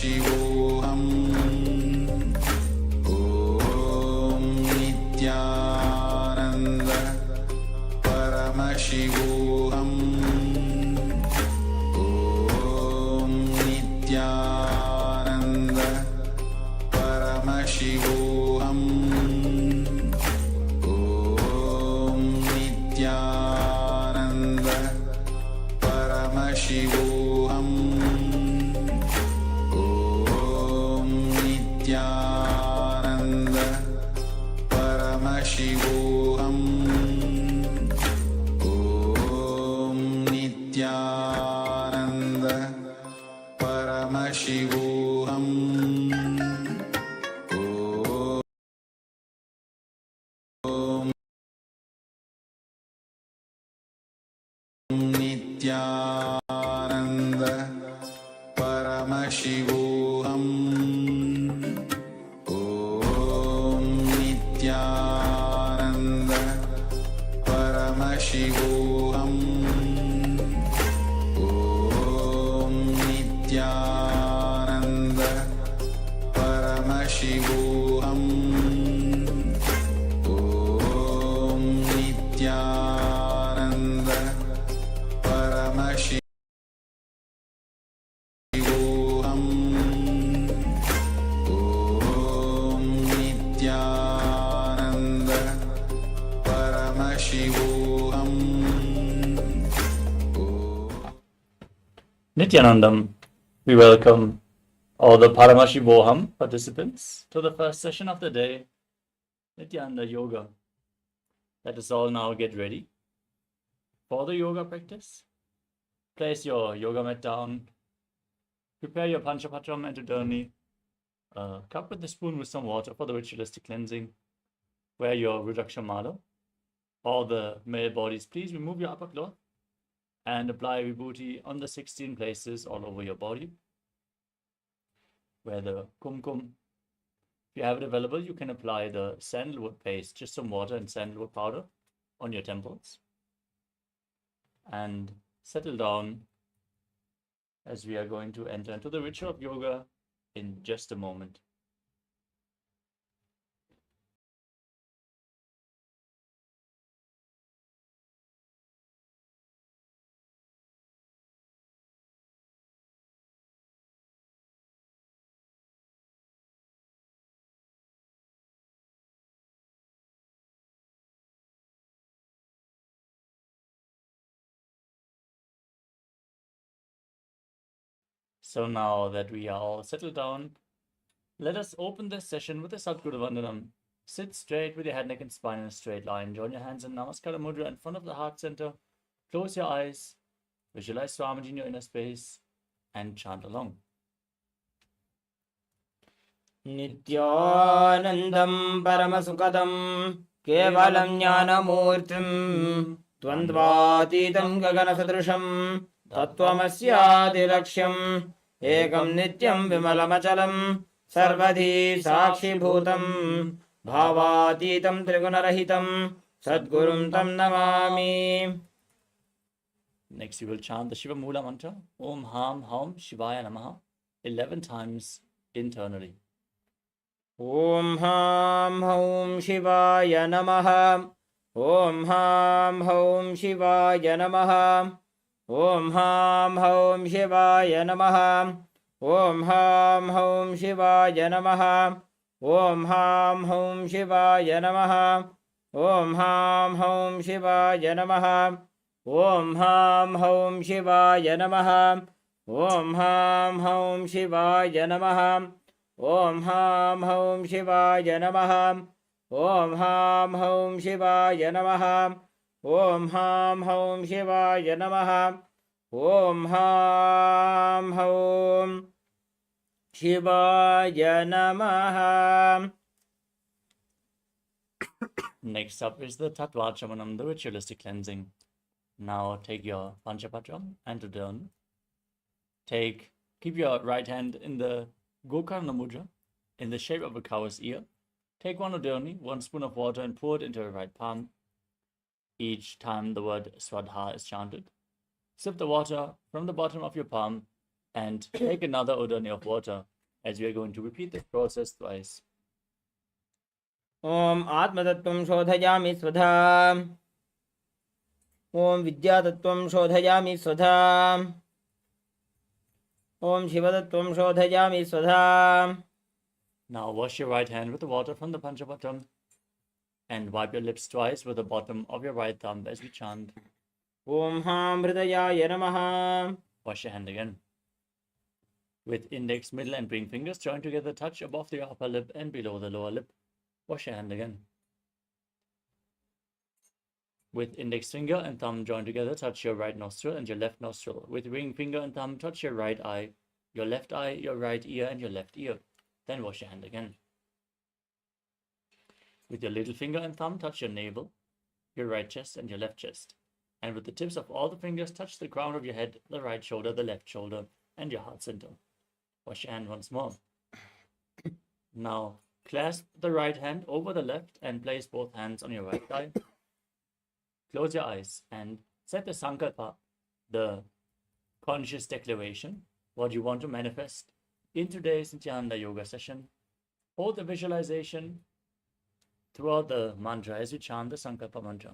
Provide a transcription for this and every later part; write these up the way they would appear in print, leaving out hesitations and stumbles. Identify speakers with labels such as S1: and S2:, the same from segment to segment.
S1: Paramashivoham Om Nithyananda Paramashivoham Om Nithyananda Paramashivoham Om Nithyananda Paramashivoham Om Nithyananda Paramashivoham Om Nithyananda Paramashivoham Om Nithyananda Paramashivoham Om Nithyananda Paramashivoham Om Nithyananda Paramashivoham Om Nithyananda Paramashivoham Om Nithyananda Paramashivoham
S2: Nithyanandam, we welcome all the Paramashivoham participants to the first session of the day, Nithyananda Yoga. Let us all now get ready for the yoga practice. Place your yoga mat down. Prepare your Panchapatram and Udani. Cup with a spoon with some water for the ritualistic cleansing. Wear your Rudraksha Mala. All the male bodies, please remove your upper cloth and apply vibhuti on the 16 places all over your body. Wear the kumkum. If you have it available, you can apply the sandalwood paste, just some water and sandalwood powder on your temples. And settle down as we are going to enter into the ritual of yoga in just a moment. So now that we are all settled down, let us open this session with a Sadguru Vandanam. Sit straight with your head, neck, and spine in a straight line. Join your hands in Namaskara Mudra in front of the heart center. Close your eyes. Visualize Swamiji in your inner space and chant along.
S3: Nithyanandam Paramasukadam Kevalam Jnanamurtim Dvandvatitam Gaganasadrusham Tattvamasyadiraksham Ekam Nityam Vimalamachalam Sarvadhi Sakshi Bhutam Bhavatitam Trigunarahitam Sadgurum Tam Namami.
S2: Next, you will chant the Shiva Mula mantra, Om Ham Haum Shivaya Namaha, 11 times internally.
S3: Om Ham Haum Shivaya Namaha. Om Ham Haum Shivaya Namaha. Om Ham Haum Shivaya Namaha. Om Ham Haum Shivaya Namaha. Om Ham Haum Shivaya Namaha. Om Ham Haum Shivaya Namaha. Om Ham Haum Shivaya Namaha. Om Ham Haum Shivaya Namaha. Om Ham Haum Shivaya Namaha. Om Ham Haum Shivaya Namaha. Om Ham Haum Shivaya Namaha. Om Ham Haum Shivaya Namaha.
S2: Next up is the Tattvachamanam, the ritualistic cleansing. Now take your Panchapatram and Udani. Keep your right hand in the Gokarna Mudra, in the shape of a cow's ear. Take one Udani, 1 spoon of water, and pour it into your right palm. Each time the word Swadha is chanted, sip the water from the bottom of your palm and take another Udani of water as we are going to repeat the process twice.
S3: Om Atmatattvam Shodhayami Svadha. Om Vidyatattvam Shodhayami Svadha. Om Shivatattvam Shodhayami Svadha.
S2: Now wash your right hand with the water from the Panchapatam and wipe your lips twice with the bottom of your right thumb as we chant.
S3: Om Ham Hridayaya Namaha.
S2: Wash your hand again. With index, middle and ring fingers joined together, touch above the upper lip and below the lower lip. Wash your hand again. With index finger and thumb joined together, touch your right nostril and your left nostril. With ring finger and thumb, touch your right eye, your left eye, your right ear, and your left ear. Then wash your hand again. With your little finger and thumb, touch your navel, your right chest, and your left chest. And with the tips of all the fingers, touch the crown of your head, the right shoulder, the left shoulder, and your heart center. Wash your hand once more. Now, clasp the right hand over the left and place both hands on your right thigh. Close your eyes and set the sankalpa, the conscious declaration, what you want to manifest in today's Nithyananda yoga session. Hold the visualization throughout the mantra as we chant the sankalpa mantra.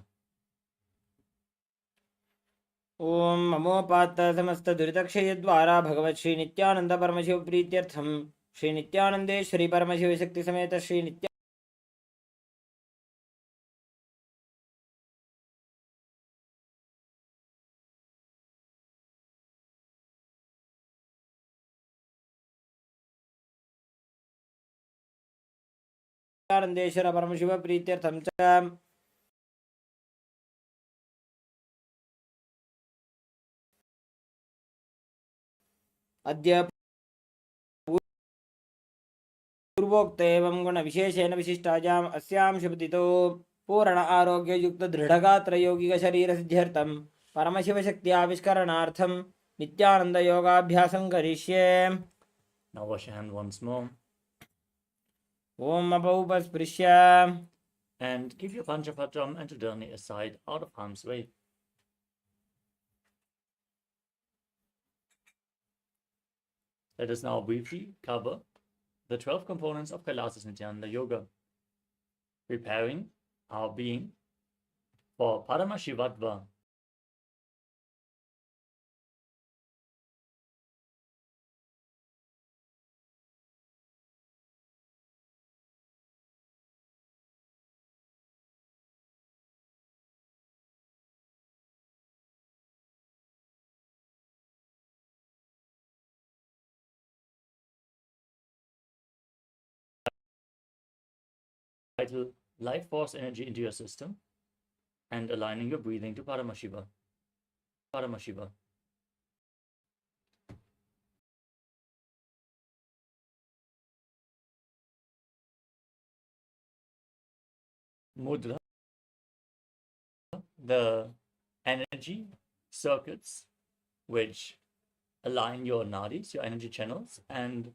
S3: Om Mamopata Samasta Duritakshayadvara Bhagavat Shri Nithyananda Paramashiva Prithyatham Shri Nithyanande Shri Paramashiva Shakti Sameta Shri Nithyananda Nandeshwara Paramashiva Prithyatham Cha Adya पूर्वोक्त एवं गुण विशेषेण विशिष्टायाम अस्याम शुभतितो पूर्ण आरोग्य युक्त दृढ़गात्र यौगिक शरीर सिद्ध्यर्थम परमशिव शक्ति आविष्करणार्थम नित्यानंद योगाभ्यासं करिष्ये.
S2: Now wash your hand once more.
S3: Om apaupasprisya.
S2: And keep your Panchapatam and Tridharani aside out of harm's way. Let us now briefly cover the 12 components of Kailasa's Nithyananda Yoga, preparing our being for Paramashivoham. Vital life force energy into your system and aligning your breathing to Paramashiva. Paramashiva. Mudra, the energy circuits which align your nadis, your energy channels, and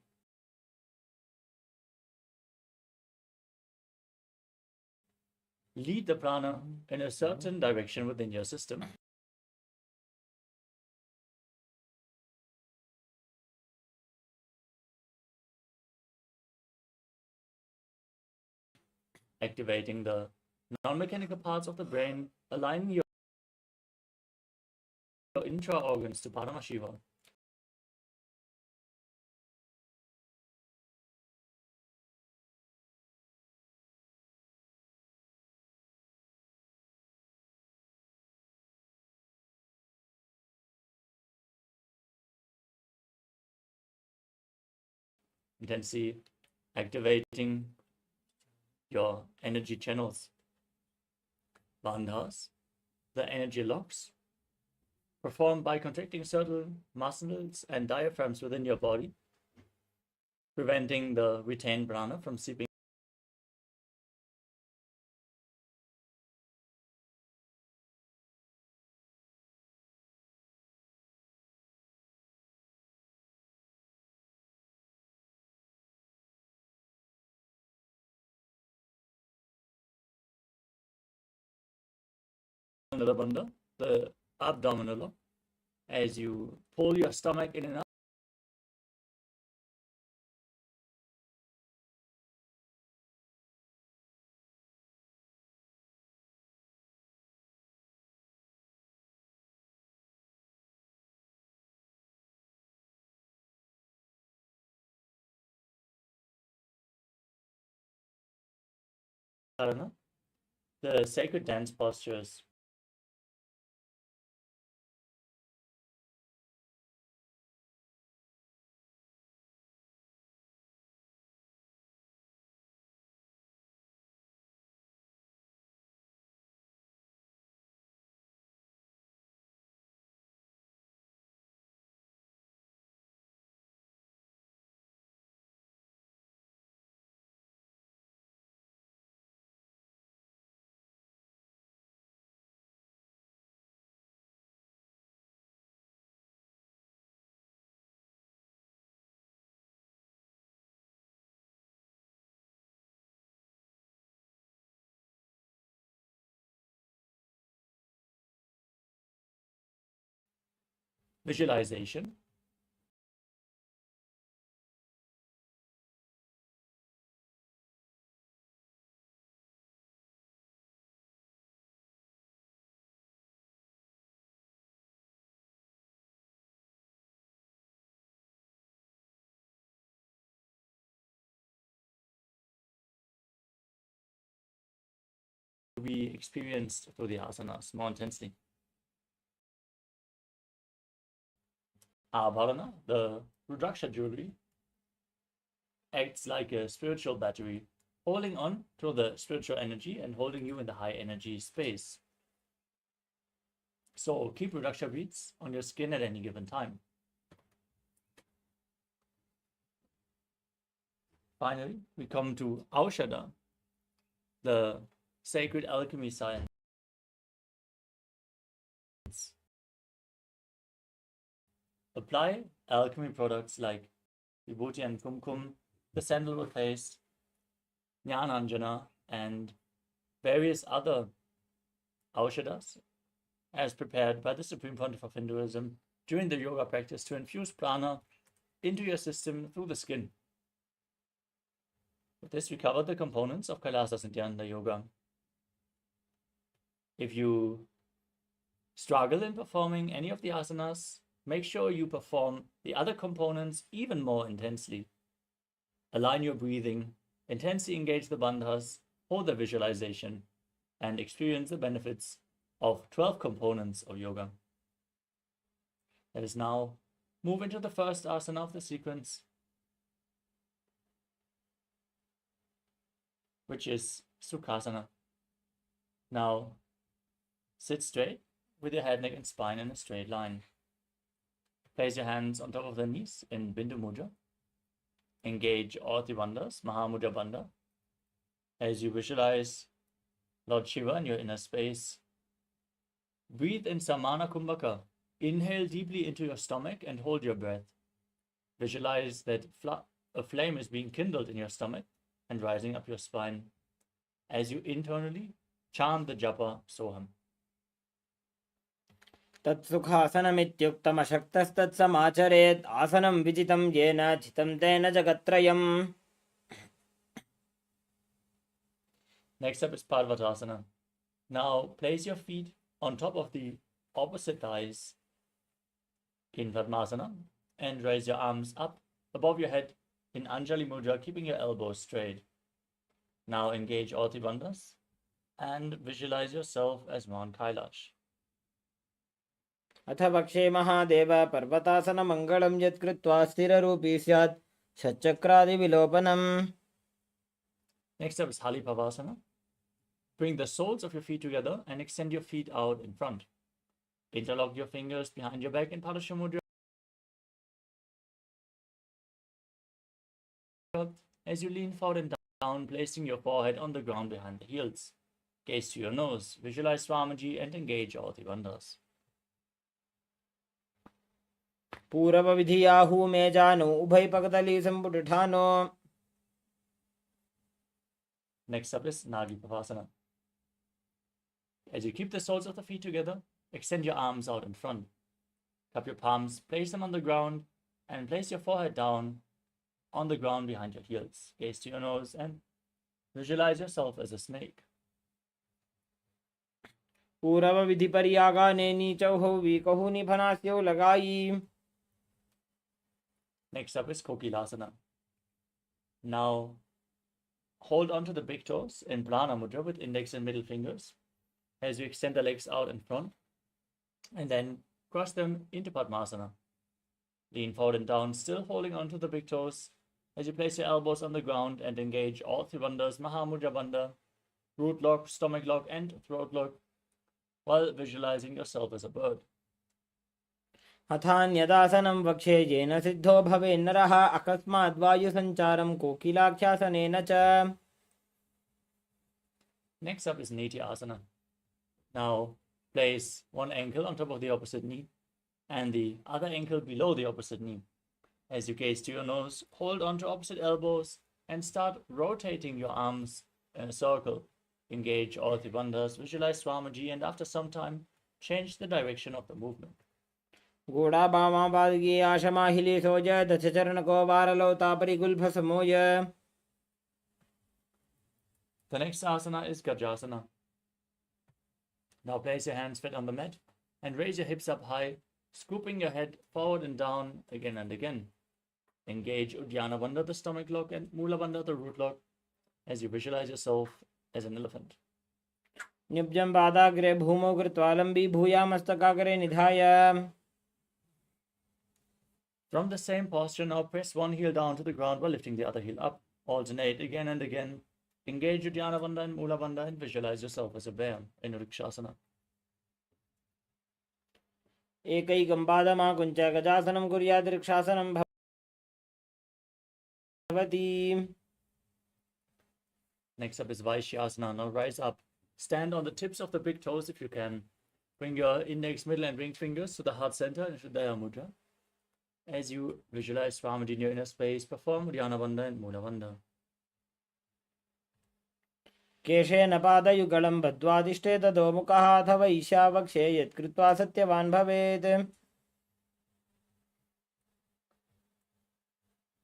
S2: lead the prana in a certain direction within your system. Activating the non-mechanical parts of the brain, aligning your intra-organs to Paramashiva. You can see activating your energy channels, bandhas, the energy locks, performed by contracting certain muscles and diaphragms within your body, preventing the retained prana from seeping the bandha, the abdominal lock, as you pull your stomach in and out. Dharana, the sacred dance postures. Visualization. We experienced through the asanas more intensely. Abharana, the Rudraksha jewelry, acts like a spiritual battery, holding on to the spiritual energy and holding you in the high energy space. So keep Rudraksha beads on your skin at any given time. Finally, we come to Aushadha, the sacred alchemy science. Apply alchemy products like Vibhuti and Kumkum, the sandalwood paste, Jnananjana, and various other Aushadas as prepared by the Supreme Pontiff of Hinduism during the yoga practice to infuse prana into your system through the skin. With this, we covered the components of Kailasa Nithyananda yoga. If you struggle in performing any of the asanas, make sure you perform the other components even more intensely. Align your breathing, intensely engage the bandhas, hold the visualization, and experience the benefits of 12 components of yoga. Let us now move into the first asana of the sequence, which is Sukhasana. Now, sit straight with your head, neck, and spine in a straight line. Place your hands on top of the knees in Bindu Mudra. Engage all the bandhas, Mahamudra Bandha. As you visualize Lord Shiva in your inner space, breathe in Samana Kumbhaka. Inhale deeply into your stomach and hold your breath. Visualize that a flame is being kindled in your stomach and rising up your spine. As you internally chant the japa Soham.
S3: तत्सुखासनमित्युक्तमशक्तस्तत्समाचरेत् आसनं विजितं येन चितं तेन जगत्त्रयम्.
S2: Next up is Parvatasana. Now place your feet on top of the opposite thighs in Padmasana and raise your arms up above your head in Anjali Mudra, keeping your elbows straight. Now engage all the bandhas and visualize yourself as Mount Kailash.
S3: अथ वक्षे महादेव पर्वतासनमङ्गलं यत्कृत्वा स्थिररूपी स्यात् षट्चक्रादिविलोपनम्.
S2: Next up is Halipavasana. Bring the soles of your feet together and extend your feet out in front. Interlock your fingers behind your back in Padasha Mudra. As you lean forward and down, placing your forehead on the ground behind the heels. Gaze to your nose, visualize Swamiji and engage all the bandhas.
S3: पूर्वविधियाहू मे जानो उभयपकदली सम्पुटठानो.
S2: Next up is Nagipavasana. As you keep the soles of the feet together, extend your arms out in front. Cup your palms, place them on the ground, and place your forehead down on the ground behind your heels. Gaze to your nose and visualize yourself as a snake.
S3: पूर्वविधिपर्यागाने नीचौ वीकहु निफनास्यौ लगाई.
S2: Next up is Kokilasana. Now, hold onto the big toes in Prana Mudra with index and middle fingers as you extend the legs out in front, and then cross them into Padmasana. Lean forward and down, still holding onto the big toes as you place your elbows on the ground and engage all three bandhas, Mahamudra Bandha, root lock, stomach lock, and throat lock, while visualizing yourself as a bird.
S3: अथान्यदासनं वक्षे येन सिद्धो भवेन्नरः अकस्मात् वायुसञ्चारं कोकिलाख्यासनेन च.
S2: Next up is Nithyananda. Now place one ankle on top of the opposite knee and the other ankle below the opposite knee. As you gaze to your nose, hold onto opposite elbows and start rotating your arms in a circle. Engage all three bandhas, visualize Swamiji, and after some time, change the direction of the movement.
S3: गूढ़ा बामा पादगी आशमाहिली सोज दशचरणको वारलौता परिगुल्फसमोय.
S2: The next asana is Gajasana. Now place your hands flat on the mat and raise your hips up high, scooping your head forward and down again and again. Engage Uddiyana Bandha, the stomach lock, and Mula Bandha, the root lock, as you visualize yourself as an elephant.
S3: निब्जं पादाग्रे भूमौ कृत्वा लम्बी भूयामस्तकाग्रे निधाय.
S2: From the same posture, now press one heel down to the ground while lifting the other heel up. Alternate again and again. Engage Uddiyana Bandha and Mula Bandha and visualize yourself as a bear in Vrikshasana.
S3: एकैकं पादमाकुञ्च गजासनं कुर्यात् वृक्षासनं भवति.
S2: Next up is Vaishyasana. Now rise up. Stand on the tips of the big toes if you can. Bring your index, middle, and ring fingers to the heart center in Shuddhaya Mudra. As you visualize Swamiji in your inner space, perform Uddiyana Bandha and Mula Bandha.
S3: केशेन पादयुगलं बद्ध्वादिष्टे तदोमुखः अथवा ईशावक्षे यत्कृत्वा सत्यवान् भवेत्.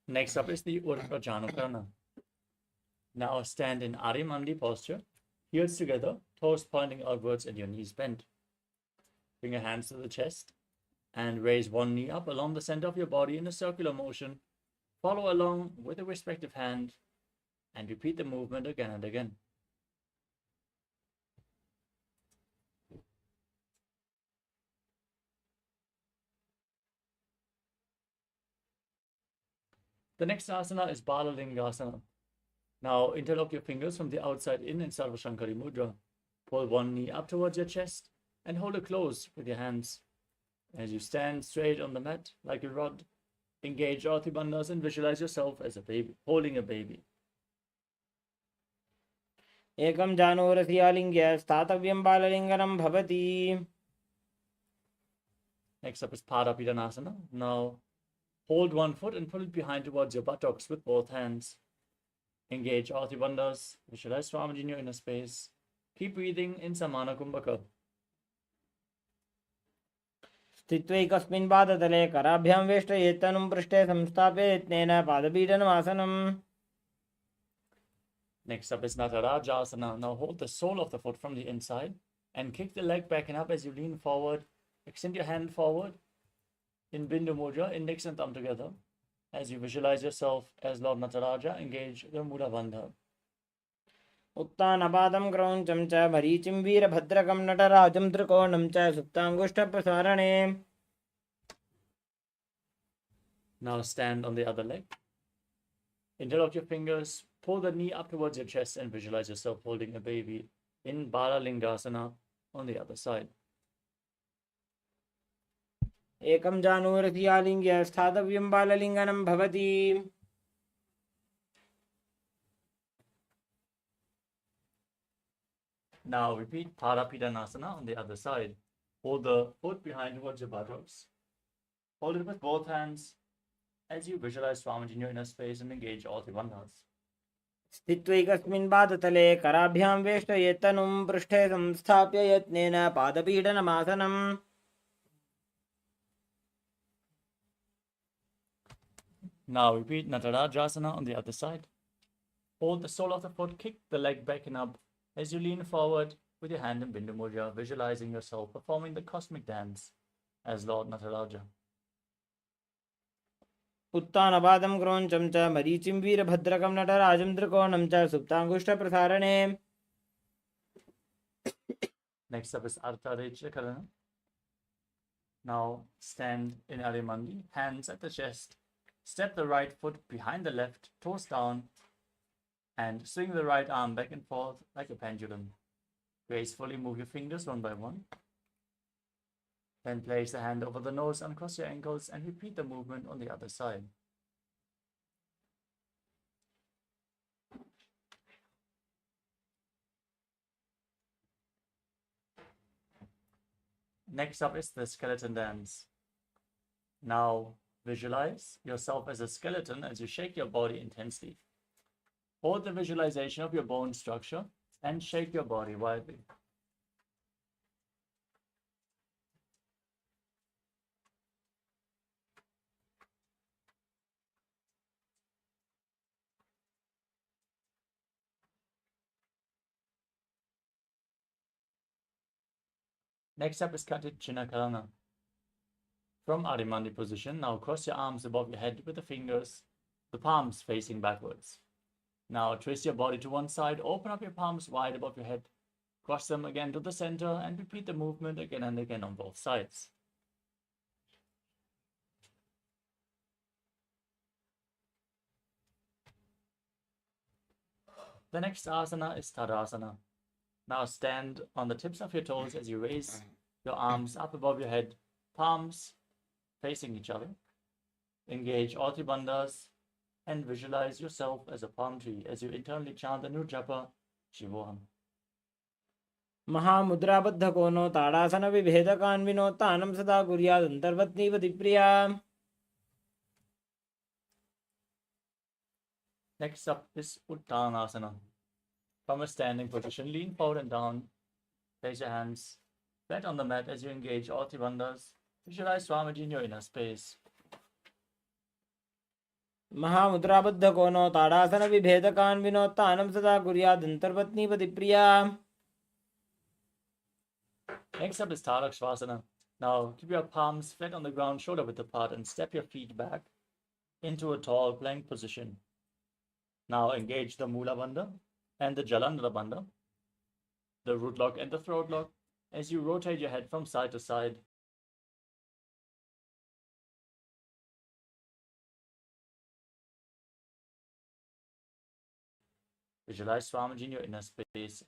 S2: Next up is the Urdhva Janukarana. Now stand in Arimandi posture, heels together, toes pointing outwards and your knees bent. Bring your hands to the chest and raise one knee up along the center of your body in a circular motion. Follow along with the respective hand and repeat the movement again and again. The next asana is Balalingasana. Now interlock your fingers from the outside in Sarva Shankari Mudra. Pull one knee up towards your chest and hold it close with your hands. As you stand straight on the mat like a rod, engage all three bandhas and visualize yourself as a baby, holding a baby.
S3: एकं जानुरसियालिङ्ग्य स्थातव्यं बाललिङ्गनं भवति.
S2: Next up is Padapidanasana. Now hold one foot and pull it behind towards your buttocks with both hands. Engage all three bandhas, visualize Swamiji in your inner space. Keep breathing in Samana Kumbhaka.
S3: स्थित्वैकस्मिन् पादतले कराभ्यां वेष्टयेत् तनुं पृष्ठे संस्थाप्य यत्नेन पादपीडनमासनम्.
S2: Next up is Natarajasana. Now hold the sole of the foot from the inside and kick the leg back and up as you lean forward. Extend your hand forward in Bindu Mudra, index and thumb together. As you visualize yourself as Lord Nataraja, engage the Mula Bandha.
S3: उत्तानपादं क्रौञ्चं च मरीचिं वीरभद्रकं नटराजं त्रिकोणं च सुप्ताङ्गुष्ठप्रसारणे.
S2: Now stand on the other leg. Interlock your fingers, pull the knee up towards your chest and visualize yourself holding a baby in Balalingasana on the other side.
S3: एकं जानुरसियालिङ्ग्य स्थातव्यं बाललिङ्गनं भवति.
S2: Now repeat Parapidanasana on the other side. Hold the foot behind towards your buttocks. Hold it with both hands as you visualize Swamiji in your inner space and engage all three bandhas.
S3: स्थित्वैकस्मिन् पादतले कराभ्यां वेष्टयेत् तनुं पृष्ठे संस्थाप्य यत्नेन पादपीडनमासनम्.
S2: Now repeat Natarajasana on the other side. Hold the sole of the foot, kick the leg back and up as you lean forward with your hand in Bindu Mudra, visualizing yourself performing the cosmic dance as Lord Nataraja.
S3: उत्तानपादं क्रोञ्चं च मरीचिं वीरभद्रकं नटराजं त्रिकोणं च सुप्ताङ्गुष्ठप्रसारणे.
S2: Next up is Ardha Karana. Now stand in Arimandi, hands at the chest. Step the right foot behind the left, toes down, and swing the right arm back and forth like a pendulum. Gracefully move your fingers one by one. Then place the hand over the nose, uncross your ankles, and repeat the movement on the other side. Next up is the skeleton dance. Now visualize yourself as a skeleton as you shake your body intensely. Hold the visualization of your bone structure and shake your body widely. Next up is Karana. From Arimandi position, now cross your arms above your head with the fingers, the palms facing backwards. Now twist your body to one side, open up your palms wide above your head, cross them again to the center, and repeat the movement again and again on both sides. The next asana is Tadasana. Now stand on the tips of your toes as you raise your arms up above your head, palms facing each other. Engage all three bandhas and visualize yourself as a palm tree as you internally chant the new japa, Shivoham.
S3: महामुद्राबद्धकोनो ताडासनविभेदकान्विनोत्तानं सदा कुर्यादन्तर्वत्नीपतिप्रिया.
S2: Next up is Uttanasana. From a standing position, lean forward and down. Place your hands flat on the mat as you engage all three bandhas. Visualize Swamiji in your inner space.
S3: महामुद्राबद्धकोनो ताडासनविभेदकान्विनोत्तानं सदा कुर्यादन्तर्वत्नीपतिप्रिया.
S2: Next up is Tarakshvasana. Now keep your palms flat on the ground, shoulder width apart, and step your feet back into a tall plank position. Now engage the Mula Bandha and the Jalandhara Bandha, the root lock and the throat lock, as you rotate your head from side to side. Visualize Swamiji in your inner space.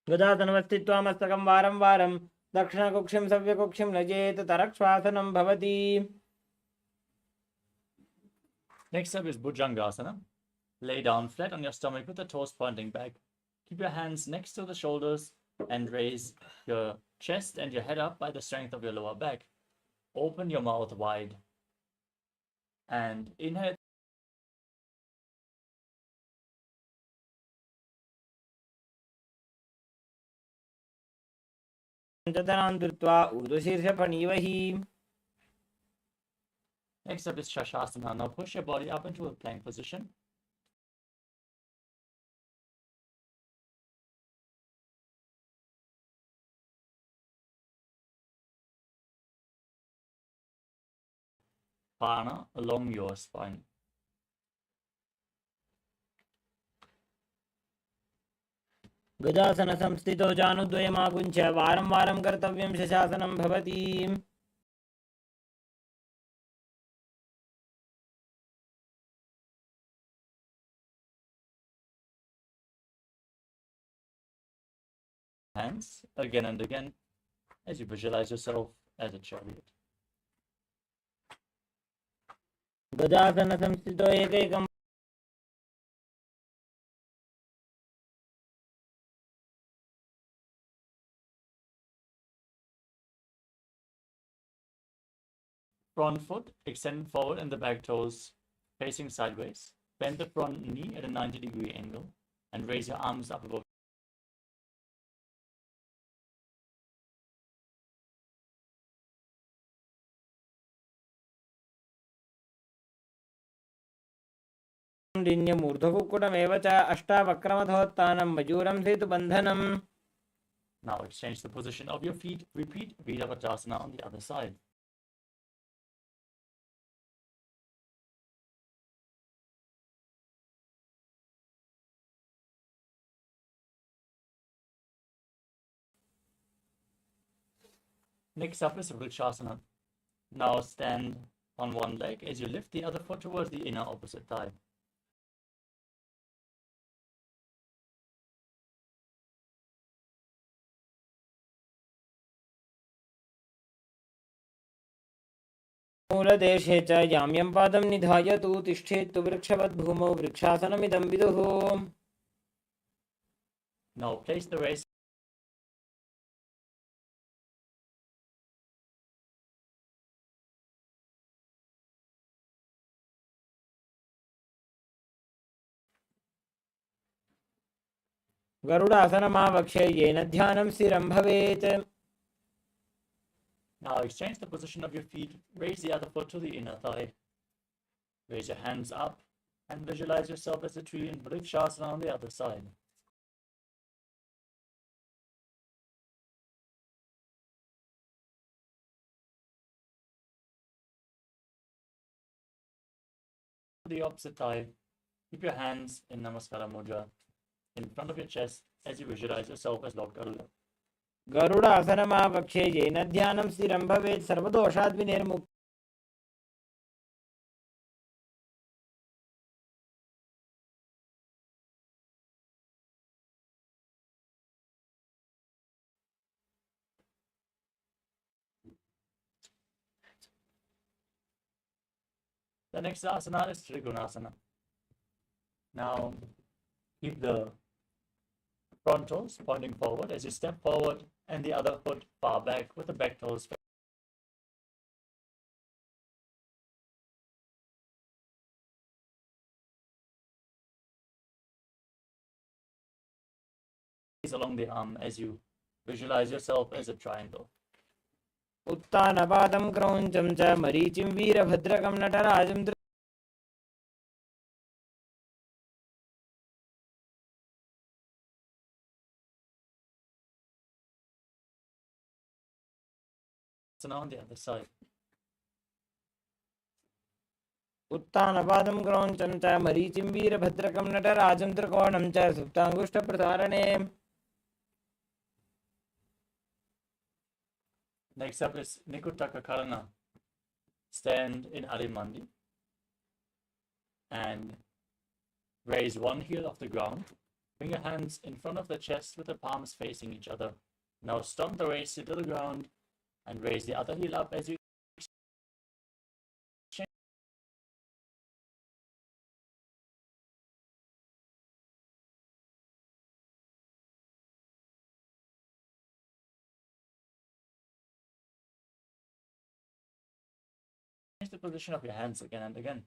S3: गजातनवस्थित्वा मस्तकं वारं वारं दक्षिणकुक्षिं सव्यकुक्षिं लजेत तरक्श्वासनं भवति.
S2: Next up is Bhujangasana. Lay down flat on your stomach with the toes pointing back. Keep your hands next to the shoulders and raise your chest and your head up by the strength of your lower back. Open your mouth wide. And inhale. Next up is Shashasana. Now push your body up into a plank position. Prana along your spine.
S3: गजासन संस्थितो जानुद्वयमाकुञ्च वारं वारं कर्तव्यं शशासनं भवति.
S2: Hands again and again as you visualize yourself as a chariot.
S3: गजासन संस्थितो एकैकं
S2: Front foot extended forward and the back toes facing sideways. Bend the front knee at a 90-degree angle and raise your arms up above.
S3: ऊर्ध्वकुक्कुटमेव च अष्टावक्रमथोत्थानं मयूरं सेतुबन्धनम्.
S2: Now exchange the position of your feet. Repeat Virabhadrasana on the other side. Next up is Vrikshasana. Now stand on one leg as you lift the other foot towards the inner opposite thigh.
S3: मूलदेशे च याम्यं पादं निधाय तु तिष्ठेत्तु वृक्षवद्भूमौ वृक्षासनमिदं विदुः.
S2: Now place the waist
S3: गरुडासनमावक्ष्य येन ध्यानं स्थिरं भवेत्.
S2: Now exchange the position of your feet. Raise the other foot to the inner thigh. Raise your hands up and visualize yourself as a tree in Vrikshasana on the other side. The opposite thigh. Keep your hands in Namaskara Mudra in front of your chest as you visualize yourself as Lord Garuda.
S3: गरुडासनमावक्ष्य येन ध्यानं स्थिरं भवेत् सर्वदोषाद् विनिर्मुक्तः.
S2: The next asana is Trigunasana. Now keep the front toes pointing forward as you step forward and the other foot far back with the back toes along the arm as you visualize yourself as a triangle.
S3: उत्तानपादं क्रौञ्चं च मरीचिं वीरभद्रकं नटराजं
S2: So now on the other side.
S3: उत्तानपादं क्रौञ्चं च मरीचिं वीरभद्रकं नटराजं त्रिकोणं च सुप्ताङ्गुष्ठप्रसारणे.
S2: Next up is Nikutaka Karana. Stand in Adimandi and raise one heel off the ground. Bring your hands in front of the chest with the palms facing each other. Now stomp the waist to the ground and raise the other heel up as you change the position of your hands again and again.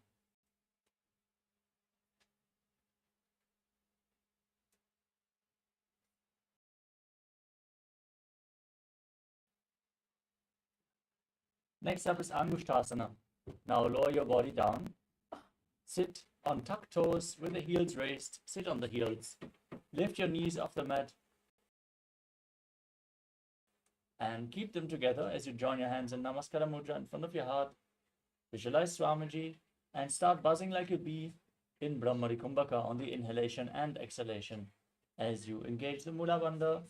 S2: Next up is Angushtasana. Now lower your body down. Sit on tucked toes with the heels raised. Sit on the heels. Lift your knees off the mat and keep them together as you join your hands in Namaskara Mudra in front of your heart. Visualize Swamiji and start buzzing like a bee in Brahmari Kumbhaka on the inhalation and exhalation as you engage the Mula Bandha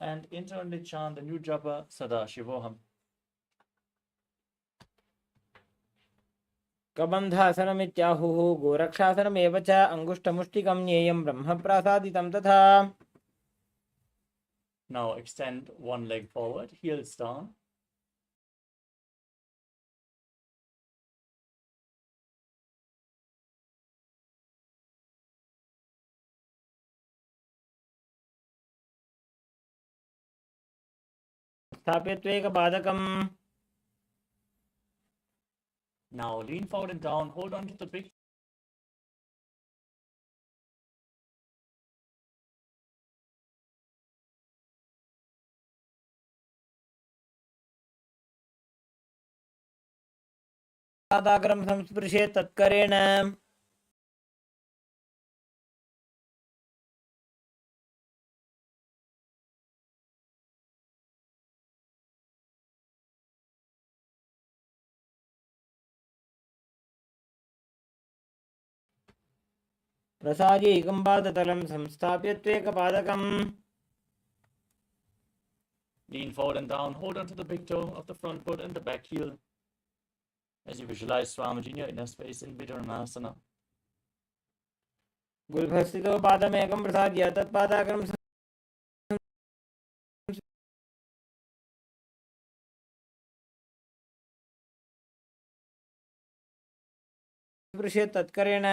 S2: and internally chant the new japa Sadashivoham.
S3: कबन्धासनमित्याहुः गोरक्षासनमेव च अङ्गुष्ठमुष्टिकं ज्ञेयं ब्रह्मप्रसादितं तथा.
S2: Now extend one leg forward, heels down.
S3: स्थाप्यत्वेकपादकम्.
S2: Now lean forward and down, hold on to the big
S3: पादाग्रं संस्पृशेत् तत्करेण. प्रसाद्य एकं पादतलं संस्थाप्य त्वेकपादकम्.
S2: Lean forward and down, hold on to the big toe of the front foot and the back heel as you visualize Swamiji in your inner space in Vidurmanasana.
S3: गुल्भस्थितो पादमेकं प्रसाद्य तत्पादाग्रं स्पृशेत् तत्करेण.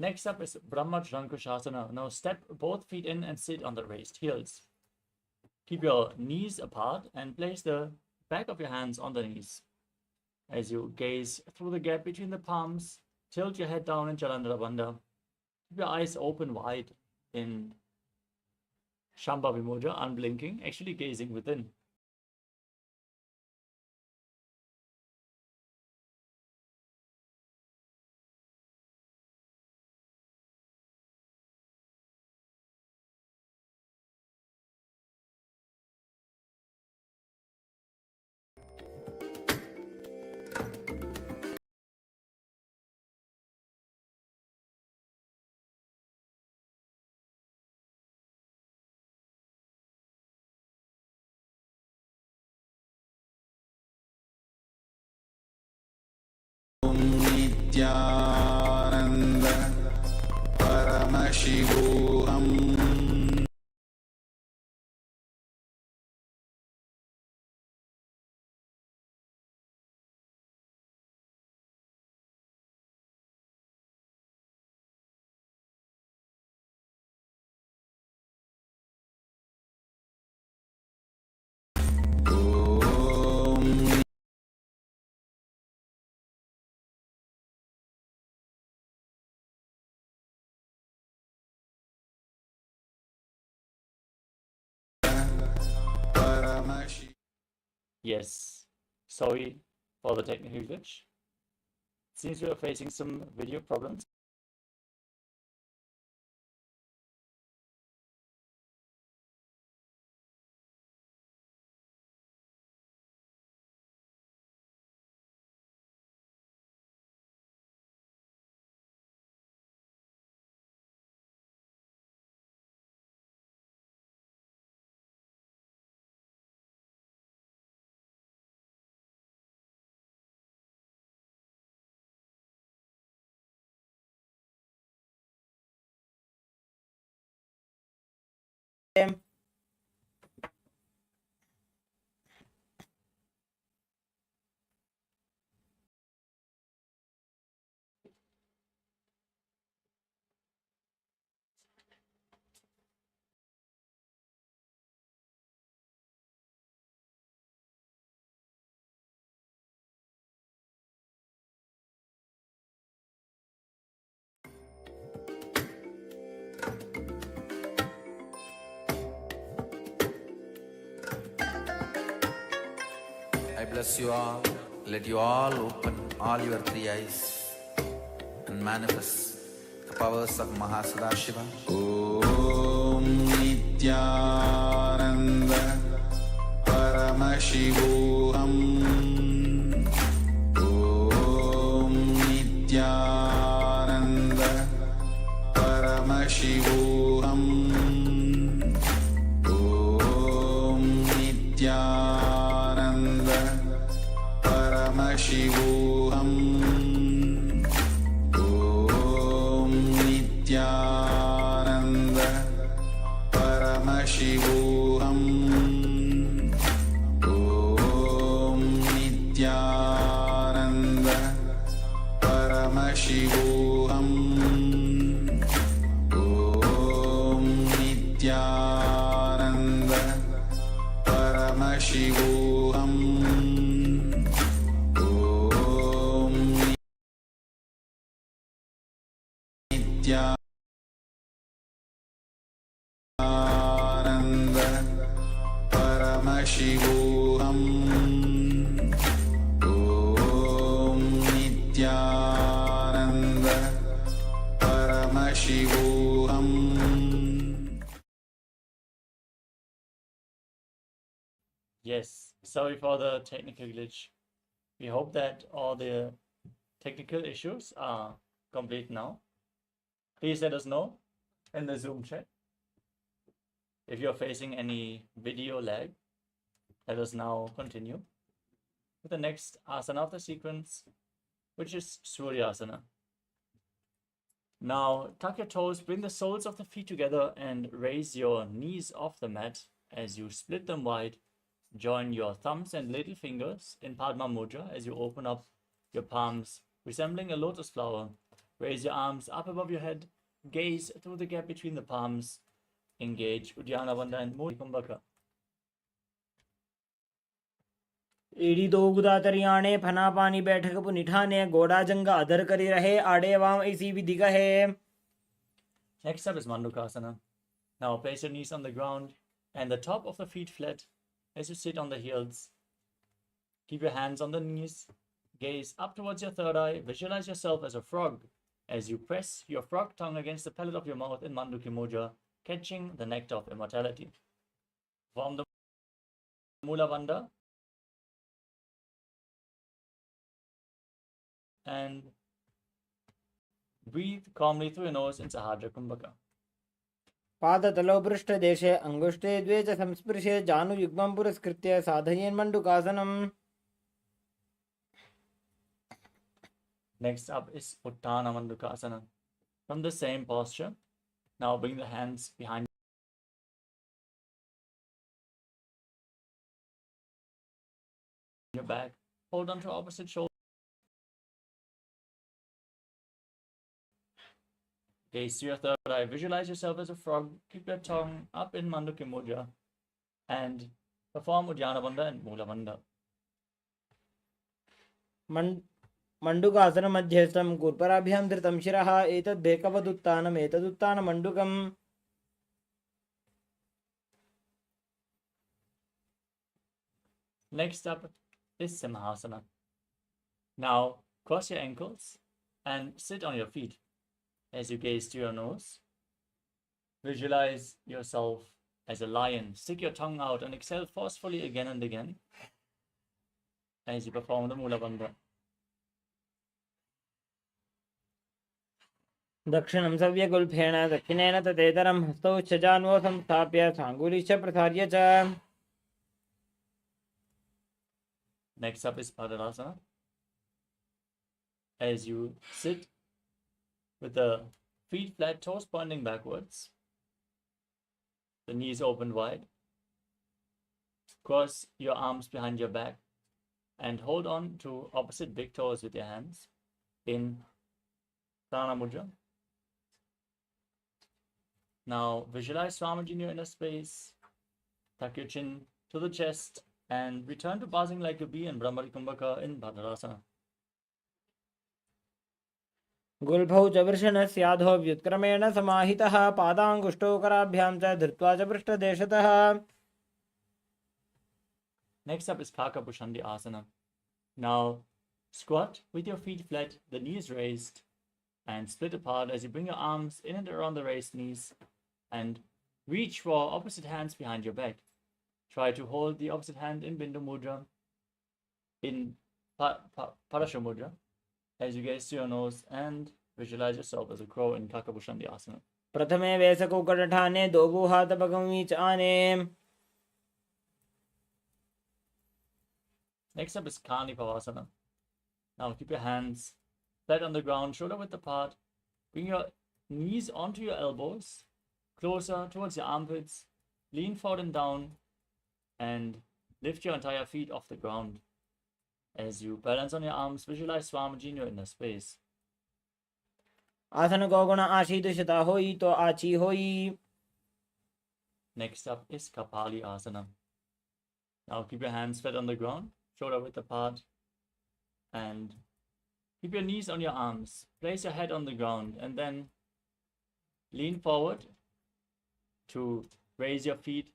S2: Next up is Brahmajankushasana. Now step both feet in and sit on the raised heels. Keep your knees apart and place the back of your hands on the knees. As you gaze through the gap between the palms, tilt your head down in Jalandhara Bandha. Keep your eyes open wide in Shambhavi Mudra, unblinking, actually gazing within.
S1: Nithyananda Paramashivoham
S2: Yes, sorry for the technical glitch. Seems we are facing some video problems.
S4: I bless you all. Let you all open all your three eyes and manifest the powers of Mahasadashiva.
S1: Om Nithyananda Paramashivoham. Om Nithyananda Paramashivoham. Om Nithyananda Paramashivoham. Om Nithyananda Paramashivoham. Om Nithyananda Paramashivoham. Om Nithyananda Paramashivoham. Om Nithyananda Paramashivoham. Om Nithyananda Paramashivoham.
S2: Yes, sorry for the technical glitch. We hope that all the technical issues are complete now? Please let us know in the Zoom chat. If you're facing any video lag, let us now continue with the next asana of the sequence, which is Suryasana. Now, tuck your toes, bring the soles of the feet together, and raise your knees off the mat as you split them wide. Join your thumbs and little fingers in Padma Mudra as you open up your palms, resembling a lotus flower. Raise your arms up above your head, gaze through the gap between the palms, engage Uddiyana Bandha and Mula Kumbhaka.
S3: एड़ी दो गुदा तरियाणे फना पानी बैठक पुनिठाने गोड़ा जंगा अधर करी रहे आड़े वाम ऐसी विधि कहे.
S2: Next up is Mandukasana. Now place your knees on the ground and the top of the feet flat as you sit on the heels. Keep your hands on the knees, gaze up towards your third eye, visualize yourself as a frog as you press your frog tongue against the palate of your mouth in Manduki Mudra, catching the nectar of immortality. Form the Mula Bandha and breathe calmly through your nose in Sahadra Kumbhaka.
S3: पादतलो पृष्ठदेशे अंगुष्ठे द्वे च संस्पृशे जानुयुग्मं पुरस्कृत्य साधयेन् मण्डूकासनम्.
S2: Next up is Uttana Mandukasana. From the same posture, now bring the hands behind your back. Hold on to opposite shoulder. Gaze to your third eye. Visualize yourself as a frog. Keep your tongue up in Manduki Mudra and perform Uddiyana Bandha and Mula Bandha.
S3: Mandukasana मध्यस्थं गुरुपराभ्यां धृतं शिरः एतद्भेकवदुत्थानम् एतदुत्थानमण्डूकम्.
S2: Next up is Simhasana. Now cross your ankles and sit on your feet. As you gaze to your nose, visualize yourself as a lion. Stick your tongue out and exhale forcefully again and again as you perform the Mula Bandha.
S3: दक्षिणं सव्यगुल्फेन दक्षिणेन तदेतरं हस्तौ छजान्वो संस्थाप्य साङ्गुलीश्च प्रसार्य च.
S2: Next up is Padmasana. As you sit with the feet flat, toes pointing backwards, the knees open wide, cross your arms behind your back and hold on to opposite big toes with your hands in Prana Mudra. Now visualize Swamiji in your inner space, tuck your chin to the chest and return to buzzing like a bee in Brahmari Kumbhaka in Bhadrasana.
S3: गुल्फौ च वृषणस्याधो व्युत्क्रमेण समाहितः पादाङ्गुष्ठौ कराभ्यां च धृत्वा च पृष्ठदेशतः.
S2: Next up is Kakabhushandi Asana. Now squat with your feet flat, the knees raised and split apart as you bring your arms in and around the raised knees and reach for opposite hands behind your back. Try to hold the opposite hand in Bindu Mudra, in Parasha Mudra, as you gaze to your nose and visualize yourself as a crow in Kakabhushandi Asana.
S3: प्रथमे वेसकुकटठाने दोगुहातपगमी च आने.
S2: Next up is Kani Pavasana. Now keep your hands flat on the ground, shoulder width apart. Bring your knees onto your elbows, closer towards your armpits. Lean forward and down and lift your entire feet off the ground. As you balance on your arms, visualize Swamiji in your inner space.
S3: आसन को गुण आशीदुषता होई तो आची होई.
S2: Next up is Kapali Asana. Now keep your hands flat on the ground, shoulder width apart, and keep your knees on your arms. Place your head on the ground and then lean forward to raise your feet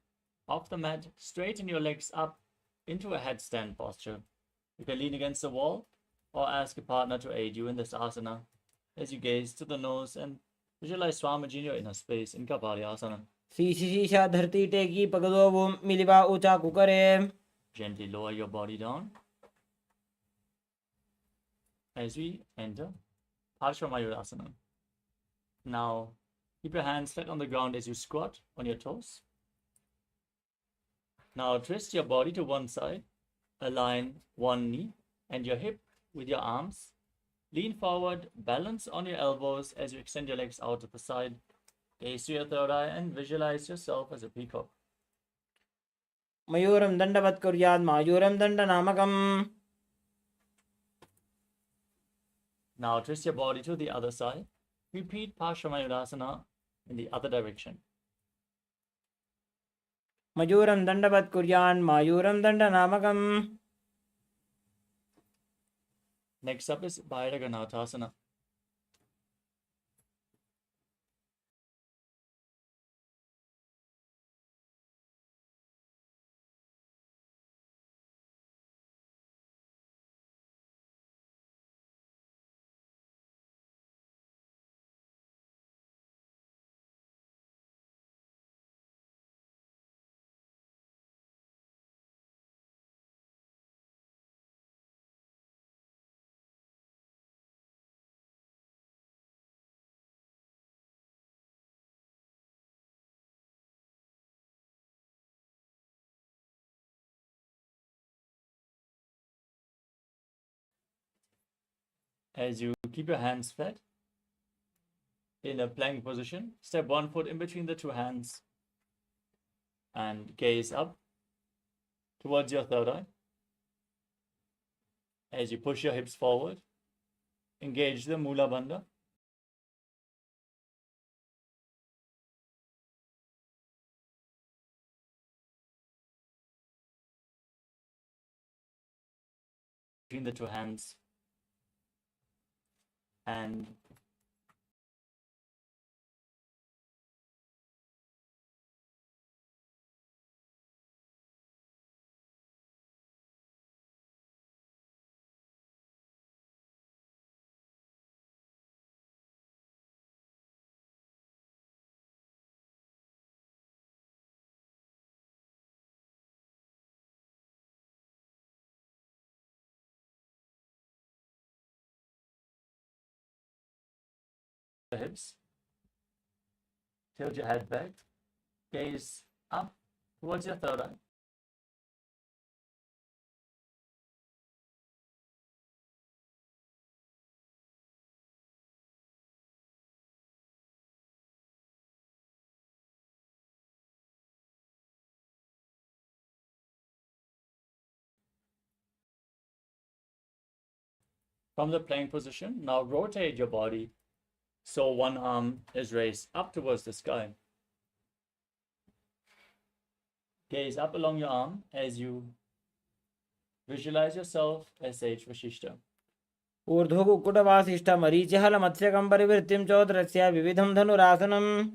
S2: off the mat. Straighten your legs up into a headstand posture. You can lean against the wall or ask a partner to aid you in this asana as you gaze to the nose and visualize Swamiji in your inner space in Kapali Asana.
S3: शीशा धरती टेकी पगदो वो मिलिबा ऊंचा कुकरे.
S2: Gently lower your body down as we enter Parsvamayurasana. Now, keep your hands flat on the ground as you squat on your toes. Now, twist your body to one side, align one knee and your hip with your arms. Lean forward, balance on your elbows as you extend your legs out to the side. Gaze to your third eye and visualize yourself as a peacock.
S3: मयूरं दण्डवत् कुर्यात् मायूरं दण्डनामकम्.
S2: Now twist your body to the other side. Repeat Parsvamayurasana in the other direction.
S3: मयूरं दण्डवत् कुर्यात् मायूरं दण्डनामकम्.
S2: Next up is Bhairaganathasana. As you keep your hands flat in a plank position, step one foot in between the two hands and gaze up towards your third eye. As you push your hips forward, engage the Mula Bandha. Between the two hands and the hips. Tilt your head back, gaze up towards your third eye. From the plank position, now rotate your body so one arm is raised up towards the sky. Gaze up along your arm as you visualize yourself as Sage Vashishta.
S3: ऊर्ध्वकुक्कुटवासिष्ठ मरीचिहल मत्स्यकं परिवृत्तिं चोदरस्य विविधं धनुरासनम्.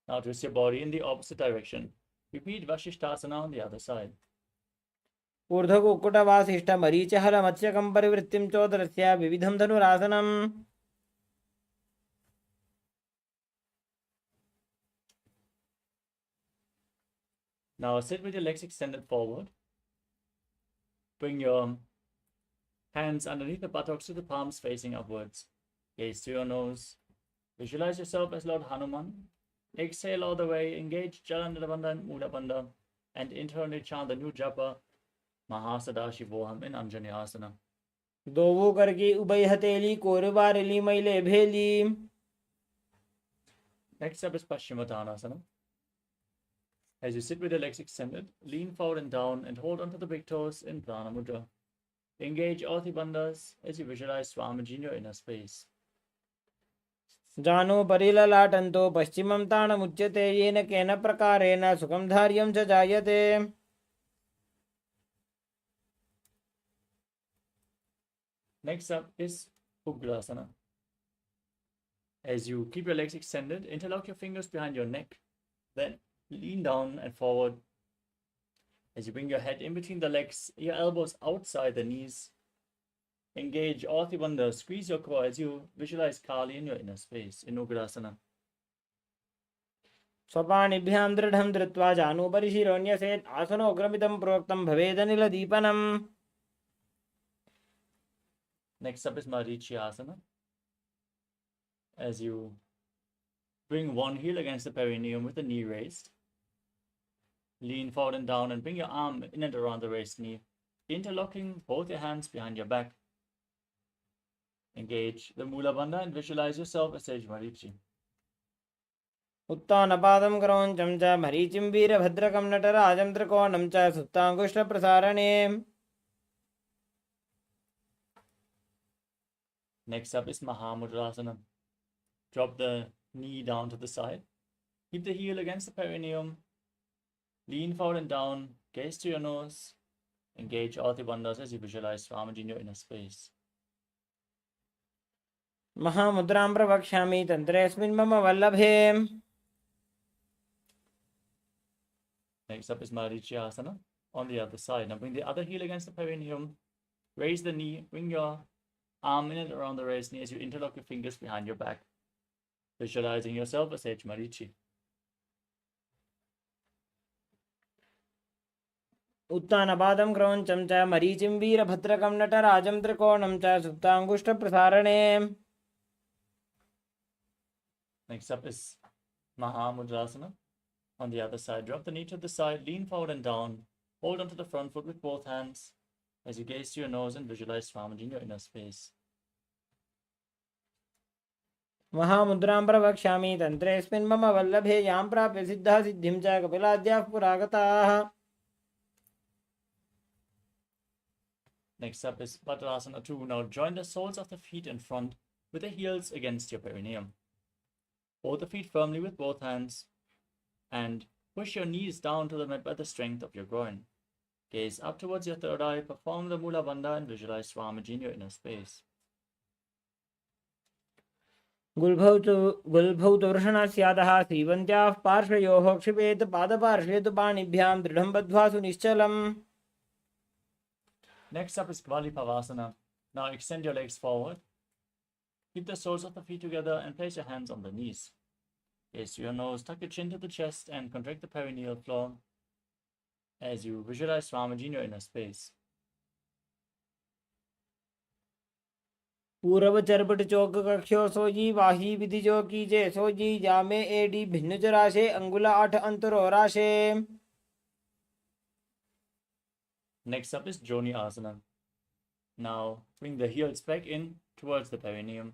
S2: Now twist your body in the opposite direction. Repeat Vashishtasana on the other side.
S3: ऊर्ध्वकुक्कुटवासिष्ठ मरीचिहल मत्स्यकं परिवृत्तिं चोदरस्य विविधं धनुरासनम्.
S2: Now sit with your legs extended forward. Bring your hands underneath the buttocks to the palms facing upwards. Gaze to your nose. Visualize yourself as Lord Hanuman. Exhale all the way. Engage Jalandhara Bandha and Mula Bandha. And internally chant the new japa Paramashivoham in Anjaneyasana.
S3: दोवो करके उभय हथेली कोरबारली मैले भेली.
S2: Next up is Paschimottanasana. As you sit with your legs extended, lean forward and down and hold onto the big toes in Prana Mudra. Engage all the bandhas as you visualize Swamiji in your inner space.
S3: जानो परिललाटन्तो पश्चिमं ताणमुच्यते येन केन प्रकारेण सुखं धार्यं च जायते.
S2: Next up is Ugrasana. As you keep your legs extended, interlock your fingers behind your neck, then lean down and forward. As you bring your head in between the legs, your elbows outside the knees. Engage Orthi Bandha, squeeze your core as you visualize Kali in your inner space in Ugrasana.
S3: स्वपाणिभ्यां दृढं धृत्वा जानुपरि शिरोन्यसेत् आसनोग्रमितं प्रोक्तं भवेदनिलदीपनम्.
S2: Next up is Marichyasana. As you bring one heel against the perineum with the knee raised, lean forward and down and bring your arm in and around the raised knee, interlocking both your hands behind your back. Engage the Mula Bandha and visualize yourself as Sage Marichi.
S3: उत्तानपादं क्रौञ्चं च मरीचिं वीरभद्रकं नटराजं त्रिकोणं च सुप्ताङ्गुष्ठप्रसारणे.
S2: Next up is Mahamudrasana. Drop the knee down to the side. Keep the heel against the perineum. Lean forward and down. Gaze to your nose. Engage all the bandhas as you visualize Swamiji in your inner space.
S3: महामुद्रां प्रवक्ष्यामि तन्त्रेऽस्मिन् मम वल्लभे.
S2: Next up is Marichyasana on the other side. Now bring the other heel against the perineum. Raise the knee. Bring your arm in and around the raised knee as you interlock your fingers behind your back. Visualizing yourself as Sage Marichi.
S3: उत्तानपादं क्रौञ्चं च मरीचिं वीरभद्रकं नटराजं त्रिकोणं च सुप्ताङ्गुष्ठप्रसारणे.
S2: Next up is Mahamudrasana. On the other side, drop the knee to the side, lean forward and down. Hold onto the front foot with both hands as you gaze to your nose and visualize Swamiji in your inner space.
S3: महामुद्रां प्रवक्ष्यामि तन्त्रेऽस्मिन् मम वल्लभे यां प्राप्य सिद्धा सिद्धिं च कपिलाद्याः पुरागताः.
S2: Next up is Bhadrasana 2. Now join the soles of the feet in front with the heels against your perineum. Hold the feet firmly with both hands and push your knees down to the mat by the strength of your groin. Gaze up towards your third eye, perform the Mula Bandha and visualize Swamiji in your inner space.
S3: गुल्भौ तोर्षणस्यादः श्रीवन्त्याः पार्श्वयोः क्षिपेत् पादपार्श्वे तु पाणिभ्यां दृढं बद्ध्वा सुनिश्चलम्.
S2: Next up is Kvalipavasana. Now extend your legs forward. Keep the soles of the feet together and place your hands on the knees. Gaze to your nose, tuck your chin to the chest and contract the perineal floor as you visualize Swamiji in your inner space.
S3: पूरव चरपट चौक कक्षो सोजी वाही विधि जो कीजे सोजी जामे AD भिन्न चराशे अंगुला 8 अंतरो राशे.
S2: Next up is Joni Asana. Now bring the heels back in towards the perineum.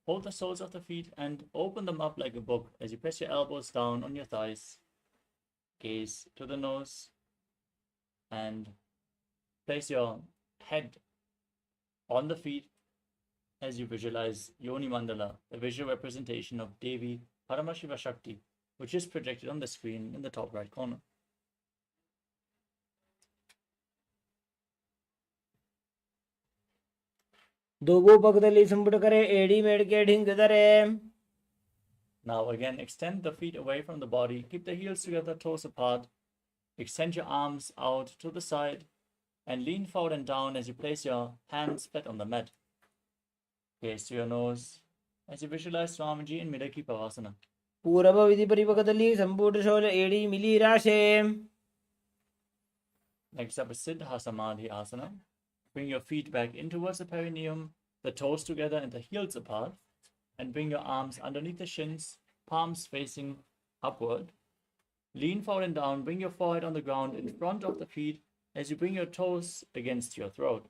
S2: Hold the soles of the feet and open them up like a book as you press your elbows down on your thighs. Gaze to the nose and place your head on the feet as you visualize Yoni Mandala, a visual representation of Devi Paramashiva Shakti, which is projected on the screen in the top right corner.
S3: दोगो पगदली संपुट करे AD made के ढिंग दरे.
S2: Now again, extend the feet away from the body. Keep the heels together, toes apart. Extend your arms out to the side and lean forward and down as you place your hands flat on the mat. Gaze to your nose as you visualize Swamiji in Midaki Pavasana.
S3: पूरव विधि परिपकदली संपुट शोल एडी मिली राशे.
S2: Next up is Siddha Samadhi Asana. Bring your feet back in towards the perineum, the toes together and the heels apart, and bring your arms underneath the shins, palms facing upward. Lean forward and down, bring your forehead on the ground in front of the feet as you bring your toes against your throat.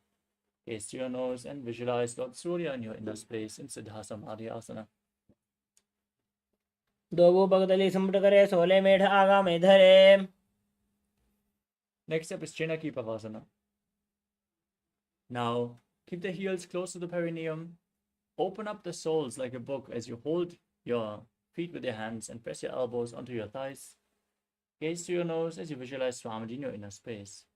S2: Gaze to your nose and visualize Lord Surya in your inner space in Siddha Samadhi Asana.
S3: दोगो पगदली संपुट करे सोले मेढ आगा में धरे.
S2: Next up is Chinaki Pavasana. Now, keep the heels close to the perineum. Open up the soles like a book as you hold your feet with your hands and press your elbows onto your thighs. Gaze to your nose as you visualize Swamiji in your inner space.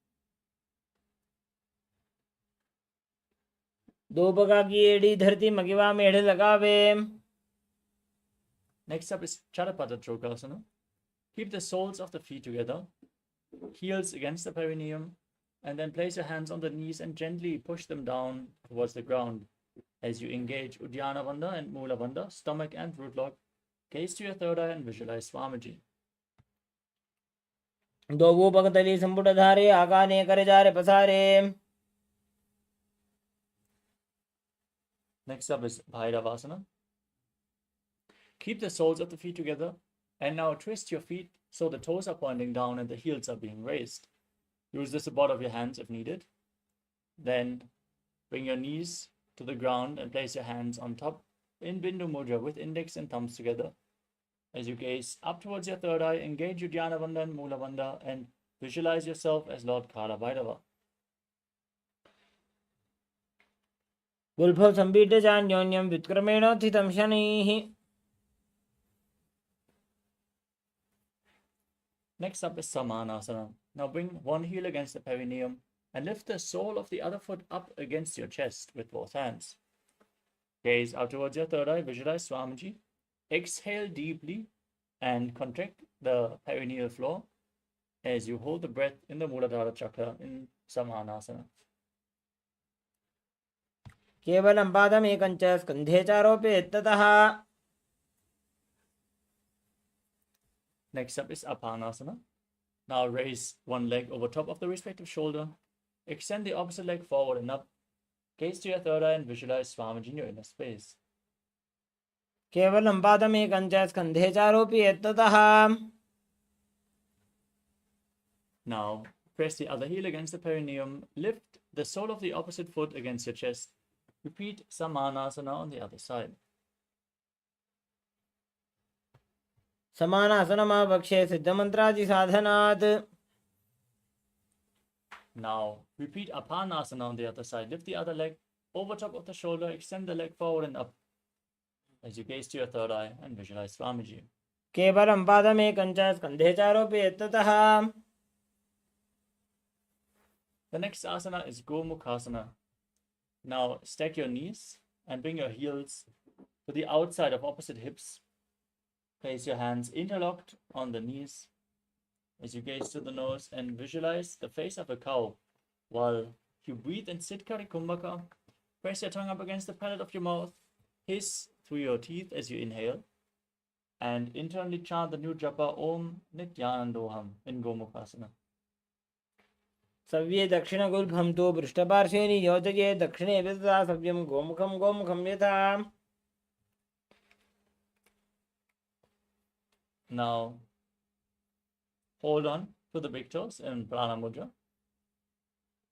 S3: दो पगा की AD धरती मगिवा मेढ लगावे.
S2: Next up is Charapada Trokasana. Keep the soles of the feet together, heels against the perineum, and then place your hands on the knees and gently push them down towards the ground as you engage Uddiyana Bandha and Mula Bandha, stomach and root lock. Gaze to your third eye and visualize Swamiji.
S3: दोगो पगदली संपुट धारे आगा ने करे जा रे पसारे.
S2: Next up is Bhairavasana. Keep the soles of the feet together and now twist your feet so the toes are pointing down and the heels are being raised. Use the support of your hands if needed. Then bring your knees to the ground and place your hands on top in Bindu Mudra with index and thumbs together. As you gaze up towards your third eye, engage your Dhyana Bandha and Mula Bandha and visualize yourself as Lord Kala Bhairava.
S3: गुल्फौ सम्पीड्यचान्योन्यं व्युत्क्रमेणोत्थितं शनैः.
S2: Next up is Samanasana. Now bring one heel against the perineum and lift the sole of the other foot up against your chest with both hands. Gaze out towards your third eye, visualize Swamiji. Exhale deeply and contract the perineal floor as you hold the breath in the Muladhara chakra in Samanasana.
S3: केवलं पादमेकं च स्कन्धे चारोपयेत् ततः.
S2: Next up is Apanasana. Now raise one leg over top of the respective shoulder. Extend the opposite leg forward and up. Gaze to your third eye and visualize Swamiji in your inner space.
S3: केवलं पादमेकं च स्कन्धे चारोपयेत् ततः.
S2: Now press the other heel against the perineum. Lift the sole of the opposite foot against your chest. Repeat Samanasana on the other side.
S3: समानासनमावक्षे सिद्धमन्त्रादिसाधनात्.
S2: Now repeat Apanasana on the other side. Lift the other leg over top of the shoulder. Extend the leg forward and up as you gaze to your third eye and visualize Swamiji.
S3: केवलं पादमेकं च स्कन्धे चारोपयेत् ततः.
S2: The next asana is Gomukhasana. Now stack your knees and bring your heels to the outside of opposite hips. Place your hands interlocked on the knees as you gaze to the nose and visualize the face of a cow while you breathe in Siddhkari Kumbhaka. Press your tongue up against the palate of your mouth, hiss through your teeth as you inhale, and internally chant the new japa Om Nithyananda in Gomukhasana.
S3: सव्ये दक्षिणगुल्फं तु पृष्ठपार्श्वे नियोजये दक्षिणे विदधा सव्यं गोमुखं गोमुखं यथा.
S2: Now hold on to the big toes in Prana Mudra.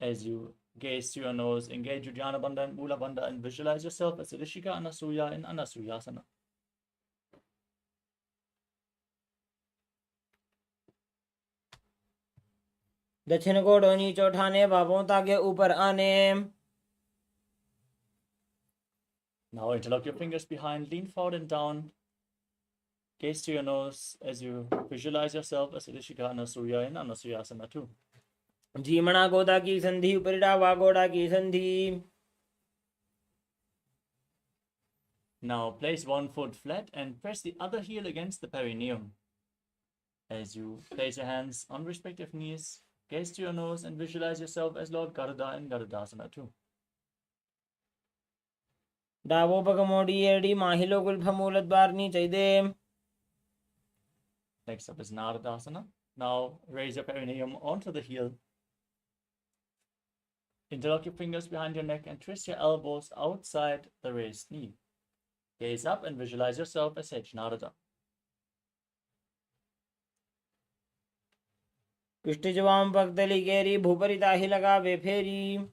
S2: As you gaze to your nose, engage your Dhyana Bandha and Mula Bandha and visualize yourself as Rishika Anasuya in Anasuyasana.
S3: दक्षिण कोड़ों नीचे उठाने बाबों ताके ऊपर आने.
S2: Now interlock your fingers behind, lean forward and down. Gaze to your nose as you visualize yourself as Rishika Anasuya in Anasuyasana too.
S3: जीमणा गोदा की संधि उपरिडा वागोड़ा की संधि.
S2: Now place one foot flat and press the other heel against the perineum. As you place your hands on respective knees, gaze to your nose and visualize yourself as Lord Garuda in Garudasana too.
S3: डावोपगमोडी एडी माहिलो गुल्फमूलद्वारनी चैदे.
S2: Next up is Naradasana. Now raise your perineum onto the heel. Interlock your fingers behind your neck and twist your elbows outside the raised knee. Gaze up and visualize yourself as H Narada.
S3: पिष्टिजवाम पगदली केरी भूपरिता ही लगा वे फेरी.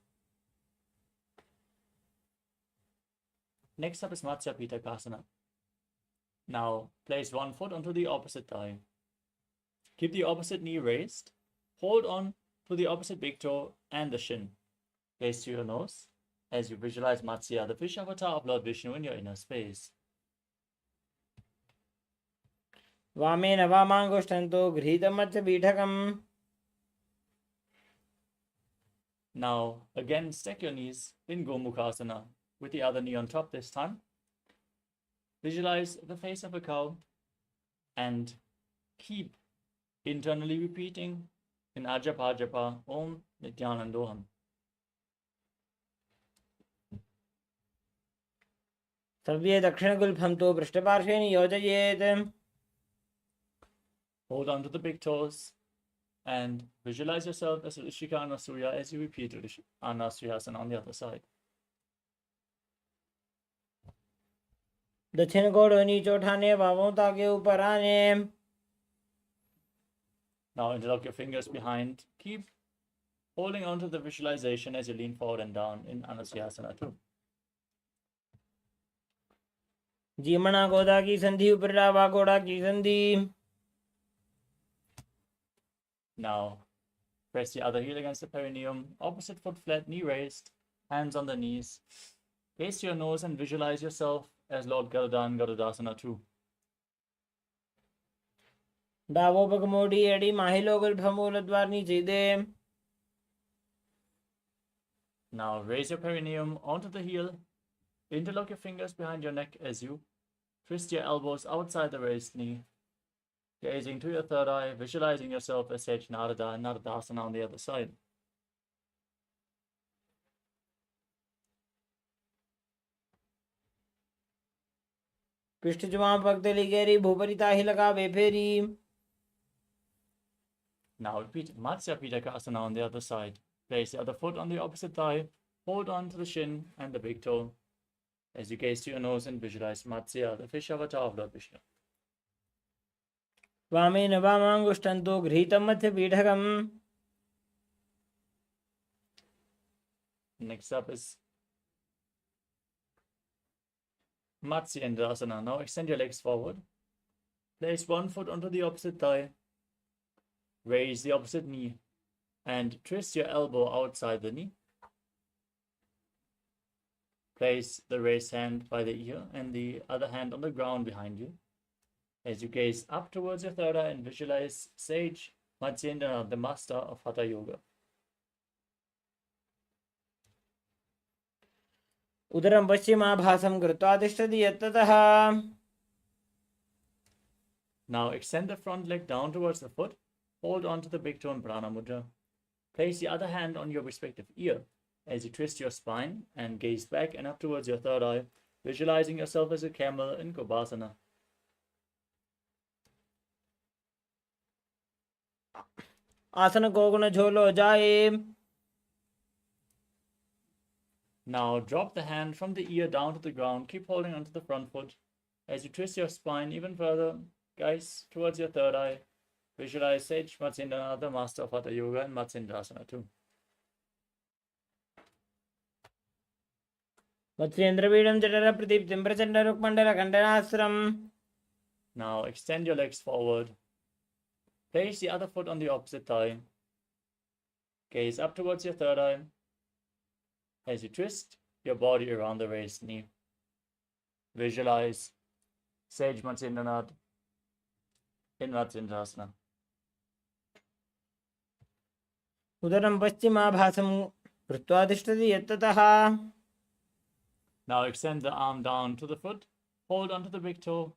S2: Next up is Matsya Pitakasana. Now place one foot onto the opposite thigh. Keep the opposite knee raised. Hold on to the opposite big toe and the shin. Gaze to your nose as you visualize Matsya, the fish avatar of Lord Vishnu, in your inner space.
S3: वामेन वामांगुष्ठन्तो गृहीतमत्स्य पीठकम्.
S2: Now again stack your knees in Gomukhasana with the other knee on top this time. Visualize the face of a cow and keep internally repeating in Ajapa Japa Om Nithyananda.
S3: सव्ये दक्षिणगुल्फं तु पृष्ठपार्श्वे नियोजयेत्.
S2: Hold on to the big toes and visualize yourself as Rishika Anasuya as you repeat Anasuyasana on the other side.
S3: दक्षिण घोड़ों नीचे उठाने भावों ताकि ऊपर आने.
S2: Now interlock your fingers behind. Keep holding on to the visualization as you lean forward and down in Anasyasana 2.
S3: जीमणा गोदा की संधि ऊपर डावा घोड़ा की संधि.
S2: Now press the other heel against the perineum, opposite foot flat, knee raised, hands on the knees. Gaze to your nose and visualize yourself as Lord Garuda in Garudasana 2.
S3: Davos पग मोड़ी एड़ी माहिलो गुल्फमूल द्वार नीचे दे.
S2: Now raise your perineum onto the heel. Interlock your fingers behind your neck as you twist your elbows outside the raised knee. Gazing to your third eye, visualizing yourself as Sage Narada and Naradasana on the other side.
S3: पृष्ठ जुमा पग तली गहरी भूपरिता ही लगा बेफेरी.
S2: Now repeat Matsya Pitakasana on the other side. Place the other foot on the opposite thigh. Hold on to the shin and the big toe as you gaze to your nose and visualize Matsya, the fish avatar of Lord Vishnu.
S3: वामेन वामाङ्गुष्ठन्तो गृहीतं मध्यपीठकम्.
S2: Next up is Matsyendasana. Now extend your legs forward. Place one foot onto the opposite thigh. Raise the opposite knee and twist your elbow outside the knee. Place the raised hand by the ear and the other hand on the ground behind you. As you gaze up towards your third eye and visualize Sage Matsyendra, the master of Hatha Yoga.
S3: उदरं पश्चिमाभासं कृत्वा तिष्ठति यत्ततः.
S2: Now extend the front leg down towards the foot. Hold on to the big toe in Prana Mudra. Place the other hand on your respective ear as you twist your spine and gaze back and up towards your third eye, visualizing yourself as a camel in Kobasana.
S3: आसन को गुण झोलो जाए.
S2: Now drop the hand from the ear down to the ground. Keep holding onto the front foot. As you twist your spine even further, guys, towards your third eye, visualize Sage Matsyendra, the master of Hatha Yoga, and Matsyendasana 2.
S3: मत्स्येन्द्रपीडं जठर प्रदीप्तिं Prachanda रुक्मण्डल खण्डनास्त्रम्.
S2: Now extend your legs forward. Place the other foot on the opposite thigh. Gaze up towards your third eye as you twist your body around the raised knee. Visualize Sage Matsyendra in Matsyendasana.
S3: उदरं पश्चिमाभासं कृत्वा तिष्ठति यत्ततः.
S2: Now extend the arm down to the foot. Hold onto the big toe.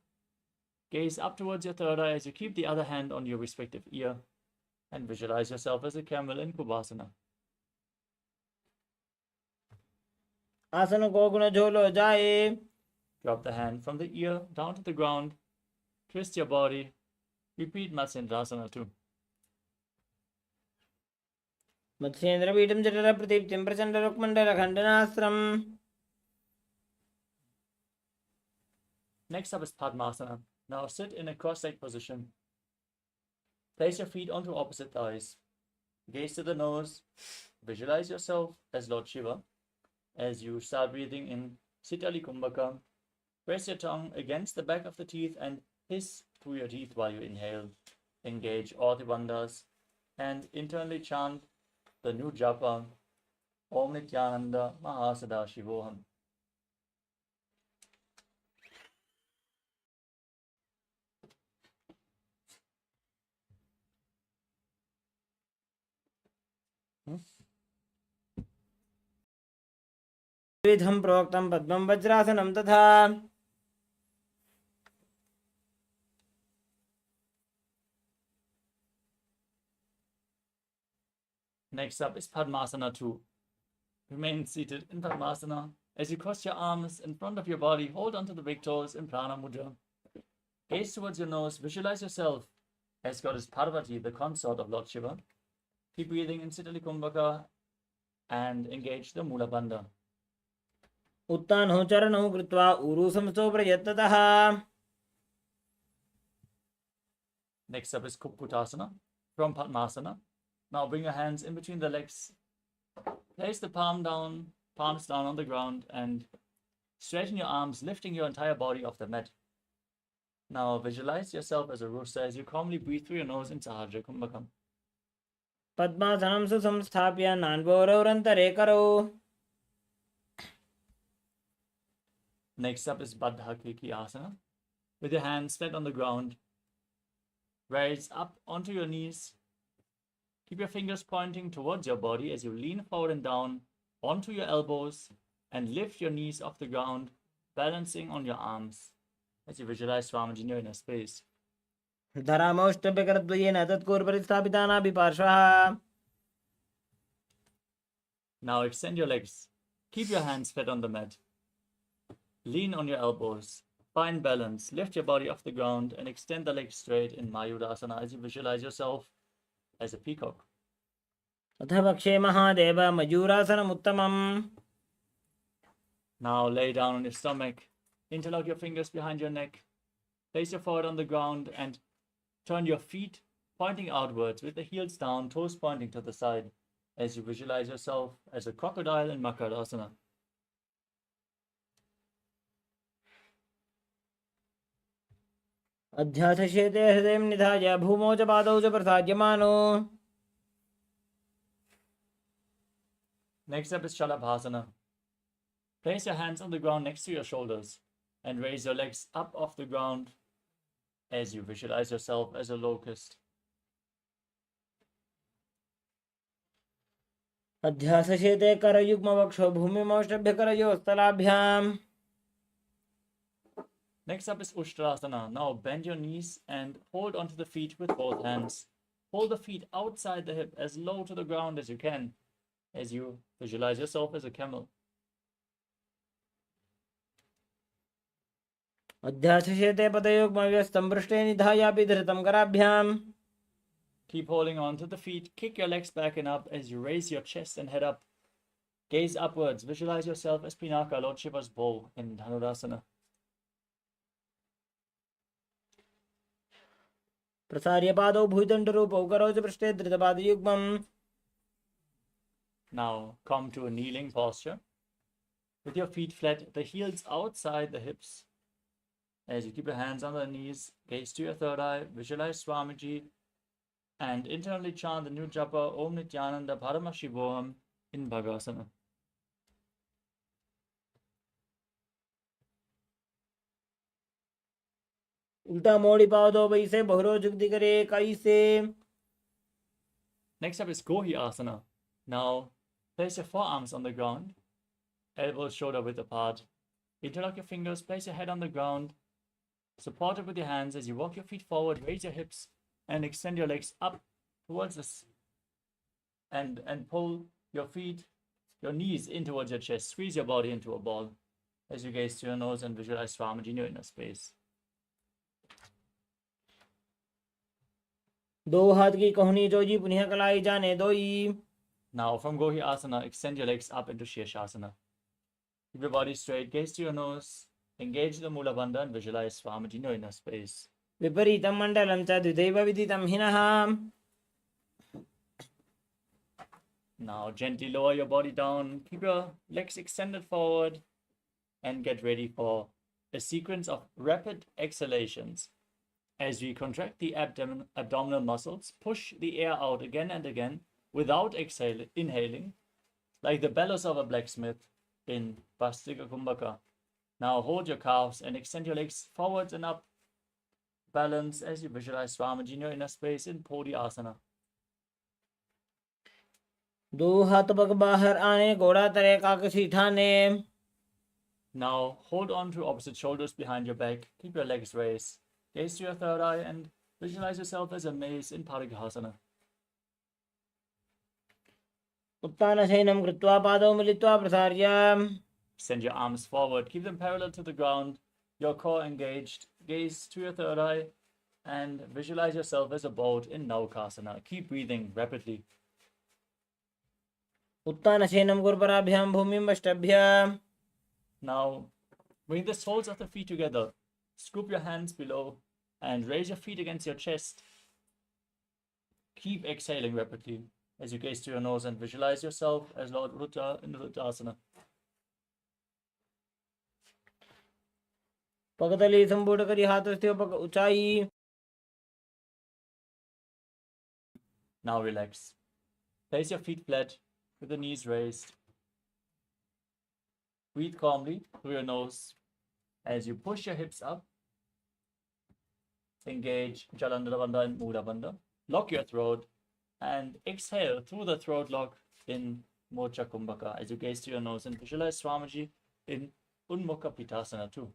S2: Gaze up towards your third eye as you keep the other hand on your respective ear and visualize yourself as a camel in Kubasana.
S3: आसन को गुण झोलो जाए.
S2: Drop the hand from the ear down to the ground. Twist your body. Repeat Matsyendasana 2.
S3: मत्स्येन्द्रपीडं जठर प्रदीप्तिं Prachanda रुक्मण्डल खण्डनास्त्रम्.
S2: Next up is Padmasana. Now sit in a cross-legged position. Place your feet onto opposite thighs. Gaze to the nose. Visualize yourself as Lord Shiva. As you start breathing in Sitali Kumbhaka, press your tongue against the back of the teeth and hiss through your teeth while you inhale. Engage all the bandhas and internally chant the new japa, Om Nithyananda Mahasada-shivoham.
S3: विधं प्रोक्तं पद्मं वज्रासनं तथा.
S2: Next up is Padmasana 2. Remain seated in Padmasana. As you cross your arms in front of your body, hold onto the big toes in Prana Mudra. Gaze towards your nose. Visualize yourself as Goddess Parvati, the consort of Lord Shiva. Keep breathing in Sitali Kumbhaka and engage the Mula Bandha.
S3: उत्तानौ चरणौ कृत्वा ऊरू संस्थो प्रयत्नतः.
S2: Next up is Kupputasana from Padmasana. Now bring your hands in between the legs. Place the palms down on the ground, and straighten your arms, lifting your entire body off the mat. Now visualize yourself as a rooster as you calmly breathe through your nose in Sahasrara Kumbhakam.
S3: पद्मासनं सुसंस्थाप्य नान्वोरवरन्तरे करौ.
S2: Next up is Baddha Asana. With your hands flat on the ground, raise up onto your knees. Keep your fingers pointing towards your body as you lean forward and down onto your elbows and lift your knees off the ground, balancing on your arms as you visualize Swamiji in your inner space.
S3: धरामौष्टभ्यकरद्वयेन तत्कूर्परि स्थापितानाभिपार्श्वः.
S2: Now extend your legs. Keep your hands flat on the mat. Lean on your elbows. Find balance. Lift your body off the ground and extend the legs straight in Mayurasana as you visualize yourself as a peacock.
S3: अथ वक्षे Mahadev मयूरासनमुत्तमम्.
S2: Now lay down on your stomach. Interlock your fingers behind your neck. Place your forehead on the ground and turn your feet pointing outwards with the heels down, toes pointing to the side as you visualize yourself as a crocodile in Makarasana.
S3: अध्यासशेते हृदयं निधाय भूमौ च पादौ च प्रसाद्यमानो.
S2: Next up is Shalabhasana. Place your hands on the ground next to your shoulders and raise your legs up off the ground as you visualize yourself as a locust.
S3: अध्यासशेते करयुग्मवक्षो भूमिमौष्टभ्यकरयोस्तलाभ्याम्.
S2: Next up is Ushtrasana. Now bend your knees and hold onto the feet with both hands. Hold the feet outside the hip as low to the ground as you can as you visualize yourself as a camel.
S3: अध्यासशेते पदयुग्मव्यस्तं पृष्ठे निधायापि धृतं कराभ्याम्.
S2: Keep holding on to the feet. Kick your legs back and up as you raise your chest and head up. Gaze upwards. Visualize yourself as Pinaka, Lord Shiva's bow in Dhanurasana.
S3: प्रसार्य पादौ भूतण्डरूपौ करौ च पृष्ठे धृतपादयुग्मम्.
S2: Now come to a kneeling posture. With your feet flat, the heels outside the hips. As you keep your hands on the knees, gaze to your third eye, visualize Swamiji, and internally chant the new japa Om Nithyananda Paramashivoham in Bhagasana.
S3: उल्टा मोड़ी पादौ वैसे बहुरो जुगति करे कैसे.
S2: Next up is Gohi Asana. Now place your forearms on the ground, elbows shoulder width apart. Interlock your fingers, place your head on the ground, support it with your hands as you walk your feet forward, raise your hips, and extend your legs up towards this. And pull your feet, your knees in towards your chest. Squeeze your body into a ball as you gaze to your nose and visualize Swamiji in your inner space.
S3: दो हाथ की कोहनी जोजी पुनः कलाई जाने दोई.
S2: Now from Gohi Asana, extend your legs up into Shirshasana. Keep your body straight, gaze to your nose, engage the Mula Bandha and visualize Swamiji in your inner space.
S3: विपरीतं मण्डलं च द्विदैव विदितं हिनः.
S2: Now gently lower your body down, keep your legs extended forward, and get ready for a sequence of rapid exhalations. As we contract the abdominal muscles, push the air out again and again without inhaling, like the bellows of a blacksmith in Vastika Kumbhaka. Now hold your calves and extend your legs forwards and up. Balance as you visualize Swamiji in your inner space in Podhi Asana.
S3: दो हाथ पग बाहर आने घोड़ा तरे काकसी ठाने.
S2: Now hold on to opposite shoulders behind your back. Keep your legs raised. Gaze to your third eye and visualize yourself as a mace in Parighasana.
S3: उत्तानशयनं कृत्वा पादौ मिलित्वा प्रसार्य.
S2: Send your arms forward. Keep them parallel to the ground. Your core engaged. Gaze to your third eye and visualize yourself as a boat in Naukasana. Keep breathing rapidly.
S3: उत्तानशयनं गुरुपराभ्यां भूमिं वष्टभ्य.
S2: Now, bring the soles of the feet together. Scoop your hands below and raise your feet against your chest. Keep exhaling rapidly as you gaze to your nose and visualize yourself as Lord Ruddra in Rudrasana.
S3: पगतली संपूर्ण करी हाथ से पग ऊंचाई.
S2: Now relax. Place your feet flat with the knees raised. Breathe calmly through your nose as you push your hips up. Engage Jalandhara Bandha and Mula Bandha. Lock your throat and exhale through the throat lock in Mocha Kumbhaka as you gaze to your nose and visualize Swamiji in Unmukha Pitasana too.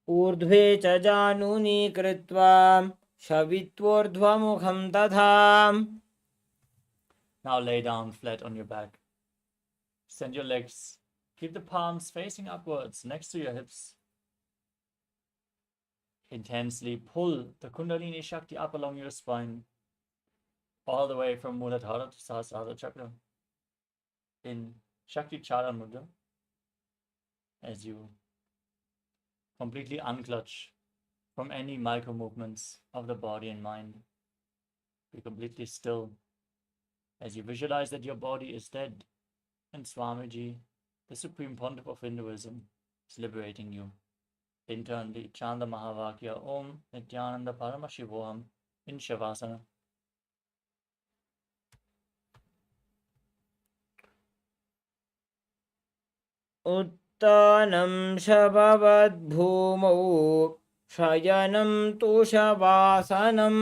S3: ऊर्ध्वे च जानूनि कृत्वा शवित्वोर्ध्वमुखं तथा.
S2: Now lay down flat on your back. Extend your legs. Keep the palms facing upwards next to your hips. Intensely pull the Kundalini Shakti up along your spine, all the way from Muladhara to Sahasrara Chakra in Shakti Chara Mudra as you completely unclutch from any micro movements of the body and mind. Be completely still as you visualize that your body is dead and Swamiji, the Supreme Pontiff of Hinduism, is liberating you. Internally, chant the Mahavakya Om Nithyananda Paramashivoham in Shavasana.
S3: उत्तानं शववद्भूमौ शयनं तु शवासनं.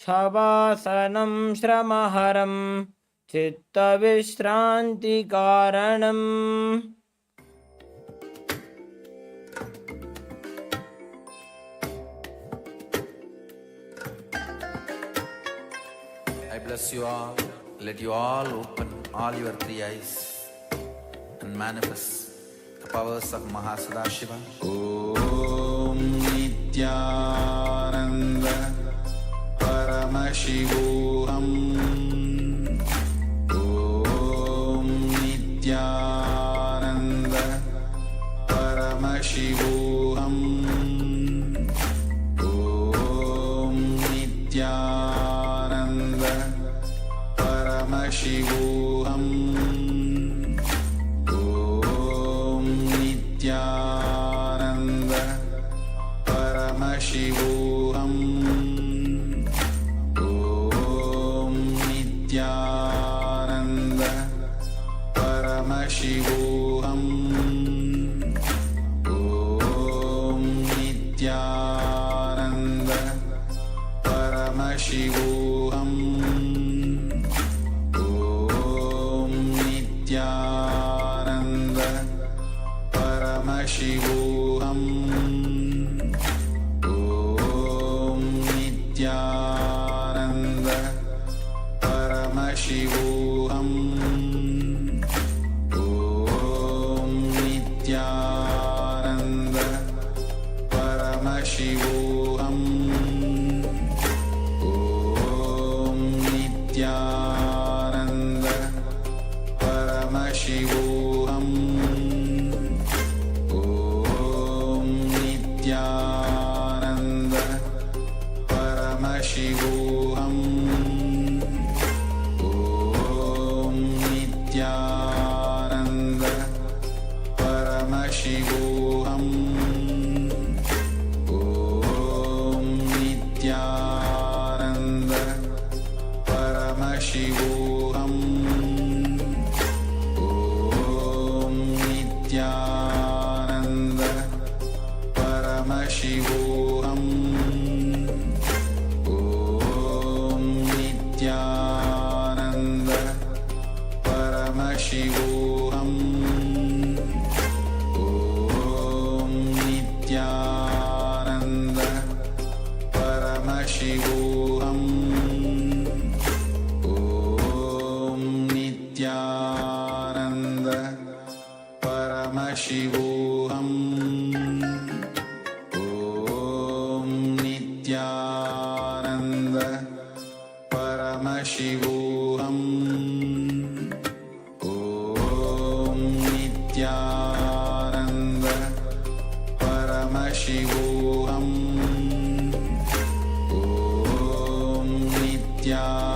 S3: शवासनं श्रमहरं चित्तविश्रान्तिकारणम्.
S4: I bless you all. Let you all open all your three eyes and manifest the powers of Mahasada
S1: Om Nithyananda Paramashivoham. Om Nithyananda Paramashivoham. Om Nithyananda Paramashivoham. Om Nithyananda Paramashivoham. Om Nithyananda Paramashivoham. Om Nithyananda Paramashivoham. Om Nithyananda Paramashivoham. Om Nithyananda Paramashivoham. Om Nithyananda Paramashivoham. Om Nithyananda Paramashivoham. Om Nithyananda Paramashivoham. Om Nithyananda Paramashivoham. Om Nithyananda Paramashivoham. Om Nithyananda Paramashivoham. Om Nithyananda Paramashivoham. Om Nithyananda Paramashivoham. Om Nithyananda Paramashivoham. Om Nithyananda Paramashivoham.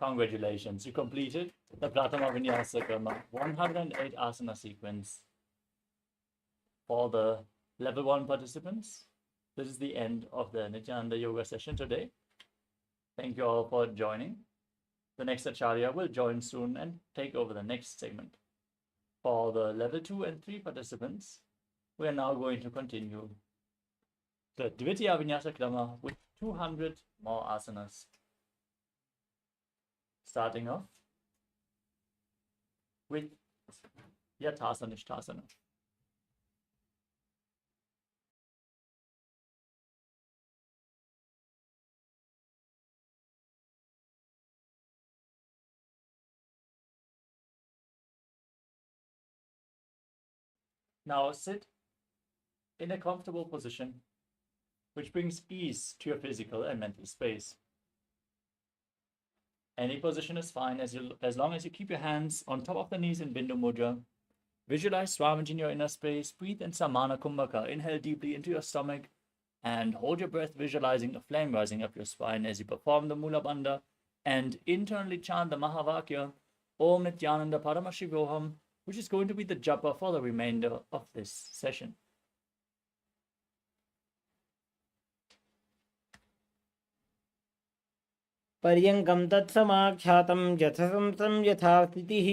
S2: Congratulations, you completed the Pratama Vinyasa Karma 108 asana sequence. For the level 1 participants, this is the end of the Nithyananda Yoga session today. Thank you all for joining. The next Acharya will join soon and take over the next segment. For the level 2 and 3 participants, we are now going to continue the Dvitiya Vinyasa Krama with 200 more asanas. Starting off with Yathasana Ishtasana. Now sit in a comfortable position, which brings ease to your physical and mental space. Any position is fine as long as you keep your hands on top of the knees in Bindu Mudra. Visualize Swamiji in your inner space. Breathe in Samana Kumbhaka. Inhale deeply into your stomach and hold your breath, visualizing a flame rising up your spine as you perform the Mula Bandha and internally chant the Mahavakya Om Nithyananda Paramashivoham, which is going to be the japa for the remainder of this session.
S3: पर्यङ्कं तत्समाख्यातं यथसंसं यथा स्थितिः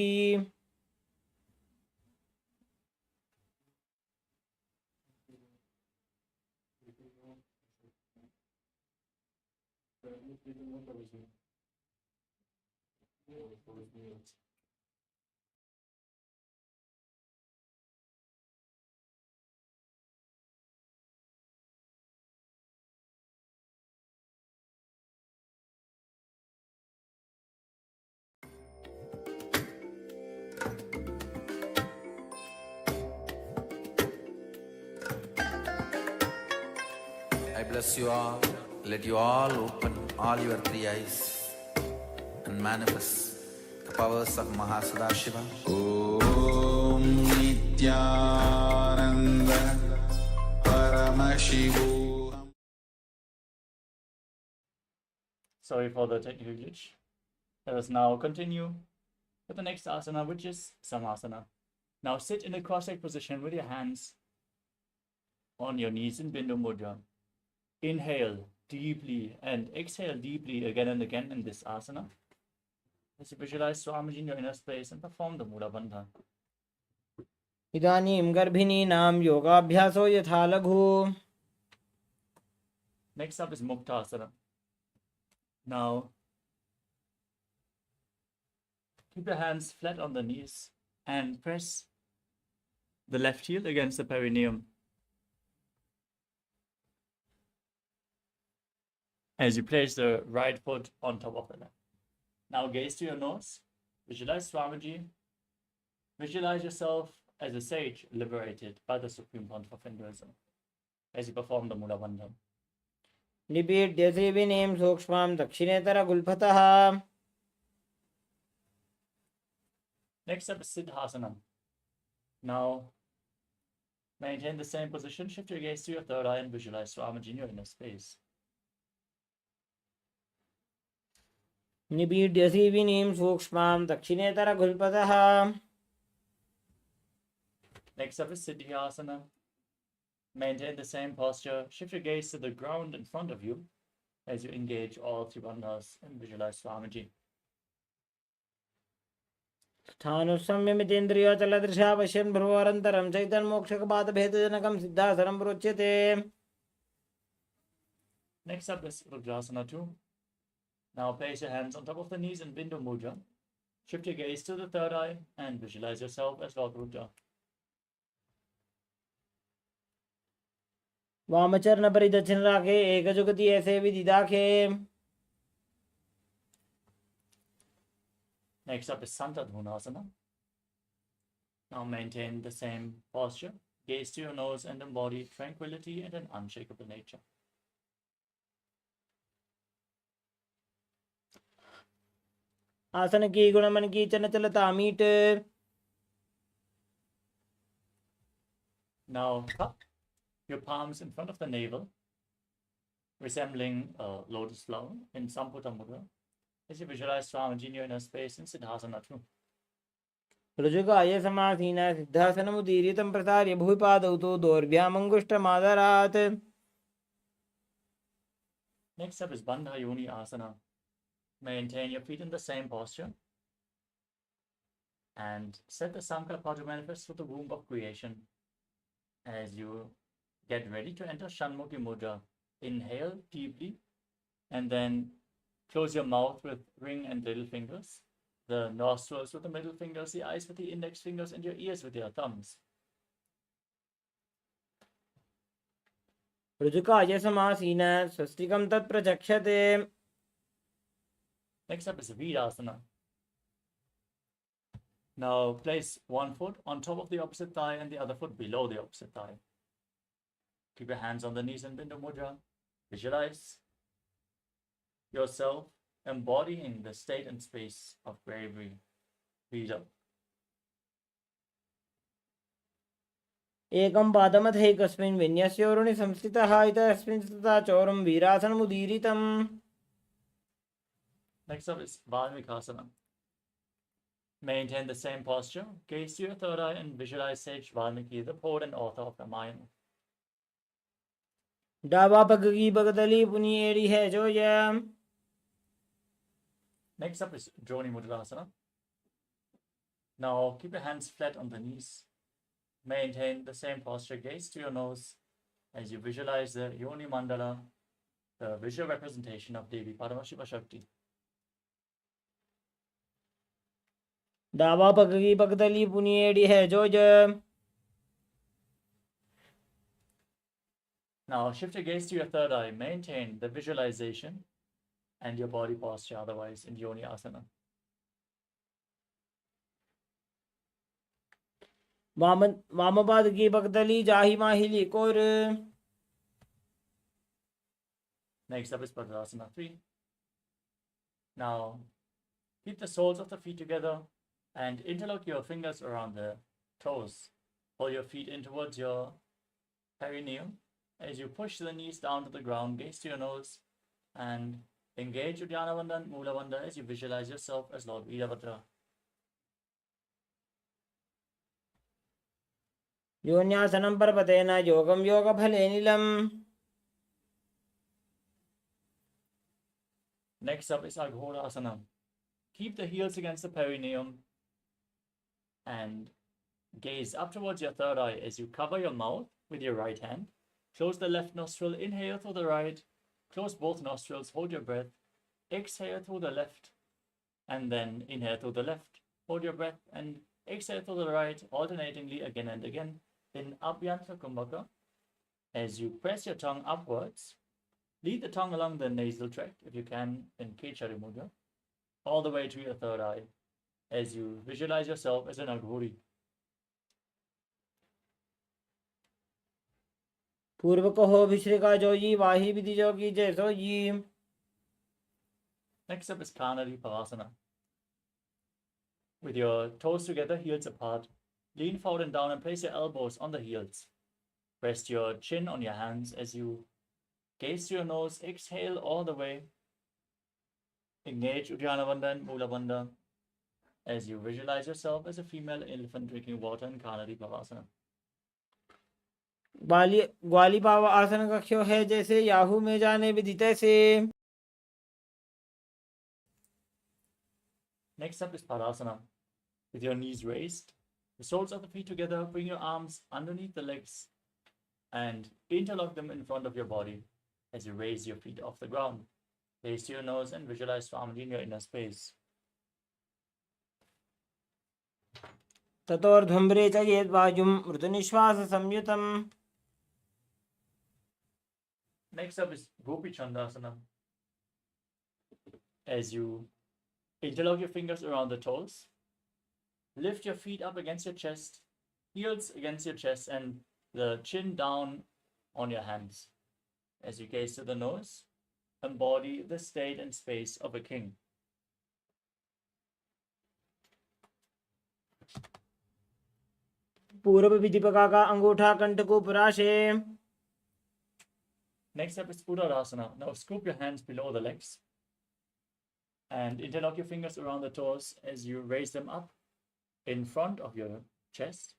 S4: I bless you all. Let you all open all your three eyes and manifest the powers of Mahasadashiva.
S1: Om Nithyananda Paramashivoham.
S2: Sorry for the technical glitch. Let us now continue with the next asana, which is Samasana. Now sit in a cross-legged position with your hands on your knees in Bindu Mudra. Inhale deeply and exhale deeply again and again in this asana. As you visualize Swamiji in your inner space and perform the Mula Bandha.
S3: इदानीं गर्भिणीनां योगाभ्यासो यथा लघु.
S2: Next up is Muktasana. Now, keep your hands flat on the knees and press the left heel against the perineum. As you place the right foot on top of the left. Now gaze to your nose, visualize Swamiji, visualize yourself as a sage liberated by the Supreme Pontiff of Hinduism as you perform the Mula Bandha.
S3: निपीड्य श्रीविनीं सूक्ष्मां दक्षिणेतरगुल्फतः.
S2: Next up is Siddhasana. Now maintain the same position, shift your gaze to your third eye and visualize Swamiji in your inner space.
S3: निपीड्य श्रीविनीं सूक्ष्मां दक्षिणेतरगुल्फतः.
S2: Next up is Siddhyasana. Maintain the same posture. Shift your gaze to the ground in front of you as you engage all three bandhas and visualize Swamiji.
S3: स्थानुसंयमितेन्द्रियोचलदृशा पश्यन् भ्रुवोरन्तरं चैतन्मोक्षकपातभेदजनकं सिद्धासनं प्रोच्यते.
S2: Next up is Rudrasana 2. Now place your hands on top of the knees in Bindu Mudra. Shift your gaze to the third eye and visualize yourself as Lord Rudra.
S3: वामचरण परिदक्षिण राखे एकजुगति ऐसे विधि दाखे.
S2: Next up is Santadhunasana. Now maintain the same posture. Gaze to your nose and embody tranquility and an unshakable nature.
S3: आसन की गुण मन की चंचलता meet.
S2: Now cup your palms in front of the navel, resembling a lotus flower in Samputta Mudra. as you visualize Swamiji in your inner space in Siddhasana too.
S3: ऋजुकाय समासीन सिद्धासनमुदीरितं प्रसार्य भूपादौ तु दोर्भ्यामङ्गुष्ठमादरात्.
S2: Next up is Bandha Yoni Asana. Maintain your feet in the same posture and set the Sankalpa to manifest through the womb of creation. As you get ready to enter Shanmukhi Mudra, inhale deeply and then close your mouth with ring and little fingers, the nostrils with the middle fingers, the eyes with the index fingers, and your ears with your thumbs.
S3: ऋजुकाय समासीन स्वस्तिकं तत्प्रचक्षते.
S2: Next up is Virasana. Now place one foot on top of the opposite thigh and the other foot below the opposite thigh. Keep your hands on the knees in Bindu Mudra. Visualize yourself embodying the state and space of bravery, freedom.
S3: एकं पादमथैकस्मिन् विन्यस्योरुणि संस्थितः इतरस्मिन् स्थिता चोरं वीरासनमुदीरितम्.
S2: Next up is Valmikasana. Maintain the same posture, gaze to your third eye and visualize Sage Valmiki, the poet and author of Ramayana.
S3: डाबा पगगी बगदली पुनी एड़ी है जो ये.
S2: Next up is Droni Mudrasana. Now keep your hands flat on the knees. Maintain the same posture, gaze to your nose as you visualize the Yoni Mandala, the visual representation of Devi Paramashiva Shakti.
S3: डाबा पगगी बगदली पुनी एड़ी है जो ये.
S2: Now shift your gaze to your third eye. Maintain the visualization and your body posture otherwise in Yoni Asana.
S3: वामपाद की बगदली जाही माहिली core.
S2: Next up is Padmasana 3. Now keep the soles of the feet together and interlock your fingers around the toes. Pull your feet in towards your perineum. As you push the knees down to the ground, gaze to your nose and engage Uddiyana Bandha and Mula Bandha as you visualize yourself as Lord Veerabhadra.
S3: योन्यासनं परपतेन योगं योगफलेनिलम्.
S2: Next up is Aghorasana. Keep the heels against the perineum and gaze up towards your third eye as you cover your mouth with your right hand. Close the left nostril, inhale through the right, close both nostrils, hold your breath, exhale through the left, and then inhale through the left, hold your breath, and exhale through the right, alternatingly again and again in Abhyanta Kumbhaka. As you press your tongue upwards, lead the tongue along the nasal tract, if you can, in Kechari Mudra, all the way to your third eye, as you visualize yourself as an Aghori.
S3: पूर्व को हो भिश्रिका जोई वाही विधि जोगी जैसो जी.
S2: Next up is Kanari Pavasana. With your toes together, heels apart, lean forward and down and place your elbows on the heels. Rest your chin on your hands as you gaze to your nose, exhale all the way. Engage Uddiyana Bandha and Mula Bandha as you visualize yourself as a female elephant drinking water in Kanari Pavasana.
S3: ग्वाली पाव आसन कक्ष्यो है जैसे Yahoo में जाने विदित से.
S2: Next up is Padasana. With your knees raised, the soles of the feet together, bring your arms underneath the legs and interlock them in front of your body as you raise your feet off the ground. Gaze to your nose and visualize Swamiji in your inner space.
S3: ततोर्ध्वम्बरे च येद्वायुं मृदुनिश्वास संयुतम्.
S2: Next up is Gopi Chandasana. As you interlock your fingers around the toes, lift your feet up against your chest, heels against your chest, and the chin down on your hands. As you gaze to the nose, embody the state and space of a king.
S3: पूर्व विधिपका का अंगूठा कंठ को पराशे.
S2: Next up is Uttarasana. Now scoop your hands below the legs. And interlock your fingers around the toes as you raise them up in front of your chest.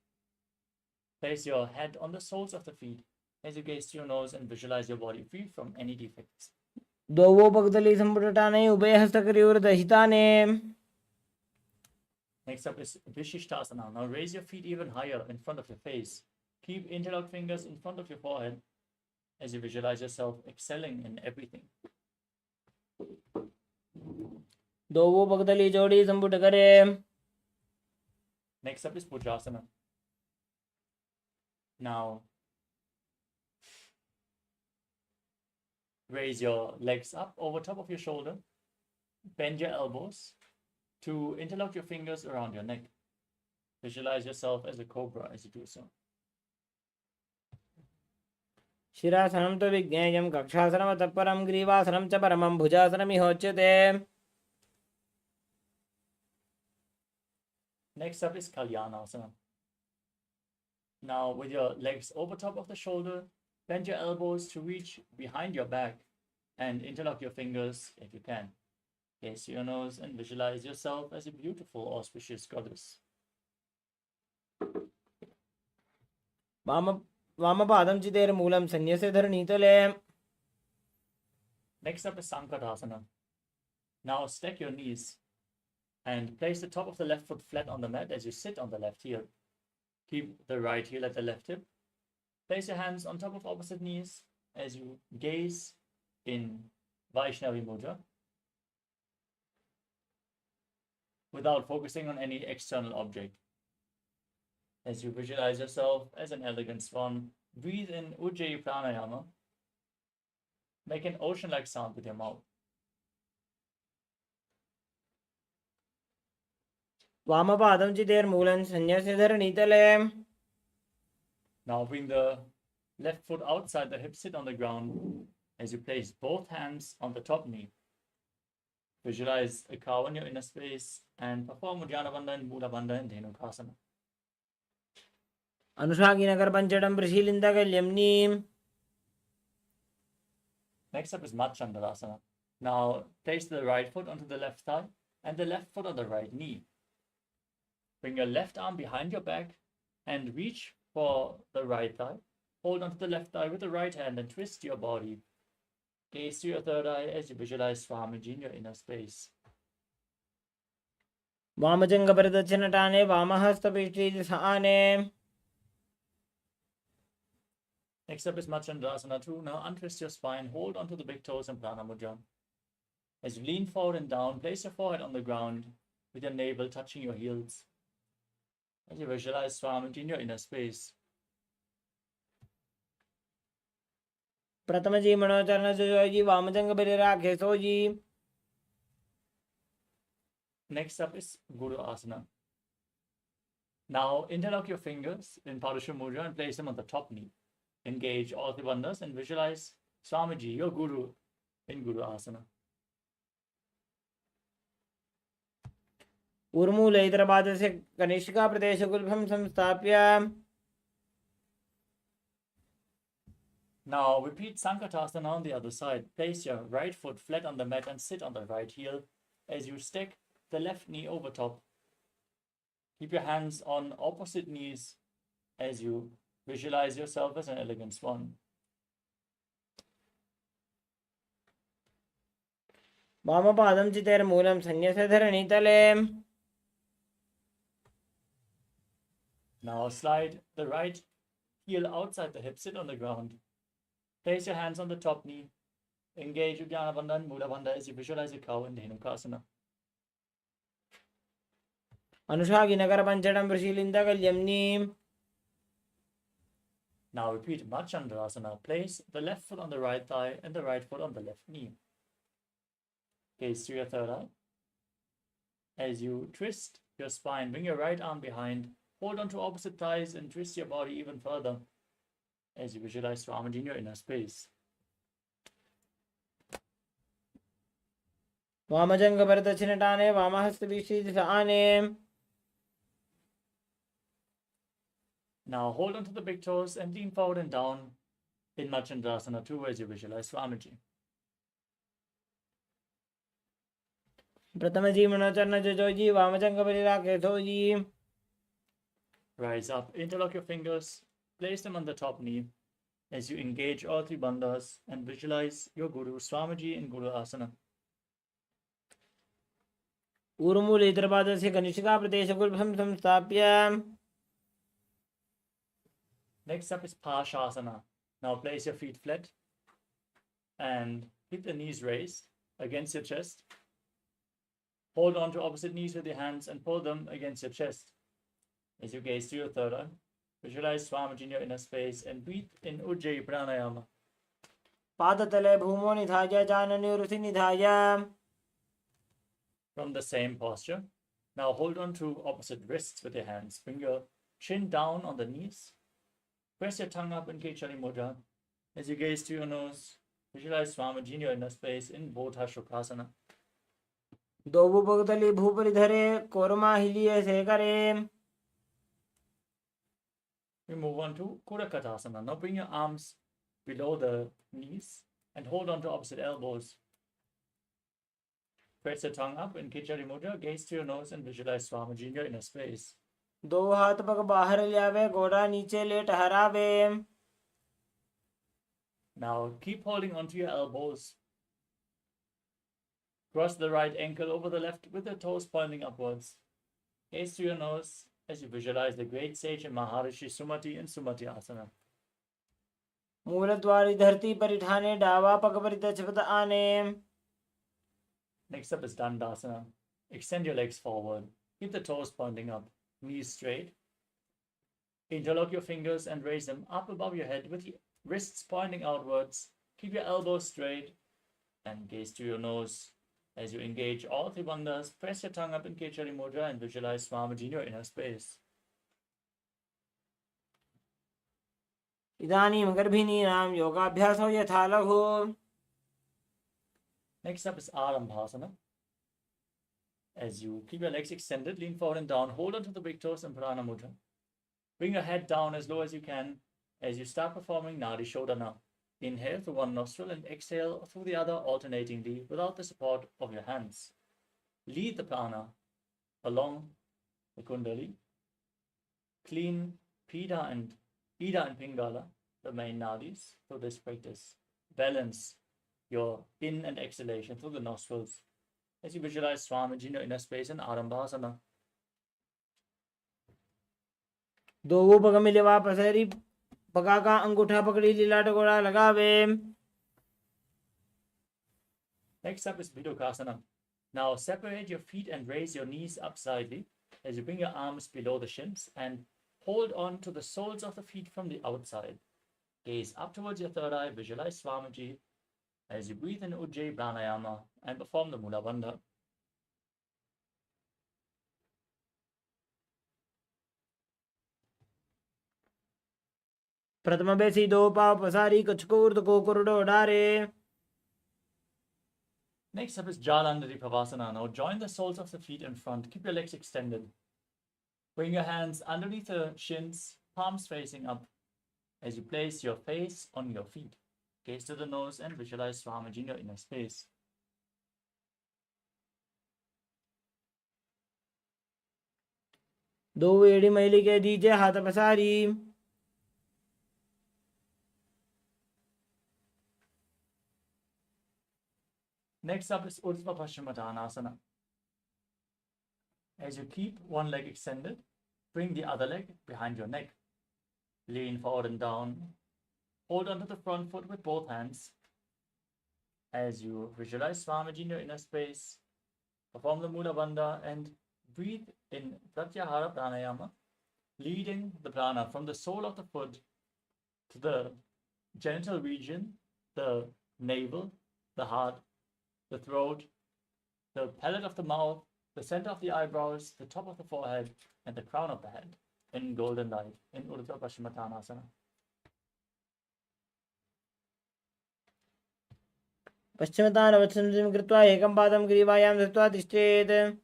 S2: Place your head on the soles of the feet as you gaze to your nose and visualize your body free from any defects.
S3: द्वौ पगतली संपुटटाने उभयहस्तकरयोर्दहिताने.
S2: Next up is Vishishtasana. Now raise your feet even higher in front of your face. Keep interlocked fingers in front of your forehead as you visualize yourself excelling in everything.
S3: द्वौ पगतली जोड़ी संपुट करे.
S2: Next up is Pujasana. Now raise your legs up over top of your shoulder. Bend your elbows to interlock your fingers around your neck. Visualize yourself as a cobra as you do so.
S3: शिरासनं तु विज्ञेयं कक्षासनमतः परं ग्रीवासनं च परमं भुजासनमिहोच्यते.
S2: Next up is Kalyanasana. Now with your legs over top of the shoulder, bend your elbows to reach behind your back and interlock your fingers if you can. Gaze to your nose and visualize yourself as a beautiful, auspicious goddess.
S3: वामपादं चितेर्मूलं सन्न्यस्य धरणीतले.
S2: Next up is Sankatasana. Now stack your knees and place the top of the left foot flat on the mat as you sit on the left heel. Keep the right heel at the left hip. Place your hands on top of opposite knees as you gaze in Vaishnavi Mudra without focusing on any external object. As you visualize yourself as an elegant swan, breathe in Ujjayi Pranayama. Make an ocean-like sound with your mouth.
S3: वामपादं चितेर्मूलं सन्न्यस्य धरणीतले.
S2: Now bring the left foot outside the hip, sit on the ground as you place both hands on the top knee. Visualize a cow in your inner space and perform Uddiyana Bandha and Mula Bandha and Dhenukasana.
S3: अनुषागिनकर पंचडं प्रशीलिन्दकल्यम्नीं.
S2: Next up is Machandasana. Now place the right foot onto the left thigh and the left foot on the right knee. Bring your left arm behind your back and reach for the right thigh. Hold onto the left thigh with the right hand and twist your body. Gaze to your third eye as you visualize Swamiji in your inner space.
S3: वामजङ्गपरदक्षिणटाने वामहस्तपृष्ठीयसाने.
S2: Next up is Machandasana 2. Now untwist your spine, hold onto the big toes and Prana Mudra. As you lean forward and down, place your forehead on the ground with your navel touching your heels. As you visualize Swamiji in your inner space.
S3: प्रथमजी मनोचरणसुयोजी वामजङ्गपरिराखेसोजी.
S2: Next up is Guru Asana. Now interlock your fingers in Padusha Mudra and place them on the top knee. Engage all the bandhas and visualize Swamiji, your Guru, in Guru Asana.
S3: ऊर्मूलैतरपादस्य कनिष्काप्रदेशगुल्फं संस्थाप्य.
S2: Now repeat Sankatasana on the other side. Place your right foot flat on the mat and sit on the right heel as you stack the left knee over top. Keep your hands on opposite knees as you visualize yourself as an elegant swan.
S3: वामपादं चितेर्मूलं सन्न्यस्य धरणीतले.
S2: Now slide the right heel outside the hip, sit on the ground. Place your hands on the top knee. Engage Uddiyana Bandha and Mula Bandha as you visualize a cow in Dhenukasana.
S3: अनुषागिनकर पंचडं प्रशीलिन्दकल्यम्नीं.
S2: Now repeat Machandasana. Place the left foot on the right thigh and the right foot on the left knee. Gaze to your third eye. As you twist your spine, bring your right arm behind. Hold on to opposite thighs and twist your body even further as you visualize Swamiji in your inner space.
S3: वामजङ्गपरदक्षिणटाने वामहस्तपृष्ठीयसाने.
S2: Now hold on to the big toes and lean forward and down in Machandasana 2 as you visualize Swamiji.
S3: प्रथम जी मनोचरण जो जी वामचंग परिराकेशो जी.
S2: Rise up, interlock your fingers, place them on the top knee as you engage all three bandhas and visualize your Guru Swamiji in Guru Asana.
S3: ऊर्मूलेतरपादस्य कनिष्ठिका प्रदेशगुल्भं संस्थाप्य.
S2: Next up is Pashasana. Now place your feet flat and keep the knees raised against your chest. Hold on to opposite knees with your hands and pull them against your chest. As you gaze to your third eye, visualize Swamiji in your inner space and breathe in Ujjayi Pranayama.
S3: पादतले भूमो निधाय जानन्युरुषि निधाय.
S2: From the same posture, now hold on to opposite wrists with your hands. Bring your chin down on the knees. Press your tongue up in Kechari Mudra. As you gaze to your nose, visualize Swamiji in your inner space in Bodha Shukrasana.
S3: दोबु भगतली भूपरि धरे कोरमा हिलिये से करे.
S2: We move on to Kurakatasana. Now bring your arms below the knees and hold on to opposite elbows. Press your tongue up in Kichari Mudra, gaze to your nose and visualize Swamiji in your inner space.
S3: दो हाथ पग बाहर लियावे घोड़ा नीचे late हरावे.
S2: Now keep holding onto your elbows. Cross the right ankle over the left with the toes pointing upwards. Gaze to your nose as you visualize the great sage and Maharishi Sumati in Sumati Asana.
S3: मूलद्वारी धरती परिठाने डावा पग परि दक्षपद आने.
S2: Next up is Dandasana. Extend your legs forward. Keep the toes pointing up. Knees straight. Interlock your fingers and raise them up above your head with the wrists pointing outwards. Keep your elbows straight and gaze to your nose. As you engage all three bandhas, press your tongue up in Kechari Mudra and visualize Swamiji in your inner space.
S3: इदानीं गर्भिणीनां योगाभ्यासो यथा लघु.
S2: Next up is Arambhasana. As you keep your legs extended, lean forward and down, hold onto the big toes in Prana Mudra. Bring your head down as low as you can as you start performing Nadi Shodhana. Inhale through one nostril and exhale through the other alternatingly without the support of your hands. Lead the prana along the Kundali. Clean Pida and Ida and Pingala, the main nadis, through this practice. Balance your in and exhalation through the nostrils as you visualize Swamiji in your inner space in Arambhasana.
S3: दो पग मिले वापस हरी पगा का अंगूठा पकड़ी लीला टकोरा लगावे.
S2: Next up is Bidukasana. Now separate your feet and raise your knees up slightly as you bring your arms below the shins and hold on to the soles of the feet from the outside. Gaze up towards your third eye, visualize Swamiji as you breathe in Ujjayi Pranayama and perform the Mula Bandha.
S3: प्रथम बेसी दो पाव पसारी कचकूर्द को कुरडो डारे.
S2: Next up is Jalandhari Pavasana. Now join the soles of the feet in front. Keep your legs extended. Bring your hands underneath the shins, palms facing up as you place your face on your feet. Gaze to the nose and visualize Swamiji in your inner space.
S3: दो एड़ी मैली के दीजे हाथ पसारी.
S2: Next up is Urdhva Paschimottanasana. As you keep one leg extended, bring the other leg behind your neck. Lean forward and down. Hold onto the front foot with both hands. As you visualize Swamiji in your inner space, perform the Mula Bandha and breathe in Pratyahara Pranayama, leading the prana from the sole of the foot to the genital region, the navel, the heart, the throat, the palate of the mouth, the center of the eyebrows, the top of the forehead, and the crown of the head in golden light in Urdhva Paschimottanasana.
S3: पश्चिमतानवत्सं कृत्वा एकं पादं ग्रीवायां धृत्वा तिष्ठेत्.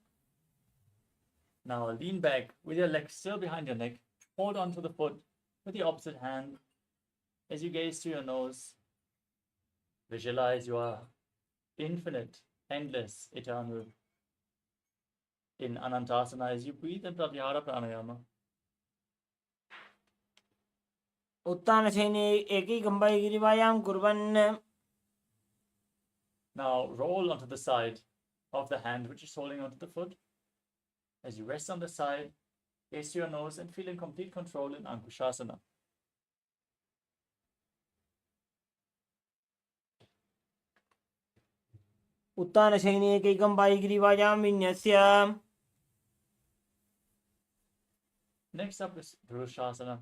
S2: Now lean back with your legs still behind your neck. Hold on to the foot with the opposite hand. As you gaze to your nose, visualize your infinite, endless, eternal in Anantasana as you breathe in Pratyahara Pranayama.
S3: उत्तानशयने एकैकं गिरिवायां कुर्वन्
S2: Now roll onto the side of the hand which is holding onto the foot. As you rest on the side, gaze to your nose and feel in complete control in Ankushasana.
S3: उत्तानशयने एकैकं गिरिवायां विन्यस्य.
S2: Next up is Purushasana.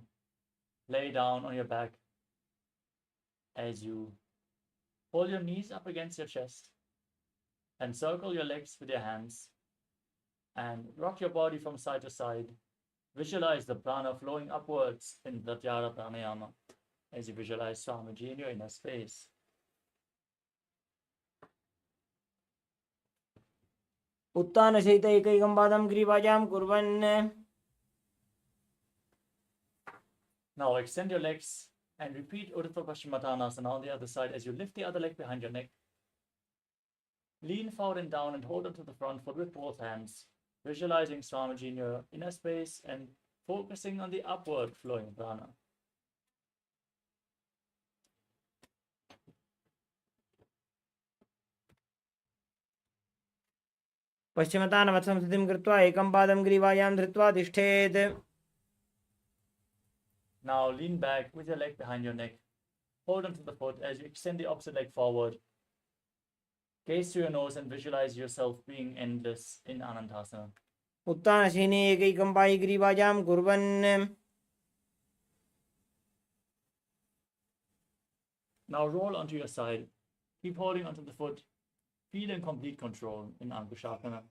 S2: Lay down on your back as you hold your knees up against your chest and circle your legs with your hands and rock your body from side to side. Visualize the prana flowing upwards in Pratyahara Pranayama as you visualize Swamiji in your inner space.
S3: उत्तानशयित एकैकं पादं गिरिवायां कुर्वन्.
S2: Now extend your legs and repeat Urdhva Paschimottanasana on the other side as you lift the other leg behind your neck. Lean forward and down and hold onto the front foot with both hands, visualizing Swamiji in your inner space and focusing on the upward flowing prana.
S3: पश्चिमतानवत् संस्थितिं कृत्वा एकं पादं गिरिवायां धृत्वा तिष्ठेत्.
S2: Now lean back with your leg behind your neck. Hold onto the foot as you extend the opposite leg forward. Gaze to your nose and visualize yourself being endless in Anantasana.
S3: उत्तानशयने एकैकं गिरिवायां कुर्वन्.
S2: Now roll onto your side. Keep holding onto the foot. Feel in complete control in Ankushasana.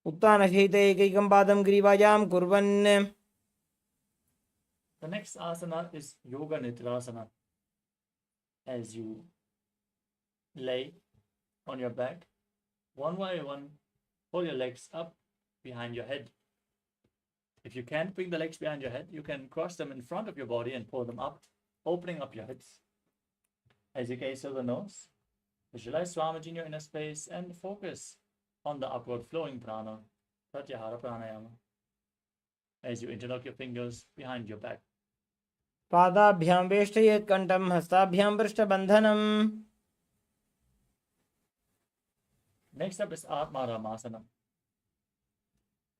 S3: उत्तानशयित एकैकं पादं गिरिवायां कुर्वन्.
S2: The next asana is Yoga Nidrasana. As you lay on your back, one by one, pull your legs up behind your head. If you can't bring the legs behind your head, you can cross them in front of your body and pull them up, opening up your hips. As you gaze to the nose, visualize Swamiji in your inner space and focus on the upward flowing prana, Pratyahara Pranayama. As you interlock your fingers behind your back.
S3: पादाभ्यां वेष्टयेत् कण्ठं हस्ताभ्यां पृष्ठबन्धनम्.
S2: Next up is Atma Ramasana.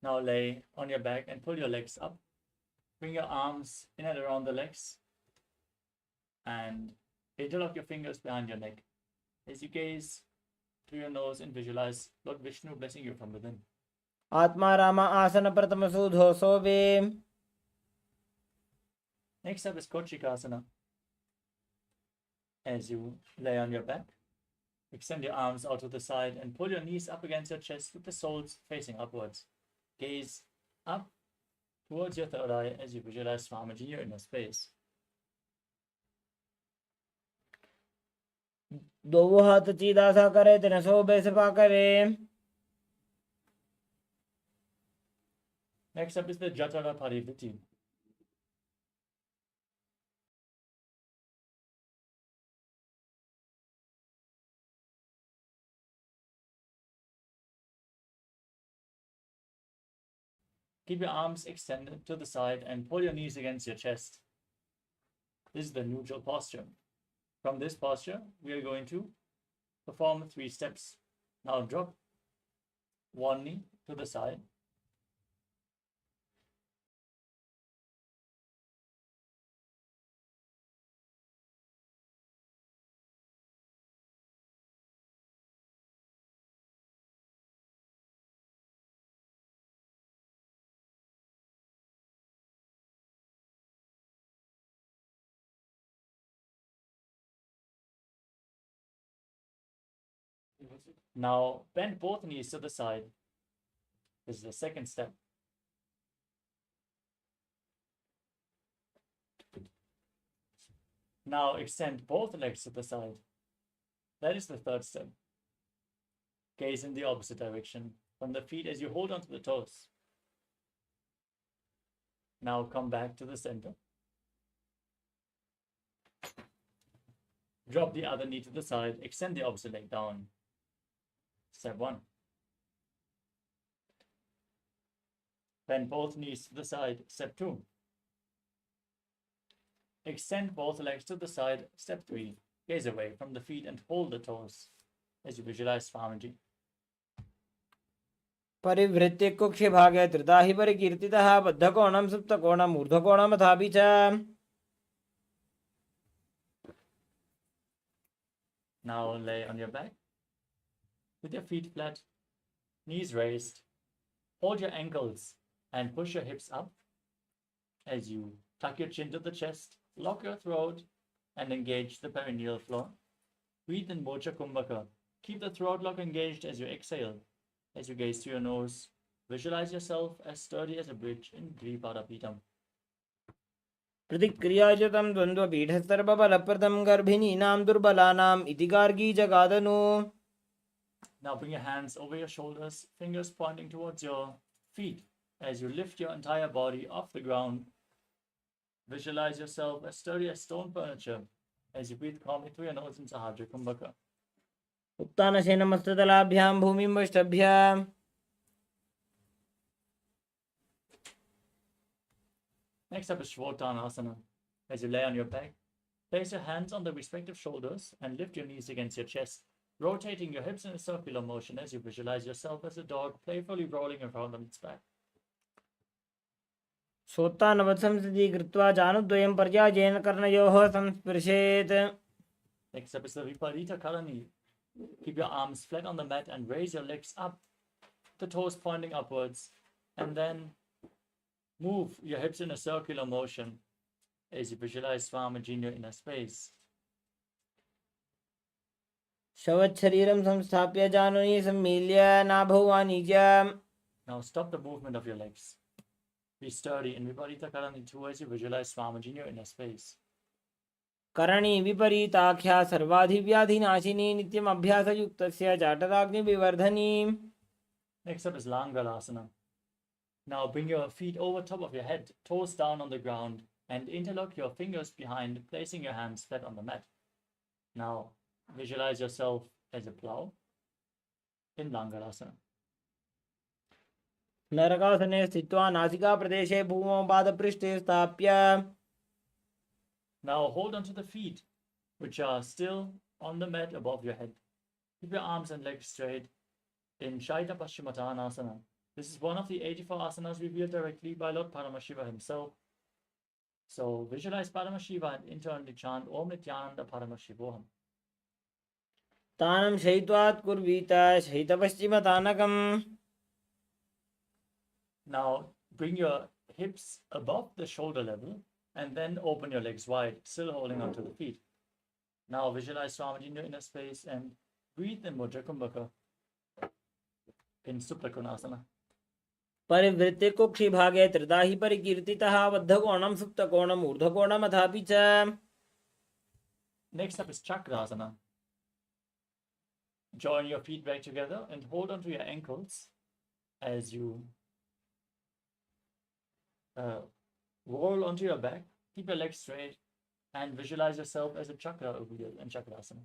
S2: Now lay on your back and pull your legs up. Bring your arms in and around the legs and interlock your fingers behind your neck. As you gaze through your nose and visualize Lord Vishnu blessing you from within.
S3: आत्मा राम आसन प्रथम सूधो सोवे.
S2: Next up is Kochikasana. As you lay on your back, extend your arms out to the side and pull your knees up against your chest with the soles facing upwards. Gaze up towards your third eye as you visualize Swamiji in your inner space.
S3: दो हाथ सीधा सा करे तेने सोबे सफा करे.
S2: Next up is the Jatara Parivritti. Keep your arms extended to the side and pull your knees against your chest. This is the neutral posture. From this posture, we are going to perform 3 steps. Now drop one knee to the side. Now bend both knees to the side. This is the second step. Now extend both legs to the side. That is the third step. Gaze in the opposite direction from the feet as you hold onto the toes. Now come back to the center. Drop the other knee to the side, extend the opposite leg down. Step 1. Bend both knees to the side. Step 2. Extend both legs to the side. Step 3. Gaze away from the feet and hold the toes as you visualize Swamiji.
S3: परिवृत्ति कुक्षि भागे त्रिधा हि परिकीर्तितः बद्धकोणं सुप्तकोणम् ऊर्ध्वकोणमथापि च.
S2: Now lay on your back with your feet flat, knees raised. Hold your ankles and push your hips up as you tuck your chin to the chest, lock your throat, and engage the perineal floor. Breathe in Mocha Kumbhaka. Keep the throat lock engaged as you exhale. As you gaze through your nose, visualize yourself as sturdy as a bridge in Dvipadapitam.
S3: प्रतिक्रियायुतं द्वन्द्वपीठस्तर्पबलप्रदं गर्भिणीनां दुर्बलानाम् इति Gargi जगादनु.
S2: Now bring your hands over your shoulders, fingers pointing towards your feet as you lift your entire body off the ground. Visualize yourself as sturdy as stone furniture as you breathe calmly through your nose in Sahajra Kumbhaka.
S3: उत्तानशेन मस्तदलाभ्यां भूमिं वष्टभ्य.
S2: Next up is Shvotanasana. As you lay on your back, place your hands on the respective shoulders and lift your knees against your chest, rotating your hips in a circular motion as you visualize yourself as a dog playfully rolling around on its back.
S3: सोत्तानवत्संस्थिति कृत्वा जानुद्वयं पर्यायेन कर्णयोः संस्पृशेत्.
S2: Next up is the Viparita Karani. Keep your arms flat on the mat and raise your legs up, the toes pointing upwards, and then move your hips in a circular motion as you visualize Swamiji in your inner space.
S3: शवच्छरीरं संस्थाप्य जानुनी सम्मील्य नाभौ वाणिज्य.
S2: Now stop the movement of your legs. Be sturdy in Viparita Karani too as you visualize Swamiji in your inner space.
S3: करणी विपरीताख्या सर्वाधिव्याधिनाशिनी नित्यम् अभ्यासयुक्तस्य जाटराग्निविवर्धनी.
S2: Next up is Langalasana. Now bring your feet over top of your head, toes down on the ground, and interlock your fingers behind, placing your hands flat on the mat. Now visualize yourself as a plow in Langalasana.
S3: नरकासने स्थित्वा नासिकाप्रदेशे भूमौ पादपृष्ठे स्थाप्य.
S2: Now hold onto the feet, which are still on the mat above your head. Keep your arms and legs straight in Shaita Paschimottanasana. This is one of the 84 asanas revealed directly by Lord Paramashiva himself. So visualize Paramashiva and internally chant Om Nithyananda Paramashivoham.
S3: तानं शयित्वात् कुर्वीत शयितपश्चिमतानकम्.
S2: Now bring your hips above the shoulder level and then open your legs wide, still holding onto the feet. Now visualize Swamiji in your inner space and breathe in Mudra Kumbhaka in Supta Konasana.
S3: परिवृत्ति कुक्षि भागे त्रिधा हि परिकीर्तितः बद्धकोणं सुप्तकोणम् ऊर्ध्वकोणमथापि च.
S2: Next up is Chakrasana. Join your feet back together and hold onto your ankles as you roll onto your back. Keep your legs straight and visualize yourself as a chakra over here in Chakrasana.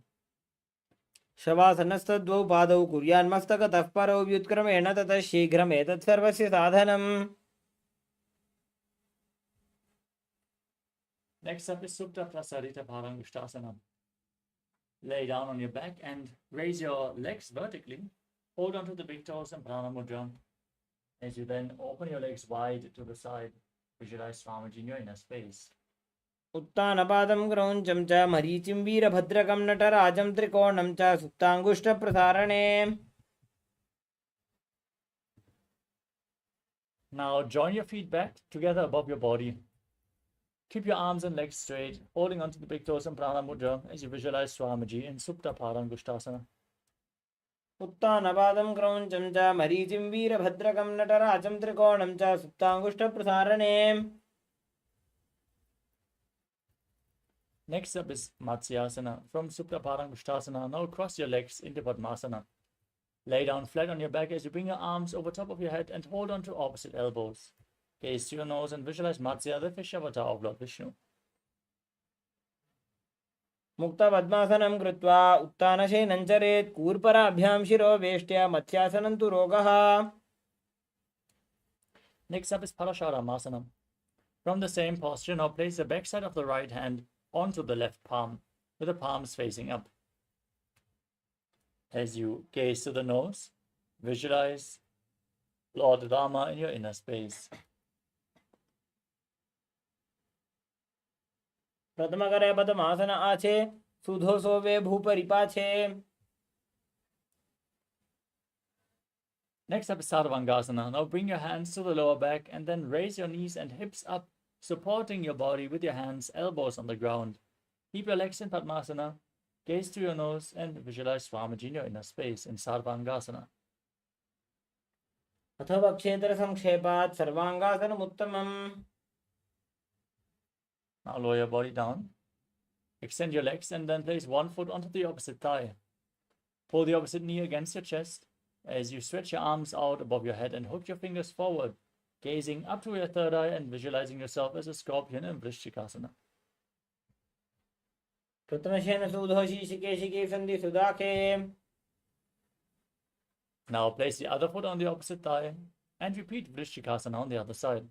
S3: शवासनस्तद्वौ पादौ कुर्यान्मस्तकतः परौ व्युत्क्रमेण ततः शीघ्रमेतत् सर्वस्य साधनम्.
S2: Next up is Supta Prasarita Bharangushtasana. Lay down on your back and raise your legs vertically. Hold onto the big toes and Prana Mudra. As you then open your legs wide to the side, visualize Swamiji in your inner space.
S3: उत्तानपादं क्रौञ्चं च मरीचिं वीरभद्रकं नटराजं त्रिकोणं च सुप्ताङ्गुष्ठप्रसारणे.
S2: Now join your feet back together above your body. Keep your arms and legs straight, holding onto the big toes and Prana Mudra as you visualize Swamiji in Supta Parangushtasana.
S3: उत्तानपादं क्रौञ्चं च मरीचिं वीरभद्रकं नटराजं त्रिकोणं च सुप्ताङ्गुष्ठप्रसारणे.
S2: Next up is Matsyasana. From Supta Parangushtasana, now cross your legs into Padmasana. Lay down flat on your back as you bring your arms over top of your head and hold on to opposite elbows. Gaze to your nose and visualize Matsya, the fish avatar of Lord Vishnu.
S3: मुक्तपद्मासनं कृत्वा उत्तानशयनं चरेत् कूर्पराभ्यां शिरो वेष्ट्या मत्स्यासनं तु रोगः.
S2: Next up is Paramashivoham. From the same posture, now place the backside of the right hand onto the left palm, with the palms facing up. As you gaze to the nose, visualize Lord Rama in your inner space.
S3: प्रथम करे पद्मासन आछे सुधो सोवे भूपरि पाछे.
S2: Next up is Sarvangasana. Now bring your hands to the lower back and then raise your knees and hips up, supporting your body with your hands, elbows on the ground. Keep your legs in Padmasana, gaze through your nose and visualize Swamiji in your inner space in Sarvangasana.
S3: अथवा क्षेत्र संक्षेपात् सर्वांगासनम् उत्तमम्.
S2: Now lower your body down. Extend your legs and then place one foot onto the opposite thigh. Pull the opposite knee against your chest as you stretch your arms out above your head and hook your fingers forward, gazing up to your third eye and visualizing yourself as a scorpion in Vrishchikasana.
S3: कृतमशेन सुधो शीशिकेशिके सन्धि सुदाखे.
S2: Now place the other foot on the opposite thigh and repeat Vrishchikasana on the other side.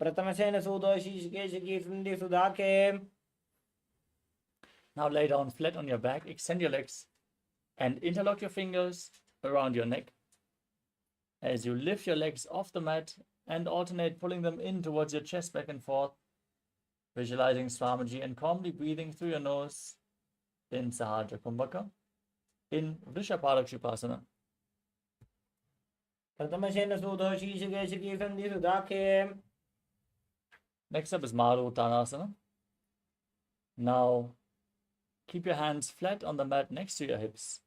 S3: प्रथमशेन सुधो शीशिकेशिके सन्धि सुदाखे.
S2: Now lay down flat on your back, extend your legs and interlock your fingers around your neck. As you lift your legs off the mat and alternate pulling them in towards your chest back and forth, visualizing Swamiji and calmly breathing through your nose in Sahasrara Kumbhaka, in Vrishabharakshitasana.
S3: प्रथमशेन सुधो शीशिकेशिके सन्धि सुदाखे.
S2: Next up is Maruttanasana. Now keep your hands flat on the mat next to your hips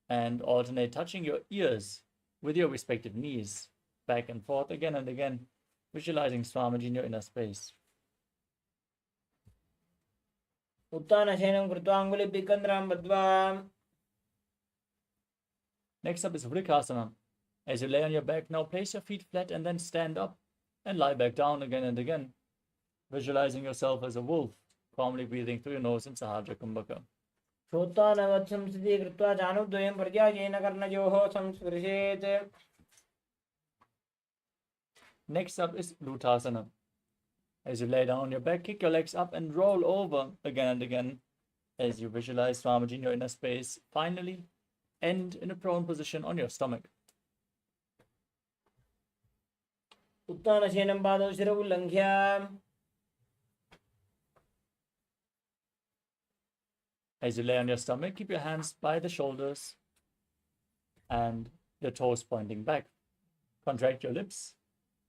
S2: and alternate touching your ears with your respective knees, back and forth again and again, visualizing Swamiji in your inner space.
S3: उत्तानशयनं कृत्वा अङ्गुलिभ्यः कन्द्रां बद्ध्वा.
S2: Next up is Vrikasana. As you lay on your back, now place your feet flat and then stand up and lie back down again and again, visualizing yourself as a wolf, calmly breathing through your nose in Sahasrara Kumbhaka.
S3: श्रोत्तानवत् संस्थितिः कृत्वा जानुद्वयं पर्यायेन कर्णयोः संस्पृशेत्.
S2: Next up is Lutasana. As you lay down on your back, kick your legs up and roll over again and again as you visualize Swamiji in your inner space. Finally, end in a prone position on your stomach.
S3: उत्तानशयनं पादौ शिरमुल्लङ्घ्य.
S2: As you lay on your stomach, keep your hands by the shoulders and your toes pointing back. Contract your lips.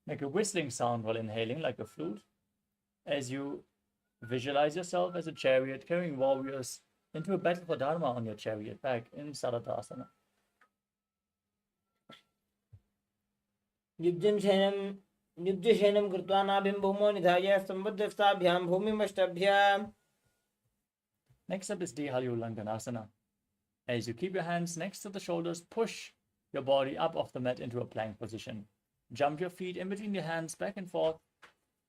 S2: Make a whistling sound while inhaling like a flute as you visualize yourself as a chariot carrying warriors into a battle for Dharma on your chariot back in Saratasana.
S3: युज्यशयनं कृत्वा नाभिं भूमौ निधाय सम्बद्धस्ताभ्यां भूमिमष्टभ्य.
S2: Next up is Dehali Ullanganasana. As you keep your hands next to the shoulders, push your body up off the mat into a plank position. Jump your feet in between your hands back and forth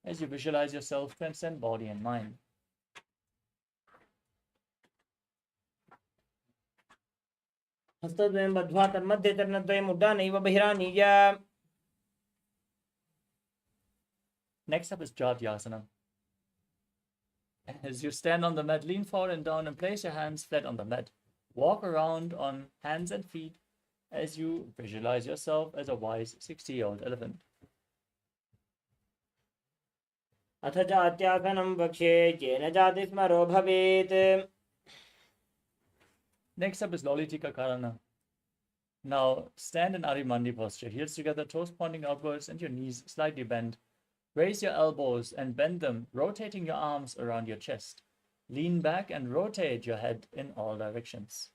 S2: as you visualize yourself transcend body and mind.
S3: हस्तद्वयं बद्ध्वा तन्मध्ये चरणद्वयम् उड्डानैव बहिरानीय.
S2: Next up is Jatyasana. As you stand on the mat, lean forward and down and place your hands flat on the mat. Walk around on hands and feet as you visualize yourself as a wise 60-year-old elephant.
S3: अथ जात्यासनं वक्ष्ये येन जातिस्मरो भवेत्.
S2: Next up is Lolitika Karana. Now stand in Arimandi posture, heels together, toes pointing outwards and your knees slightly bent. Raise your elbows and bend them, rotating your arms around your chest. Lean back and rotate your head in all directions.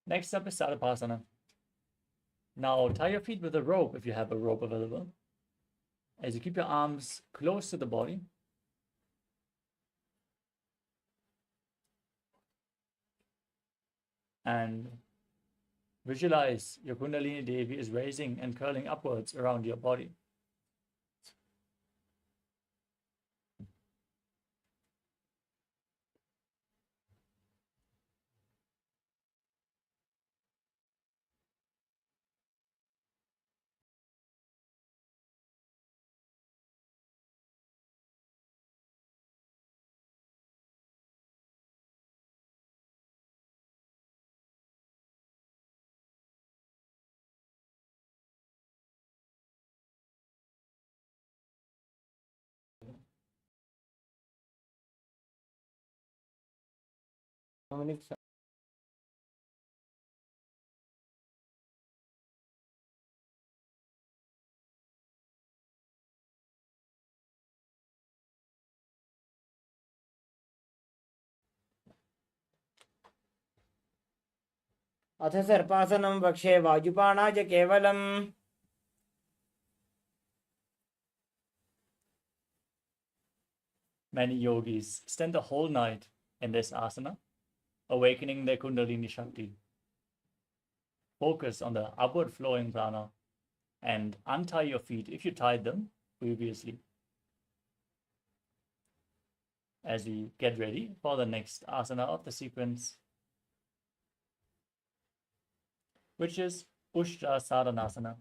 S2: Next up is Sarapasana. Now tie your feet with a rope if you have a rope available. As you keep your arms close to the body. And visualize your Kundalini Devi is raising and curling upwards around your body.
S3: अथ सर्पासनं वक्षे वायुपाणाय केवलम्
S2: Many yogis spend the whole night in this asana, awakening their Kundalini Shakti. Focus on the upward flowing prana and untie your feet if you tied them previously. As we get ready for the next asana of the sequence, which is Ushtra Sadhanasana.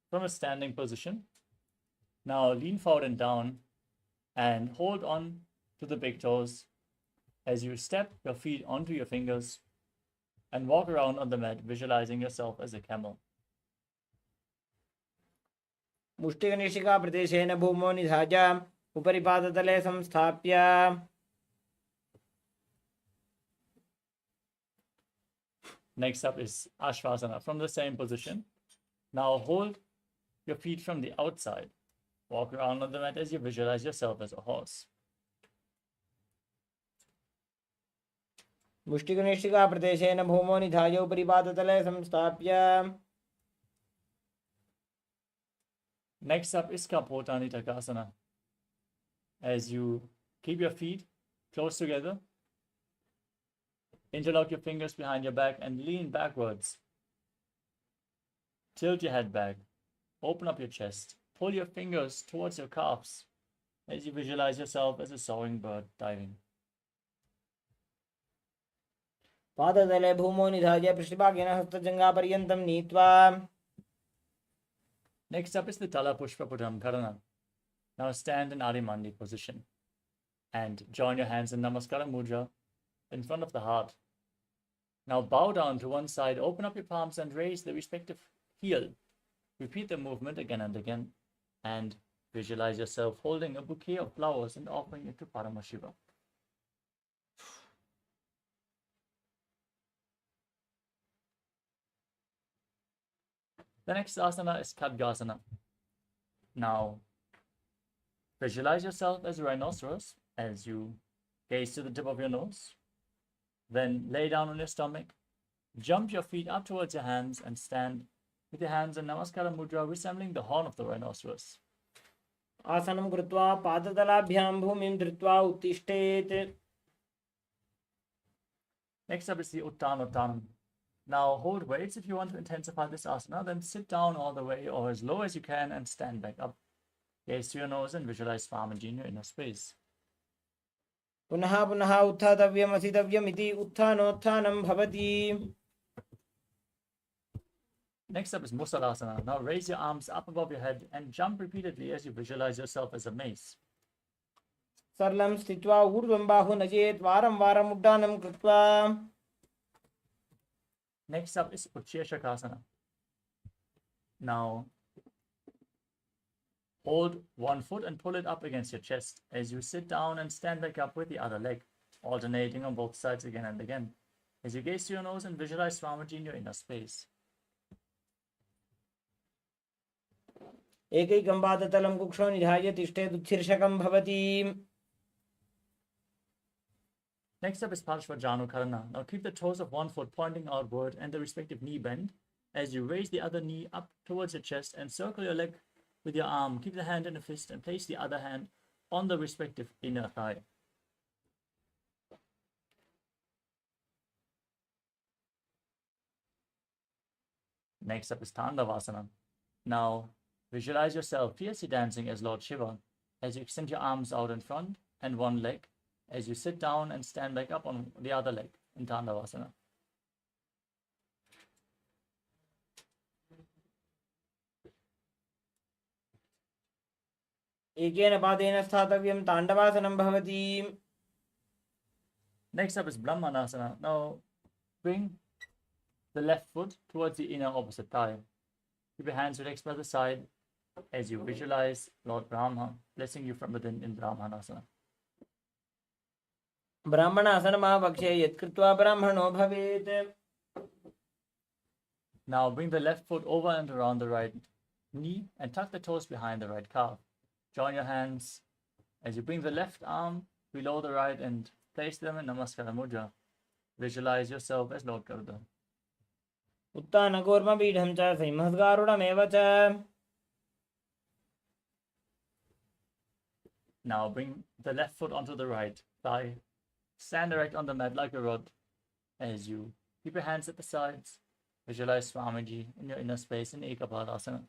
S2: From a standing position, now lean forward and down and hold on to the big toes as you step your feet onto your fingers and walk around on the mat, visualizing yourself as a camel.
S3: मुष्टिकनिष्ठिका प्रदेशेन भूमौ निधाय उपरि पादतले संस्थाप्य
S2: Next up is Ashvasana. From the same position, now hold your feet from the outside. Walk around on the mat as you visualize yourself as a horse.
S3: मुष्टिकनिष्ठिका प्रदेशेन भूमौ निधाय उपरि पादतले संस्थाप्य
S2: Next up is Kapotani Takasana. As you keep your feet close together, interlock your fingers behind your back and lean backwards. Tilt your head back. Open up your chest. Pull your fingers towards your calves as you visualize yourself as a soaring bird diving.
S3: पादतले भूमौ निधाय पृष्ठभागेन हस्तजङ्घापर्यन्तं नीत्वा
S2: Next up is the Tala Pushpa Pudam Karana. Now stand in Adimandi position and join your hands in Namaskara Mudra in front of the heart. Now bow down to one side, open up your palms and raise the respective heel. Repeat the movement again and again and visualize yourself holding a bouquet of flowers and offering it to Paramashiva. The next asana is Khadgasana. Now, visualize yourself as a rhinoceros as you gaze to the tip of your nose. Then lay down on your stomach, jump your feet up towards your hands and stand with your hands in Namaskara Mudra resembling the horn of the rhinoceros.
S3: आसनं कृत्वा पादतलाभ्यां भूमिं धृत्वा उत्तिष्ठेत्
S2: Next up is the Uttanottanam. Now hold weights. If you want to intensify this asana, then sit down all the way or as low as you can and stand back up. Gaze to your nose and visualize Swamiji in your inner space.
S3: पुनः पुनः उत्थातव्यम् असितव्यम् इति उत्थानोत्थानं भवति.
S2: Next up is Musalasana. Now raise your arms up above your head and jump repeatedly as you visualize yourself as a mace.
S3: सरलं स्थित्वा ऊर्ध्वं बाहु नजेत् वारं वारम् उड्डानं कृत्वा
S2: Next up is Ucheshakasana. Now hold one foot and pull it up against your chest as you sit down and stand back up with the other leg, alternating on both sides again and again. As you gaze to your nose and visualize Swamiji in your inner space.
S3: एकैकं पादतलं कुक्षौ निधाय तिष्ठेत् उत्शीर्षकं भवति.
S2: Next up is Parshvajanu Karana. Now keep the toes of one foot pointing outward and the respective knee bend as you raise the other knee up towards your chest and circle your leg with your arm. Keep the hand in a fist and place the other hand on the respective inner thigh. Next up is Tandavasana. Now visualize yourself fiercely dancing as Lord Shiva as you extend your arms out in front and one leg as you sit down and stand back up on the other leg in Tandavasana.
S3: एकेन पादेन स्थातव्यं ताण्डवासनं भवति.
S2: Next up is Brahmanasana. Now bring the left foot towards the inner opposite thigh. Keep your hands relaxed by the side as you visualize Lord Brahma blessing you from within in Brahmanasana.
S3: ब्राह्मणासनमावक्षे यत्कृत्वा ब्राह्मणो भवेत्.
S2: Now bring the left foot over and around the right knee and tuck the toes behind the right calf. Join your hands as you bring the left arm below the right and place them in Namaskara Mudra. Visualize yourself as Lord Garuda.
S3: उत्तानकूर्मपीठं च सिंहस्गारुडमेव च.
S2: Now bring the left foot onto the right thigh. Stand erect on the mat like a rod as you keep your hands at the sides. Visualize Swamiji in your inner space in Ekapadasana.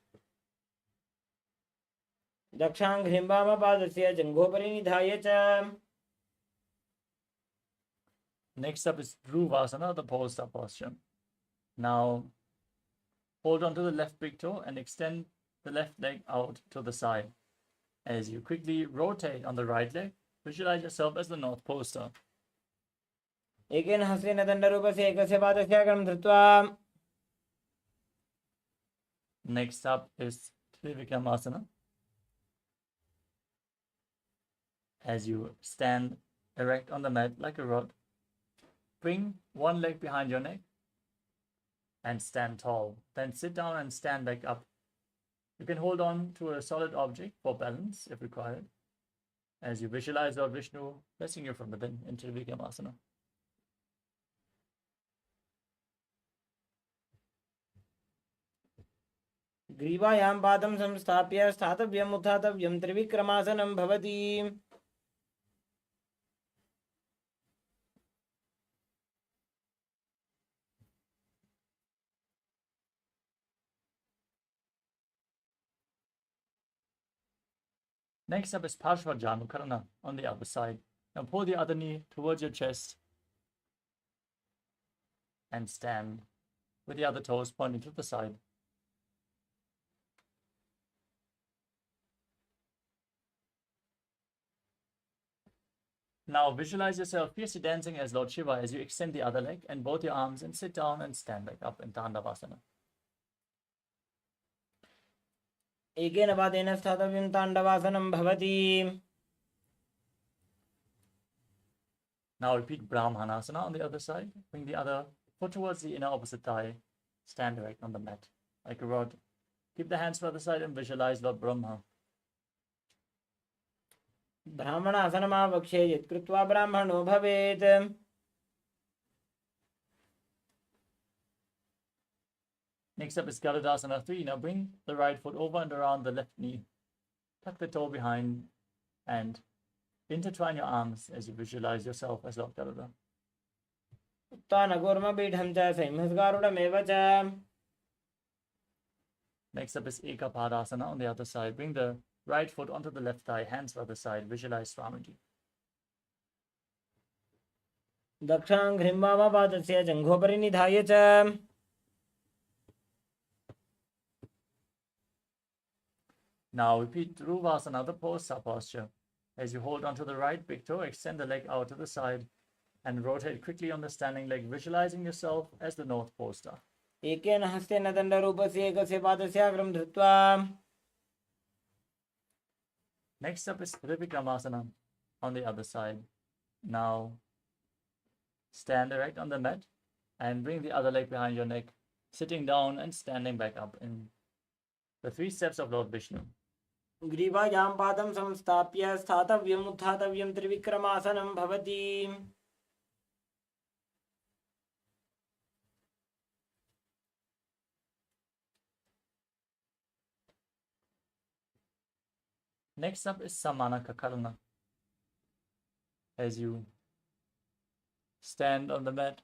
S3: दक्षाङ्घ्रिं वामपादस्य जङ्घोपरि निधाय च.
S2: Next up is Dhruvasana, the pole star posture. Now hold on to the left big toe and extend the left leg out to the side. As you quickly rotate on the right leg, visualize yourself as the North Pole Star.
S3: एकेन हस्तेन दण्डरूपस्य एकस्य पादस्य अग्रं धृत्वा.
S2: Next up is Trivikramasana. As you stand erect on the mat like a rod, bring one leg behind your neck and stand tall. Then sit down and stand back up. You can hold on to a solid object for balance if required, as you visualize Lord Vishnu blessing you from within in Trivikramasana.
S3: ग्रीवायां पादं संस्थाप्य स्थातव्यम् उत्थातव्यं त्रिविक्रमासनं भवति.
S2: Next up is Parshvajanukarana on the other side. Now pull the other knee towards your chest and stand with the other toes pointing to the side. Now visualize yourself fiercely dancing as Lord Shiva as you extend the other leg and both your arms and sit down and stand back up in Tandavasana.
S3: एकेन पादेन स्थातव्यं ताण्डवासनं भवति.
S2: Now repeat Brahmanasana on the other side. Bring the other foot towards the inner opposite thigh. Stand erect on the mat like a rod. Keep the hands by the side and visualize Lord Brahma.
S3: ब्राह्मणासनमावक्षे यत्कृत्वा ब्राह्मणो भवेत्.
S2: Next up is Garudasana 3. Now bring the right foot over and around the left knee. Tuck the toe behind and intertwine your arms as you visualize yourself as Lord Garuda.
S3: उत्तानकूर्मपीठं च सिंहस्गारुडमेव च.
S2: Next up is Ekapadasana on the other side. Bring the right foot onto the left thigh, hands by the side. Visualize Swamiji.
S3: दक्षाङ्घ्रिं वामपादस्य जङ्घोपरि निधाय च.
S2: Now repeat Dhruvasana, the pole star posture. As you hold onto the right big toe, extend the leg out to the side and rotate quickly on the standing leg, visualizing yourself as the North Pole Star.
S3: एकेन हस्तेन दण्डरूपस्य एकस्य पादस्य अग्रं धृत्वा.
S2: Next up is Trivikramasana on the other side. Now stand erect on the mat and bring the other leg behind your neck, sitting down and standing back up in the 3 steps of Lord Vishnu.
S3: ग्रीवायां पादं संस्थाप्य स्थातव्यम् उत्थातव्यं त्रिविक्रमासनं भवति.
S2: Next up is Samanakakarana. As you stand on the mat,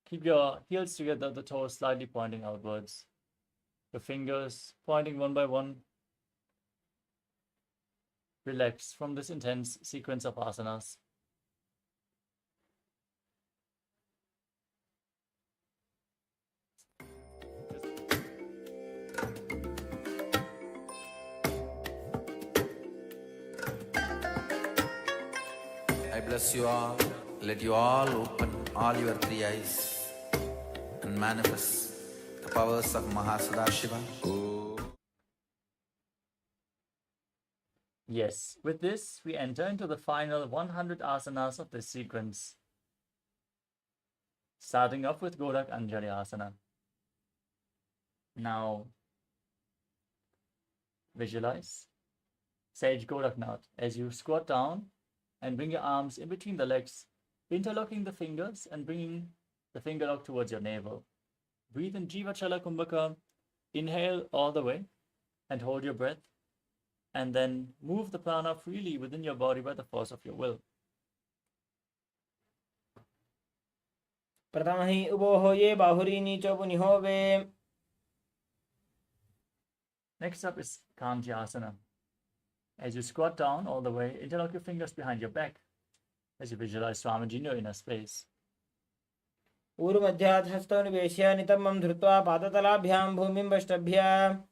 S2: keep your heels together, the toes slightly pointing outwards. Your fingers pointing one by one. Relax from this intense sequence of asanas.
S4: I bless you all. Let you all open all your 3 eyes and manifest the powers of Mahasada Shiva.
S2: Yes, with this, we enter into the final 100 asanas of this sequence. Starting off with Godak Anjali Asana. Now, visualize Sage Godaknath as you squat down and bring your arms in between the legs, interlocking the fingers and bringing the finger lock towards your navel. Breathe in Jiva Chala Kumbhaka. Inhale all the way and hold your breath, and then move the prana freely within your body by the force of your will.
S3: प्रथमहि उभोः ये बाहुरी नीचो पुनिहो वे.
S2: Next up is Kantyasana. As you squat down all the way, interlock your fingers behind your back as you visualize Swamiji in your inner space.
S3: ऊर्ध्वमध्यात् हस्तौ निवेश्य नितम्बं धृत्वा पादतलाभ्यां भूमिं वष्टभ्य.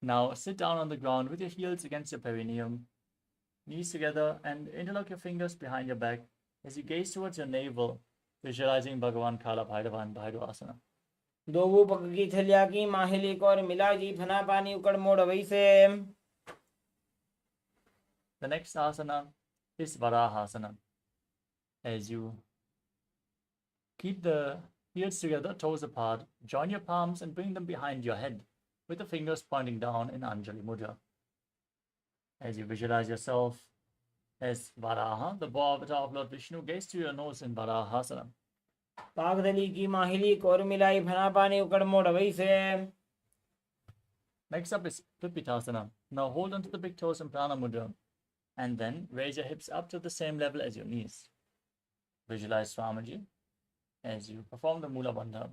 S2: Now sit down on the ground with your heels against your perineum, knees together, and interlock your fingers behind your back as you gaze towards your navel, visualizing Bhagavan Kala Bhairava and Bhairava.
S3: दोवू पग की थलिया की माहिली core मिला जी फना पानी उकड़ मोड़ वैसे.
S2: The next asana is Varahasana. As you keep the heels together, toes apart, join your palms and bring them behind your head with the fingers pointing down in Anjali Mudra. As you visualize yourself as Varaha, the bow avatar of Lord Vishnu, gaze to your nose in Varahasana.
S3: पागदली की माहिली core मिलाई फना पानी उकड़ मोड़ वैसे.
S2: Next up is Pipitasana. Now hold onto the big toes in Prana Mudra and then raise your hips up to the same level as your knees. Visualize Swamiji as you perform the Mula Bandha.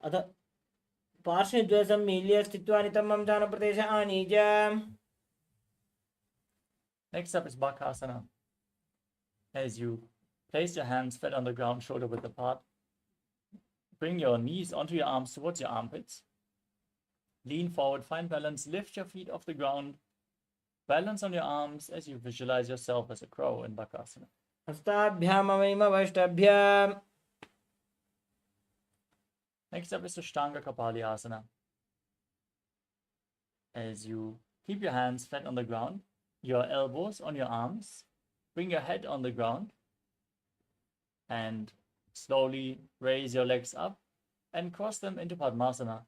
S3: अथ पार्श्वद्वयं मील्य स्थित्वा नितम्बं जानप्रदेश आनीय.
S2: Next up is Bakasana. As you place your hands flat on the ground, shoulder width apart, bring your knees onto your arms towards your armpits. Lean forward, find balance, lift your feet off the ground, balance on your arms as you visualize yourself as a crow in Bakasana.
S3: हस्ताभ्यामवैम वष्टभ्य.
S2: Next up is Ashtanga Kapali Asana. As you keep your hands flat on the ground, your elbows on your arms, bring your head on the ground, and slowly raise your legs up and cross them into Padmasana.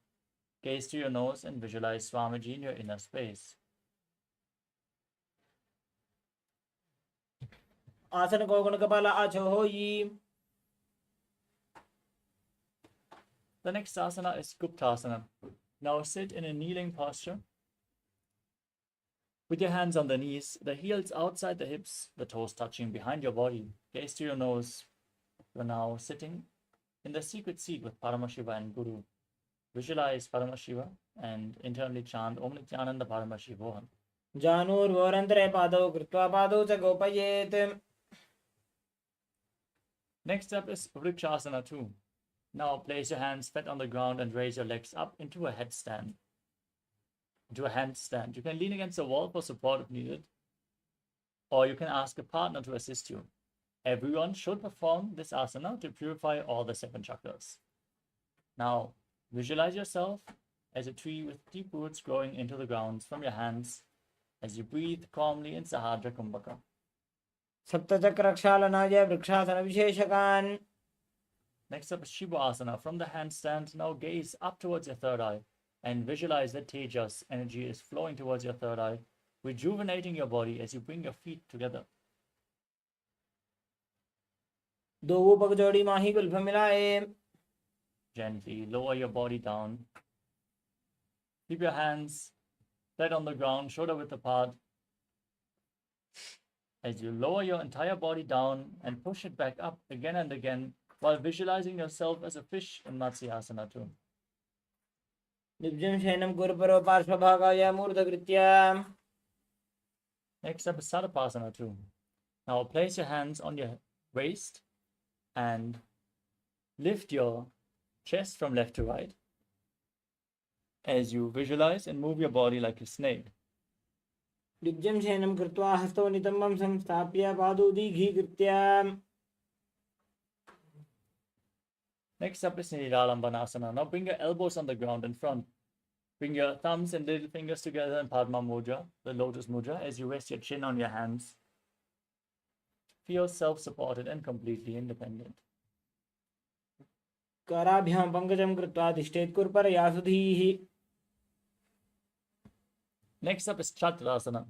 S2: Gaze to your nose and visualize Swamiji in your inner space.
S3: आसन को गुण कपाला आछो होई.
S2: The next asana is Guptasana. Now sit in a kneeling posture with your hands on the knees, the heels outside the hips, the toes touching behind your body. Gaze to your nose. You're now sitting in the secret seat with Paramashiva and Guru. Visualize Paramashiva and internally chant Om Nithyananda Paramashivoham.
S3: जानूर्वोरन्तरे पादौ कृत्वा पादौ च गोपयेत्.
S2: Next up is Vrikshasana 2. Now place your hands flat on the ground and raise your legs up into a headstand. Into a handstand. You can lean against the wall for support if needed, or you can ask a partner to assist you. Everyone should perform this asana to purify all the 7 chakras. Now, visualize yourself as a tree with deep roots growing into the ground from your hands as you breathe calmly in Sahadra Kumbhaka.
S3: सप्तचक्रक्षालनाय vrikshasana विशेषकान्.
S2: Next up is Shiva Asana. From the handstand, now gaze up towards your third eye and visualize that Tejas energy is flowing towards your third eye, rejuvenating your body as you bring your feet together.
S3: दोवू पग जोड़ी माही Gulf मिलाए.
S2: Gently lower your body down. Keep your hands flat on the ground, shoulder width apart. As you lower your entire body down and push it back up again and again while visualizing yourself as a fish in Matsyasana 2.
S3: निब्जं शयनं कुरुपरो पार्श्वभागाय मूर्धकृत्य.
S2: Next up is Sarapasana 2. Now place your hands on your waist and lift your chest from left to right as you visualize and move your body like a snake.
S3: निब्जं शयनं कृत्वा हस्तौ नितम्बं संस्थाप्य पादौ दीघीकृत्य.
S2: Next up is Niralambanasana. Now bring your elbows on the ground in front. Bring your thumbs and little fingers together in Padma Mudra, the lotus mudra, as you rest your chin on your hands. Feel self-supported and completely independent.
S3: कराभ्यां पंकजं कृत्वा तिष्ठेत् कुर्परया सुधीः.
S2: Next up is Chaturasana.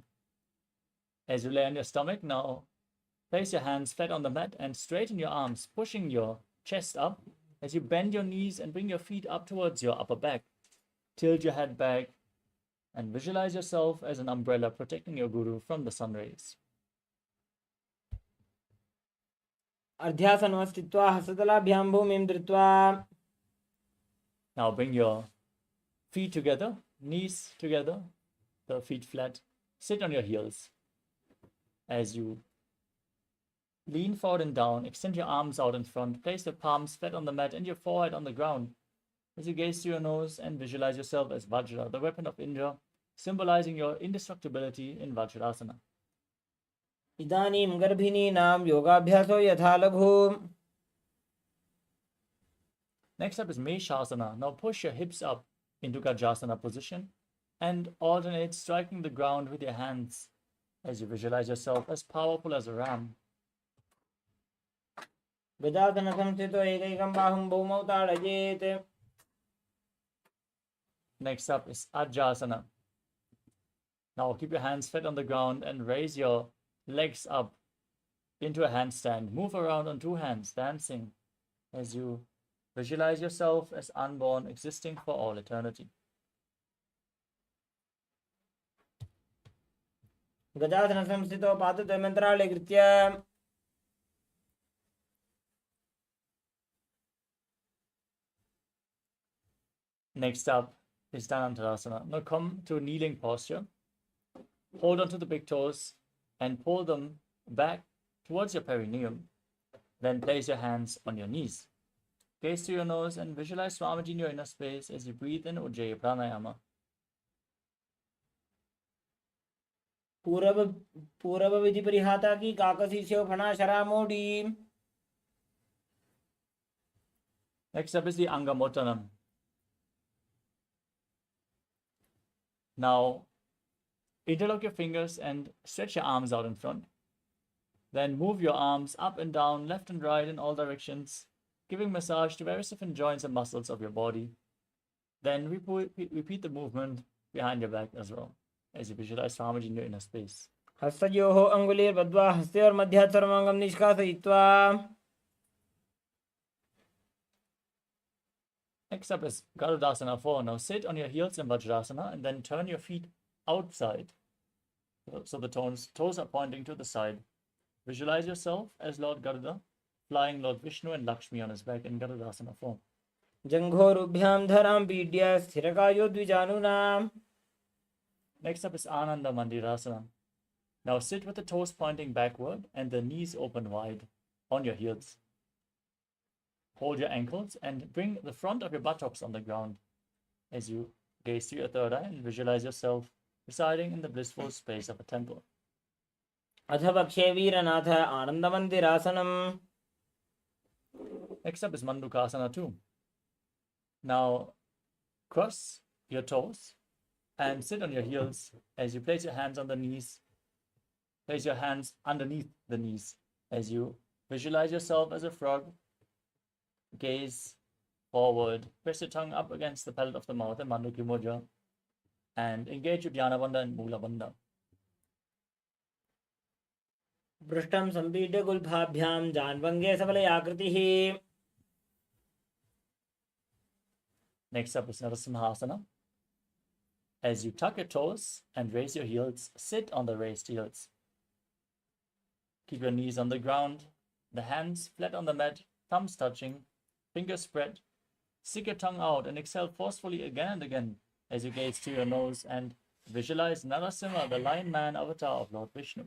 S2: As you lay on your stomach, now place your hands flat on the mat and straighten your arms, pushing your chest up as you bend your knees and bring your feet up towards your upper back. Tilt your head back and visualize yourself as an umbrella protecting your guru from the sun rays.
S3: अर्ध्यासनं स्थित्वा हस्ततलाभ्यां भूमिं धृत्वा.
S2: Now bring your feet together, knees together, the feet flat. Sit on your heels. As you lean forward and down, extend your arms out in front, place your palms flat on the mat and your forehead on the ground. As you gaze to your nose and visualize yourself as Vajra, the weapon of Indra, symbolizing your indestructibility in Vajrasana.
S3: इदानीं गर्भिणीनां योगाभ्यासो यथा लघु.
S2: Next up is Meshasana. Now push your hips up into Gajasana position and alternate striking the ground with your hands as you visualize yourself as powerful as a ram.
S3: गजासनं संस्थितो एकैकं बाहुं भूमौ ताडयेत्.
S2: Next up is Ajasana. Now keep your hands flat on the ground and raise your legs up into a handstand. Move around on two hands, dancing as you visualize yourself as unborn, existing for all eternity.
S3: गजासनं संस्थितो पादद्वयं मन्त्रालये कृत्य.
S2: Next up is Dhanantarasana. Now come to a kneeling posture. Hold on to the big toes and pull them back towards your perineum. Then place your hands on your knees. Gaze to your nose and visualize Swamiji in your inner space as you breathe in Ujjayi Pranayama.
S3: पूर्व विधि परिहाता की काकसी से फना शरा मोड़ी.
S2: Next up is the Angamottanam. Now, interlock your fingers and stretch your arms out in front. Then move your arms up and down, left and right in all directions, giving massage to various different joints and muscles of your body. Then repeat the movement behind your back as well, as you visualize Swamiji in your inner space.
S3: हस्तयोः अङ्गुलीर्बद्ध्वा हस्तयोर्मध्यात् सर्वाङ्गं निष्कासयित्वा.
S2: Next up is Garudasana 4. Now sit on your heels in Vajrasana and then turn your feet outside. So the toes are pointing to the side. Visualize yourself as Lord Garuda, flying Lord Vishnu and Lakshmi on his back in Garudasana form.
S3: जङ्घोरुभ्यां धरां पीड्य स्थिरकायो द्विजानुनाम्.
S2: Next up is Ananda Mandirasana. Now sit with the toes pointing backward and the knees open wide on your heels. Hold your ankles and bring the front of your buttocks on the ground as you gaze to your third eye and visualize yourself residing in the blissful space of a temple.
S3: अथ पक्षे वीरनाथ आनन्दमन्दिरासनम्.
S2: Next up is Mandukasana 2. Now cross your toes and sit on your heels as you place your hands on the knees. Place your hands underneath the knees as you visualize yourself as a frog. Gaze forward, press your tongue up against the palate of the mouth in Manduki Mudra and engage your Dhyana Bandha and Mula Bandha.
S3: पृष्ठं सम्पीड्य गुल्फाभ्यां जान्वङ्गे सबलयाकृतिः.
S2: Next up is Narasimhasana. As you tuck your toes and raise your heels, sit on the raised heels. Keep your knees on the ground, the hands flat on the mat, thumbs touching, fingers spread. Stick your tongue out and exhale forcefully again and again as you gaze to your nose and visualize Narasimha, the lion man avatar of Lord Vishnu.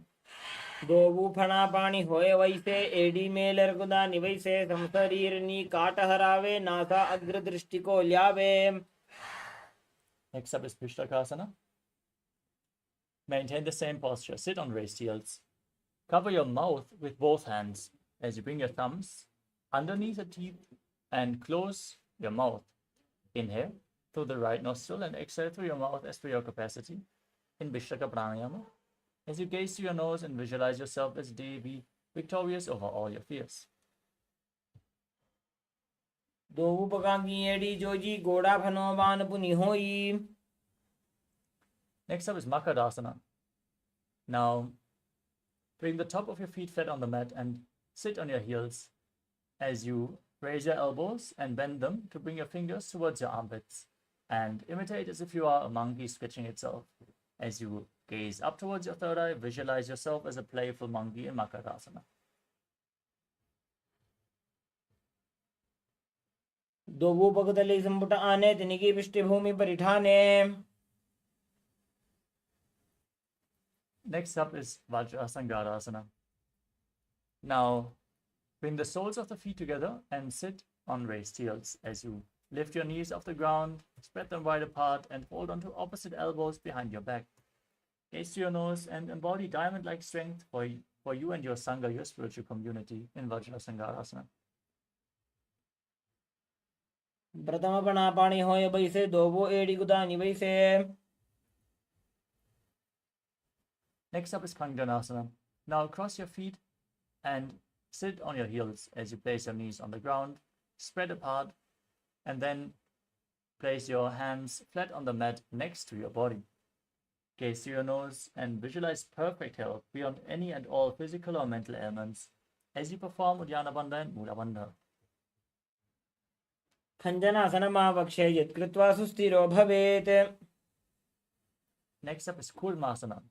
S3: दोबू फणा पानी होए वैसे AD में लरगुदा निवैसे संसरीरनी काट हरावे NASA अग्र दृष्टि को ल्यावे.
S2: Next up is Pishtakasana. Maintain the same posture. Sit on raised heels. Cover your mouth with both hands as you bring your thumbs underneath the teeth and close your mouth. Inhale through the right nostril and exhale through your mouth as per your capacity in Vishraka Pranayama. As you gaze to your nose and visualize yourself as Devi, victorious over all your fears.
S3: दो पकांगी AD Joji गोड़ा फनो बान पुनि होई.
S2: Next up is Makadasana. Now, bring the top of your feet flat on the mat and sit on your heels as you raise your elbows and bend them to bring your fingers towards your armpits and imitate as if you are a monkey stretching itself. As you gaze up towards your third eye, visualize yourself as a playful monkey in Makadasana.
S3: दो पगदले संपुट आने तिनिकी पृष्ठभूमि परिठाने.
S2: Next up is Vajrasangarasana. Now, bring the soles of the feet together and sit on raised heels as you lift your knees off the ground, spread them wide apart, and hold onto opposite elbows behind your back. Gaze to your nose and embody diamond-like strength for you and your Sangha, your spiritual community, in Vajrasangarasana.
S3: प्रथम पणा पाणी होय बैसे दोबो AD गुदानी बैसे.
S2: Next up is Kanjanasana. Now cross your feet and sit on your heels as you place your knees on the ground, spread apart, and then place your hands flat on the mat next to your body. Gaze to your nose and visualize perfect health beyond any and all physical or mental ailments as you perform Uddiyana Bandha and Mula Bandha.
S3: खञ्जनासनमावक्षे यत्कृत्वा सुस्थिरो भवेत्.
S2: Next up is Kurmasana.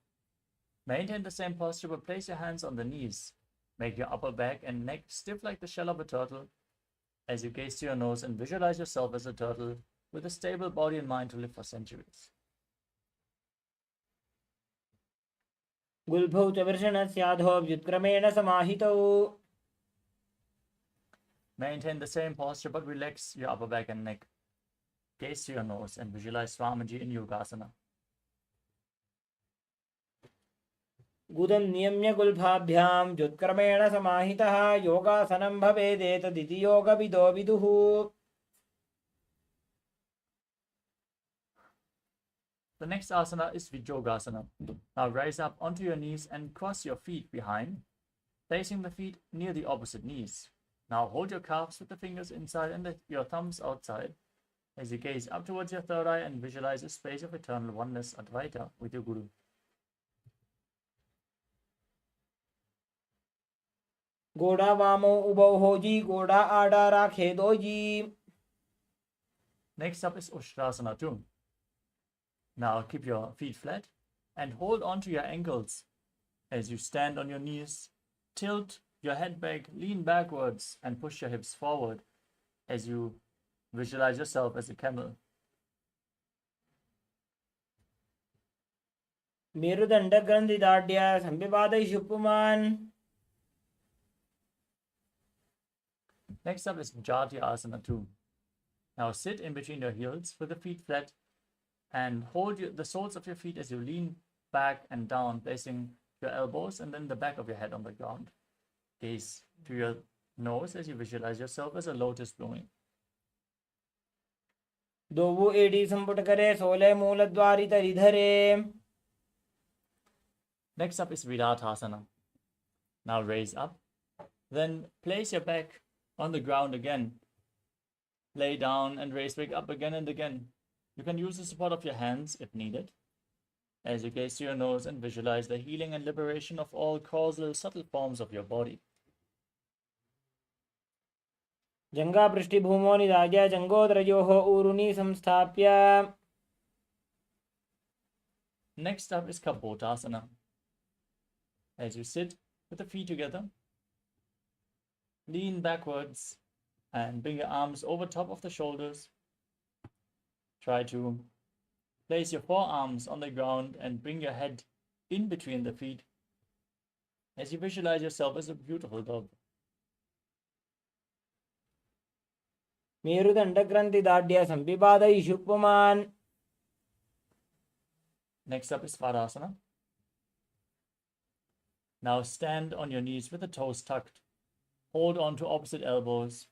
S2: Maintain the same posture but place your hands on the knees. Make your upper back and neck stiff like the shell of a turtle as you gaze to your nose and visualize yourself as a turtle with a stable body and mind to live for centuries.
S3: गुल्भौ च वृषणस्याधो व्युत्क्रमेण समाहितौ.
S2: Maintain the same posture but relax your upper back and neck. Gaze to your nose and visualize Swamiji in Yogasana.
S3: गुदं नियम्य गुल्फाभ्यां व्युत्क्रमेण समाहितः योगासनं भवेदेतदिति योगविदो विदुः.
S2: The next asana is Vijogasana. Now rise up onto your knees and cross your feet behind, placing the feet near the opposite knees. Now hold your calves with the fingers inside and your thumbs outside as you gaze up towards your third eye and visualize a space of eternal oneness, Advaita, with your Guru.
S3: गोड़ा वामो उबौ होजी गोड़ा आड़ा राखे doji.
S2: Next up is Ushtrasana too. Now keep your feet flat and hold onto your ankles as you stand on your knees. Tilt your head back, lean backwards, and push your hips forward as you visualize yourself as a camel.
S3: मेरुदंड ग्रंथिदाढ्य संविवादयिषु पुमान्.
S2: Next up is Jati Asana 2. Now sit in between your heels with the feet flat and hold the soles of your feet as you lean back and down, placing your elbows and then the back of your head on the ground. Gaze to your nose as you visualize yourself as a lotus blooming.
S3: दोवु एडी संपुट करे सोले मूलद्वारि तरिधरे.
S2: Next up is Vidathasana. Now raise up, then place your back on the ground again. Lay down and raise back up again and again. You can use the support of your hands if needed. As you gaze to your nose and visualize the healing and liberation of all causal subtle forms of your body.
S3: जंगा पृष्ठभूमो निधाय जंगोदरयोः ऊरुनि संस्थाप्य.
S2: Next up is Kapotasana. As you sit with the feet together, lean backwards and bring your arms over top of the shoulders. Try to place your forearms on the ground and bring your head in between the feet as you visualize yourself as a beautiful dove.
S3: मेरुदंड ग्रंथिदाढ्य संविवादयिषु पुमान्.
S2: Next up is Svadasana. Now stand on your knees with the toes tucked. Hold on to opposite elbows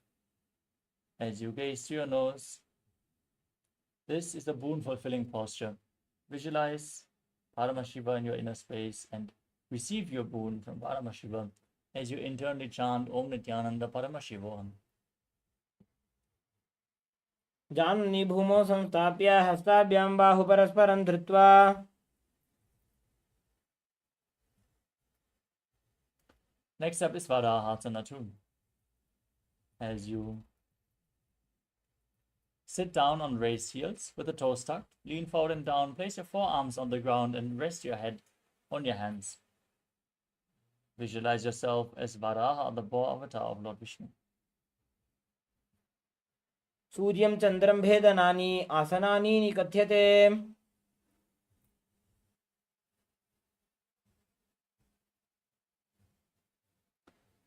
S2: As you gaze to your nose, this is the boon fulfilling posture. Visualize Paramashiva in your inner space and receive your boon from Paramashiva as you internally chant Om Nithyananda Paramashivoham.
S3: जानुनि भूमौ संस्थाप्य हस्ताभ्यां बाहु परस्परं धृत्वा.
S2: Next up is Varahasana 2. As you sit down on raised heels with the toes tucked, lean forward and down, place your forearms on the ground and rest your head on your hands. Visualize yourself as Varaha, the boar avatar of Lord Vishnu.
S3: सूर्यं चन्द्रं भेदनानि आसनानि निकथ्यते.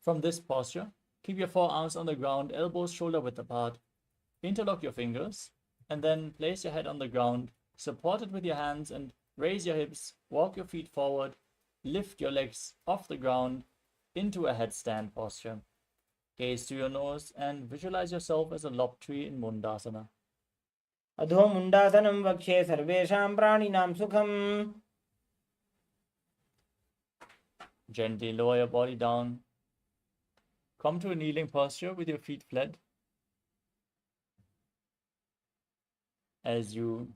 S2: From this posture, keep your forearms on the ground, elbows shoulder width apart. Interlock your fingers and then place your head on the ground, support it with your hands and raise your hips, walk your feet forward, lift your legs off the ground into a headstand posture. Gaze to your nose and visualize yourself as a lob tree in Mundasana.
S3: अधो मुण्डासनं वक्षे सर्वेषां प्राणिनां सुखम्.
S2: Gently lower your body down. Come to a kneeling posture with your feet flat. As you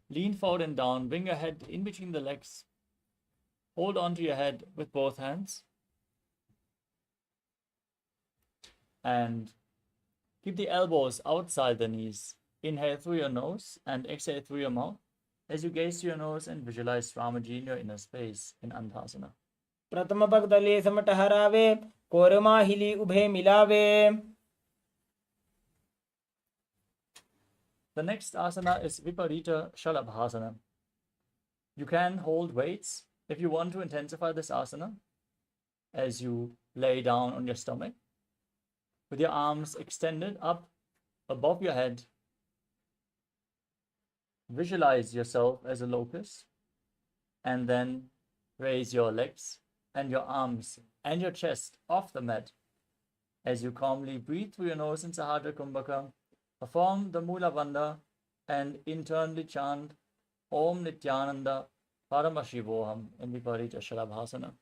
S2: lean forward and down, bring your head in between the legs. Hold on to your head with both hands. And keep the elbows outside the knees. Inhale through your nose and exhale through your mouth as you gaze to your nose and visualize Ramaji in your inner space in Andhasana.
S3: प्रथम पगदले समट हरावे कोरमा हिली उभे मिलावे.
S2: The next asana is Viparita Shalabhasana. You can hold weights if you want to intensify this asana as you lay down on your stomach with your arms extended up above your head. Visualize yourself as a locust and then raise your legs and your arms and your chest off the mat as you calmly breathe through your nose in Sahadra Kumbhaka. Perform the Mula Bandha and internally chant Om Nithyananda Paramashivoham in Viparita Shalabhasana.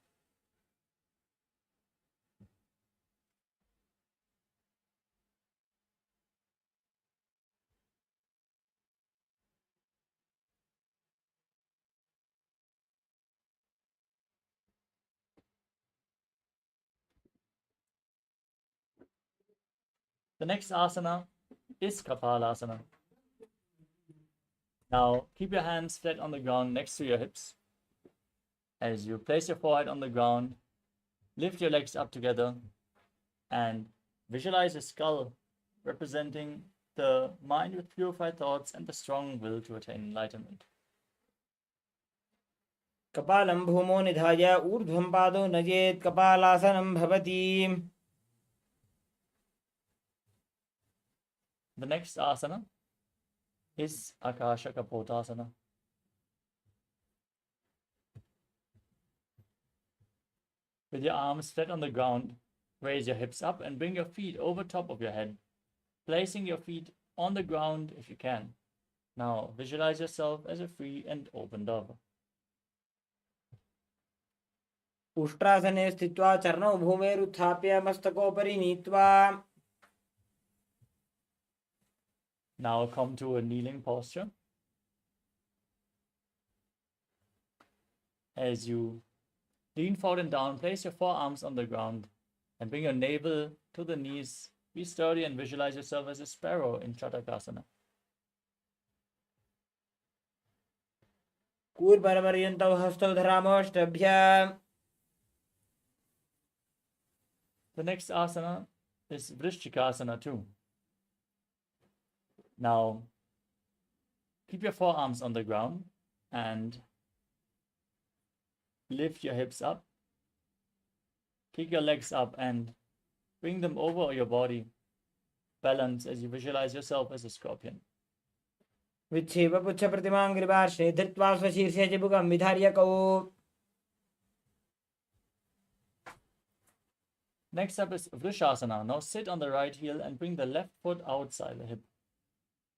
S2: The next asana is Kapalasana. Now keep your hands flat on the ground next to your hips. As you place your forehead on the ground, lift your legs up together and visualize a skull representing the mind with purified thoughts and the strong will to attain enlightenment.
S3: कपालं भूमौ निधाय ऊर्ध्वं पादौ नयेत् कपालासनं भवति.
S2: The next asana is Akasha Kapotasana. With your arms flat on the ground, raise your hips up and bring your feet over top of your head, placing your feet on the ground if you can. Now visualize yourself as a free and open dove.
S3: उष्ट्रासने स्थित्वा चरणौ भूमेरुत्थाप्य मस्तकोपरि नीत्वा.
S2: Now come to a kneeling posture. As you lean forward and down, place your forearms on the ground and bring your navel to the knees. Be sturdy and visualize yourself as a sparrow in Chatakasana.
S3: कूर्मपर्यन्तौ हस्तौ धरामोष्टभ्याम्.
S2: The next asana is Vrishchikasana 2. Now, keep your forearms on the ground and lift your hips up. Kick your legs up and bring them over your body. Balance as you visualize yourself as a scorpion.
S3: विच्छेप पुच्छ प्रतिमां ग्रीवार्ष्णे धृत्वा स्वशीर्षे चिबुकं विधार्य कौ.
S2: Next up is Vrishasana. Now sit on the right heel and bring the left foot outside the hip.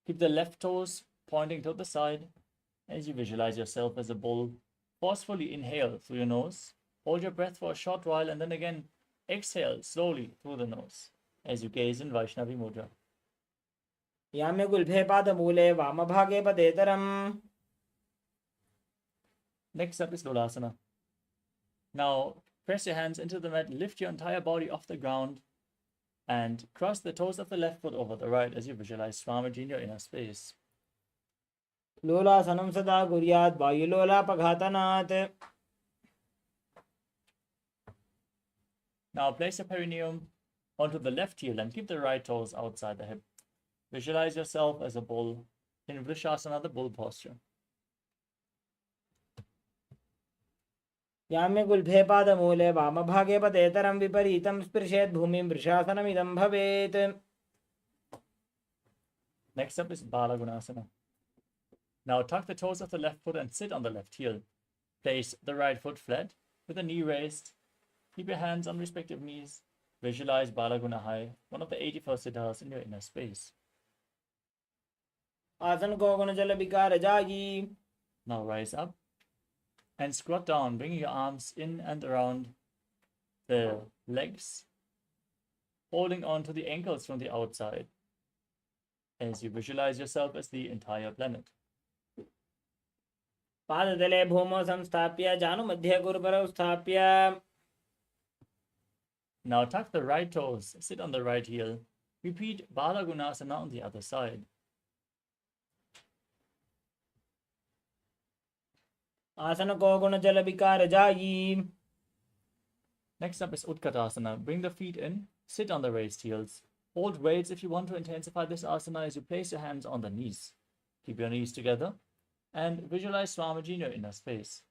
S2: Keep the left toes pointing to the side as you visualize yourself as a bull. Forcefully inhale through your nose. Hold your breath for a short while and then again exhale slowly through the nose as you gaze in Vaishnavi Mudra.
S3: याम्य गुल्फे पादमूले वामभागे पदेतरम्.
S2: Next up is Lolasana. Now press your hands into the mat, lift your entire body off the ground, and cross the toes of the left foot over the right as you visualize Swamiji in your inner space.
S3: लोलासनं सदा कुर्यात् वायुलोलापघातनात्.
S2: Now place your perineum onto the left heel and keep the right toes outside the hip. Visualize yourself as a bull in Vrishasana, the bull posture.
S3: याम्य गुल्फे पादमूले वामभागे पदेतरं विपरीतं स्पृशेत् भूमिं वृषासनमिदं भवेत्.
S2: Next up is Balagunasana. Now tuck the toes of the left foot and sit on the left heel. Place the right foot flat with the knee raised. Keep your hands on respective knees. Visualize Balaguna High, one of the 84 siddhas in your inner space.
S3: आसन को गुण जल विकार जागी.
S2: Now rise up and squat down, bringing your arms in and around the legs, holding on to the ankles from the outside as you visualize yourself as the entire planet.
S3: पादतले भूमौ संस्थाप्य जानुमध्ये गुरुपरौ स्थाप्य.
S2: Now tuck the right toes, sit on the right heel. Repeat Balagunasana on the other side.
S3: आसन को गुण जल विकार जागी.
S2: Next up is Utkatasana. Bring the feet in, sit on the raised heels. Hold weights if you want to intensify this asana as you place your hands on the knees. Keep your knees together and visualize Swamiji in your inner space.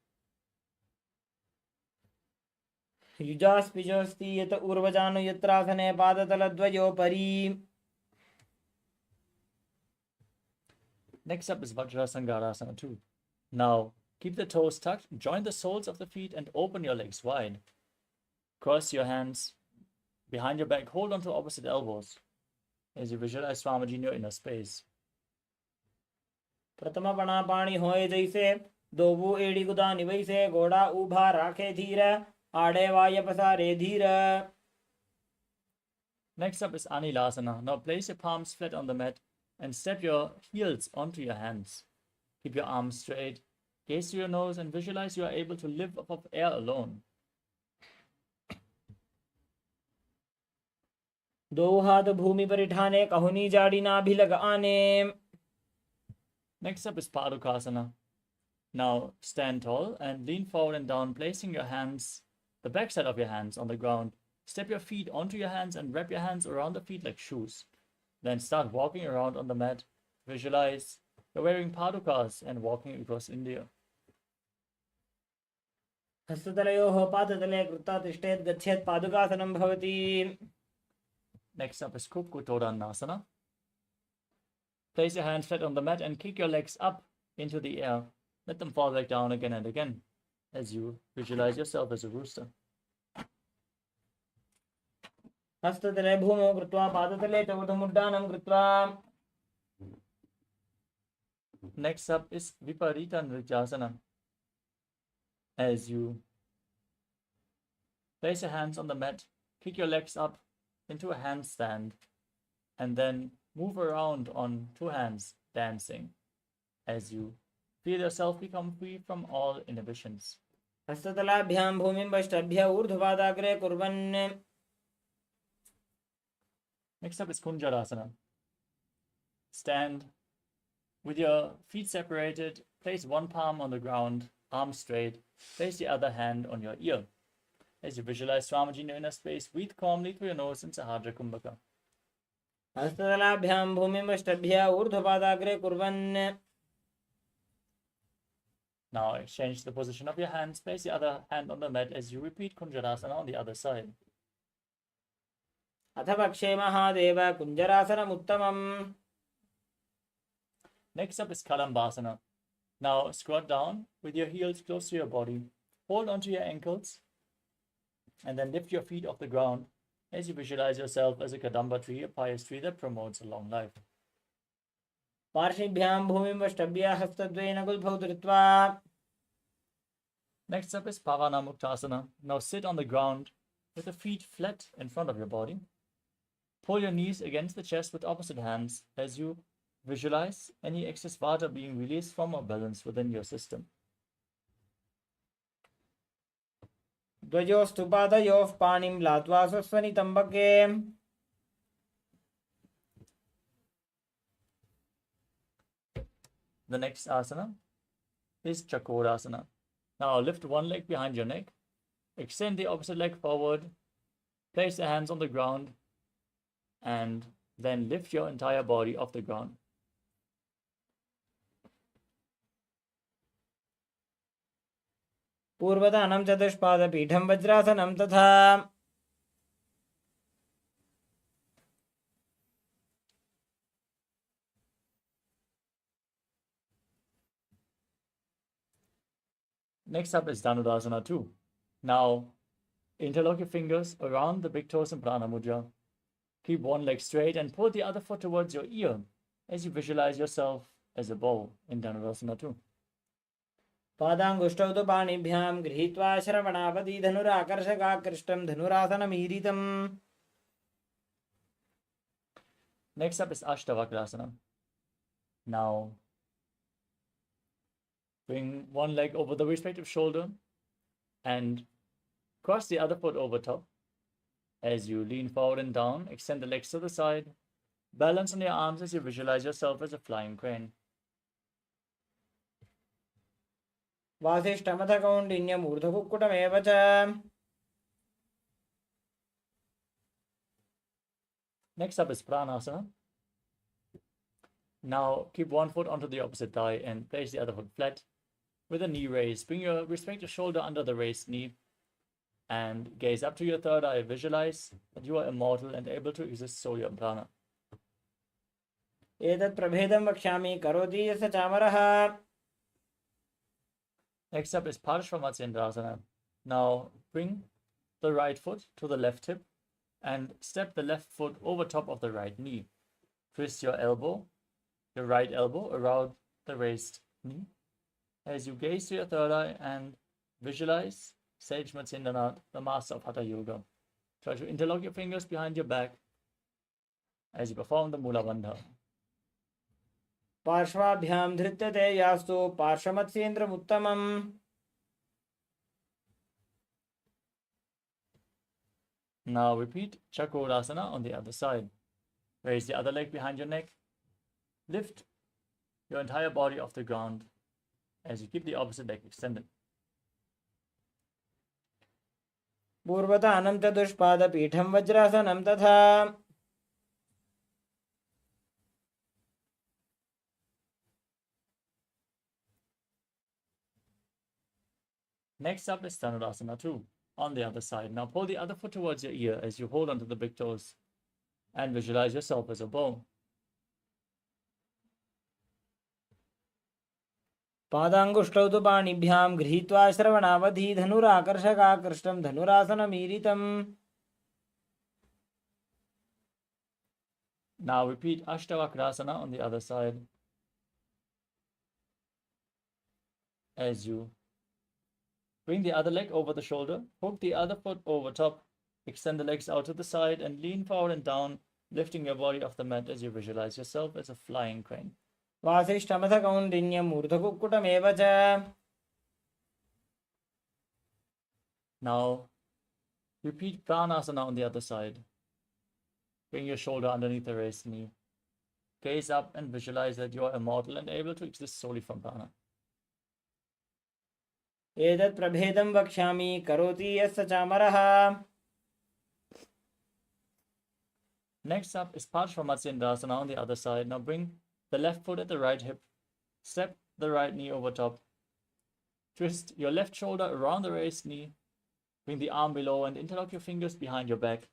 S3: युजास्पिजोस्ति यत ऊर्वजानु यत्रासने पादतलद्वयोपरि.
S2: Next up is Vajrasangarasana 2. Now, keep the toes tucked, join the soles of the feet and open your legs wide. Cross your hands behind your back, hold onto opposite elbows as you visualize Swamiji in your inner space.
S3: प्रथम पणा पाणी होए जैसे दोबू एड़ी गुदानी वैसे घोड़ा उभा राखे धीर आड़े वाय पसारे धीर.
S2: Next up is Anilasana. Now place your palms flat on the mat and step your heels onto your hands. Keep your arms straight, gaze through your nose and visualize you are able to live off of air alone.
S3: दो हाथ भूमि पर ठाने कहुनी जाड़ी ना भी लग आने.
S2: Next up is Padukasana. Now stand tall and lean forward and down, placing your hands, the backside of your hands on the ground. Step your feet onto your hands and wrap your hands around the feet like shoes. Then start walking around on the mat. Visualize you're wearing padukas and walking across India.
S3: हस्ततलयोः पादतले कृत्वा तिष्ठेत् गच्छेत् पादुकासनं भवति.
S2: Next up is Kukkutodanasana. Place your hands flat on the mat and kick your legs up into the air. Let them fall back down again and again as you visualize yourself as a rooster.
S3: हस्ततले भूमौ कृत्वा पादतले च ऊर्ध्वमुड्डानं कृत्वा.
S2: Next up is Viparita Nrityasana. As you place your hands on the mat, kick your legs up into a handstand, and then move around on two hands, dancing, as you feel yourself become free from all inhibitions.
S3: हस्ततलाभ्यां भूमिं वष्टभ्य ऊर्ध्वपादाग्रे कुर्वन्.
S2: Next up is Kunjarasana. Stand with your feet separated, place one palm on the ground, arms straight, place the other hand on your ear. As you visualize Swamiji in your inner space, breathe calmly through your nose in Sahadra Kumbhaka.
S3: हस्ततलाभ्यां भूमिं वष्टभ्य ऊर्ध्वपादाग्रे कुर्वन्.
S2: Now exchange the position of your hands, place the other hand on the mat as you repeat Kunjarasana on the other side.
S3: अथ पक्षे Mahadev कुञ्जरासनमुत्तमम्.
S2: Next up is Kalambasana. Now squat down with your heels close to your body. Hold onto your ankles and then lift your feet off the ground. as you visualize yourself as a Kadamba tree, a pious tree that promotes a long life.
S3: पार्श्विभ्यां भूमिं वष्टभ्य हस्तद्वयेन गुल्फौ धृत्वा.
S2: Next up is Pavana Muktasana. Now sit on the ground with the feet flat in front of your body. Pull your knees against the chest with opposite hands as you visualize any excess vata being released from or balanced within your system.
S3: द्वयोस्तु पादयोः पाणिं लात्वा स्वस्वनितम्बके.
S2: The next asana is Chakorasana. Now lift one leg behind your neck, extend the opposite leg forward, place the hands on the ground, and then lift your entire body off the ground.
S3: पूर्वदानं चतुष्पादपीठं वज्रासनं तथा.
S2: Next up is Dhanurasana 2. Now interlock your fingers around the big toes in Prana Mudra. Keep one leg straight and pull the other foot towards your ear as you visualize yourself as a bow in Dhanurasana 2.
S3: पादाङ्गुष्ठौ तु पाणिभ्यां गृहीत्वा श्रवणावधि धनुराकर्षकाकृष्टं धनुरासनमीरितम्.
S2: Next up is Ashtavakrasana. Now bring one leg over the respective shoulder and cross the other foot over top. As you lean forward and down, extend the legs to the side. Balance on your arms as you visualize yourself as a flying crane.
S3: वासिष्ठमथ कौण्डिन्यमूर्धकुक्कुटमेव च.
S2: Next up is Pranasana. Now keep one foot onto the opposite thigh and place the other foot flat with a knee raised. Bring your respective shoulder under the raised knee and gaze up to your third eye. Visualize that you are immortal and able to exist solely on prana.
S3: एतत् प्रभेदं वक्ष्यामि करोति यस्य चामरः.
S2: Next up is Parshvamatyendrasana. Now bring the right foot to the left hip and step the left foot over top of the right knee. Twist your right elbow around the raised knee as you gaze to your third eye and visualize Sage Matsyendranath, the master of Hatha Yoga. Try to interlock your fingers behind your back as you perform the Mula Bandha.
S3: पार्श्वाभ्यां धृत्यते यास्तु पार्श्वमत्स्येन्द्रमुत्तमम्.
S2: Now repeat Chakorasana on the other side. Raise the other leg behind your neck. Lift your entire body off the ground as you keep the opposite leg extended.
S3: पूर्वतानं चतुष्पादपीठं वज्रासनं तथा.
S2: Next up is Dhanurasana 2 on the other side. Now pull the other foot towards your ear as you hold onto the big toes and visualize yourself as a bow.
S3: पादाङ्गुष्ठौ तु पाणिभ्यां गृहीत्वा श्रवणावधि धनुराकर्षकाकृष्टं धनुरासनमीरितम्.
S2: Now repeat Ashtavakrasana on the other side as you bring the other leg over the shoulder, hook the other foot over top, extend the legs out to the side and lean forward and down, lifting your body off the mat as you visualize yourself as a flying crane.
S3: वासिष्ठमथ कौण्डिन्यमूर्धकुक्कुटमेव च.
S2: Now repeat Pranasana on the other side. Bring your shoulder underneath the raised knee. Gaze up and visualize that you are immortal and able to exist solely from prana.
S3: एतत् प्रभेदं वक्ष्यामि करोति यस्य चामरः.
S2: Next up is Parshvamatyendrasana on the other side. Now bring the left foot at the right hip. Step the right knee over top. Twist your left shoulder around the raised knee. Bring the arm below and interlock your fingers behind your back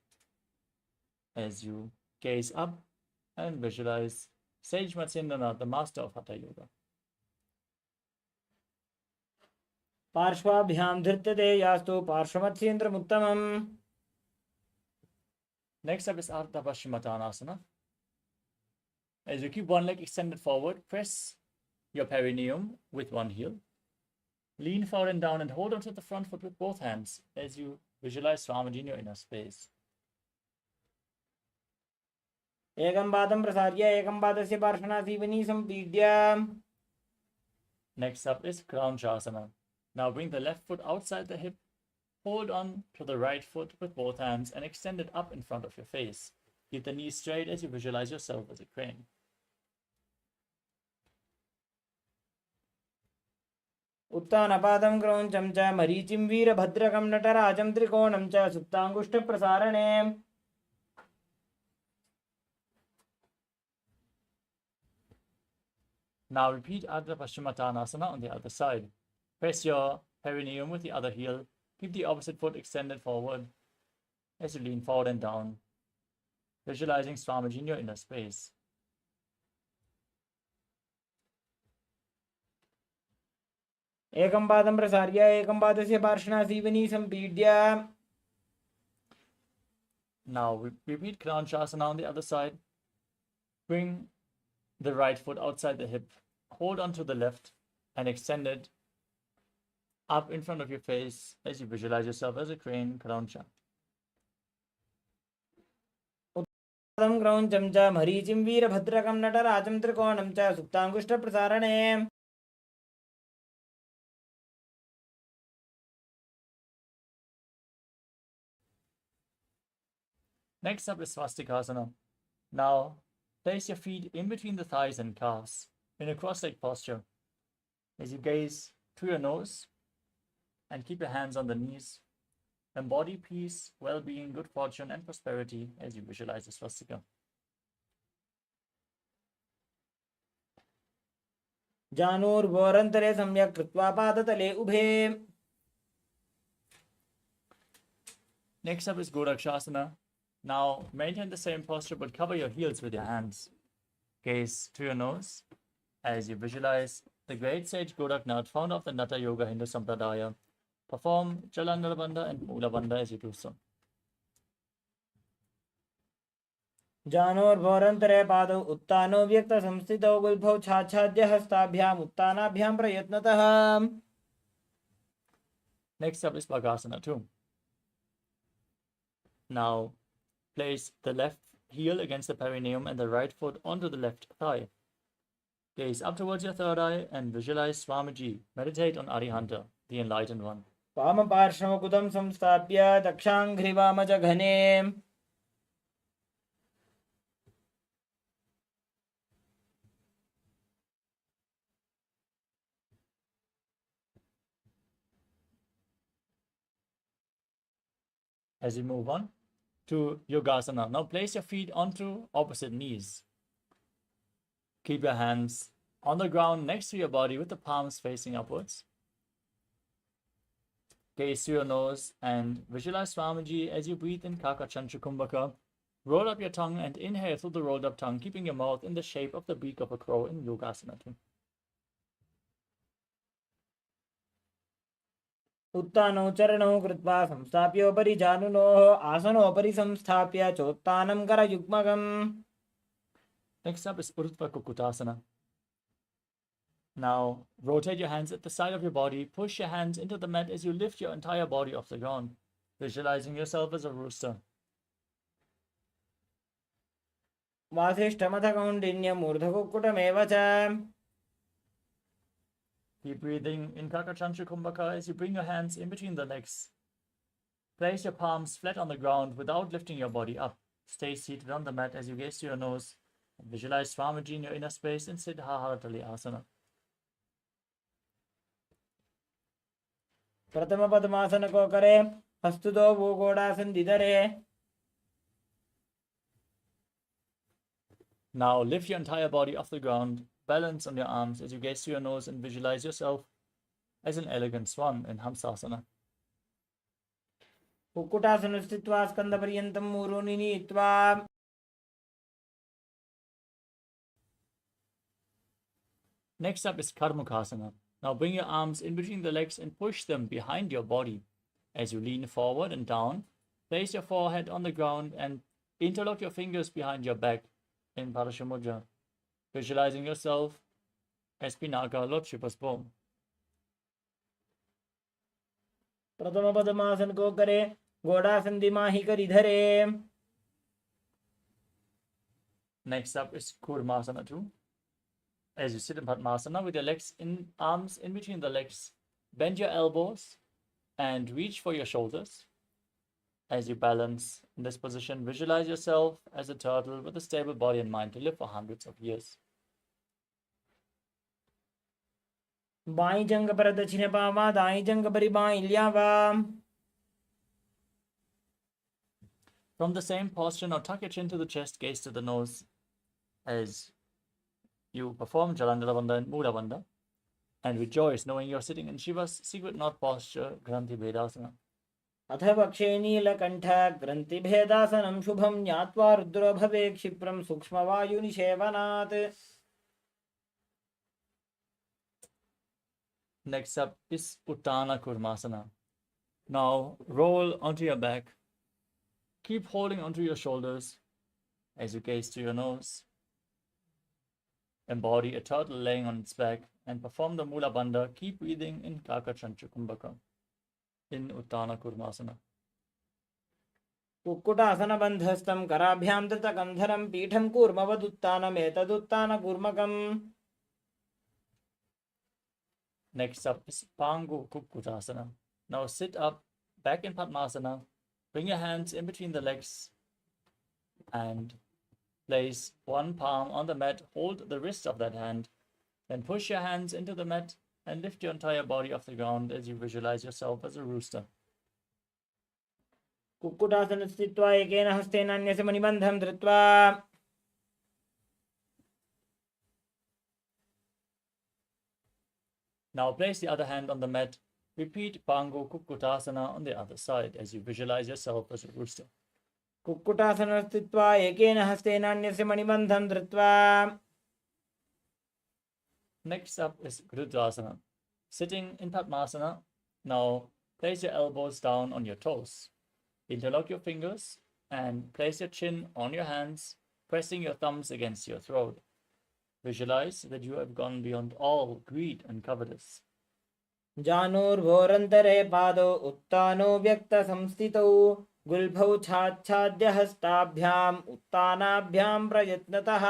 S2: as you gaze up and visualize Sage Matsyendranath, the master of Hatha Yoga.
S3: पार्श्वाभ्यां धृत्यते यास्तु पार्श्वमत्स्येन्द्रमुत्तमम्.
S2: Next up is Ardha Paschimottanasana. As you keep one leg extended forward, press your perineum with one heel. Lean forward and down and hold onto the front foot with both hands as you visualize Swamiji in your inner space.
S3: एकं पादं प्रसार्य एकं पादस्य पार्श्वनासीवनी सम्पीड्य.
S2: Next up is Kranchasana. Now bring the left foot outside the hip, hold on to the right foot with both hands and extend it up in front of your face. Keep the knees straight as you visualize yourself as a crane.
S3: उत्तानपादं क्रौञ्चं च मरीचिं वीरभद्रकं नटराजं त्रिकोणं च सुप्ताङ्गुष्ठप्रसारणे.
S2: Now repeat Ardha Paschimottanasana on the other side. Press your perineum with the other heel. Keep the opposite foot extended forward as you lean forward and down, visualizing Swamiji in your inner space.
S3: एकं पादं प्रसार्य एकं पादस्य पार्श्वनासीवनी सम्पीड्य.
S2: Now repeat Kranchasana on the other side. Bring the right foot outside the hip. Hold onto the left and extend it up in front of your face as you visualize yourself as a crane, Krancha.
S3: पादं क्रौञ्चं च मरीचिं वीरभद्रकं नटराजं त्रिकोणं च सुप्ताङ्गुष्ठप्रसारणे.
S2: Next up is Swastikasana. Now place your feet in between the thighs and calves in a cross-legged posture as you gaze through your nose and keep your hands on the knees. Embody peace, well-being, good fortune, and prosperity as you visualize the swastika.
S3: जानुर्भोरन्तरे सम्यक् कृत्वा पादतले उभे.
S2: Next up is Godakshasana. Now maintain the same posture but cover your heels with your hands. Gaze to your nose as you visualize the great sage Godaknath, founder of the Natha Yoga Hindu Sampradaya. Perform Jalandhara Bandha and Mula Bandha as you do so.
S3: जानुर्भोरन्तरे पादौ उत्तानो व्यक्तसंस्थितौ गुल्फौ छाच्छाद्य हस्ताभ्याम् उत्तानाभ्यां प्रयत्नतः.
S2: Next up is Bhagasana 2. Now place the left heel against the perineum and the right foot onto the left thigh. Gaze up towards your third eye and visualize Swamiji. Meditate on Arihanta, the Enlightened One.
S3: वामपार्श्वमुकुतं संस्थाप्य दक्षाङ्घ्रिवामजघने.
S2: As you move on to Yogasana, now place your feet onto opposite knees. Keep your hands on the ground next to your body with the palms facing upwards. Gaze to your nose and visualize Swamiji as you breathe in Kakachantra Kumbhaka. Roll up your tongue and inhale through the rolled up tongue, keeping your mouth in the shape of the beak of a crow in Yogasana 2.
S3: उत्तानौ चरणौ कृत्वा संस्थाप्योपरि जानुनोः आसनोपरि संस्थाप्य चोत्तानं करयुग्मकम्.
S2: Next up is Urdhva Kukutasana. Now rotate your hands at the side of your body. Push your hands into the mat as you lift your entire body off the ground, visualizing yourself as a rooster.
S3: वासिष्ठमथ कौण्डिन्यम् ऊर्ध्वकुक्कुटमेव च.
S2: Keep breathing in Kakachantra Kumbhaka as you bring your hands in between the legs. Place your palms flat on the ground without lifting your body up. Stay seated on the mat as you gaze to your nose and visualize Swamiji in your inner space in Siddha Haratali Asana.
S3: प्रथम पद्मासन को करे हस्तुतो वो गोडासन दिदरे.
S2: Now lift your entire body off the ground. Balance on your arms as you gaze to your nose and visualize yourself as an elegant swan in Hamsasana.
S3: Kukkutasana स्थित्वा स्कन्दपर्यन्तं ऊरूनि नीत्वा.
S2: Next up is Karmukasana. Now bring your arms in between the legs and push them behind your body. As you lean forward and down, place your forehead on the ground and Interlock your fingers behind your back in Parashamudra, visualizing yourself as Pinaka, Lord Shiva's bow.
S3: प्रथम पद्मासन को करे, घोड़ासन दिमाही करी धरे.
S2: Next up is Kurmasana 2. As you sit in Padmasana with your legs in arms in between the legs, bend your elbows and reach for your shoulders. As you balance in this position, visualize yourself as a turtle with a stable body and mind to live for hundreds of years.
S3: By जंग पर दक्षिण पावा, दाई जंग परि by ल्यावा.
S2: From the same posture, now tuck your chin to the chest, gaze to the nose as you perform Jalandhara Bandha and Mula Bandha, and rejoice knowing you're sitting in Shiva's secret knot posture, Granthi Bhedasana.
S3: अथ वक्षे नीलकण्ठ ग्रन्थिभेदासनं शुभं ज्ञात्वा रुद्रो भवे क्षिप्रं सूक्ष्मवायुनिषेवनात्.
S2: Next up is Uttana Kurmasana. Now roll onto your back. Keep holding onto your shoulders as you gaze to your nose. Embody a turtle laying on its back and perform the Mula Bandha. Keep breathing in Kakachancha Kumbhaka in Uttana Kurmasana.
S3: कुक्कुटासनबन्धस्थं कराभ्यां धृतकन्धरं पीठं कूर्मवदुत्तानमेतदुत्तानकूर्मकम्.
S2: Next up is Pangu Kukkutasana. Now sit up, back in Padmasana. Bring your hands in between the legs and place one palm on the mat. Hold the wrist of that hand. Then push your hands into the mat and lift your entire body off the ground as you visualize yourself as a rooster.
S3: Kukkutasana स्थित्वा एकेन हस्तेन अन्यस्य मणिबन्धं धृत्वा.
S2: Now place the other hand on the mat. Repeat Pangu Kukkutasana on the other side as you visualize yourself as a rooster.
S3: Kukkutasana स्थित्वा एकेन हस्तेन अन्यस्य मणिबन्धं धृत्वा.
S2: Next up is Grudrasana. Sitting in Padmasana, now place your elbows down on your toes. Interlock your fingers and place your chin on your hands, pressing your thumbs against your throat. Visualize that you have gone beyond all greed and covetous.
S3: जानूर्भोरन्तरे पादौ उत्तानो व्यक्तसंस्थितौ गुल्फौ छाच्छाद्य हस्ताभ्याम् उत्तानाभ्यां प्रयत्नतः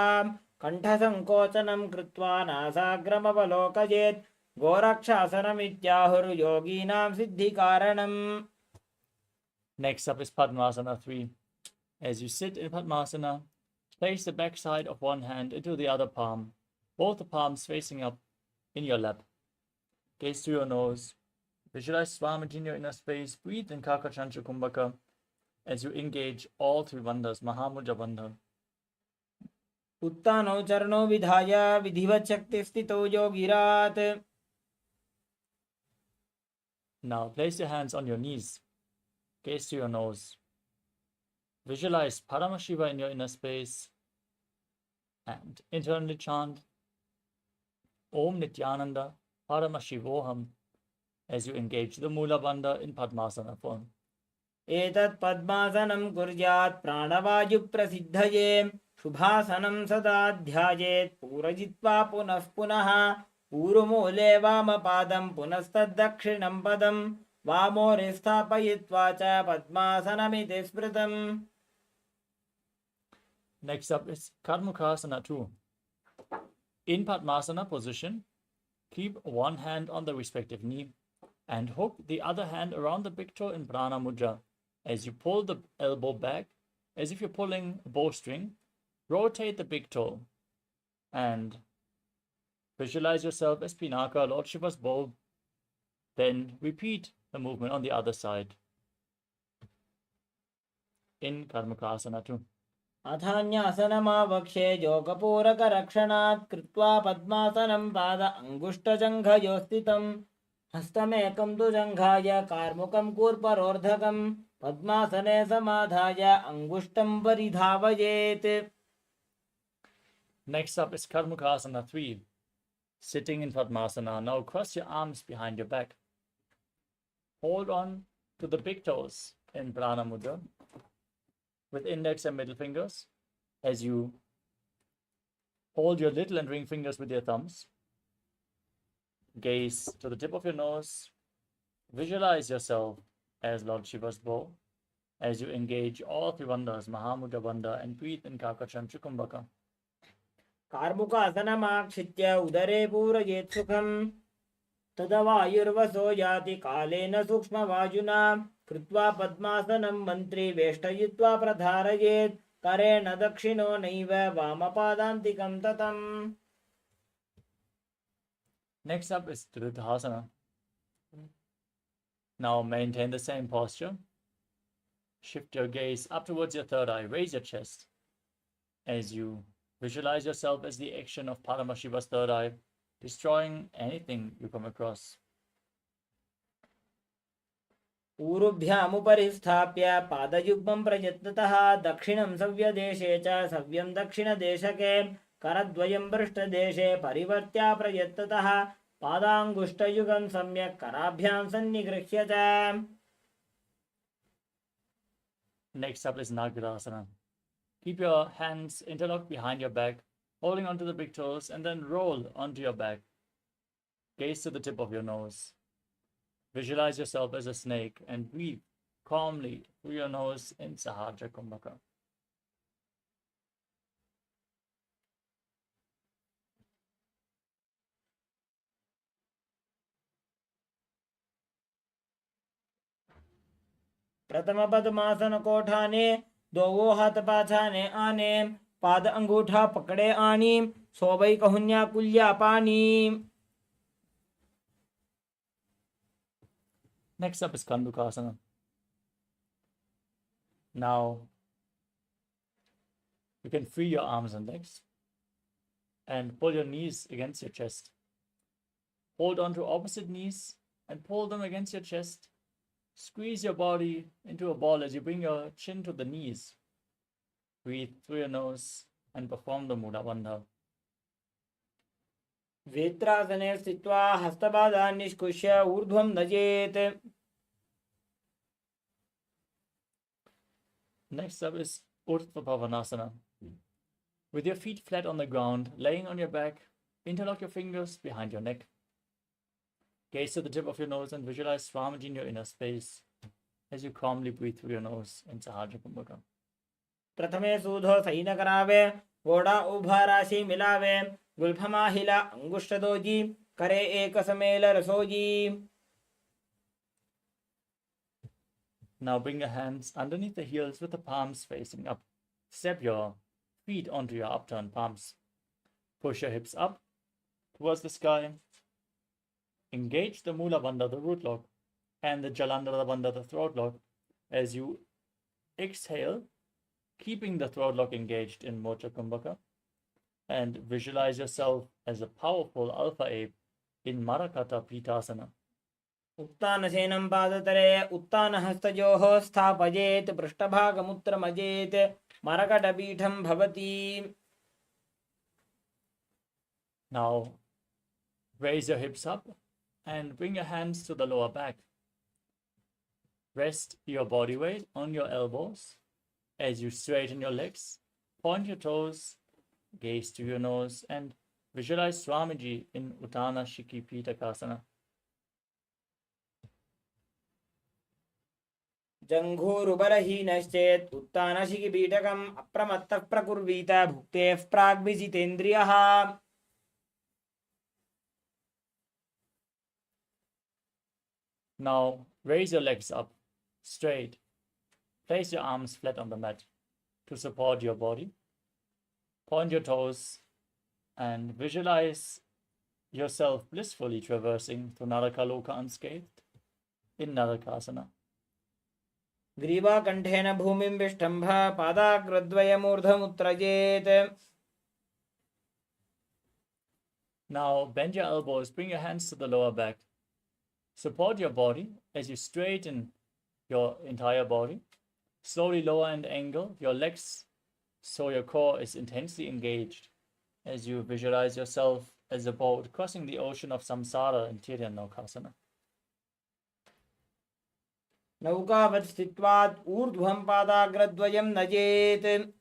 S3: कण्ठसङ्कोचनं कृत्वा नासाग्रमवलोकयेत् गोरक्षासनमित्याहुर्योगीनां सिद्धिकारणम्.
S2: Next up is Padmasana 3. As you sit in Padmasana, place the back side of one hand into the other palm, both the palms facing up in your lap. Gaze to your nose. Visualize Swamiji in your inner space. Breathe in Kakachancha Kumbhaka as you engage all three bandhas, Mahamudra Bandha.
S3: उत्तानौ चरणौ विधाय विधिवत् शक्तिस्थितौ योगिरात्.
S2: Now place your hands on your knees. Gaze to your nose. Visualize Paramashiva in your inner space and internally chant Om Nithyananda Paramashivoham as you engage the Mula Bandha in Padmasana form.
S3: एतत् पद्मासनं कुर्यात् प्राणवायुप्रसिद्धये शुभासनं सदा ध्यायेत् पूरयित्वा पुनः पुनः पूर्वमूले वामपादं पुनस्तद्दक्षिणं पदं वामोरे स्थापयित्वा च पद्मासनमिति स्मृतम्.
S2: Next up is Karmukasana 2. In Padmasana position, keep one hand on the respective knee and hook the other hand around the big toe in Prana Mudra. As you pull the elbow back, as if you're pulling a bowstring, rotate the big toe and visualize yourself as Pinaka, Lord Shiva's bow. Then repeat the movement on the other side in Karmukasana 2.
S3: अथान्यासनमावक्षे जोगपूरकरक्षणात् कृत्वा पद्मासनं पाद अङ्गुष्ठजङ्घयोस्थितं हस्तमेकं तु जङ्घाय कार्मुकं कूर्परोर्धकं पद्मासने समाधाय अङ्गुष्ठं परिधावयेत्.
S2: Next up is Karmukasana 3. Sitting in Padmasana. Now cross your arms behind your back. Hold on to the big toes in Prana Mudra. with index and middle fingers as you hold your little and ring fingers with your thumbs. Gaze to the tip of your nose. Visualize yourself as Lord Shiva's bow as you engage all three bandhas, Mahamudra Bandha, and breathe in Kakacham Chukumbaka.
S3: कार्मुकासनमाक्षित्य उदरे पूरयेत् सुखम् तदा वायुर्वसो याति कालेन सूक्ष्मवायुना कृत्वा पद्मासनं मन्त्री वेष्टयित्वा प्रधारयेत् करेण दक्षिणो नैव वामपादान्तिकं ततम्.
S2: Next up is Trividhasana. Now maintain the same posture. Shift your gaze up towards your third eye. Raise your chest as you visualize yourself as the action of Paramashiva's third eye, destroying anything you come across.
S3: ऊरुभ्यामुपरि स्थाप्य पादयुग्मं प्रयत्नतः दक्षिणं सव्यदेशे च सव्यं दक्षिणदेशके करद्वयं पृष्ठदेशे परिवर्त्य प्रयत्नतः पादाङ्गुष्ठयुगं सम्यक् कराभ्यां सन्निगृह्य च.
S2: Next up is Nagarasana. Keep your hands interlocked behind your back, holding onto the big toes, and then roll onto your back. Gaze to the tip of your nose. Visualize yourself as a snake and breathe calmly through your nose in Sahaja Kumbhaka.
S3: प्रथम पद्मासन कोठाने दो हाथ पाछाने आने पाद अंगूठा पकड़े आनी सोबई कहुन्या कुल्या पानी.
S2: Next up is Kandukasana. Now, you can free your arms and legs and pull your knees against your chest. Hold on to opposite knees and pull them against your chest. Squeeze your body into a ball as you bring your chin to the knees. Breathe through your nose and perform the Mula Bandha.
S3: वेत्रासने स्थित्वा हस्तपादान् निष्कुष्य ऊर्ध्वं नजेत्.
S2: Next up is Urdhva Pavanasana. With your feet flat on the ground, laying on your back, interlock your fingers behind your neck. Gaze to the tip of your nose and visualize Swamiji in your inner space as you calmly breathe through your nose in Sahaja Kumbhaka.
S3: प्रथमे सूधो San करावे घोड़ा उभा राशि मिलावे गुल्फमा हिला अंगुष्ठ doji करे एक समेल रसोजी.
S2: Now bring your hands underneath the heels with the palms facing up. Step your feet onto your upturned palms. Push your hips up towards the sky. Engage the Mula Bandha, the root lock, and the Jalandhara Bandha, the throat lock, as you exhale, keeping the throat lock engaged in Mocha Kumbhaka, and visualize yourself as a powerful alpha ape in Marakata Pitasana.
S3: उत्तानसेनं पादतले उत्तानहस्तयोः स्थापयेत् पृष्ठभागमुत्रमजेत् मरकटपीठं भवति.
S2: Now raise your hips up and bring your hands to the lower back. Rest your body weight on your elbows as you straighten your legs, point your toes, gaze to your nose, and visualize Swamiji in Uttana Shiki Pitakasana.
S3: जङ्घूरुबलहीनश्चेत् उत्तानशिखिपीठकम् अप्रमत्तः प्रकुर्वीत भुक्तेः प्राग्विजितेन्द्रियः.
S2: Now raise your legs up straight. Place your arms flat on the mat to support your body. Point your toes and visualize yourself blissfully traversing through Narakaloka unscathed in Narakasana.
S3: ग्रीवाकण्ठेन भूमिं विष्टम्भ पादाग्रद्वयमूर्धमुत्रजेत्.
S2: Now bend your elbows, bring your hands to the lower back. Support your body as you straighten your entire body. Slowly lower and angle your legs so your core is intensely engaged as you visualize yourself as a boat crossing the ocean of samsara in Tiryanokasana.
S3: नौकावत् स्थित्वात् ऊर्ध्वं पादाग्रद्वयं नजेत्.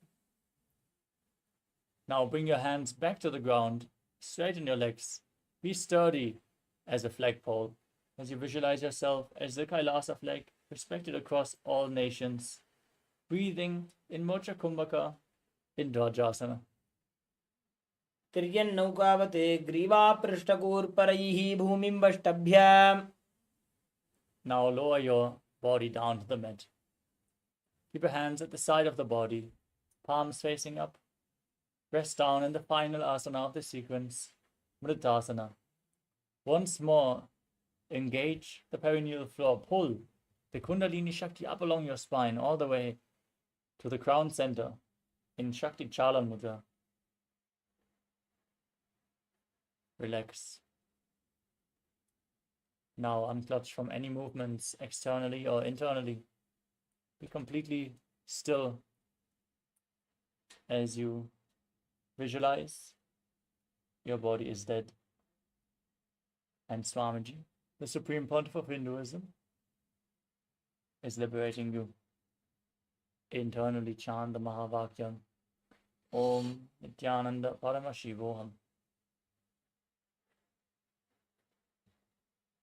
S2: Now bring your hands back to the ground, straighten your legs, be sturdy as a flagpole, as you visualize yourself as the Kailasa flag, respected across all nations, breathing in Mocha Kumbhaka in Dvajasana.
S3: तिर्यन्नौकावत् ग्रीवापृष्ठकूर्परैः भूमिं वष्टभ्य.
S2: Now lower your body down to the mat. Keep your hands at the side of the body, palms facing up. Rest down in the final asana of the sequence, Mritasana. Once more, engage the perineal floor. Pull the Kundalini Shakti up along your spine all the way to the crown center in Shakti Chala Mudra. Relax. Now unclutch from any movements externally or internally. Be completely still as you visualize your body is dead. And Swamiji, the Supreme Pontiff of Hinduism, is liberating you. Internally chant the Mahavakyam. Om Nithyananda Paramashivoham.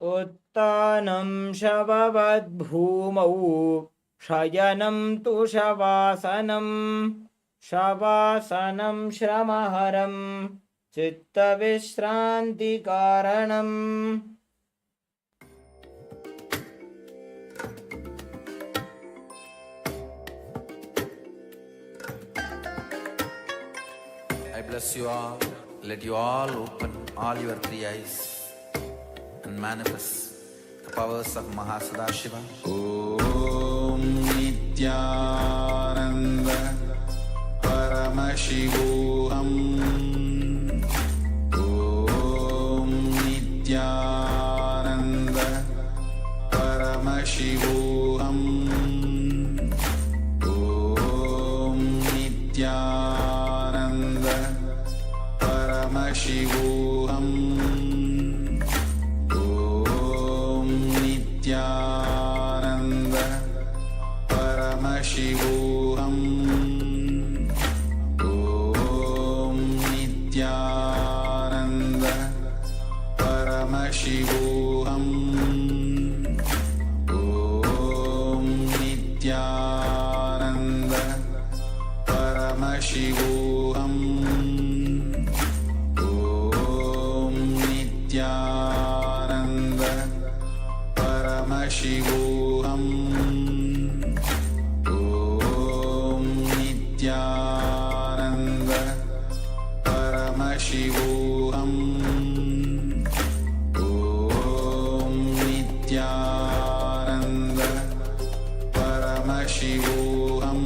S3: उत्तानं शववद्भूमौ शयनं तु शवासनं शवासनं श्रमहरं चित्तविश्रान्तिकारणम्.
S4: I bless you all. Let you all open all your three eyes and manifest the powers of Mahasadashiva.
S1: Om Nithyananda Paramashivoham. Om Nithyananda Paramashivoham. Om Nithyananda Paramashivoham. Nithyananda Paramashivoham. Om Nithyananda Paramashivoham. Om Nithyananda Paramashivoham. Om Nithyananda Paramashivoham. Om Nithyananda Paramashivoham. Om Nithyananda Paramashivoham. Om Nithyananda Paramashivoham. Om Nithyananda Paramashivoham. Om Nithyananda Paramashivoham.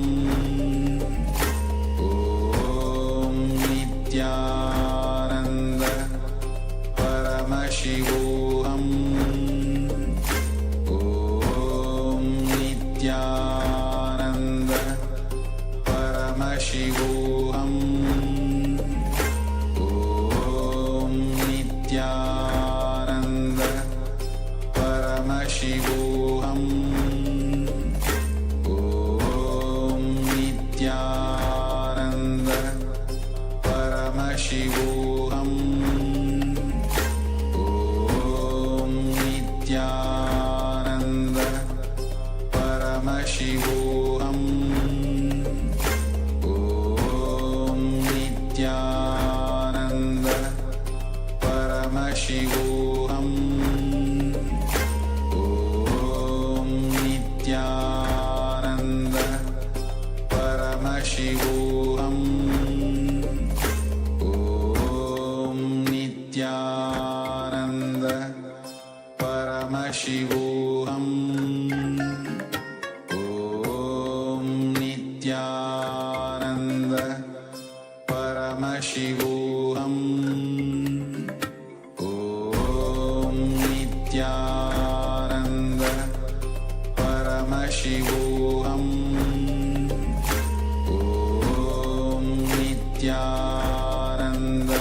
S1: Om Nithyananda Paramashivoham. Om Nithyananda Paramashivoham. Om Nithyananda Paramashivoham. Om Nithyananda Paramashivoham. Om Nithyananda Paramashivoham. Om Nithyananda Paramashivoham. Om Nithyananda Paramashivoham. Om Nithyananda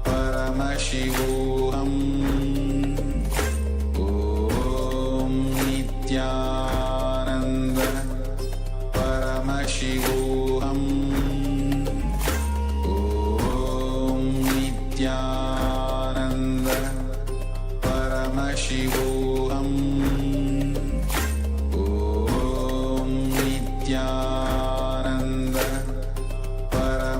S1: Paramashivoham. Om Nithyananda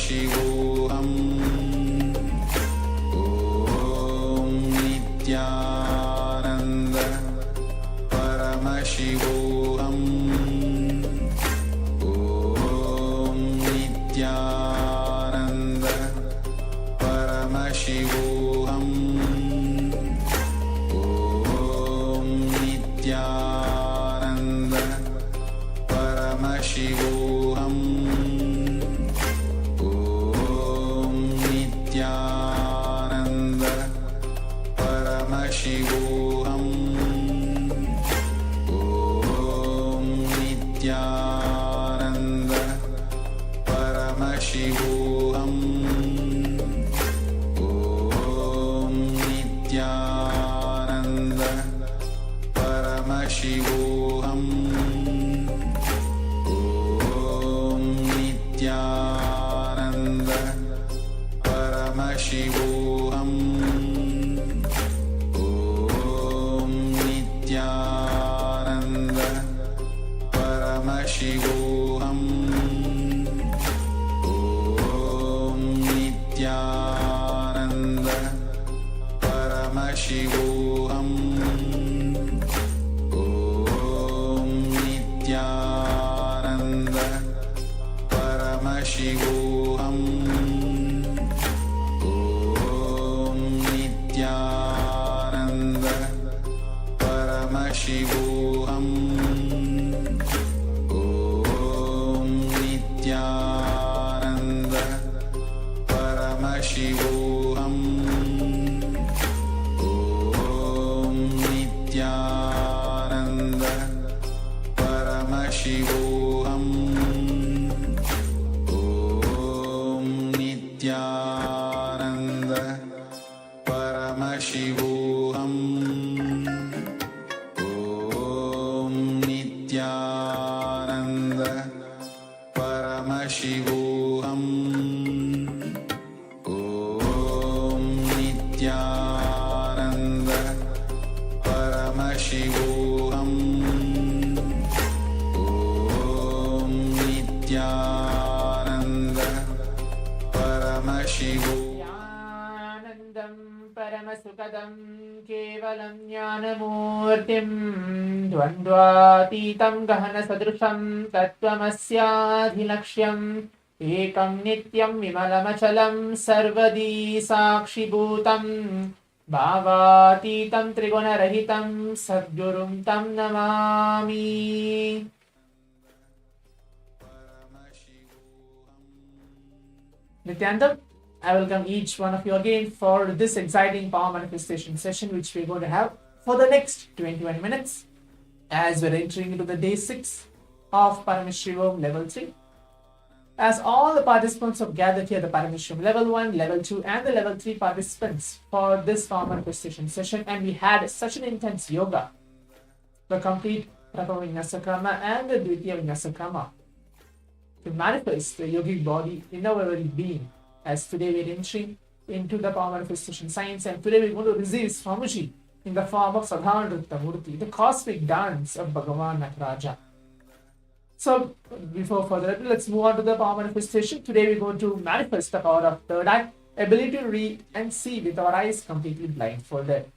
S1: Paramashivoham Om Nithyananda Paramashivoham Om Nithyananda Paramashivoham Om Nithyananda Paramashivoham Om Nithyananda Paramashivoham Om Nithyananda Paramashivoham Om Nithyananda Paramashivoham Om Nithyananda Paramashivoham Om Nithyananda Paramashivoham Om Nithyananda Paramashivoham Om Nithyananda Paramashivoham Om Nithyananda Paramashivoham Om Nithyananda Paramashivoham Om Nithyananda Paramashivoham Om Nithyananda Paramashivoham Om Nithyananda Paramashivoham Om Nithyananda Paramashivoham Om Nithyananda Paramashivoham
S3: ज्ञानन्दं परमसुखदं केवलं ज्ञानमूर्तिं द्वन्द्वातीतं गहनसदृशं तत्त्वमस्याधिलक्ष्यम् एकं नित्यं विमलमचलं सर्वदी साक्षिभूतं भावातीतं त्रिगुणरहितं सद्गुरुं तं Namami. Nithyananda, I welcome each one of you again for this exciting power manifestation session which we're going to have for the next 21 minutes as we're entering into the day 6 of Paramashivoham Level 3. As all the participants have gathered here, the Paramashivoham Level 1, Level 2 and the Level 3 participants for this power manifestation session, and we had such an intense yoga, the complete Pratama Vinyasakrama and the Dvitiya Vinyasakrama to manifest the yogic body in our very being. As today we're entering into the power manifestation science, and today we're going to receive Swamiji in the form of Sadhanrita Murti, the cosmic dance of Bhagavan Nataraja. So before further ado, let's move on to the power manifestation. Today we're going to manifest the power of third eye, ability to read and see with our eyes completely blindfolded.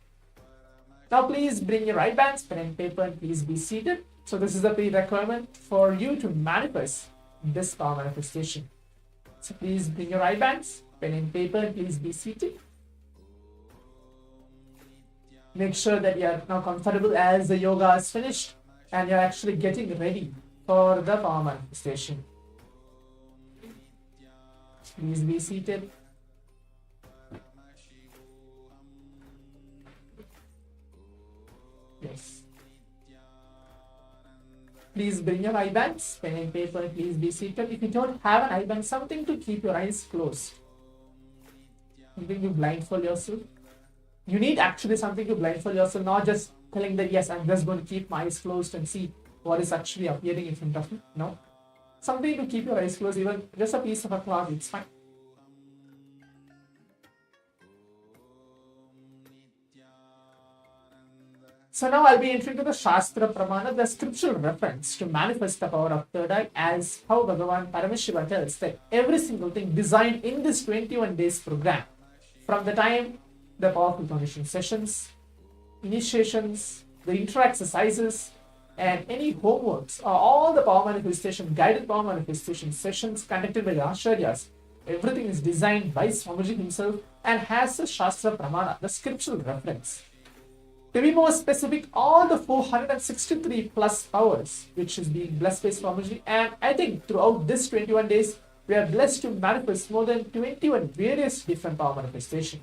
S3: Now please bring your right bands, pen and paper, and please be seated. So this is the pre-requirement for you to manifest this power manifestation. So please bring your right bands, pen and paper, and please be seated. Make sure that you are now comfortable as the yoga is finished and you're actually getting ready for the power manifestation. Please be seated. Yes. Please bring your eye bands, pen and paper, and please be seated. If you don't have an eye band, something to keep your eyes closed. Something to blindfold yourself. You need actually something to blindfold yourself, not just telling that yes, I'm just going to keep my eyes closed and see what is actually appearing in front of me. No. Something to keep your eyes closed, even just a piece of a cloth, it's fine.
S5: So now I'll be entering to the Shastra Pramana, the scriptural reference to manifest the power of third eye, as how Bhagavan Paramashiva tells that every single thing designed in this 21 days program, from the time the powerful conditioning sessions, initiations, the intra-exercises, and any homeworks, or all the power manifestation, guided power manifestation sessions conducted by the Acharyas, everything is designed by Swamiji himself and has a Shastra Pramana, the scriptural reference. To be more specific, all the 463 plus powers which is being blessed by Swamiji, and I think throughout this 21 days, we are blessed to manifest more than 21 various different power manifestation.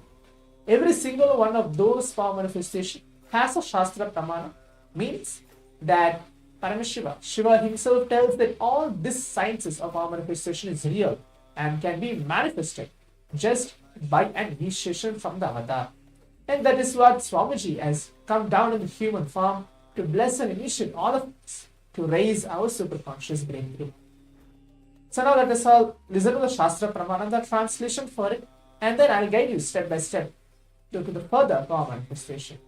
S5: Every single one of those power manifestation has a Shastra Pramana, means that Paramashiva, Shiva himself tells that all these sciences of power manifestation is real and can be manifested just by an initiation from the avatar. And that is what Swamiji has come down in the human form to bless and initiate all of us to raise our superconscious breakthrough. So now let us all listen to the Shastra Pramana, the translation for it, and then I'll guide you step by step to the further power manifestation.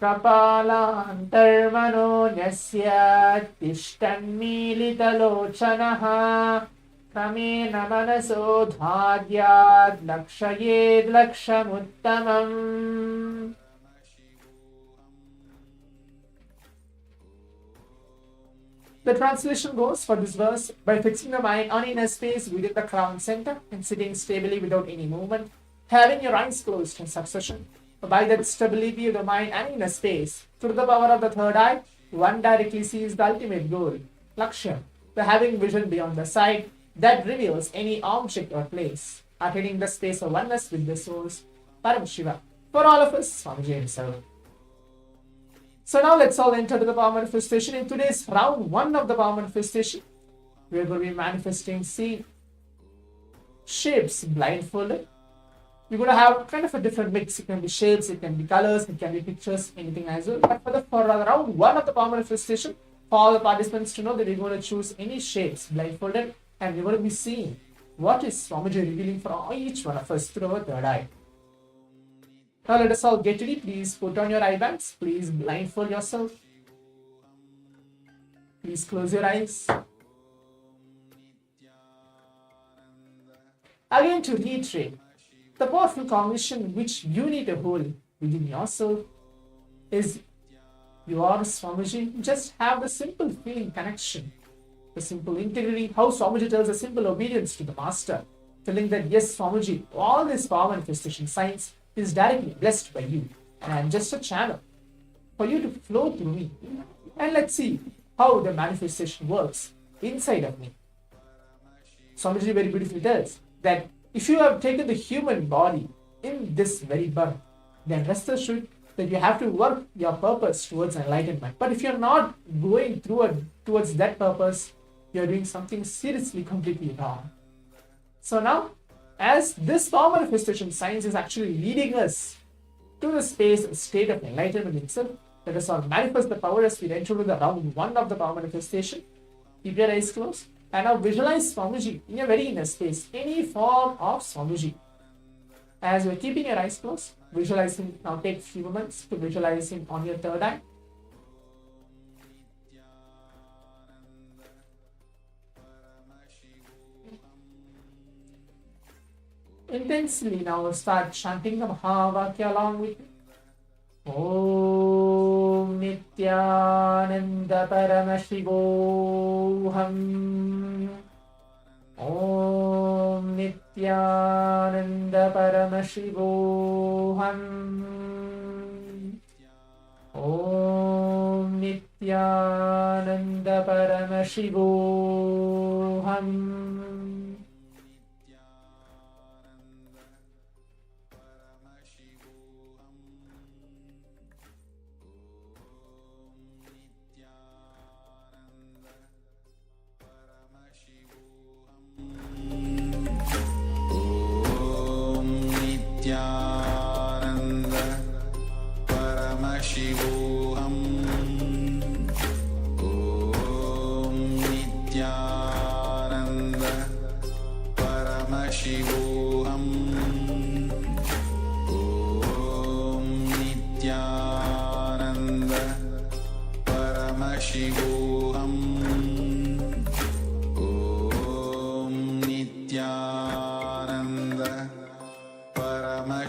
S5: Kapalaantarmano nyasya tishtanmilitalochanaha Kamena manaso dhadyad lakshayed lakshamuttamam. The translation goes for this verse: by fixing the mind on inner space within the crown center and sitting stably without any movement, having your eyes closed in succession, by that stability of the mind and inner space, through the power of the third eye, one directly sees the ultimate goal, Lakshya, the having vision beyond the sight, that reveals any object or place, attaining the space of oneness with the source, Paramashiva, for all of us, Swamiji himself. So now let's all enter the power manifestation. In today's round 1 of the power manifestation, we are going to be manifesting, see, shapes blindfolded. We're going to have kind of a different mix. It can be shapes, it can be colors, it can be pictures, anything as well. But for round 1 of the power manifestation, for all the participants to know that we're going to choose any shapes blindfolded, and we're going to be seeing what is Swamiji revealing for each one of us through our third eye. Now let us all get ready. Please put on your eye bags. Please blindfold yourself. Please close your eyes. Again, to reiterate, the powerful cognition which you need to hold within yourself is you are Swamiji. Just have the simple feeling connection, the simple integrity, how Swamiji tells a simple obedience to the master, telling that yes, Swamiji, all this power manifestation science is directly blessed by you, and I am just a channel for you to flow through me. And let's see how the manifestation works inside of me. Swamiji very beautifully tells that if you have taken the human body in this very birth, then rest assured that you have to work your purpose towards enlightenment. But if you're not going towards that purpose, you're doing something seriously completely wrong. So now, as this power manifestation science is actually leading us to the state of enlightenment itself, let us all manifest the power as we enter into the round 1 of the power manifestation. Keep your eyes closed and now visualize Swamiji in your very inner space, any form of Swamiji. As you're keeping your eyes closed, visualize him. Now take a few moments to visualize him on your third eye. Intensely now start chanting the Mahavakya along with me. Om Nithyananda Paramashivoham. Om Nithyananda Paramashivoham. Om Nithyananda Paramashivoham.
S1: Nithyananda Paramashivoham. Om Nithyananda Paramashivoham. Om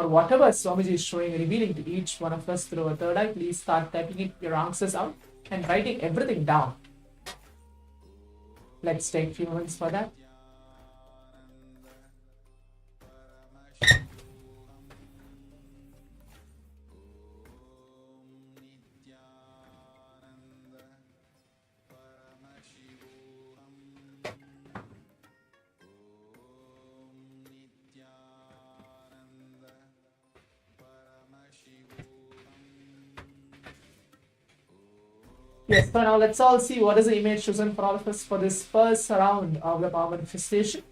S5: or whatever Swamiji is showing, revealing to each one of us through a third eye, please start typing your answers out and writing everything down. Let's take a few moments for that. Yes, so now let's all see what is the image chosen for all of us for this first round of the power manifestation.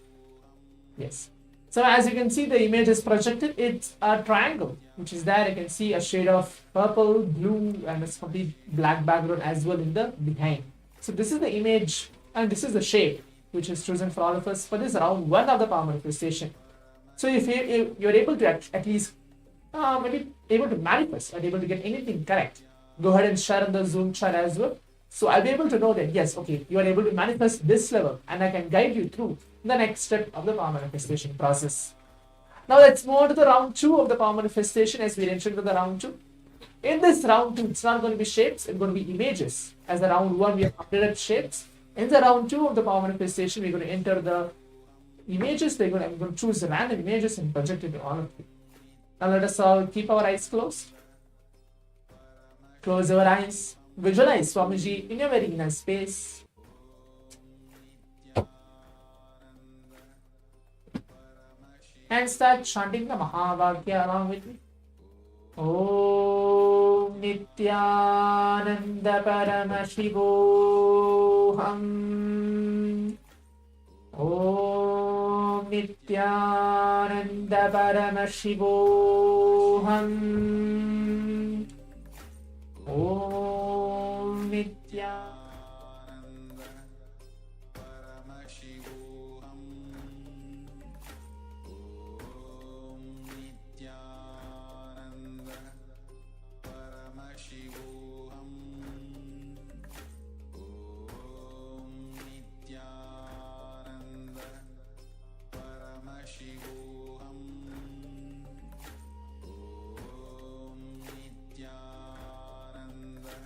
S5: Yes. So as you can see, the image is projected. It's a triangle, which is there. You can see a shade of purple, blue, and a complete black background as well in the behind. So this is the image, and this is the shape which is chosen for all of us for this round 1 of the power manifestation. So if you're able to at least maybe able to manifest and able to get anything correct, go ahead and share in the Zoom chat as well. So I'll be able to know that, yes, okay, you are able to manifest this level and I can guide you through the next step of the power manifestation process. Now let's move on to the round 2 of the power manifestation as we entered into the round 2. In this round 2, it's not going to be shapes, it's going to be images. As the round 1, we have updated shapes. In the round 2 of the power manifestation, we're going to enter the images. I'm going to choose random images and project it to all of you. Now let us all keep our eyes closed. Close your eyes. Visualize Swamiji in your very inner space. And start chanting the Mahavakya along with me. Om Nithyananda Paramashivoham. Om Nithyananda Paramashivoham. Om Nithyananda
S1: Paramashivoham. Om Nithyananda Paramashivoham. Om Nithyananda Paramashivoham. Om Nithyananda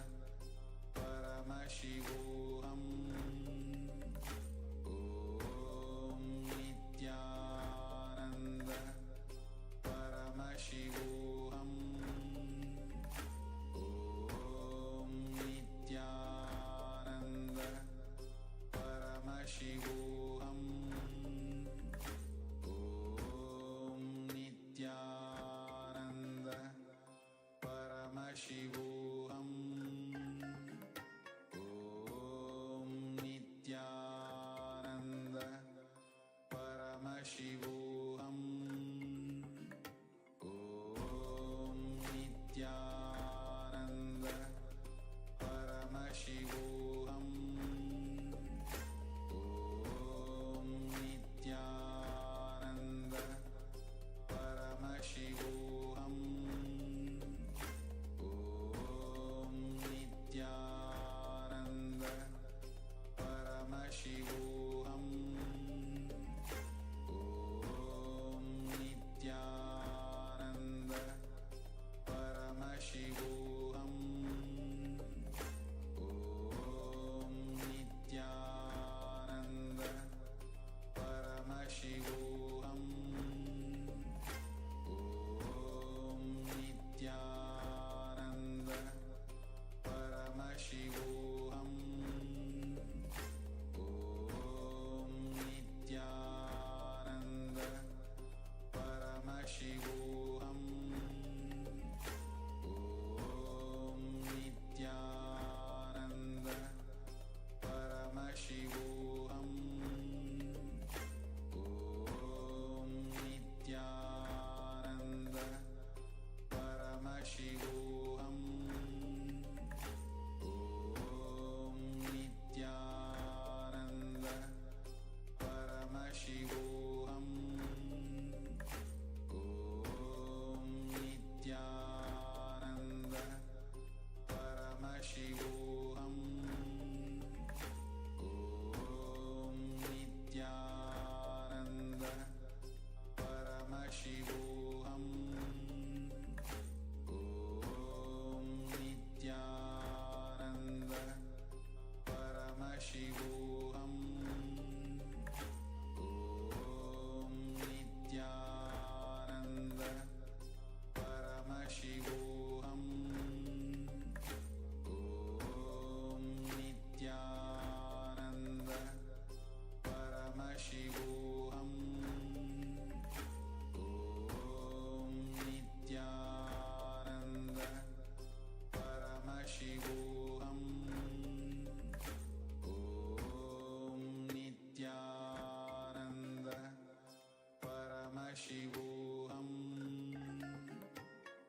S1: Paramashivoham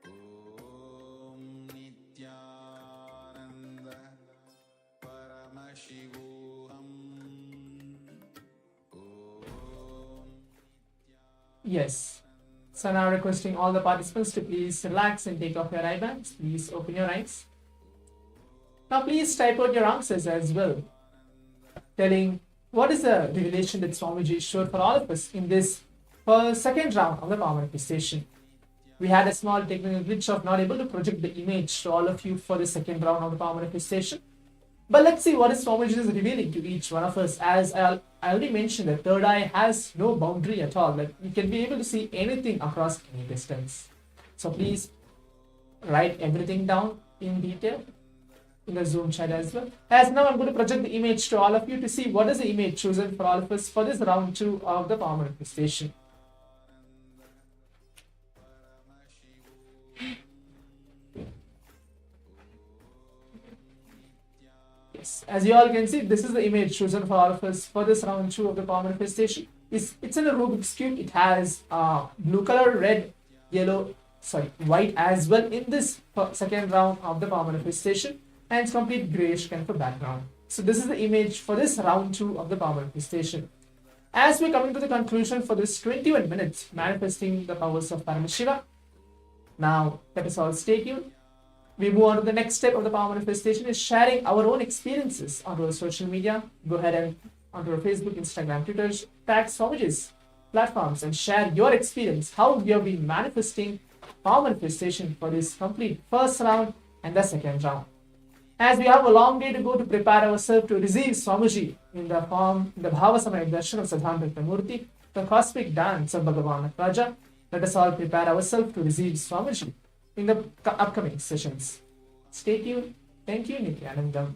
S1: Om Nithyananda Paramashivoham Om
S5: Yes. So now requesting all the participants to please relax and take off your eye bags. Please open your eyes. Now please type out your answers as well, telling what is the revelation that Swamiji showed for all of us in this second round of the power manifestation. We had a small technical glitch of not able to project the image to all of you for the second round of the power manifestation. But let's see what is Swamiji is revealing to each one of us. As I already mentioned, the third eye has no boundary at all. Like you can be able to see anything across any distance. So please write everything down in detail in the Zoom chat as well. As now I'm going to project the image to all of you to see what is the image chosen for all of us for this round 2 of the power manifestation. Yes, as you all can see, this is the image chosen for all of us for this round 2 of the power manifestation. It's in a Rubik's Cube. It has blue color, red, yellow, white as well in this second round of the power manifestation. And it's complete grayish kind of a background. So this is the image for this round 2 of the power manifestation. As we're coming to the conclusion for this 21 minutes manifesting the powers of Paramashiva, now let us all stay tuned. We move on to the next step of the power manifestation is sharing our own experiences onto our social media. Go ahead and onto our Facebook, Instagram, Twitter, tag Swamiji's platforms and share your experience, how you have been manifesting power manifestation for this complete first round and the second round. As we have a long day to go to prepare ourselves to receive Swamiji in the Bhava Samaya Darshan of Siddhanta Murti, the cosmic dance of Bhagavan Raja, let us all prepare ourselves to receive Swamiji in the upcoming sessions. Stay tuned. Thank you, Nithyananda.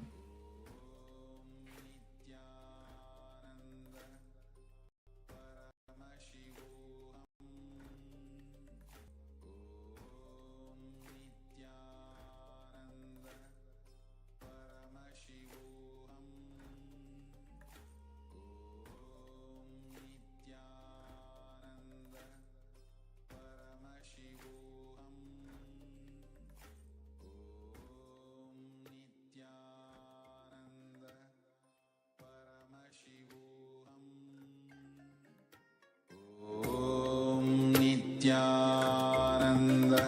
S1: Nithyananda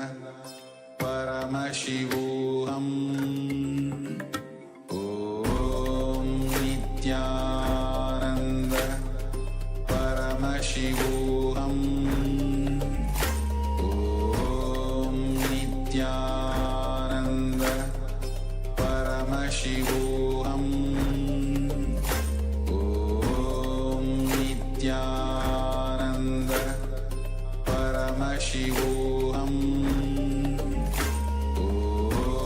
S1: Paramashivoham Om Nithyananda Paramashivoham Om Nithyananda Paramashivoham Om Nithyananda Paramashivoham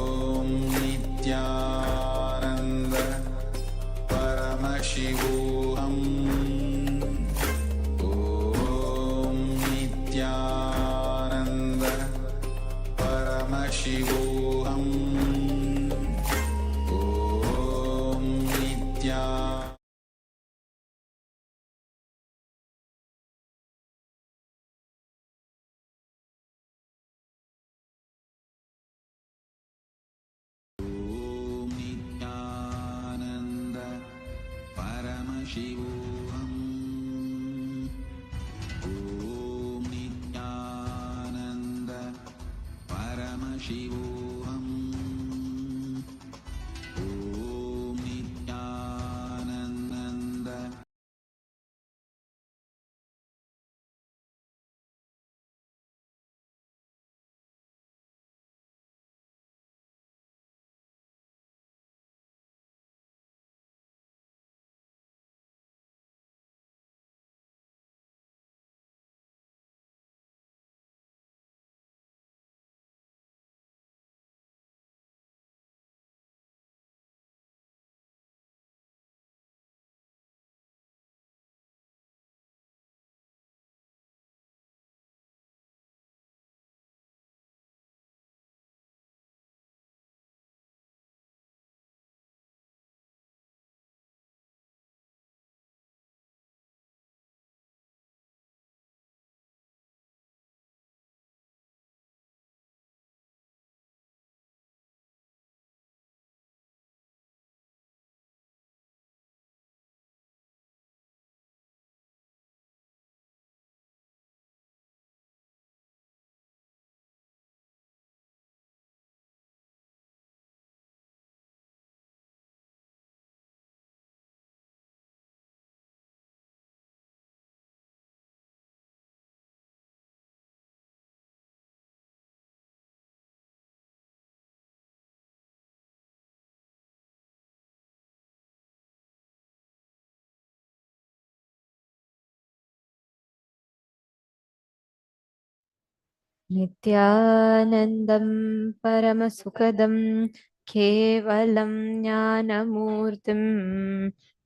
S1: Om Nithyananda Paramashivoham Om Nithyananda Paramashivoham Om Nithyananda Paramashivoham Om Nithyananda Paramashivoham Om Nithyananda
S6: नित्यानन्दं परमसुखदं केवलं ज्ञानमूर्तिं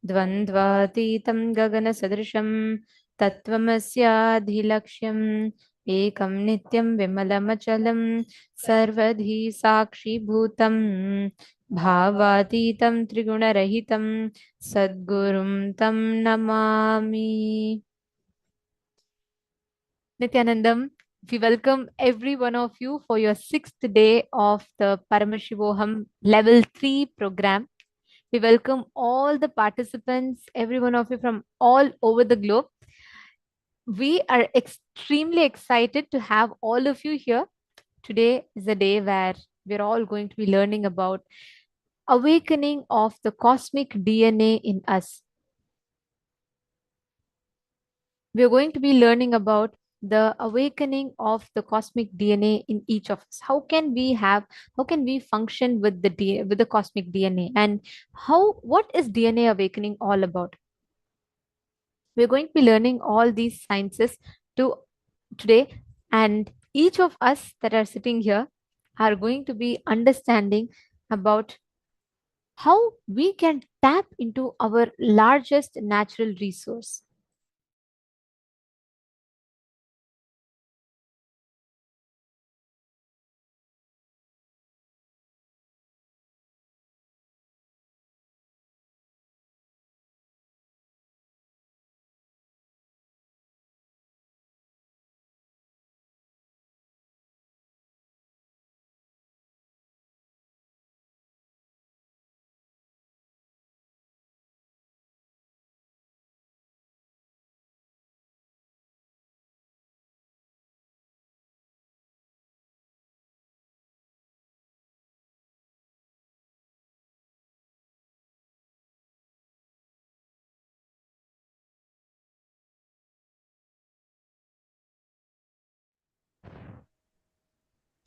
S6: द्वन्द्वातीतं गगनसदृशं तत्त्वमस्याधिलक्ष्यम् एकं नित्यं विमलमचलं सर्वधी साक्षिभूतं भावातीतं त्रिगुणरहितं सद्गुरुं तं Namami. Nithyanandam, we welcome every one of you for your 6th day of the Paramashivoham Level-3 program. We welcome all the participants, every one of you from all over the globe. We are extremely excited to have all of you here. Today is a day where we're all going to be learning about awakening of the cosmic DNA in us. We're going to be learning about the awakening of the cosmic DNA in each of us. How can we function with with the cosmic DNA, and what is DNA awakening all about? We're going to be learning all these sciences to today, and each of us that are sitting here are going to be understanding about how we can tap into our largest natural resource.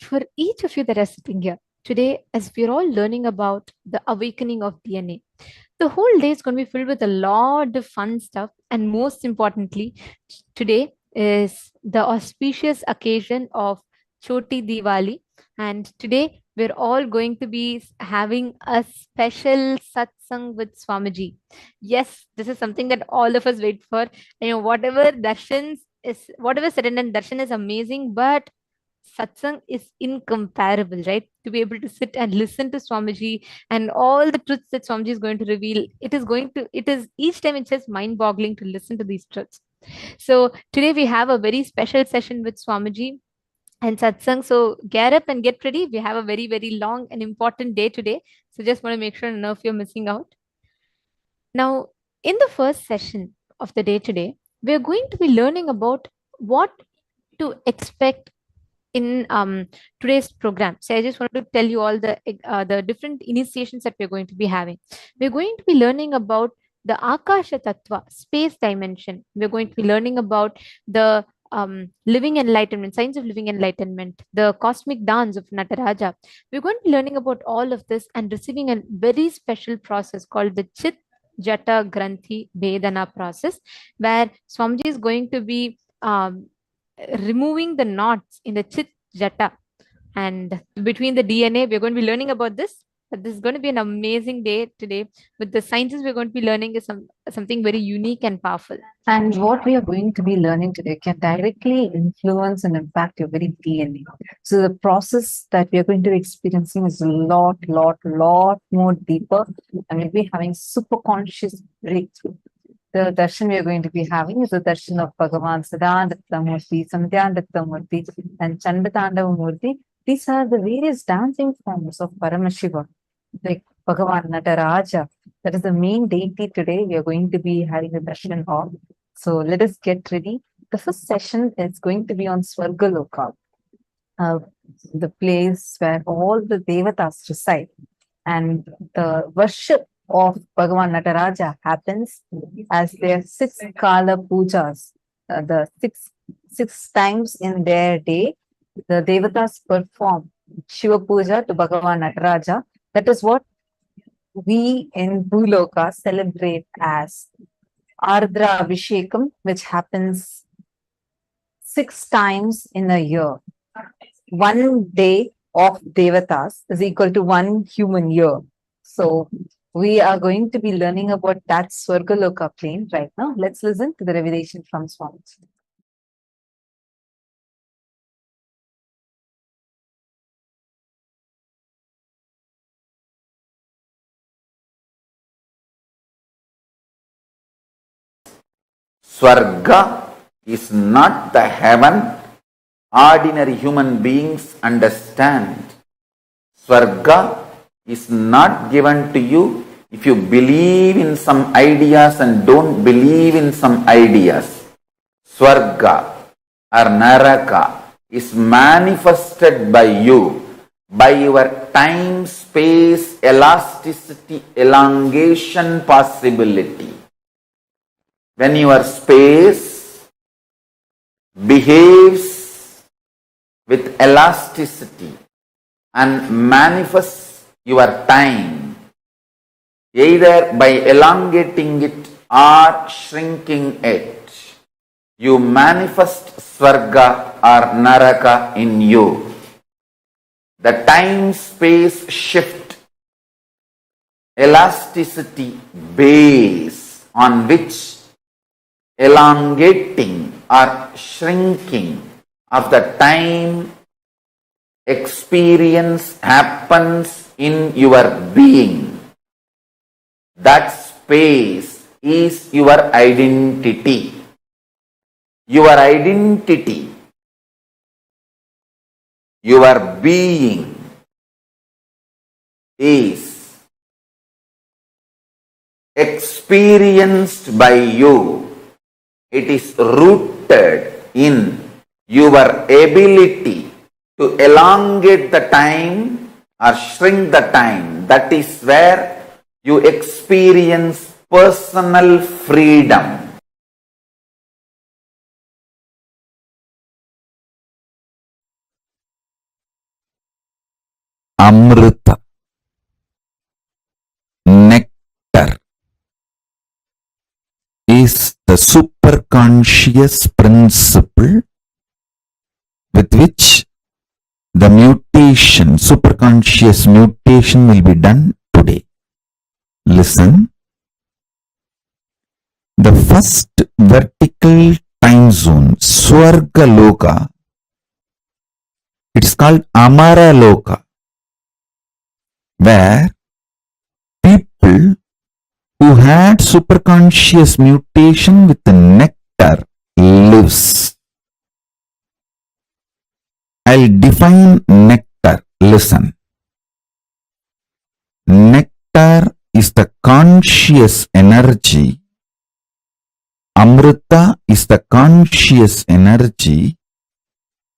S6: For each of you that are sitting here today, as we're all learning about the awakening of DNA, the whole day is going to be filled with a lot of fun stuff. And most importantly, today is the auspicious occasion of Choti Diwali. And today we're all going to be having a special satsang with Swamiji. Yes, this is something that all of us wait for. Whatever said and done, darshan is amazing, but satsang is incomparable, right? To be able to sit and listen to Swamiji and all the truths that Swamiji is going to reveal, it is each time it's just mind boggling to listen to these truths. So today we have a very special session with Swamiji and satsang. So get up and get ready. We have a very, very long and important day today. So just want to make sure none of you are missing out. Now, in the first session of the day today, we're going to be learning about what to expect in today's program. So I just wanted to tell you all the different initiations that we're going to be having. We're going to be learning about the Akasha Tattva, space dimension. We're going to be learning about the living enlightenment, science of living enlightenment, the cosmic dance of Nataraja. We're going to be learning about all of this and receiving a very special process called the Chit Jata Granthi Vedana process, where Swamiji is going to be removing the knots in the Chit Jata. And between the DNA, we're going to be learning about this. But this is going to be an amazing day today. With the sciences we're going to be learning is something very unique and powerful.
S7: And what we are going to be learning today can directly influence and impact your very DNA. So the process that we are going to be experiencing is a lot more deeper, and we'll be having super conscious breakthrough. The darshan we are going to be having is the darshan of Bhagavan Sadandattamurti, Sandhyandattamurti, and Chandatandavamurti. These are the various dancing forms of Paramashiva, like Bhagavan Nataraja. That is the main deity today we are going to be having a darshan of. So let us get ready. The first session is going to be on Swargaloka, the place where all the devatas reside. And the worship of Bhagavan Nataraja happens as their 6 Kala Pujas, the six times in their day, the devatas perform Shiva Puja to Bhagavan Nataraja. That is what we in Bhuloka celebrate as Ardra Abhishekam, which happens 6 times in a year. one day of Devatas is equal to one human year. So we are going to be learning about that Swargaloka plane right now. Let's listen to the revelation from Swami.
S8: Swarga is not the heaven ordinary human beings understand. Swarga is not given to you if you believe in some ideas and don't believe in some ideas. Swarga or Naraka is manifested by you by your time, space, elasticity, elongation possibility. When your space behaves with elasticity and manifests your time, either by elongating it or shrinking it, you manifest Swarga or Naraka in you. The time-space shift, elasticity base on which elongating or shrinking of the time experience happens in your being. That space is your identity. Your identity, your being is experienced by you. It is rooted in your ability to elongate the time or shrink the time. That is where you experience personal freedom. Amrita, nectar, is the superconscious principle with which the mutation, superconscious mutation will be done today. Listen. The first vertical time zone, Swargaloka, it's called Amaraloka, where people who had superconscious mutation with the nectar lives. I'll define nectar. Listen. Nectar is the conscious energy. Amrita is the conscious energy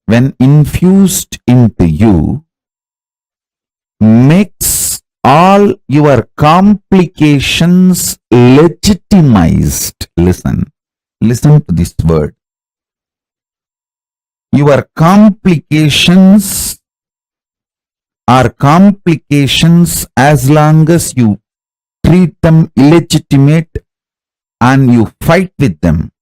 S8: when infused into you, makes all your complications legitimized. Listen to this word. Your complications are complications as long as you treat them illegitimate and you fight with them.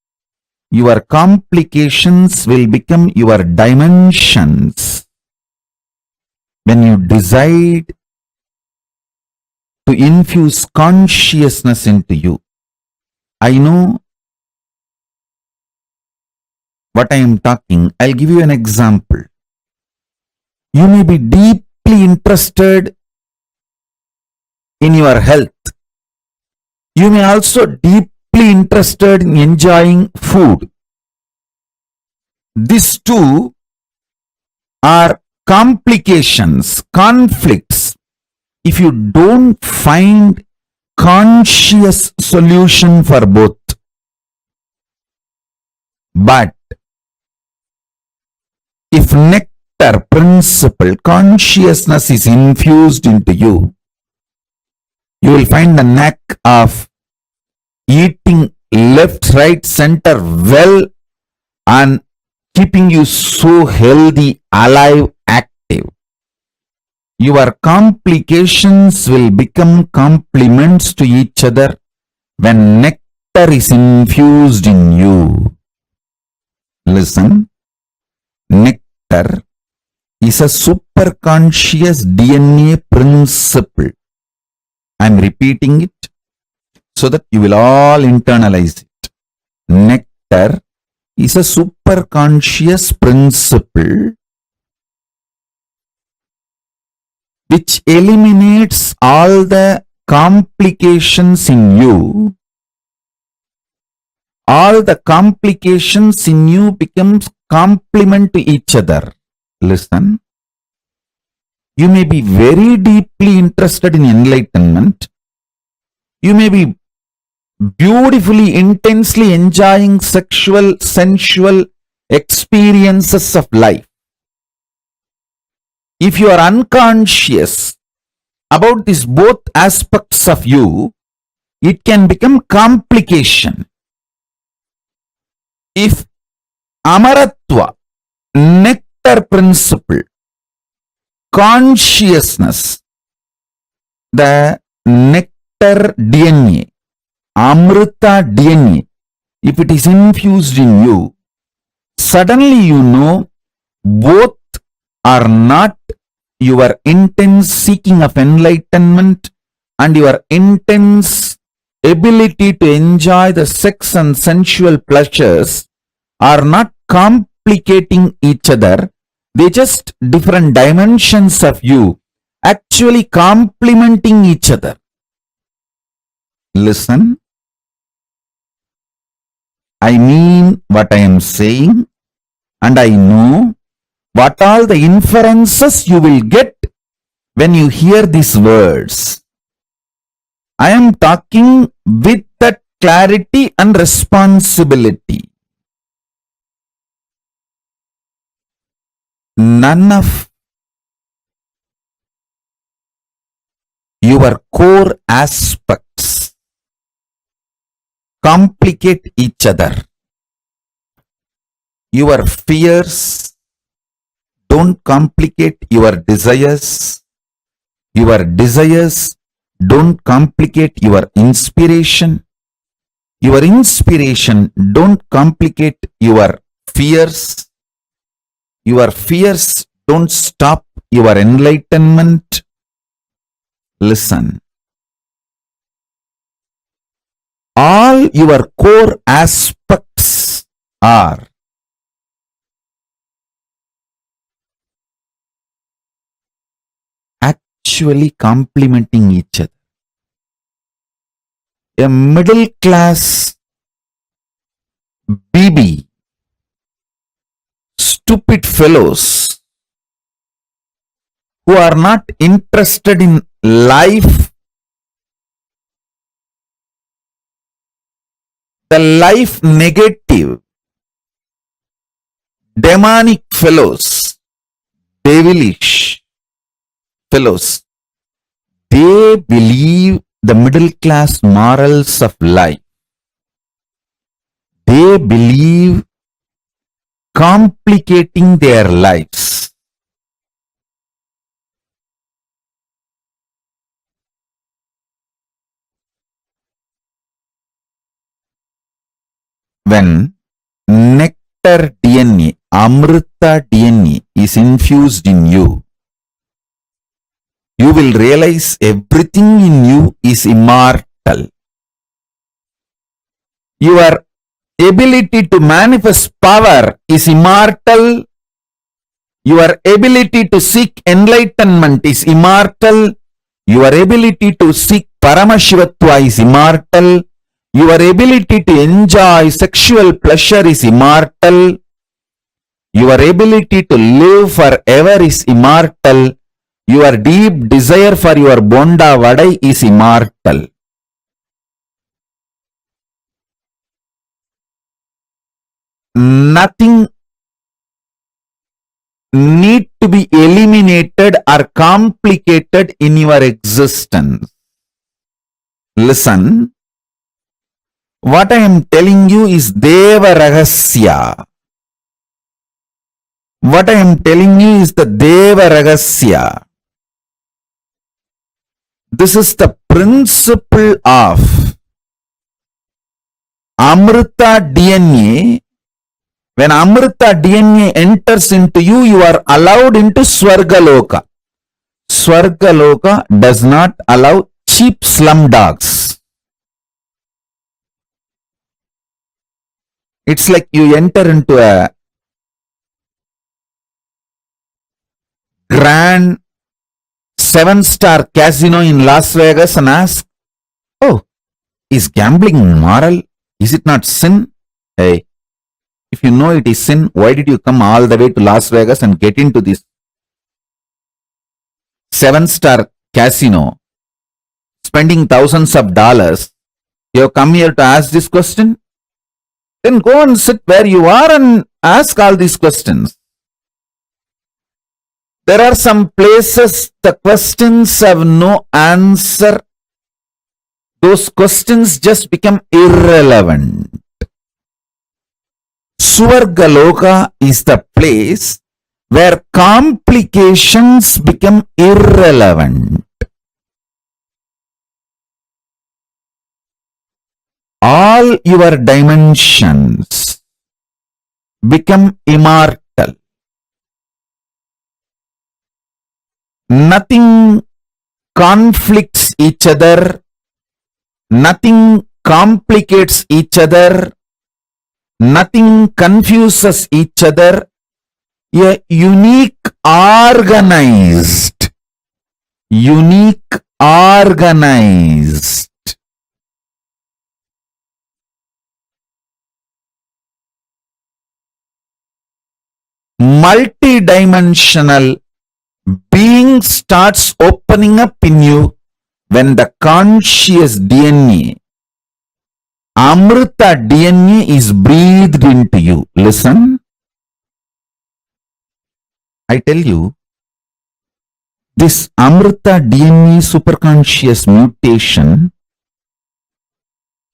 S8: Your complications will become your dimensions when you decide to infuse consciousness into you. I know what I am talking. I'll give you an example. You may be deeply interested in your health. You may also deeply interested in enjoying food. These two are complications, conflicts. If you don't find conscious solution for both, but if nectar principle, consciousness is infused into you, you will find the knack of eating left, right, center well and keeping you so healthy, alive, active. Your complications will become complements to each other when nectar is infused in you. Listen, nectar is a superconscious DNA principle. I am repeating it so that you will all internalize it. Nectar is a superconscious principle which eliminates all the complications in you. All the complications in you becomes complement to each other. Listen. You may be very deeply interested in enlightenment. You may be beautifully, intensely enjoying sexual, sensual experiences of life. If you are unconscious about these both aspects of you, it can become complication. If Amaratva, nectar principle, consciousness, the nectar DNA, Amrita DNA, if it is infused in you, suddenly you know both are not your intense seeking of enlightenment and your intense ability to enjoy the sex and sensual pleasures are not complicating each other. They just different dimensions of you actually complementing each other. Listen. I mean what I am saying, and I know what all the inferences you will get when you hear these words. I am talking with that clarity and responsibility. None of your core aspects complicate each other. Your fears don't complicate your desires. Your desires don't complicate your inspiration. Your inspiration don't complicate your fears. Your fears don't stop your enlightenment. Listen. All your core aspects are actually complementing each other. A middle class BB, stupid fellows who are not interested in life, the life negative, demonic fellows, devilish fellows, they believe the middle class morals of life. They believe complicating their lives. When nectar DNA, Amrita DNA is infused in you, you will realize everything in you is immortal. Your ability to manifest power is immortal. Your ability to seek enlightenment is immortal. Your ability to seek Paramashivatva is immortal. Your ability to enjoy sexual pleasure is immortal. Your ability to live forever is immortal. Your deep desire for your Bonda Vadai is immortal. Nothing need to be eliminated or complicated in your existence. Listen, what I am telling you is Deva Rahasya. What I am telling you is the Deva Rahasya. This is the principle of Amrita DNA. When Amrita DNA enters into you, you are allowed into Swargaloka. Swargaloka does not allow cheap slum dogs. It's like you enter into a grand 7-star casino in Las Vegas and ask, oh, is gambling moral? Is it not sin? Hey, if you know it is sin, why did you come all the way to Las Vegas and get into this 7-star casino, spending thousands of dollars? You have come here to ask this question? Then go and sit where you are and ask all these questions. There are some places the questions have no answer. Those questions just become irrelevant. Swargaloka is the place where complications become irrelevant. All your dimensions become immortal. Nothing conflicts each other. Nothing complicates each other. Nothing confuses each other. A unique organized multidimensional being starts opening up in you when the conscious DNA, Amrita DNA, is breathed into you. Listen, I tell you, this Amrita DNA superconscious mutation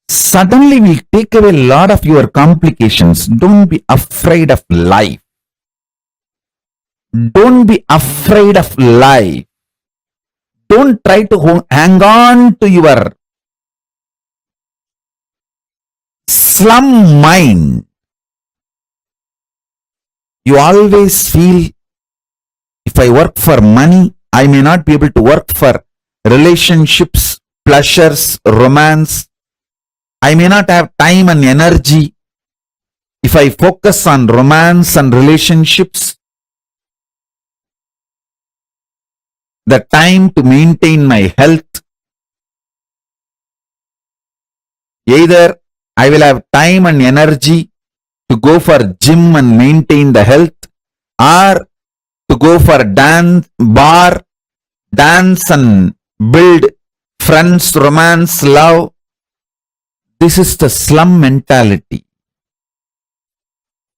S8: suddenly will take away a lot of your complications. Don't be afraid of life. Don't be afraid of life. Don't try to hang on to your slum mind. You always feel, if I work for money, I may not be able to work for relationships, pleasures, romance. I may not have time and energy. If I focus on romance and relationships, the time to maintain my health, either I will have time and energy to go for gym and maintain the health, or to go for dance and build friends, romance, love. This is the slum mentality.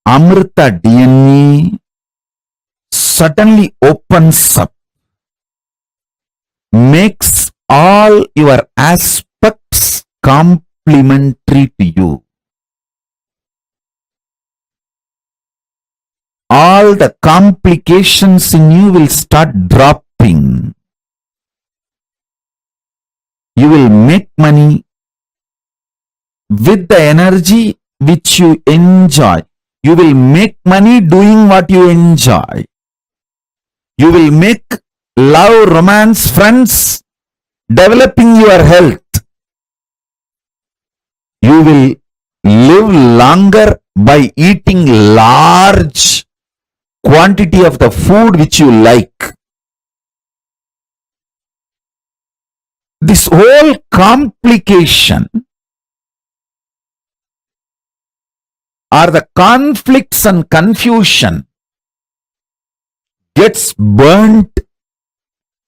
S8: Amrita DNA suddenly opens up, makes all your aspects complementary to you. All the complications in you will start dropping. You will make money with the energy which you enjoy. You will make money doing what you enjoy. You will make love, romance, friends, developing your health. You will live longer by eating large quantity of the food which you like. This whole complication or the conflicts and confusion gets burnt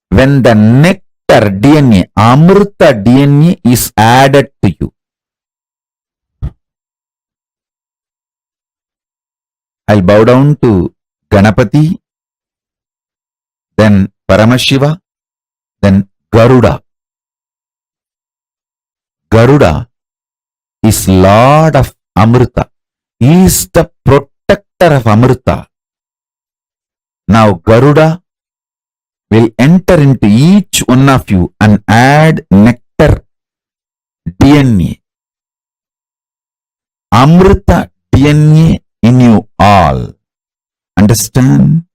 S8: when the nectar DNA, Amrita DNA, is added to you. I'll bow down to Ganapati, then Paramashiva, then Garuda. Garuda is Lord of Amrita. He is the protector of Amrita. Now Garuda will enter into each one of you and add nectar DNA. Amrita DNA in you all. Understand?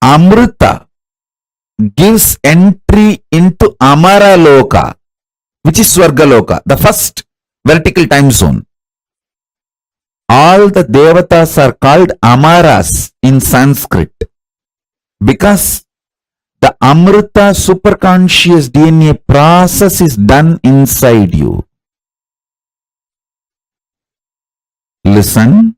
S8: Amrita gives entry into Amara Loka, which is Swargaloka, the first vertical time zone. All the devatas are called Amaras in Sanskrit because the Amrita superconscious DNA process is done inside you. Listen.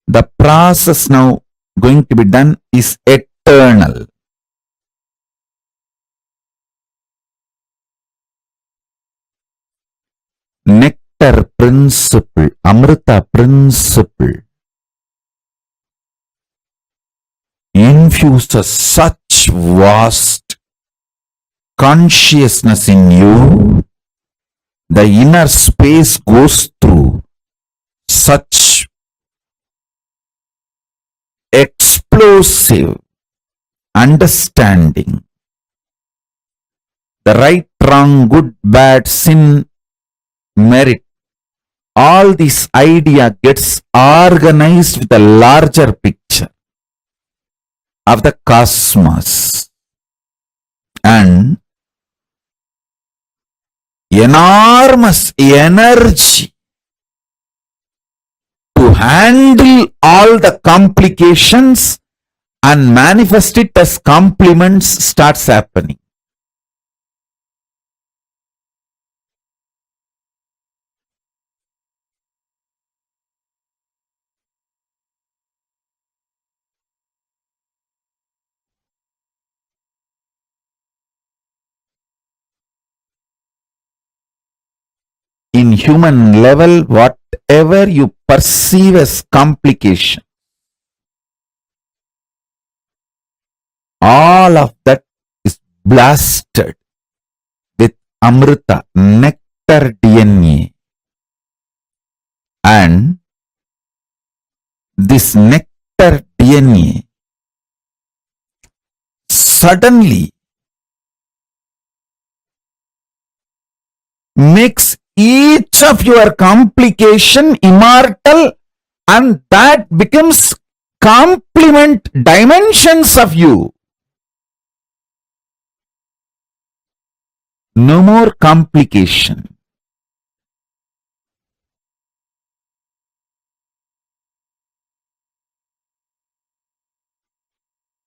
S8: The process now going to be done is eternal. Nectar principle, Amrita principle infuses such vast consciousness in you. The inner space goes through such explosive understanding. The right, wrong, good, bad, sin, merit, all this idea gets organized with a larger picture of the cosmos and enormous energy to handle all the complications and manifest it as compliments starts happening. In human level, whatever you perceive as complication, all of that is blasted with Amrita, nectar DNA. And this nectar DNA suddenly makes each of your complication immortal, and that becomes complement dimensions of you. No more complication.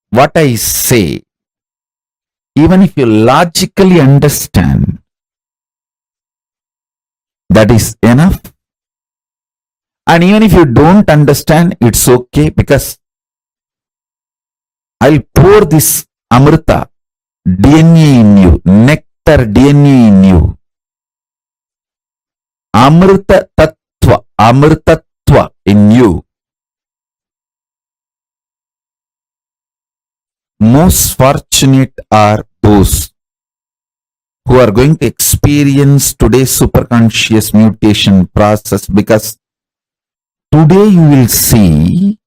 S8: What I say, even if you logically understand, that is enough. And even if you don't understand, it's okay, because I'll pour this Amrita DNA in you, nectar DNA in you. Amrita Tattva, Amritatva in you. Most fortunate are those who are going to experience today's superconscious mutation process, because today you will see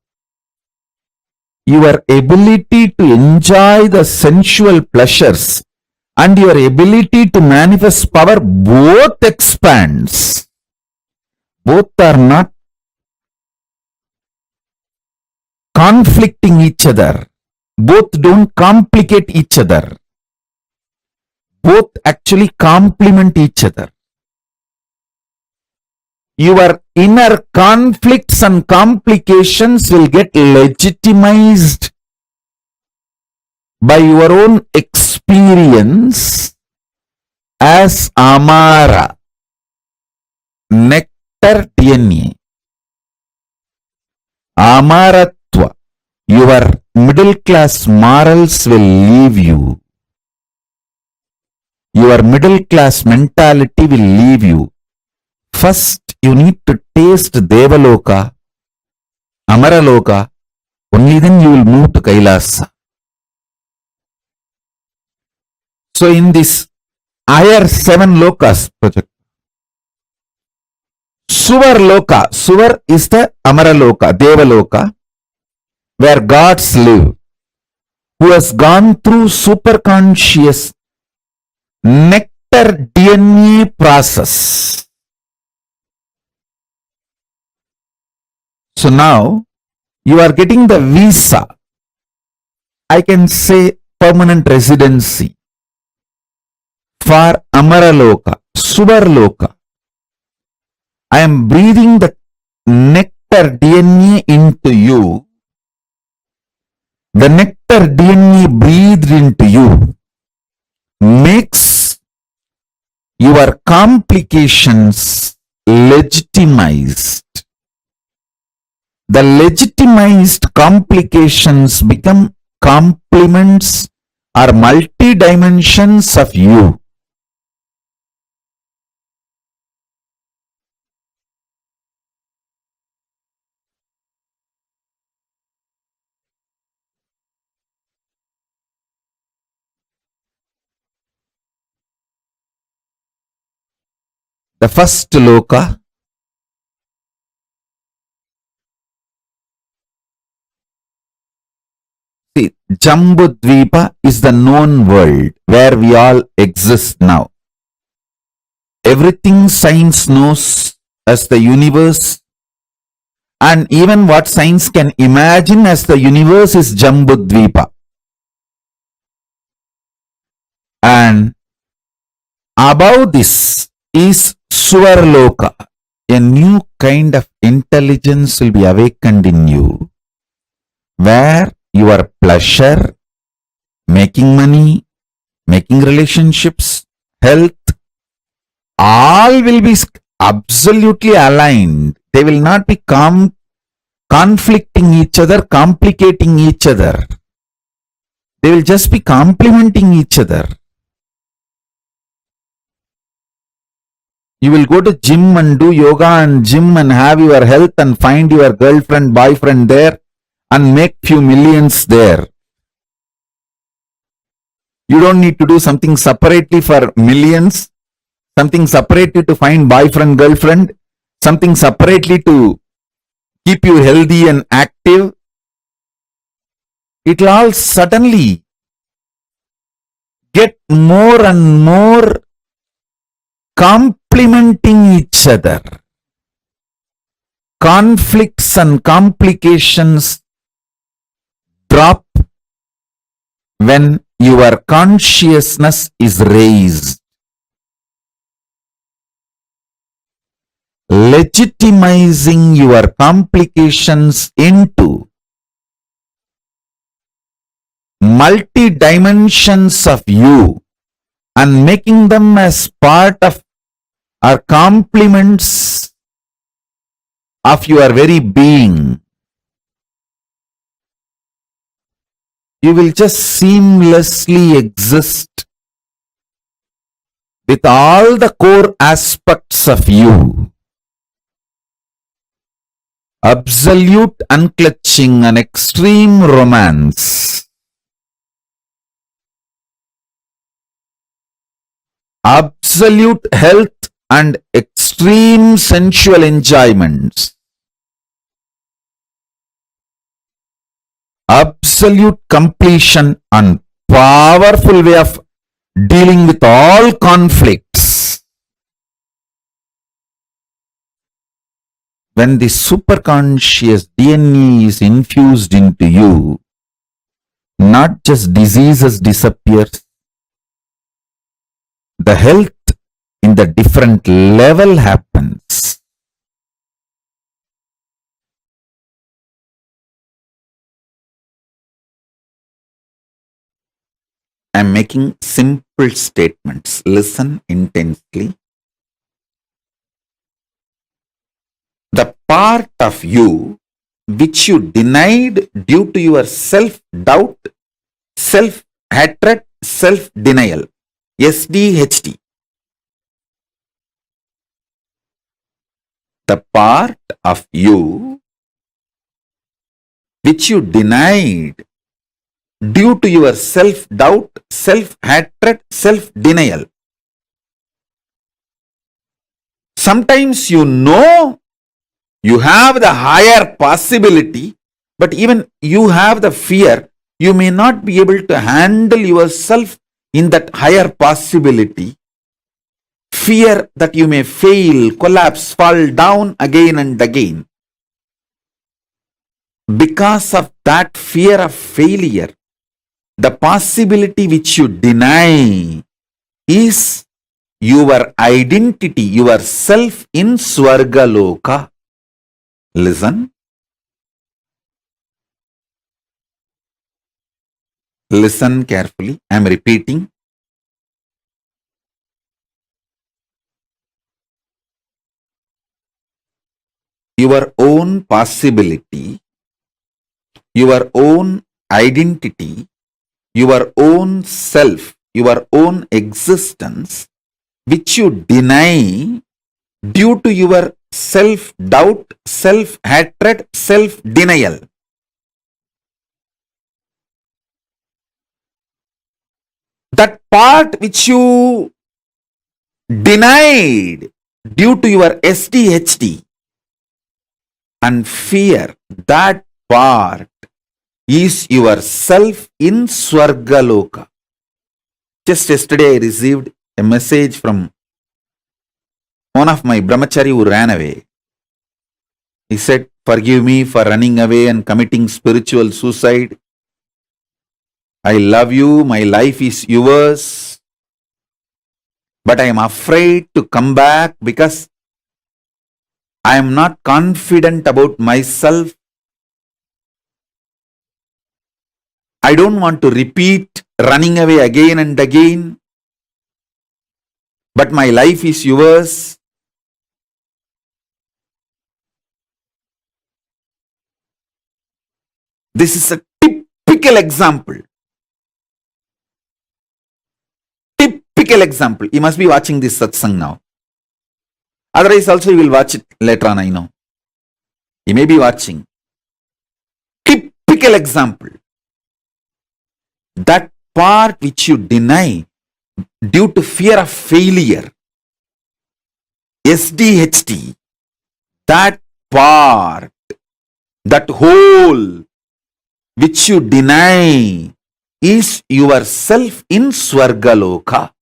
S8: your ability to enjoy the sensual pleasures and your ability to manifest power both expands. Both are not conflicting each other. Both don't complicate each other. Both actually complement each other. Your inner conflicts and complications will get legitimized by your own experience as Amara, nectar DNA. Amaratva, your middle class morals will leave you. Your middle class mentality will leave you. First, you need to taste Devaloka, Amaraloka, only then you will move to Kailasa. So in this higher 7 lokas project, Suvar Suvar is the Amaraloka, Devaloka, where gods live, who has gone through superconscious nectar nectar DNA process. So now you are getting the visa. I can say permanent residency for Amaraloka, Suvarloka. I am breathing the nectar DNA into you. The nectar DNA breathed into you makes your complications legitimized. The legitimized complications become complements or multi-dimensions of you. The first loka, see, Jambudvipa is the known world where we all exist now. Everything science knows as the universe, and even what science can imagine as the universe is Jambudvipa. And above this is Suvarloka. A new kind of intelligence will be awakened in you, where your pleasure, making money, making relationships, health, all will be absolutely aligned. They will not be conflicting each other, complicating each other. They will just be complementing each other. You will go to gym and do yoga and gym and have your health and find your girlfriend, boyfriend there and make few millions there. You don't need to do something separately for millions, something separately to find boyfriend, girlfriend, something separately to keep you healthy and active. It will all suddenly get more and more complementing each other. Conflicts and complications drop when your consciousness is raised. Legitimizing your complications into multi-dimensions of you and making them as part of or complements of your very being. You will just seamlessly exist with all the core aspects of you. Absolute unclutching and extreme romance. Absolute health and extreme sensual enjoyments. Absolute completion and powerful way of dealing with all conflicts. When the superconscious DNA is infused into you, not just diseases disappears, the health in the different level happens. I am making simple statements. Listen intensely. The part of you which you denied due to your self-doubt, self-hatred, self-denial, SDHD. The part of you which you denied due to your self-doubt, self-hatred, self-denial. Sometimes you know you have the higher possibility, but even you have the fear, you may not be able to handle yourself in that higher possibility. fear that you may fail, collapse, fall down again and again. Because of that fear of failure, the possibility which you deny is your identity, your self in Swargaloka. Listen. Listen carefully. I am repeating. Your own possibility, your own identity, your own self, your own existence, which you deny due to your self-doubt, self-hatred, self-denial. That part which you denied due to your SDHD and fear, that part is your self in Swargaloka. Just yesterday I received a message from one of my brahmachari who ran away. He said, "Forgive me for running away and committing spiritual suicide. I love you, my life is yours, but I am afraid to come back because I am not confident about myself. I don't want to repeat running away again and again, but my life is yours." This is a typical example. Typical example. You must be watching this satsang now. Otherwise also you will watch it later on, I know. You may be watching. Typical example. That part which you deny due to fear of failure, SDHD, that part, that whole which you deny is yourself in Swargaloka.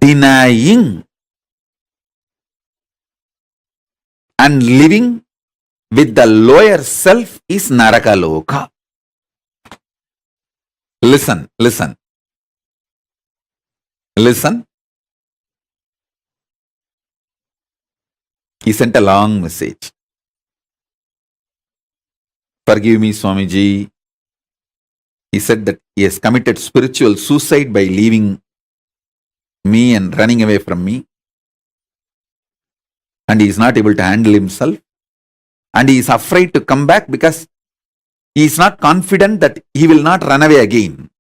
S8: Denying and living with the lower self is Narakaloka. Listen, listen. Listen. He sent a long message. "Forgive me, Swamiji." He said that he has committed spiritual suicide by leaving me and running away from me. And he is not able to handle himself. And he is afraid to come back because he is not confident that he will not run away again.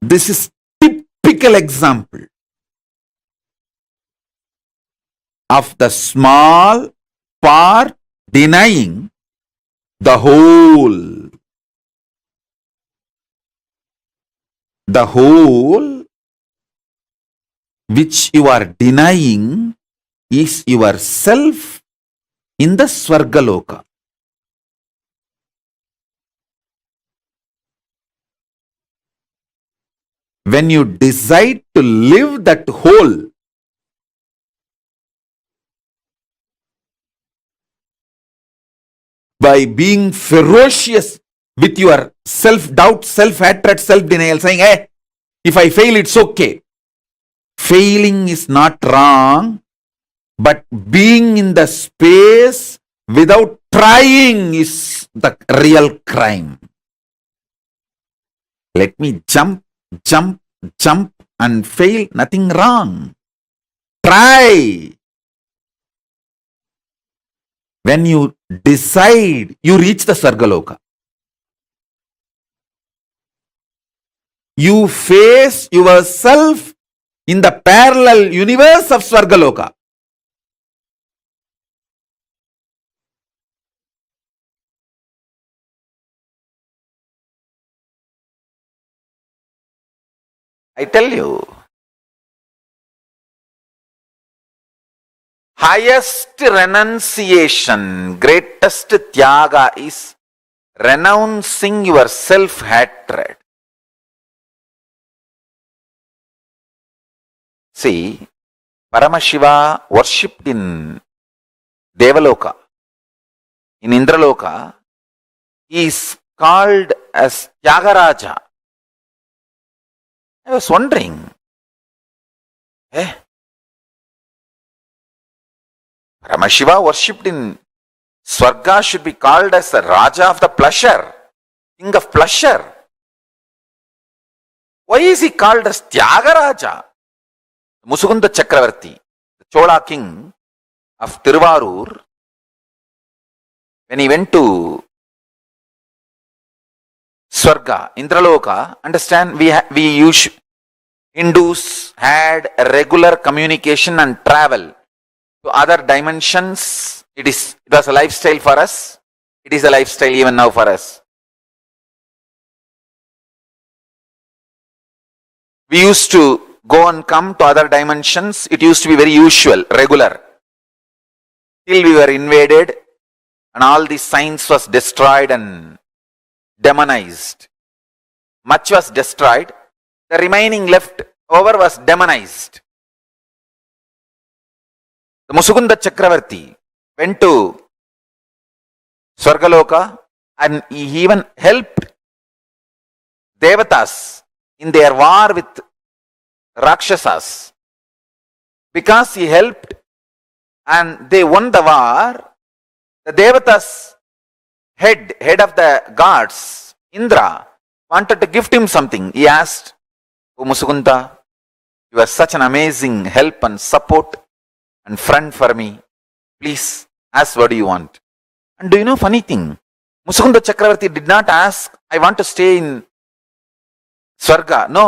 S8: This is typical example of the small part denying the whole. The whole which you are denying is yourself in the Swargaloka. When you decide to live that whole, by being ferocious with your self-doubt, self-hatred, self-denial, saying, "Hey, if I fail, it's okay." Failing is not wrong, but being in the space without trying is the real crime. Let me jump, and fail, nothing wrong. Try. When you decide, you reach the Sargaloka. You face yourself in the parallel universe of Swargaloka. I tell you, highest renunciation, greatest tyaga is renouncing your self-hatred. See, Paramashiva worshipped in Devaloka, in Indraloka. He is called as Tyagaraja. I was wondering, Paramashiva worshipped in Swarga should be called as the Raja of the pleasure, king of pleasure. Why is he called as Tyagaraja? Musukunda Chakravarti, the Chola king of Tiruvarur, when he went to Swarga, Indraloka, understand, Hindus had a regular communication and travel to other dimensions. It was a lifestyle for us. It is a lifestyle even now for us. We used to go and come to other dimensions. It used to be very usual, regular. Till we were invaded and all the science was destroyed and demonized. Much was destroyed. The remaining left over was demonized. The Musukunda Chakravarti went to Swargaloka and he even helped Devatas in their war with Rakshasas. Because he helped and they won the war, the Devatas head of the gods, Indra, wanted to gift him something. He asked, "Oh Musukunda, you are such an amazing help and support and friend for me. Please ask what do you want." And do you know funny thing? Musukunda Chakravarti did not ask, "I want to stay in Swarga." No,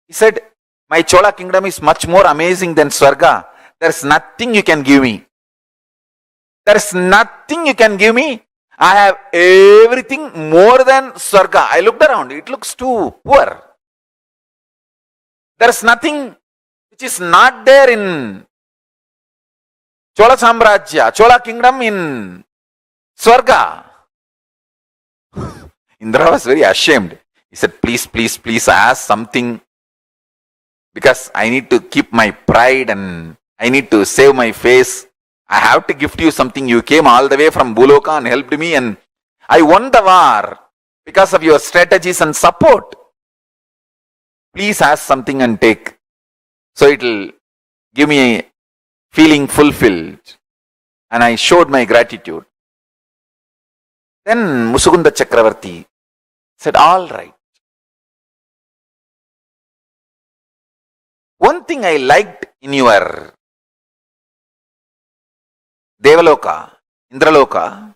S8: he said, "My Chola kingdom is much more amazing than Swarga. There is nothing you can give me. There is nothing you can give me. I have everything more than Swarga." I looked around, it looks too poor. There is nothing which is not there in Chola Samrajya, Chola kingdom in Swarga. Indra was very ashamed. He said, please ask something, because I need to keep my pride and I need to save my face. I have to gift you something. You came all the way from Buloka and helped me and I won the war because of your strategies and support. Please ask something and take. So it will give me a feeling fulfilled. And I showed my gratitude. Then Musukunda Chakravarti said, "All right. One thing I liked in your Devaloka, Indraloka,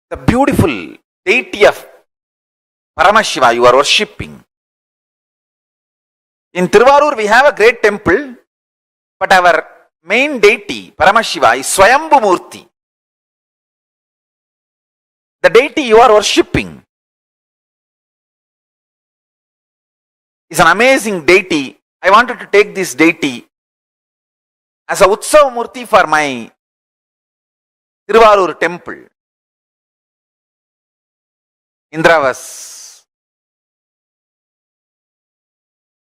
S8: the beautiful deity of Paramashiva you are worshipping. In Tiruvarur we have a great temple, but our main deity, Paramashiva, is Swayambhu Murti. The deity you are worshipping is an amazing deity. I wanted to take this deity as a Utsav Murti for my Tiruvarur temple." Indra was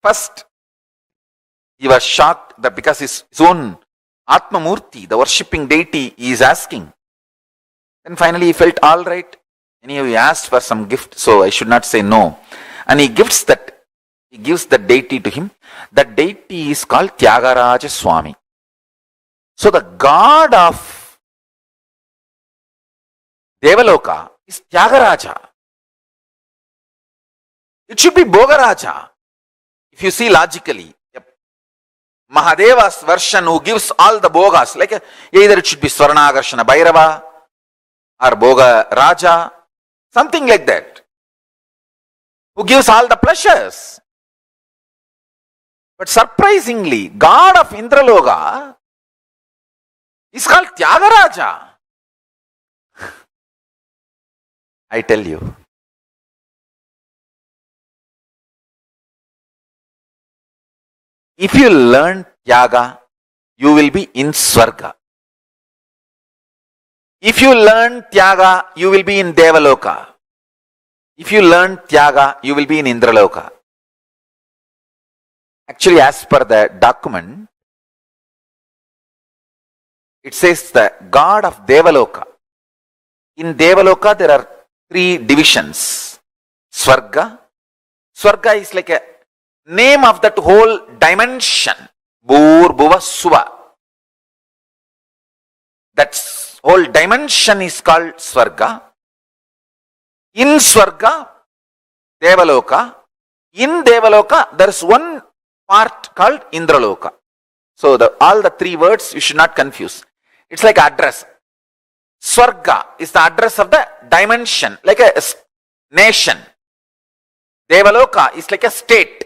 S8: first, he was shocked that because his own Atma Murti, the worshipping deity, he is asking. Then finally he felt, all right. Anyhow, he asked for some gift, so I should not say no. And he gives the deity to him. That deity is called Tyagaraja Swami. So the god of Devaloka is Tyagaraja. It should be Bhogaraja. If you see logically, Mahadeva's version who gives all the Bhogas, like either it should be Swarnagarshana Bhairava or Bhoga Raja, something like that, who gives all the pleasures. But surprisingly, god of Indraloka is called Tyagaraja. I tell you, if you learn Tyaga, you will be in Swarga. If you learn Tyaga, you will be in Devaloka. If you learn Tyaga, you will be in Indraloka. Actually, as per the document, it says the god of Devaloka. In Devaloka, there are 3 divisions. Swarga. Swarga is like a name of that whole dimension. Bhur, Bhuva, Suva. That whole dimension is called Swarga. In Swarga, Devaloka. In Devaloka, there is one part called Indraloka. So all the 3 words you should not confuse. It's like address. Swarga is the address of the dimension, like a nation. Devaloka is like a state.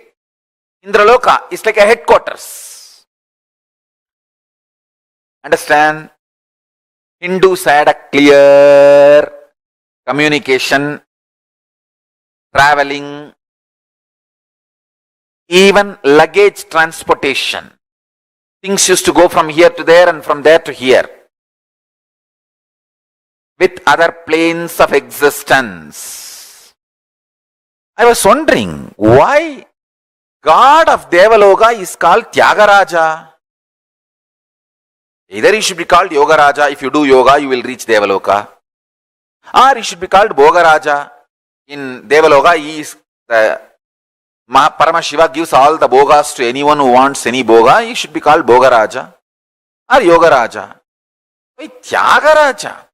S8: Indraloka is like a headquarters. Understand? Hindus had a clear communication, traveling, even luggage transportation. Things used to go from here to there and from there to here with other planes of existence. I was wondering why God of Devaloka is called Tyagaraja. Either he should be called Yogaraja. If you do yoga, you will reach Devaloka. Or he should be called Bhogaraja. In Devaloka, he is the Paramashiva gives all the bhogas to anyone who wants any bhoga. He should be called Bhogaraja or Yogaraja. Why Tyagaraja?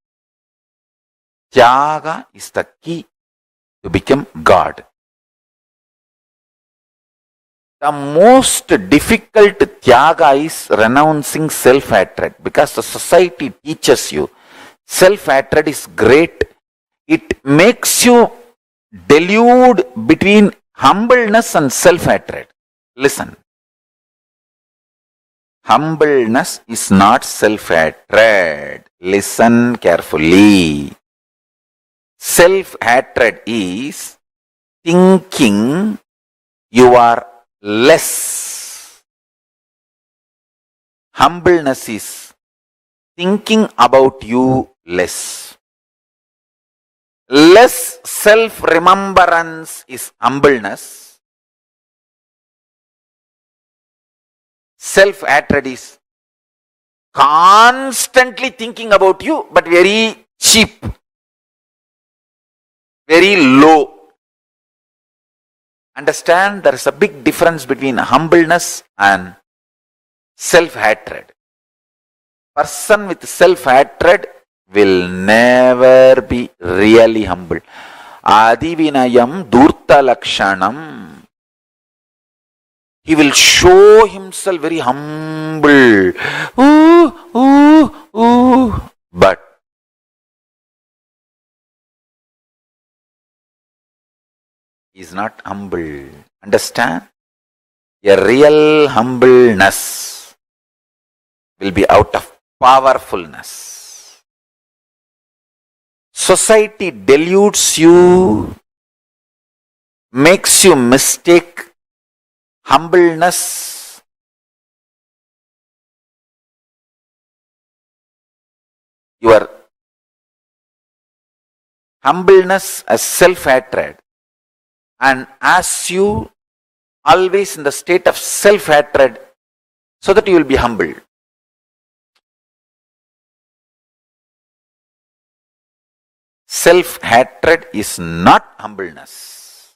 S8: Tyaga is the key to become God. The most difficult tyaga is renouncing self-hatred, because the society teaches you self-hatred is great. It makes you delude between humbleness and self-hatred. Listen. Humbleness is not self-hatred. Listen carefully. Self-hatred is thinking you are less. Humbleness is thinking about you less. Less self-remembrance is humbleness. Self-hatred is constantly thinking about you, but very cheap, very low. Understand, there is a big difference between humbleness and self-hatred. Person with self-hatred will never be really humble. Adivinayam durta lakshanam. He will show himself very humble. But he is not humble. Understand? A real humbleness will be out of powerfulness. Society deludes you, makes you mistake humbleness your humbleness as self-hatred, and as you always in the state of self-hatred so that you will be humble. Self-hatred is not humbleness.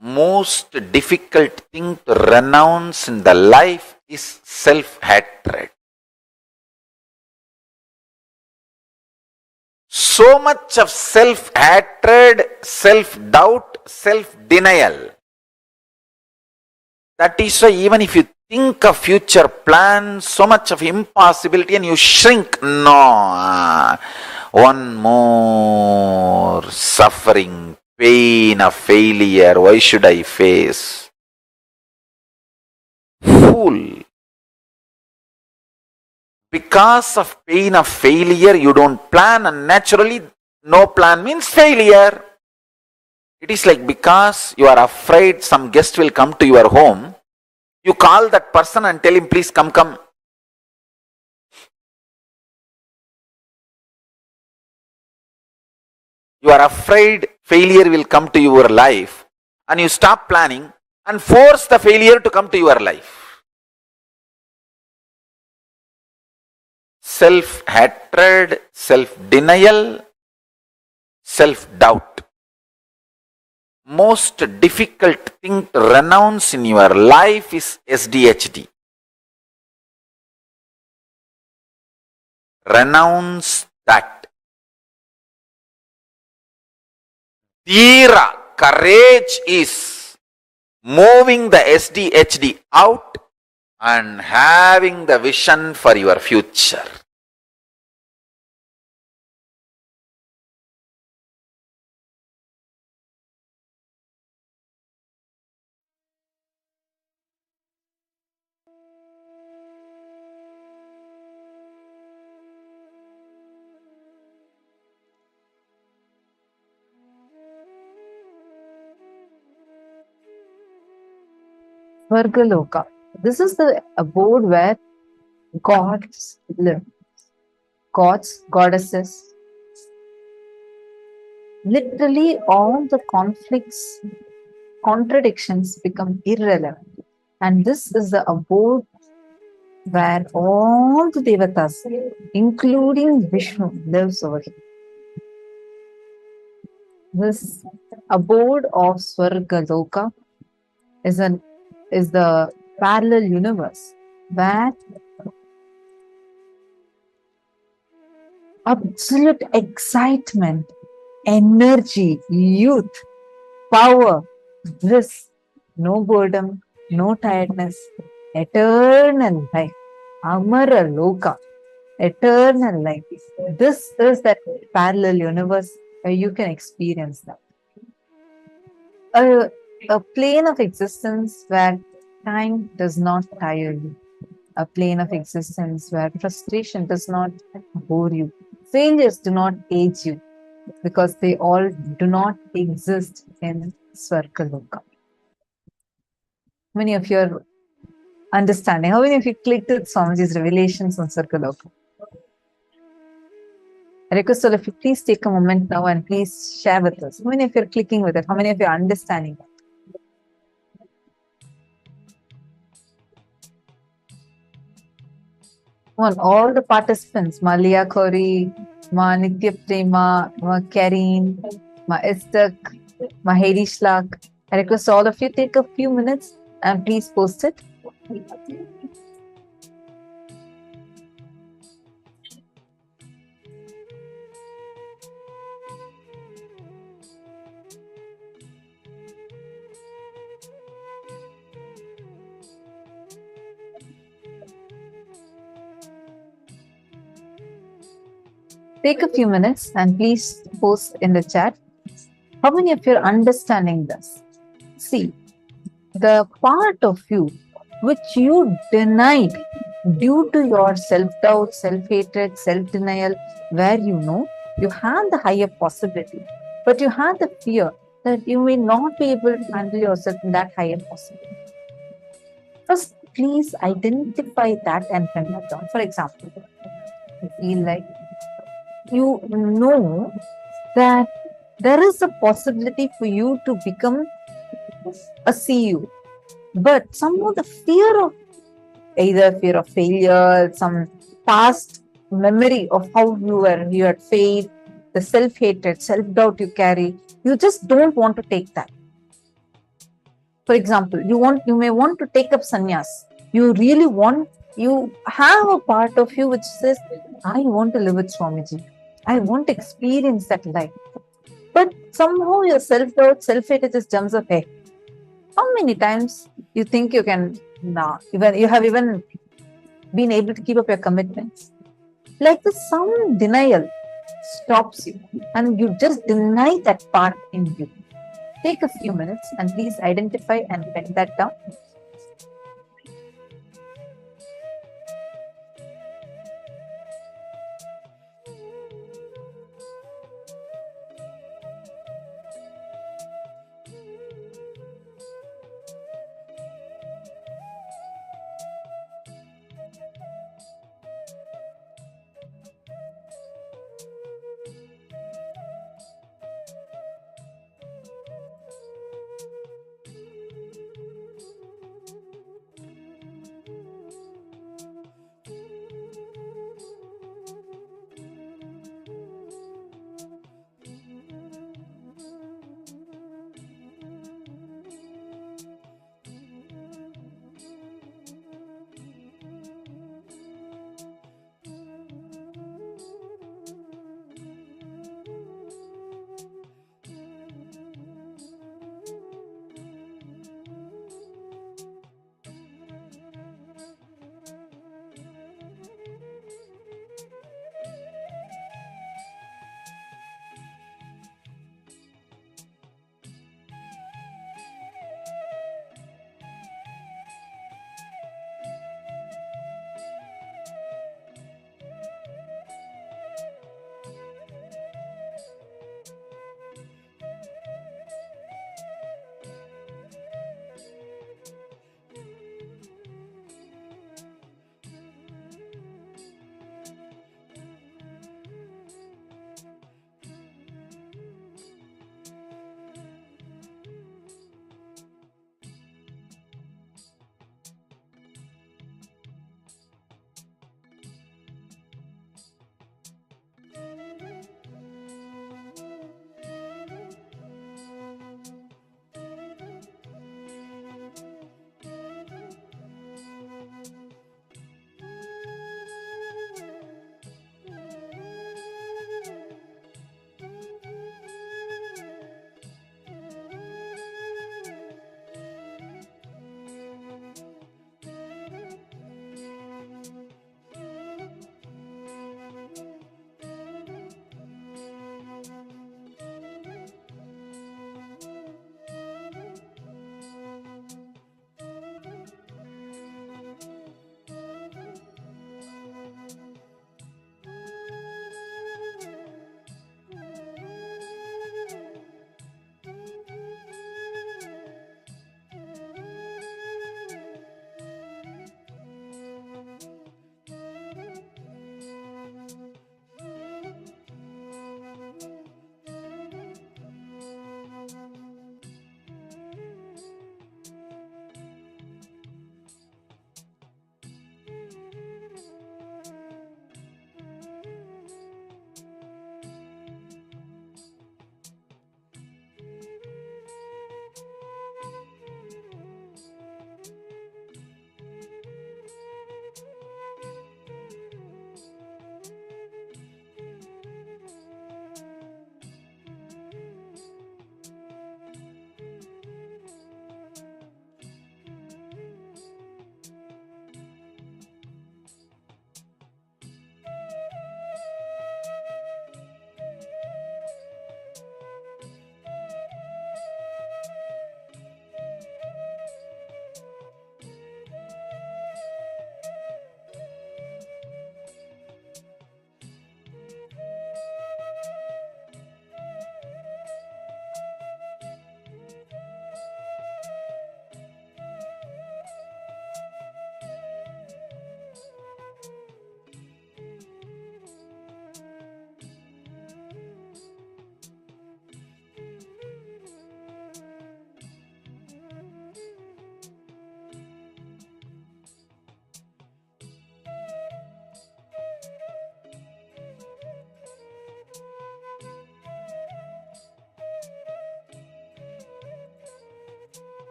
S8: Most difficult thing to renounce in the life is self-hatred. So much of self-hatred, self-doubt, self-denial. That is why even if you think of future plans, so much of impossibility and you shrink. No, one more suffering, pain of failure, why should I face? Fool. Because of pain of failure, you don't plan, and naturally no plan means failure. It is like because you are afraid some guest will come to your home, you call that person and tell him, please come. You are afraid failure will come to your life, and you stop planning and force the failure to come to your life. Self-hatred, self-denial, self-doubt. Most difficult thing to renounce in your life is SDHD. Renounce that. Dhira, courage is moving the SDHD out and having the vision for your future.
S7: Svargaloka. This is the abode where gods live. Gods, goddesses. Literally, all the conflicts, contradictions become irrelevant. And this is the abode where all the devatas, including Vishnu, lives over here. This abode of Svargaloka is the parallel universe where absolute excitement, energy, youth, power, bliss, no boredom, no tiredness, eternal life, Amara Loka, eternal life. This is that parallel universe where you can experience that. A plane of existence where time does not tire you. A plane of existence where frustration does not bore you. Failures do not age you because they all do not exist in Svargaloka. How many of you are understanding? How many of you clicked with Swamiji's revelations on Svargaloka? I request all of you, please take a moment now and please share with us. How many of you are clicking with it? How many of you are understanding that? On all the participants, Malia Kori, Ma Nitya Prema, Ma Kareen, Ma Istak, Ma Hedi Shlak. I request all of you take a few minutes and please post it. Take a few minutes and please post in the chat. How many of you are understanding this? See, the part of you which you denied due to your self-doubt, self-hatred, self-denial, where you know you had the higher possibility, but you had the fear that you may not be able to handle yourself in that higher possibility. First, please identify that and bring that down. For example, you feel like you know that there is a possibility for you to become a CEO, but somehow the fear of either fear of failure, some past memory of how you had failed, the self-hatred, self-doubt you carry, you just don't want to take that. For example, you may want to take up sannyas. You have a part of you which says, I want to live with Swamiji. I want to experience that life. But somehow your self-doubt, self-hatred just jumps up, hey, how many times you think you can, you have even been able to keep up your commitments? Like this, some denial stops you and you just deny that part in you. Take a few minutes and please identify and pen that down.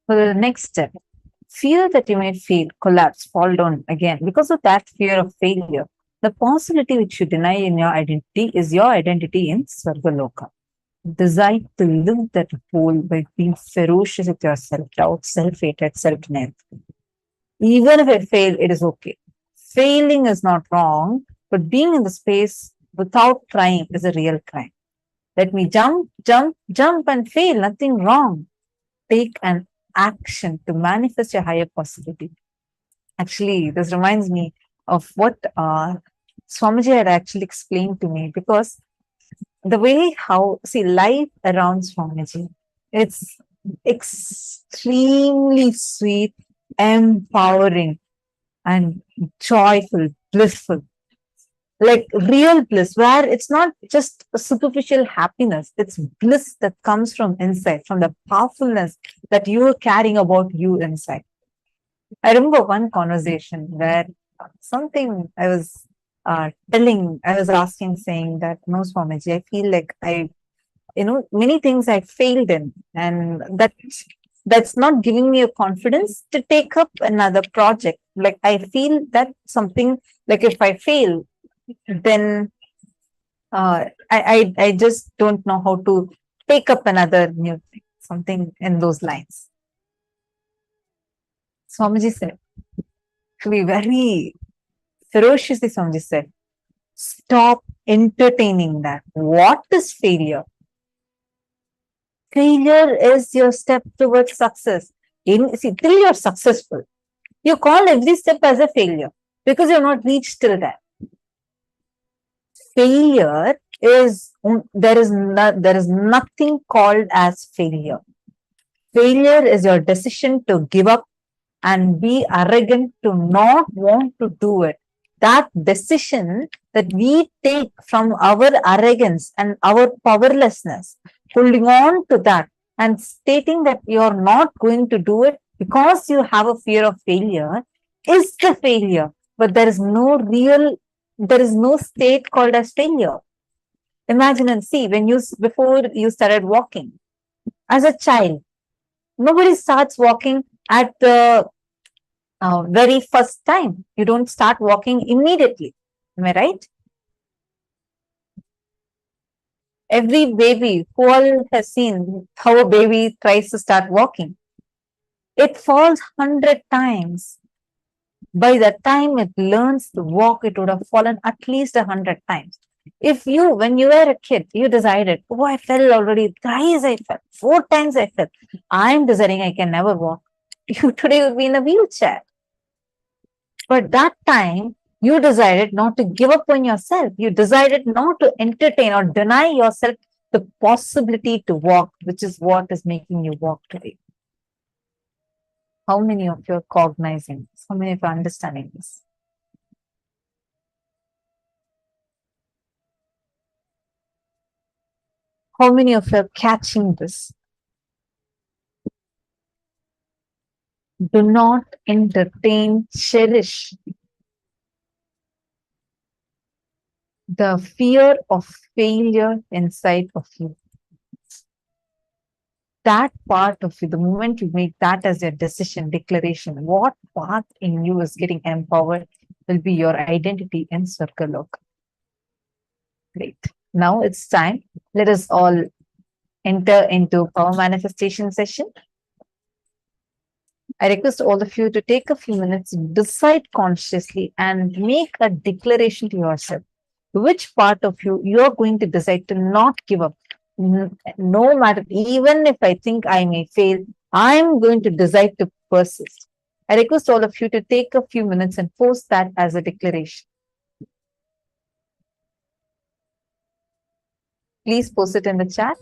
S7: For the next step, fear that you may fail, collapse, fall down again. Because of that fear of failure, the possibility which you deny in your identity is your identity in Svargaloka. Decide to live that role by being ferocious with your self-doubt, self-hatred, self-denial. Even if I fail, it is okay. Failing is not wrong, but being in the space without trying is a real crime. Let me jump, jump, jump and fail, nothing wrong. Take an action to manifest your higher possibility. Actually, this reminds me of what Swamiji had actually explained to me, because the way how, see, life around Swamiji, it's extremely sweet, empowering, and joyful, blissful, like real bliss, where it's not just a superficial happiness, it's bliss that comes from inside, from the powerfulness that you are carrying about you inside. I remember one conversation where something I was I was asking, saying that, no, Swamiji, I feel like many things I failed in, and that's not giving me a confidence to take up another project. Like, I feel that something, like if I fail, then I just don't know how to take up another new thing, something in those lines. Swamiji said, to be very ferociously, Swamiji said, stop entertaining that. What is failure? Failure is your step towards success. See, till you're successful, you call every step as a failure because you're not reached till that. Failure is, there is nothing called as failure. Failure is your decision to give up and be arrogant, to not want to do it. That decision that we take from our arrogance and our powerlessness, holding on to that and stating that you're not going to do it because you have a fear of failure, is the failure. But there is no state called as failure. Imagine and see, before you started walking as a child, nobody starts walking at the very first time. You don't start walking immediately. Am I right? Every baby, who all has seen how a baby tries to start walking? It falls 100 times. By the time it learns to walk, it would have fallen at least 100 times. If you, when you were a kid, you decided, oh, I fell already, thrice I fell, 4 times I fell, I'm deciding I can never walk, you today would be in a wheelchair. But that time, you decided not to give up on yourself. You decided not to entertain or deny yourself the possibility to walk, which is what is making you walk today. How many of you are cognizing this? How many of you are understanding this? How many of you are catching this? Do not entertain, cherish the fear of failure inside of you. That part of you, the moment you make that as your decision, declaration, what part in you is getting empowered will be your identity in Swargaloka. Great. Now it's time. Let us all enter into power manifestation session. I request all of you to take a few minutes, decide consciously, and make a declaration to yourself. Which part of you you're going to decide to not give up? No matter, even if I think I may fail, I'm going to decide to persist. I request all of you to take a few minutes and post that as a declaration. Please post it in the chat.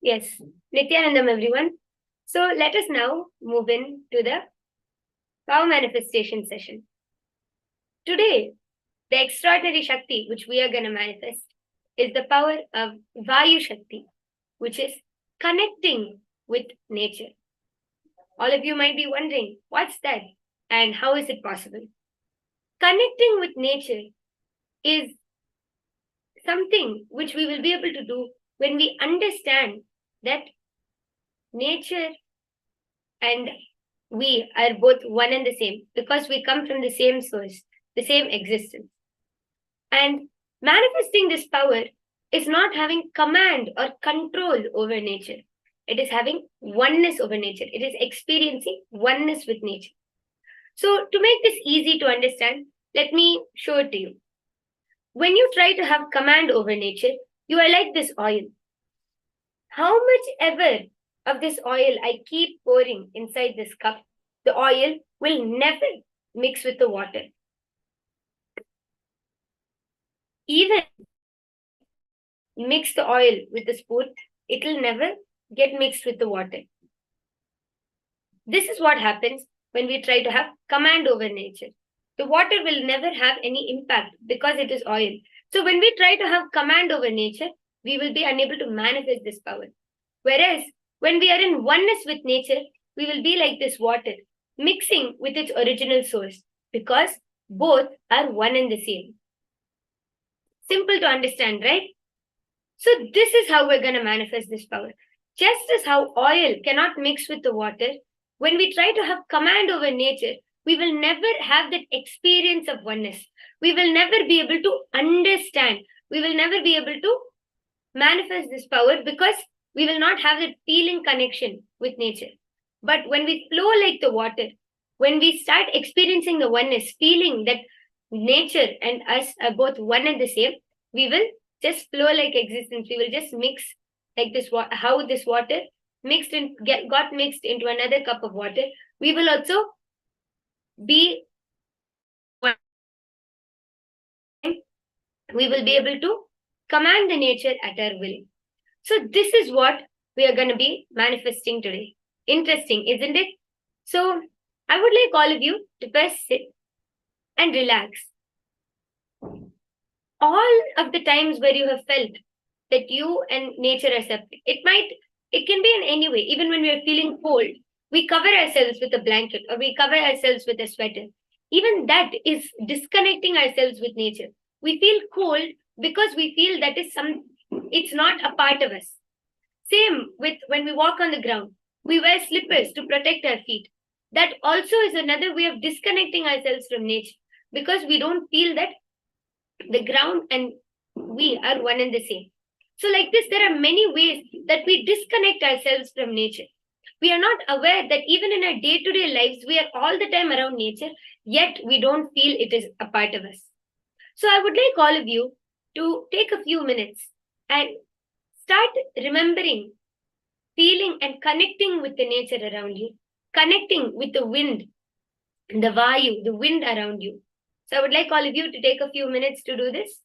S9: Yes, Nithyanandam, everyone. So let us now move in to the power manifestation session. Today, the extraordinary Shakti which we are going to manifest is the power of Vayu Shakti, which is connecting with nature. All of you might be wondering, what's that and how is it possible? Connecting with nature is something which we will be able to do when we understand that nature and we are both one and the same because we come from the same source, the same existence. And manifesting this power is not having command or control over nature. It is having oneness over nature. It is experiencing oneness with nature. So, to make this easy to understand, let me show it to you. When you try to have command over nature, you are like this oil. How much ever of this oil I keep pouring inside this cup, the oil will never mix with the water. Even mix the oil with the spoon, it will never get mixed with the water. This is what happens when we try to have command over nature. The water will never have any impact because it is oil. So when we try to have command over nature, we will be unable to manifest this power. Whereas when we are in oneness with nature, we will be like this water, mixing with its original source because both are one and the same. Simple to understand, right? So this is how we're going to manifest this power. Just as how oil cannot mix with the water, when we try to have command over nature, we will never have that experience of oneness. We will never be able to understand. We will never be able to manifest this power because we will not have that feeling connection with nature. But when we flow like the water, when we start experiencing the oneness, feeling that nature and us are both one and the same, we will just flow like existence. We will just mix like this, how this water got mixed into another cup of water. We will also be one. We will be able to command the nature at our will. So this is what we are going to be manifesting today. Interesting, isn't it? So I would like all of you to first sit and relax. All of the times where you have felt that you and nature are separate, it can be in any way. Even when we are feeling cold, we cover ourselves with a blanket or we cover ourselves with a sweater. Even that is disconnecting ourselves with nature. We feel cold because we feel that it's not a part of us. Same with when we walk on the ground. We wear slippers to protect our feet. That also is another way of disconnecting ourselves from nature because we don't feel that the ground and we are one and the same. So like this, there are many ways that we disconnect ourselves from nature. We are not aware that even in our day-to-day lives, we are all the time around nature, yet we don't feel it is a part of us. So I would like all of you to take a few minutes and start remembering, feeling and connecting with the nature around you, connecting with the wind, the Vayu, the wind around you. So I would like all of you to take a few minutes to do this.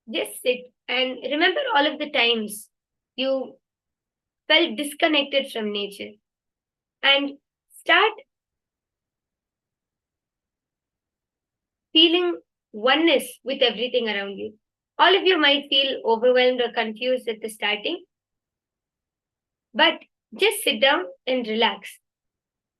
S9: Just sit and remember all of the times you felt disconnected from nature and start feeling oneness with everything around you. All of you might feel overwhelmed or confused at the starting, but just sit down and relax.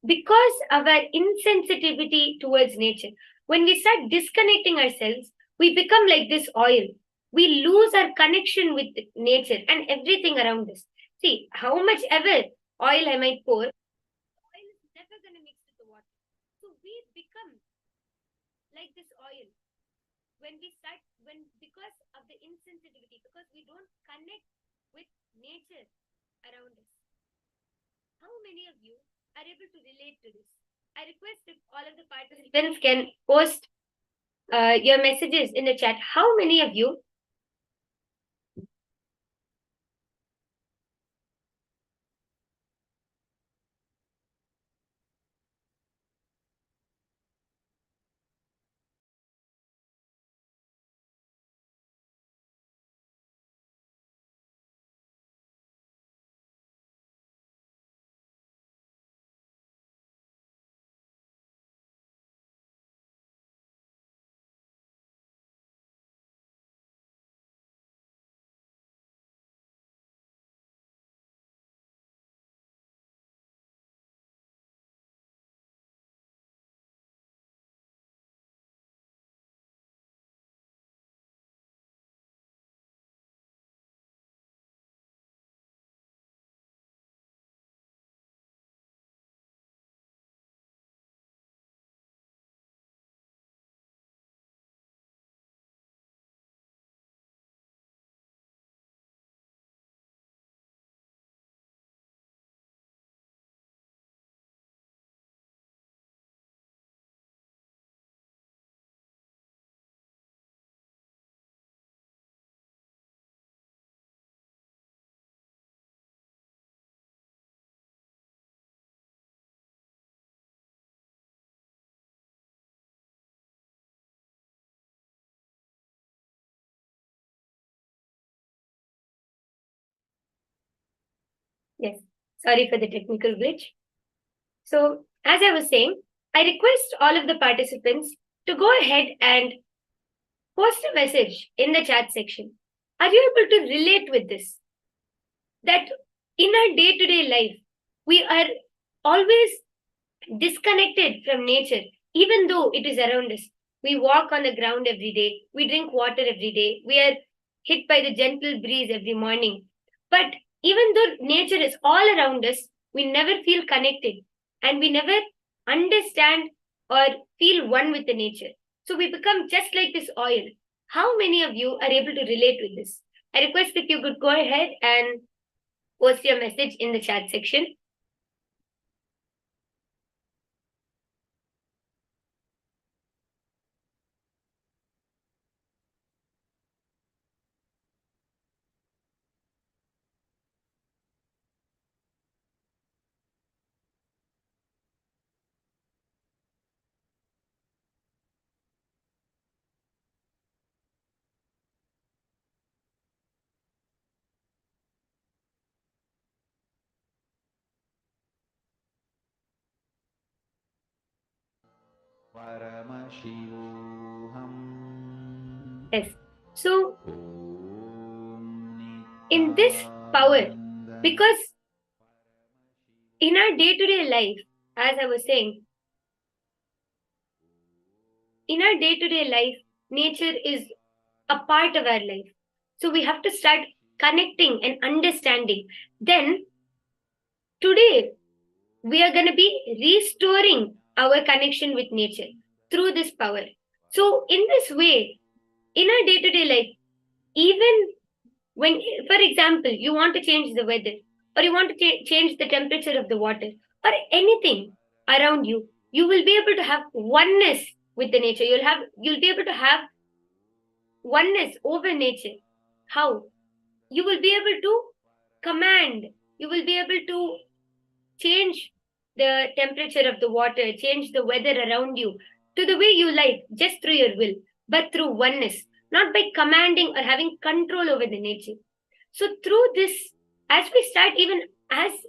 S9: Because of our insensitivity towards nature, when we start disconnecting ourselves, we become like this oil. We lose our connection with nature and everything around us. See, how much ever oil I might pour, oil is never going to mix with the water. So like this oil. Because of the insensitivity, because we don't connect with nature around us. How many of you are able to relate to this? I request if all of the participants can post your messages in the chat. How many of you Yes, sorry for the technical glitch. So, as I was saying, I request all of the participants to go ahead and post a message in the chat section. Are you able to relate with this? That in our day to day life, we are always disconnected from nature, even though it is around us. We walk on the ground every day, we drink water every day, we are hit by the gentle breeze every morning. But even though nature is all around us, we never feel connected and we never understand or feel one with the nature. So we become just like this oil. How many of you are able to relate with this? I request if you could go ahead and post your message in the chat section.
S1: Paramashivoham.
S9: Yes. So
S1: Om
S9: in this power,
S1: Nithyananda.
S9: because in our day-to-day life, as I was saying, in our day-to-day life, nature is a part of our life. So we have to start connecting and understanding. Then today, we are going to be restoring our connection with nature through this power. So in this way, in our day-to-day life, even when, for example, you want to change the weather, or you want to change the temperature of the water, or anything around you, you will be able to have oneness with the nature. You'll be able to have oneness over nature. How? You will be able to command, you will be able to change the temperature of the water, change the weather around you to the way you like, just through your will, but through oneness, not by commanding or having control over the nature. So through this, as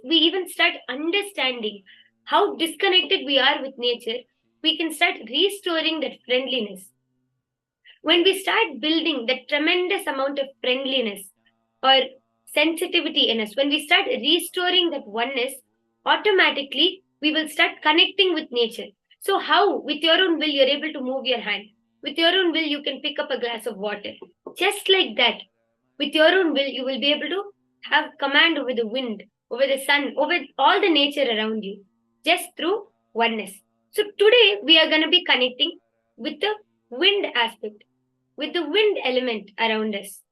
S9: we even start understanding how disconnected we are with nature, we can start restoring that friendliness. When we start building that tremendous amount of friendliness or sensitivity in us, when we start restoring that oneness, automatically we will start connecting with nature. So, how with your own will you're able to move your hand? With your own will, you can pick up a glass of water. Just like that, with your own will, you will be able to have command over the wind, over the sun, over all the nature around you, just through oneness. So, today we are going to be connecting with the wind aspect, with the wind element around us.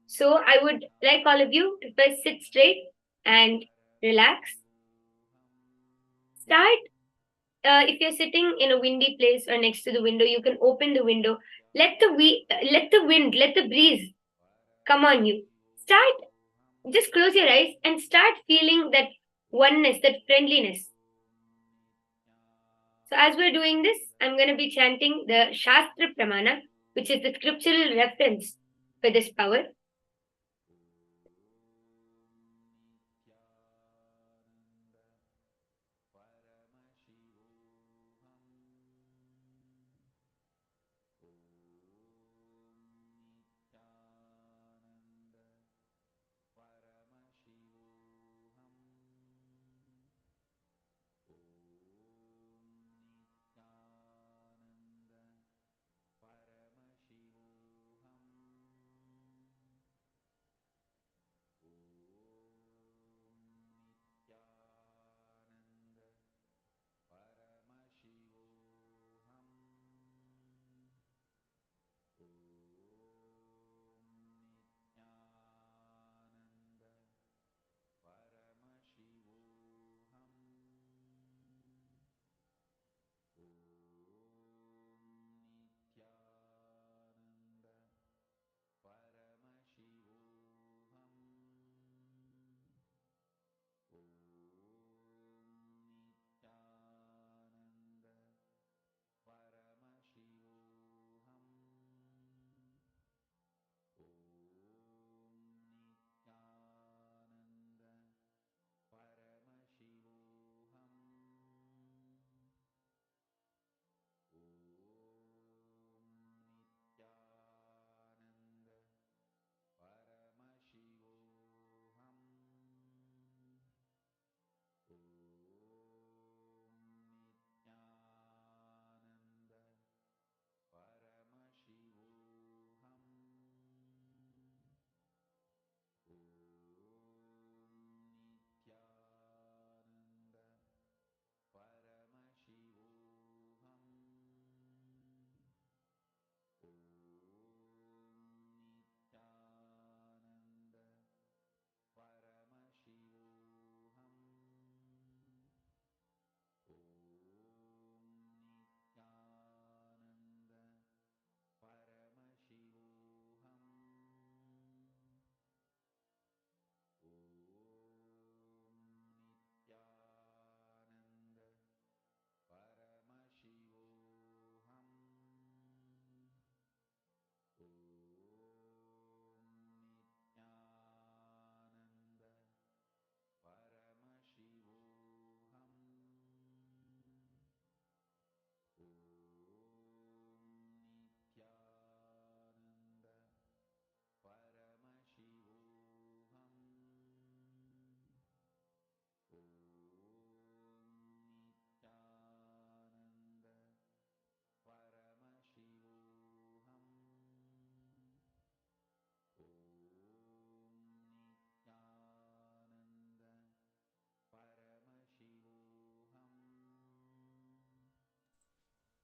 S9: So I would like all of you to first sit straight and relax. Start, if you're sitting in a windy place or next to the window, you can open the window. Let the wind, let the breeze come on you. Start, just close your eyes and start feeling that oneness, that friendliness. So as we're doing this, I'm going to be chanting the Shastra Pramana, which is the scriptural reference for this power.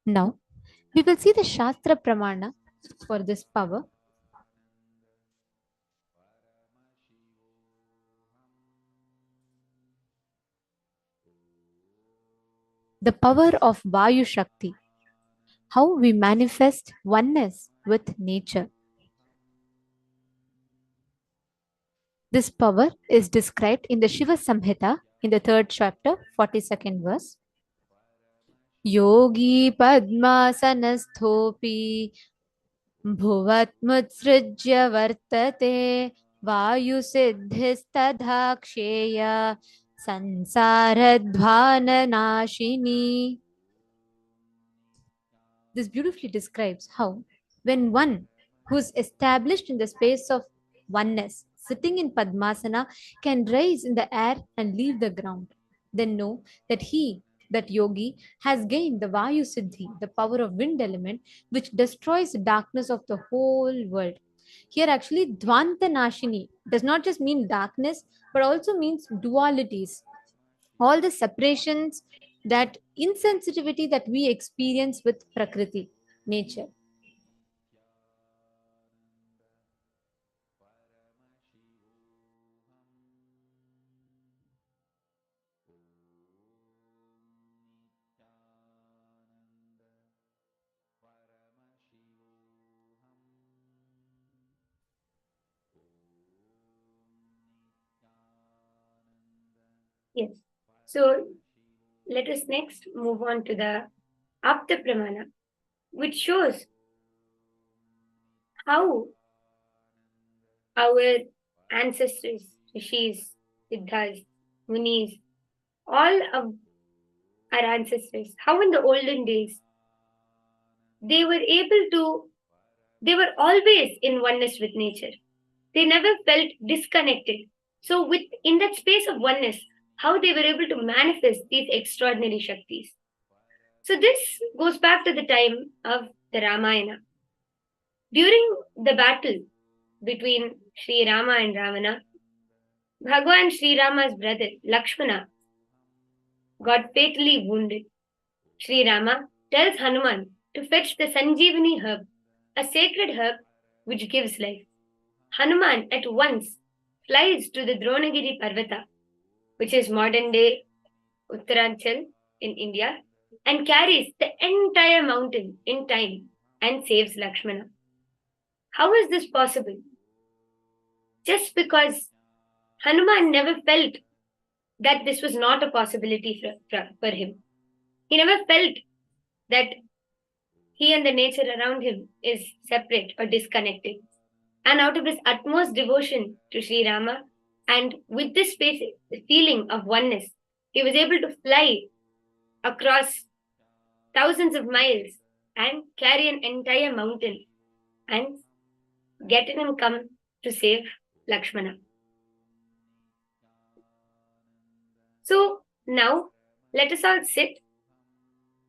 S6: Now, we will see the Shastra Pramana for this power. The power of Vayu Shakti, how we manifest oneness with nature. This power is described in the Shiva Samhita in the 3rd chapter, 42nd verse. Yogi Padmasanasthopi Bhuvatmutsrijya Vartate Vayu Siddhistadhaksheya Sansaradhvana Nashini. This beautifully describes how, when one who is established in the space of oneness, sitting in Padmasana, can rise in the air and leave the ground, then know that that yogi, has gained the Vayu Siddhi, the power of wind element, which destroys the darkness of the whole world. Here, actually, Dvanta Nashini does not just mean darkness, but also means dualities, all the separations that insensitivity that we experience with Prakriti, nature.
S9: Yes. So let us next move on to the Apta Pramana, which shows how our ancestors, rishis, siddhas, munis, all of our ancestors, how in the olden days they were always in oneness with nature. They never felt disconnected. So in that space of oneness, how they were able to manifest these extraordinary Shaktis. So this goes back to the time of the Ramayana. During the battle between Sri Rama and Ravana, Bhagwan Sri Rama's brother, Lakshmana, got fatally wounded. Sri Rama tells Hanuman to fetch the Sanjeevani herb, a sacred herb which gives life. Hanuman at once flies to the Dronagiri Parvata, which is modern day Uttaranchal in India, and carries the entire mountain in time and saves Lakshmana. How is this possible? Just because Hanuman never felt that this was not a possibility for him. He never felt that he and the nature around him is separate or disconnected. And out of his utmost devotion to Sri Rama, and with this feeling of oneness, he was able to fly across thousands of miles and carry an entire mountain and get him come to save Lakshmana. So now let us all sit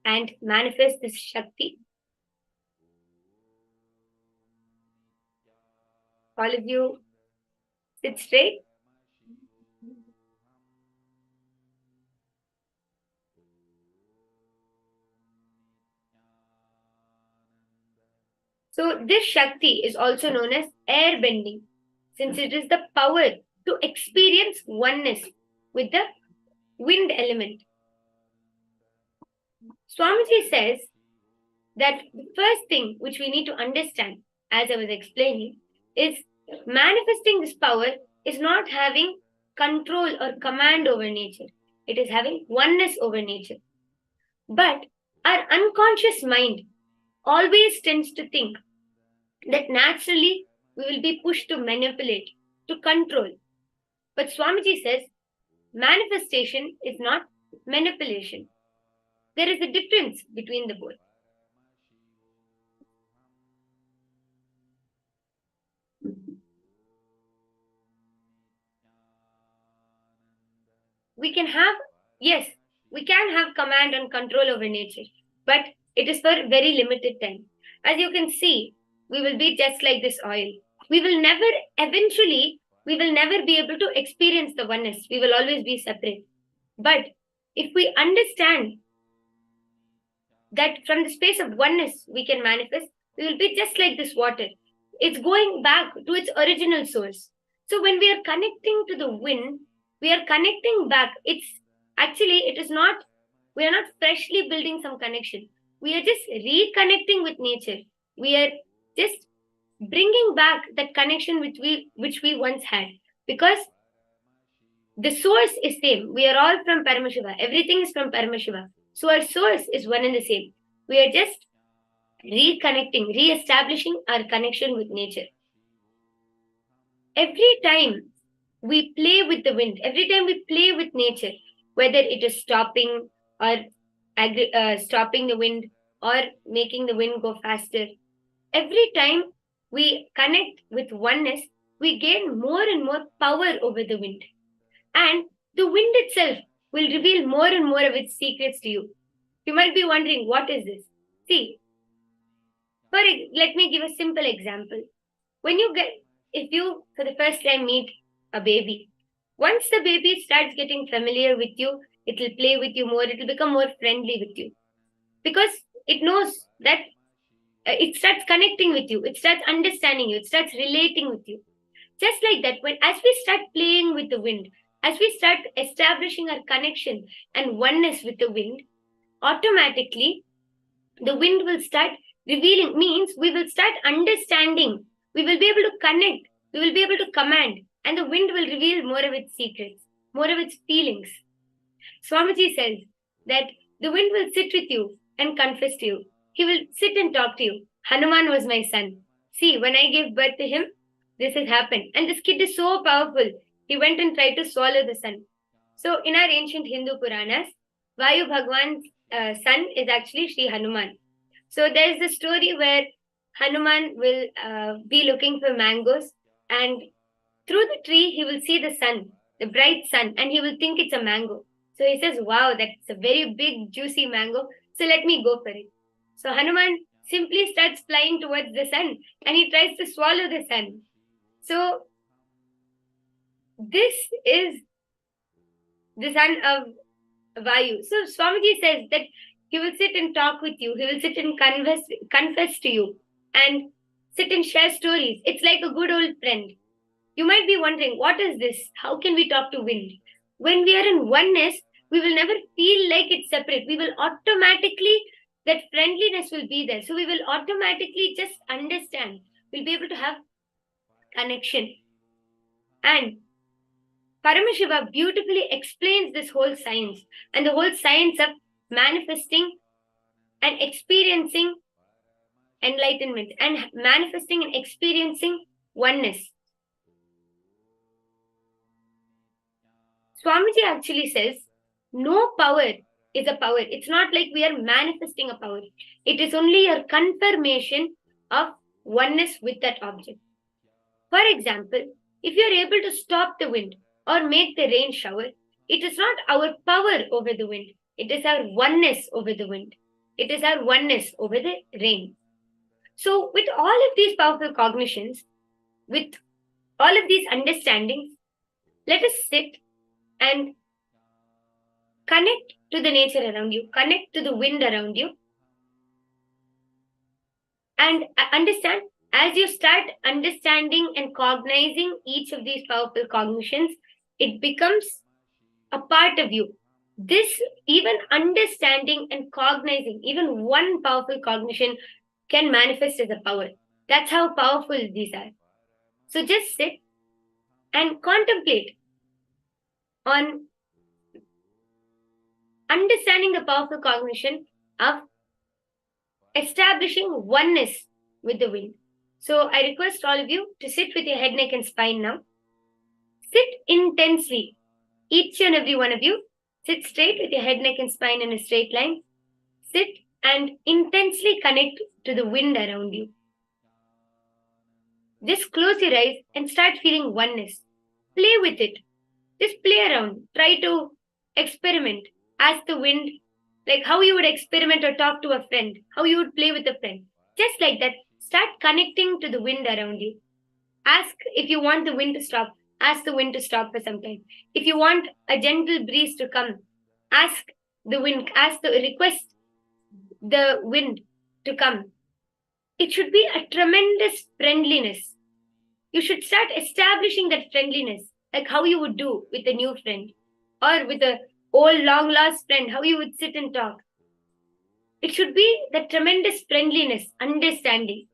S9: and manifest this Shakti. All of you sit straight. So this Shakti is also known as air bending, since it is the power to experience oneness with the wind element. Swamiji says that the first thing which we need to understand, as I was explaining, is manifesting this power is not having control or command over nature. It is having oneness over nature. But our unconscious mind always tends to think that naturally we will be pushed to manipulate, to control. But Swamiji says manifestation is not manipulation. There is a difference between the both. We can have command and control over nature, but it is for a very limited time. As you can see, we will be just like this oil. We will never be able to experience the oneness. We will always be separate. But if we understand that from the space of oneness we can manifest, we will be just like this water. It's going back to its original source. So when we are connecting to the wind, we are connecting back. We are not freshly building some connection. We are just reconnecting with nature. We are just bringing back that connection which we once had, because the source is same. We are all from Paramashiva. Everything is from Paramashiva. So our source is one and the same. We are just reconnecting, re-establishing our connection with nature. Every time we play with the wind, every time we play with nature, whether it is stopping or stopping the wind or making the wind go faster, every time we connect with oneness, we gain more and more power over the wind. And the wind itself will reveal more and more of its secrets to you. You might be wondering, what is this? See, let me give a simple example. If you for the first time meet a baby, once the baby starts getting familiar with you, it will play with you more, it will become more friendly with you. Because it knows that it starts connecting with you, it starts understanding you, it starts relating with you. Just like that, as we start playing with the wind, as we start establishing our connection and oneness with the wind, automatically the wind will start revealing, means we will start understanding, we will be able to connect, we will be able to command, and the wind will reveal more of its secrets, more of its feelings. Swamiji says that the wind will sit with you and confess to you. He will sit and talk to you. Hanuman was my son. See, when I gave birth to him, this has happened. And this kid is so powerful. He went and tried to swallow the sun. So, in our ancient Hindu Puranas, Vayu Bhagwan's son is actually Sri Hanuman. So, there's the story where Hanuman will be looking for mangoes, and through the tree, he will see the sun, the bright sun, and he will think it's a mango. So he says, wow, that's a very big, juicy mango. So let me go for it. So Hanuman simply starts flying towards the sun and he tries to swallow the sun. So this is the son of Vayu. So Swamiji says that he will sit and talk with you. He will sit and confess to you and sit and share stories. It's like a good old friend. You might be wondering, what is this? How can we talk to wind? When we are in oneness, we will never feel like it's separate. We will automatically, that friendliness will be there. So we will automatically just understand. We'll be able to have connection. And Paramashiva beautifully explains this whole science and the whole science of manifesting and experiencing enlightenment and manifesting and experiencing oneness. Swamiji actually says, no power is a power. It's not like we are manifesting a power. It is only a confirmation of oneness with that object. For example, if you are able to stop the wind or make the rain shower, it is not our power over the wind. It is our oneness over the wind. It is our oneness over the rain. So with all of these powerful cognitions, with all of these understandings, let us sit and connect to the nature around you, connect to the wind around you, and understand. As you start understanding and cognizing each of these powerful cognitions, it becomes a part of you. This, even understanding and cognizing, even one powerful cognition can manifest as a power. That's how powerful these are. So just sit and contemplate on understanding the powerful cognition of establishing oneness with the wind. So I request all of you to sit with your head, neck, and spine now. Sit intensely. Each and every one of you, sit straight with your head, neck, and spine in a straight line. Sit and intensely connect to the wind around you. Just close your eyes and start feeling oneness. Play with it. Just play around. Try to experiment. Ask the wind, like how you would experiment or talk to a friend, how you would play with a friend. Just like that, start connecting to the wind around you. Ask if you want the wind to stop. Ask the wind to stop for some time. If you want a gentle breeze to come, ask the wind, request the wind to come. It should be a tremendous friendliness. You should start establishing that friendliness, like how you would do with a new friend or with a old long lost friend, how you would sit and talk. It should be the tremendous friendliness, understanding.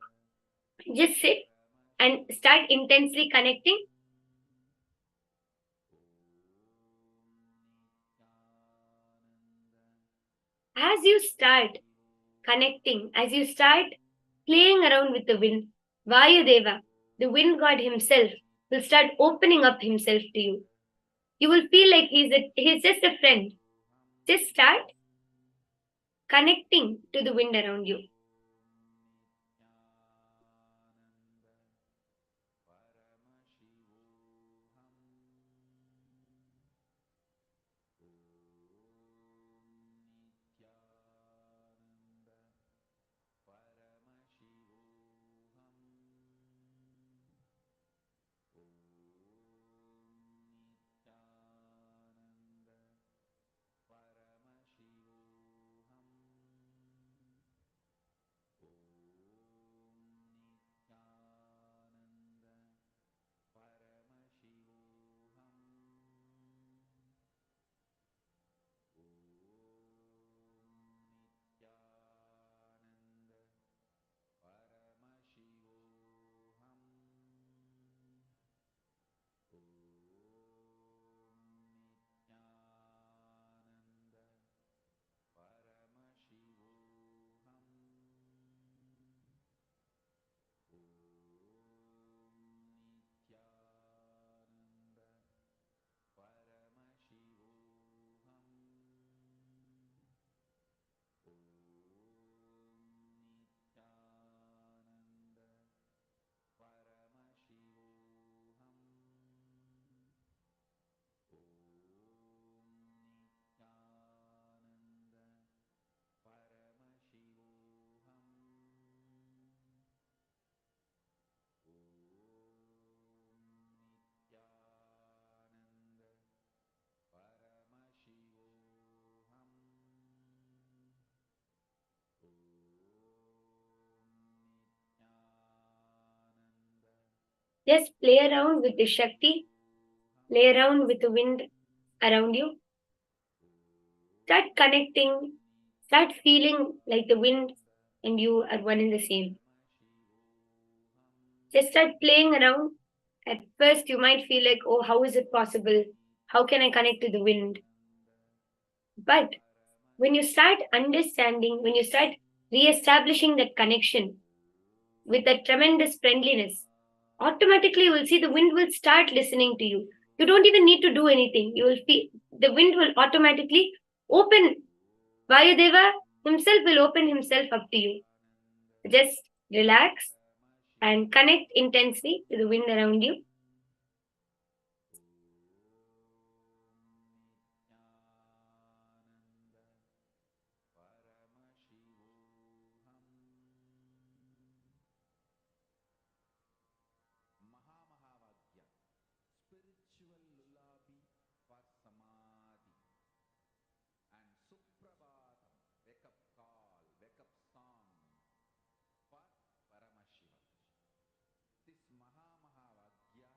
S9: Just sit and start intensely connecting. As you start connecting, as you start playing around with the wind, Vayudeva, the wind god himself, will start opening up himself to you. You will feel like he's just a friend. Just start connecting to the wind around you. Just play around with the Shakti, play around with the wind around you. Start connecting, start feeling like the wind and you are one and the same. Just start playing around. At first, you might feel like, oh, how is it possible? How can I connect to the wind? But when you start understanding, when you start re-establishing that connection with that tremendous friendliness, automatically you will see the wind will start listening to you. You don't even need to do anything. You will feel the wind will automatically open. Vayudeva himself will open himself up to you. Just relax and connect intensely to the wind around you.
S4: Spiritual lullaby for samadhi and suprabhatam, wake up call, wake up song for Paramashiva. This Mahamahavagyam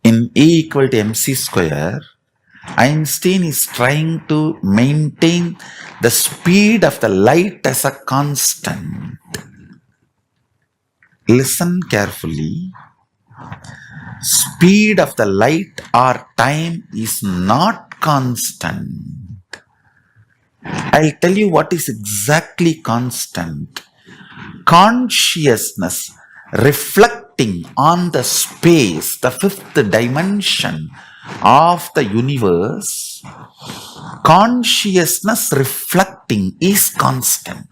S8: In E equal to mc square, Einstein is trying to maintain the speed of the light as a constant. Listen carefully. Speed of the light or time is not constant. I'll tell you what is exactly constant. Consciousness reflecting on the space, the fifth dimension of the universe, consciousness reflecting is constant.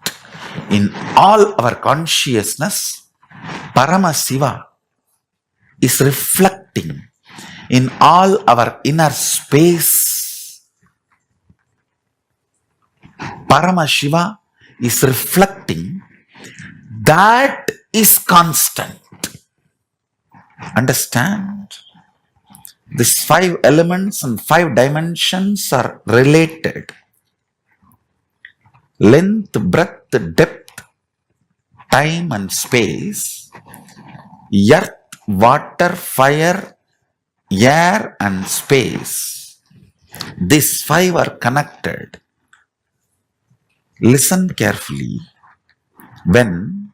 S8: In all our consciousness, Paramashiva is reflecting in all our inner space. Paramashiva is reflecting. That is constant. Understand? These 5 elements and 5 dimensions are related. Length, breadth, depth, time and space, earth, water, fire, air and space. These 5 are connected. Listen carefully. When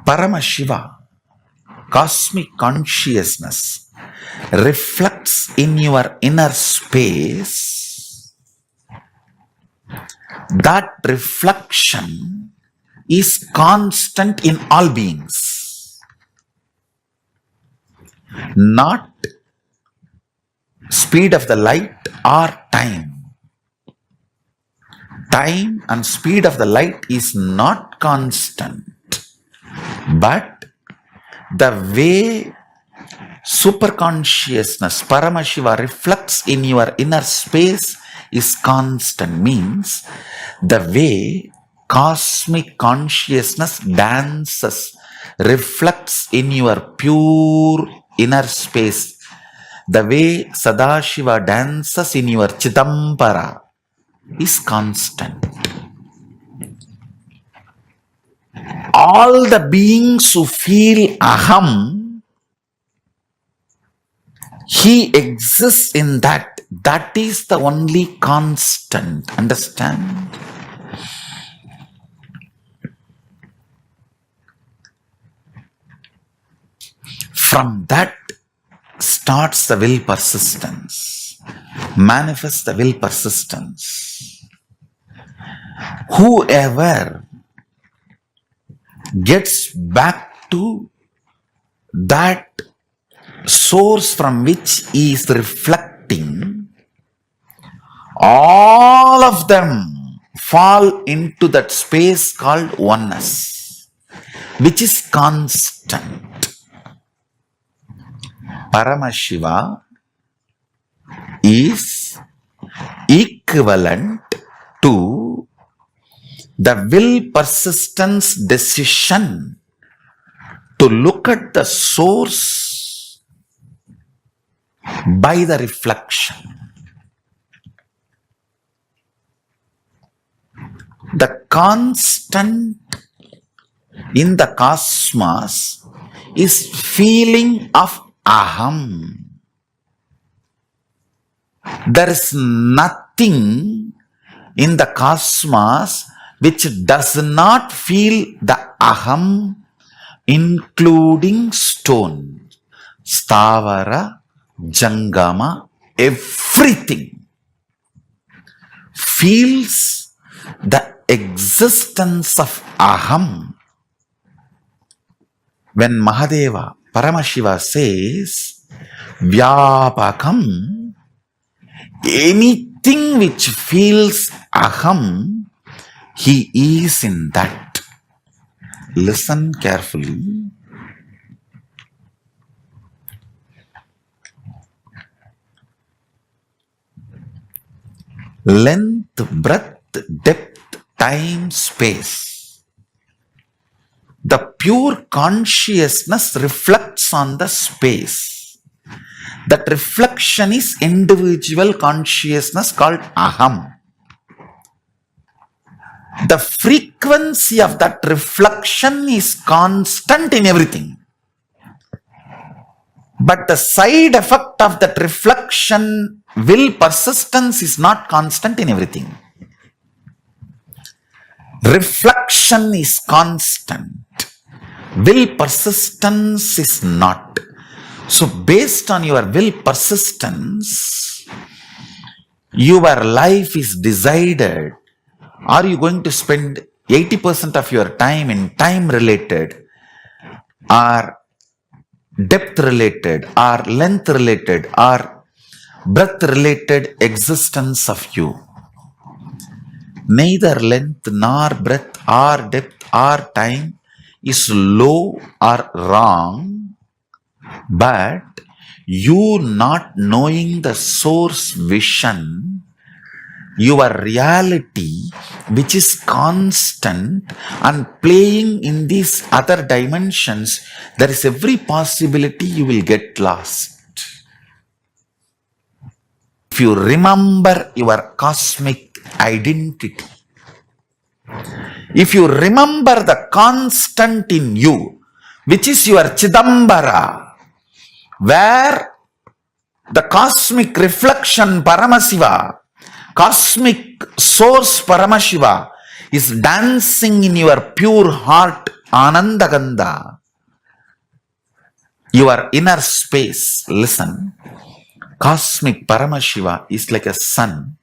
S8: Paramashiva, cosmic consciousness, reflects in your inner space, that reflection is constant in all beings. Not speed of the light or time. Time and speed of the light is not constant. But the way superconsciousness, Paramashiva, reflects in your inner space is constant. Means the way cosmic consciousness dances, reflects in your pure inner space. The way Sadashiva dances in your Chidambara is constant. All the beings who feel aham, he exists in that. That is the only constant. Understand? From that starts the will persistence. Manifest the will persistence. Whoever gets back to that source from which he is reflecting, all of them fall into that space called oneness, which is constant. Paramashiva is equivalent to the will persistence decision to look at the source by the reflection. The constant in the cosmos is feeling of aham. There is nothing in the cosmos which does not feel the aham, including stone, stavara, jangama, everything feels the existence of aham. When Mahadeva, Paramashiva says, Vyapakam, anything which feels aham, he is in that. Listen carefully. Length, breadth, depth, time, space. The pure consciousness reflects on the space. That reflection is individual consciousness called aham. The frequency of that reflection is constant in everything. But the side effect of that reflection, will persistence, is not constant in everything. Reflection is constant. Will persistence is not. So based on your will persistence, your life is decided. Are you going to spend 80% of your time in time related, or depth related, or length related, or breadth related existence of you? Neither length nor breadth or depth or time is low or wrong, but you not knowing the source vision, your reality, which is constant and playing in these other dimensions, there is every possibility you will get lost. If you remember your cosmic identity, if you remember the constant in you, which is your Chidambara, where the cosmic reflection Paramashiva, cosmic source Paramashiva, is dancing in your pure heart Anandagandha, your inner space. Listen, cosmic Paramashiva is like a sun.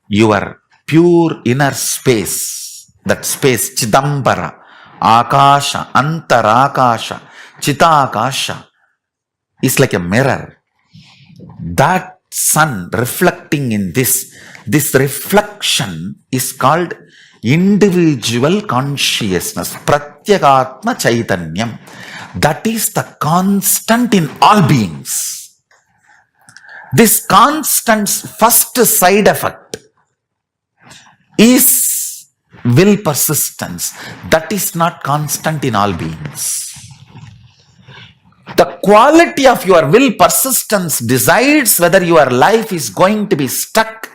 S8: Your pure inner space, that space Chidambara, Akasha, Antarakasha, Chitakasha, is like a mirror. That sun reflecting in this reflection is called individual consciousness, Pratyagatma Chaitanyam. That is the constant in all beings. This constant's first side effect is will persistence. That is not constant in all beings. The quality of your will persistence decides whether your life is going to be stuck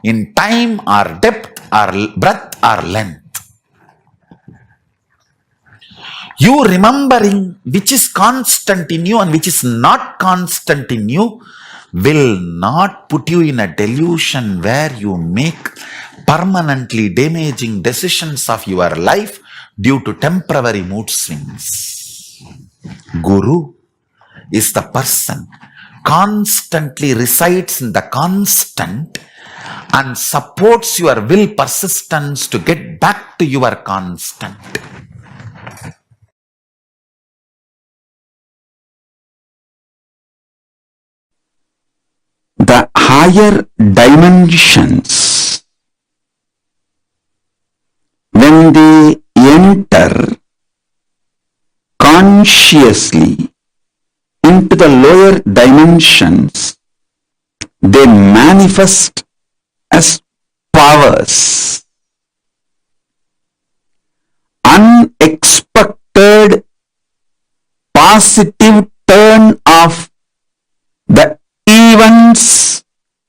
S8: in time or depth or breadth or length. You remembering which is constant in you and which is not constant in you will not put you in a delusion where you make permanently damaging decisions of your life due to temporary mood swings. Guru is the person constantly resides in the constant and supports your will persistence to get back to your constant. The higher dimensions, when they enter consciously into the lower dimensions, they manifest as powers. Unexpected positive turn of the events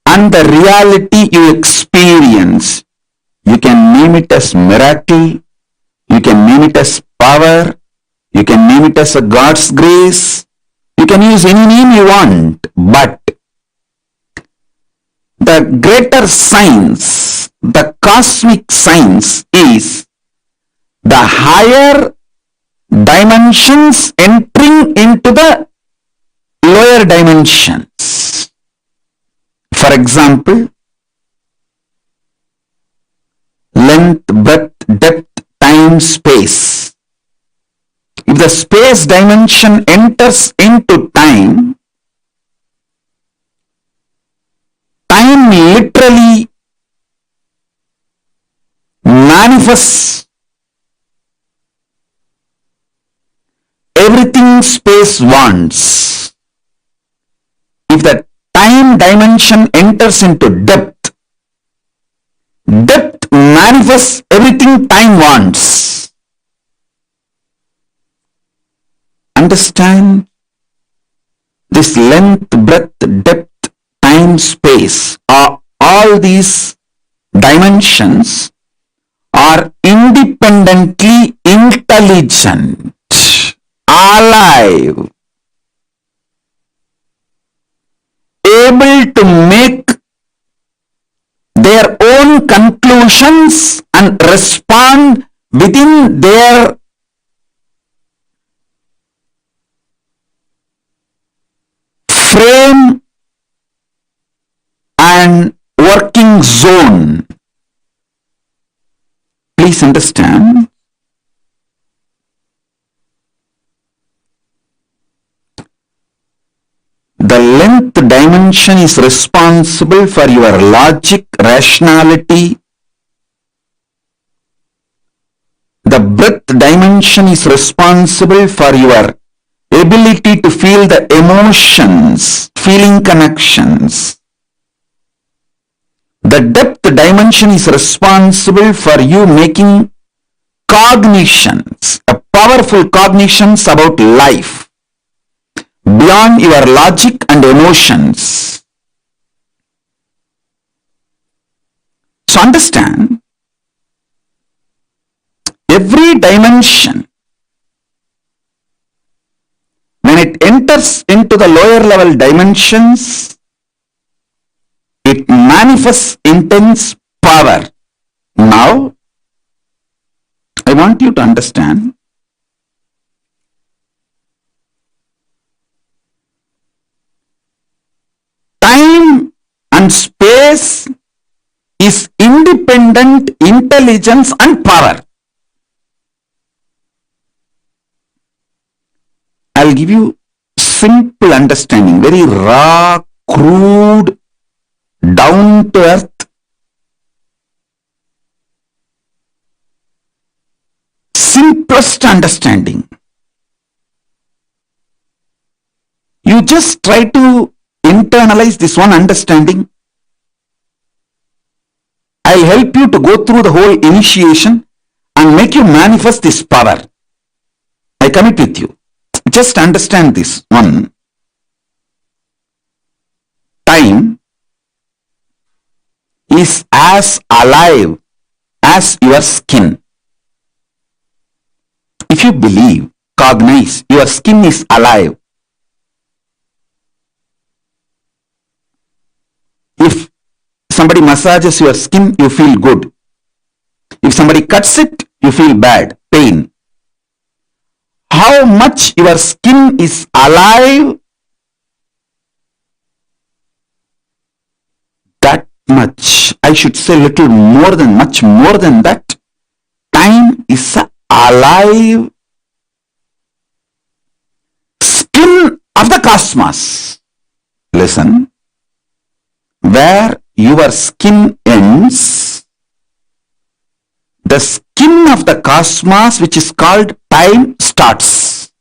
S8: and the reality you experience. You can name it as miracle, you can name it as power, you can name it as a God's grace, you can use any name you want, but the greater science, the cosmic science is the higher dimensions entering into the lower dimensions. For example, length, breadth, depth, time, space. If the space dimension enters into time, time literally manifests everything space wants. If the time dimension enters into depth, depth manifests everything time wants. Understand? This length, breadth, depth, time, space, all these dimensions are independently intelligent, alive. able to make their own conclusions and respond within their frame and working zone. Please understand. The length dimension is responsible for your logic, rationality. The breadth dimension is responsible for your ability to feel the emotions, feeling connections. The depth dimension is responsible for you making cognitions, powerful cognitions about life beyond your logic and emotions. So understand, every dimension, when it enters into the lower level dimensions, it manifests intense power. Now, I want you to understand, time and space is independent intelligence and power. I'll give you simple understanding, very raw, crude, down to earth, simplest understanding. You just try to internalize this one understanding. I'll help you to go through the whole initiation and make you manifest this power. I commit with you. Just understand this one. Time is as alive as your skin. If you believe, cognize, your skin is alive. If somebody massages your skin, you feel good. If somebody cuts it, you feel bad, pain. How much your skin is alive, that much, I should say little more than, much more than that, time is alive skin of the cosmos. Listen, where your skin ends, the skin of the cosmos, which is called time, starts.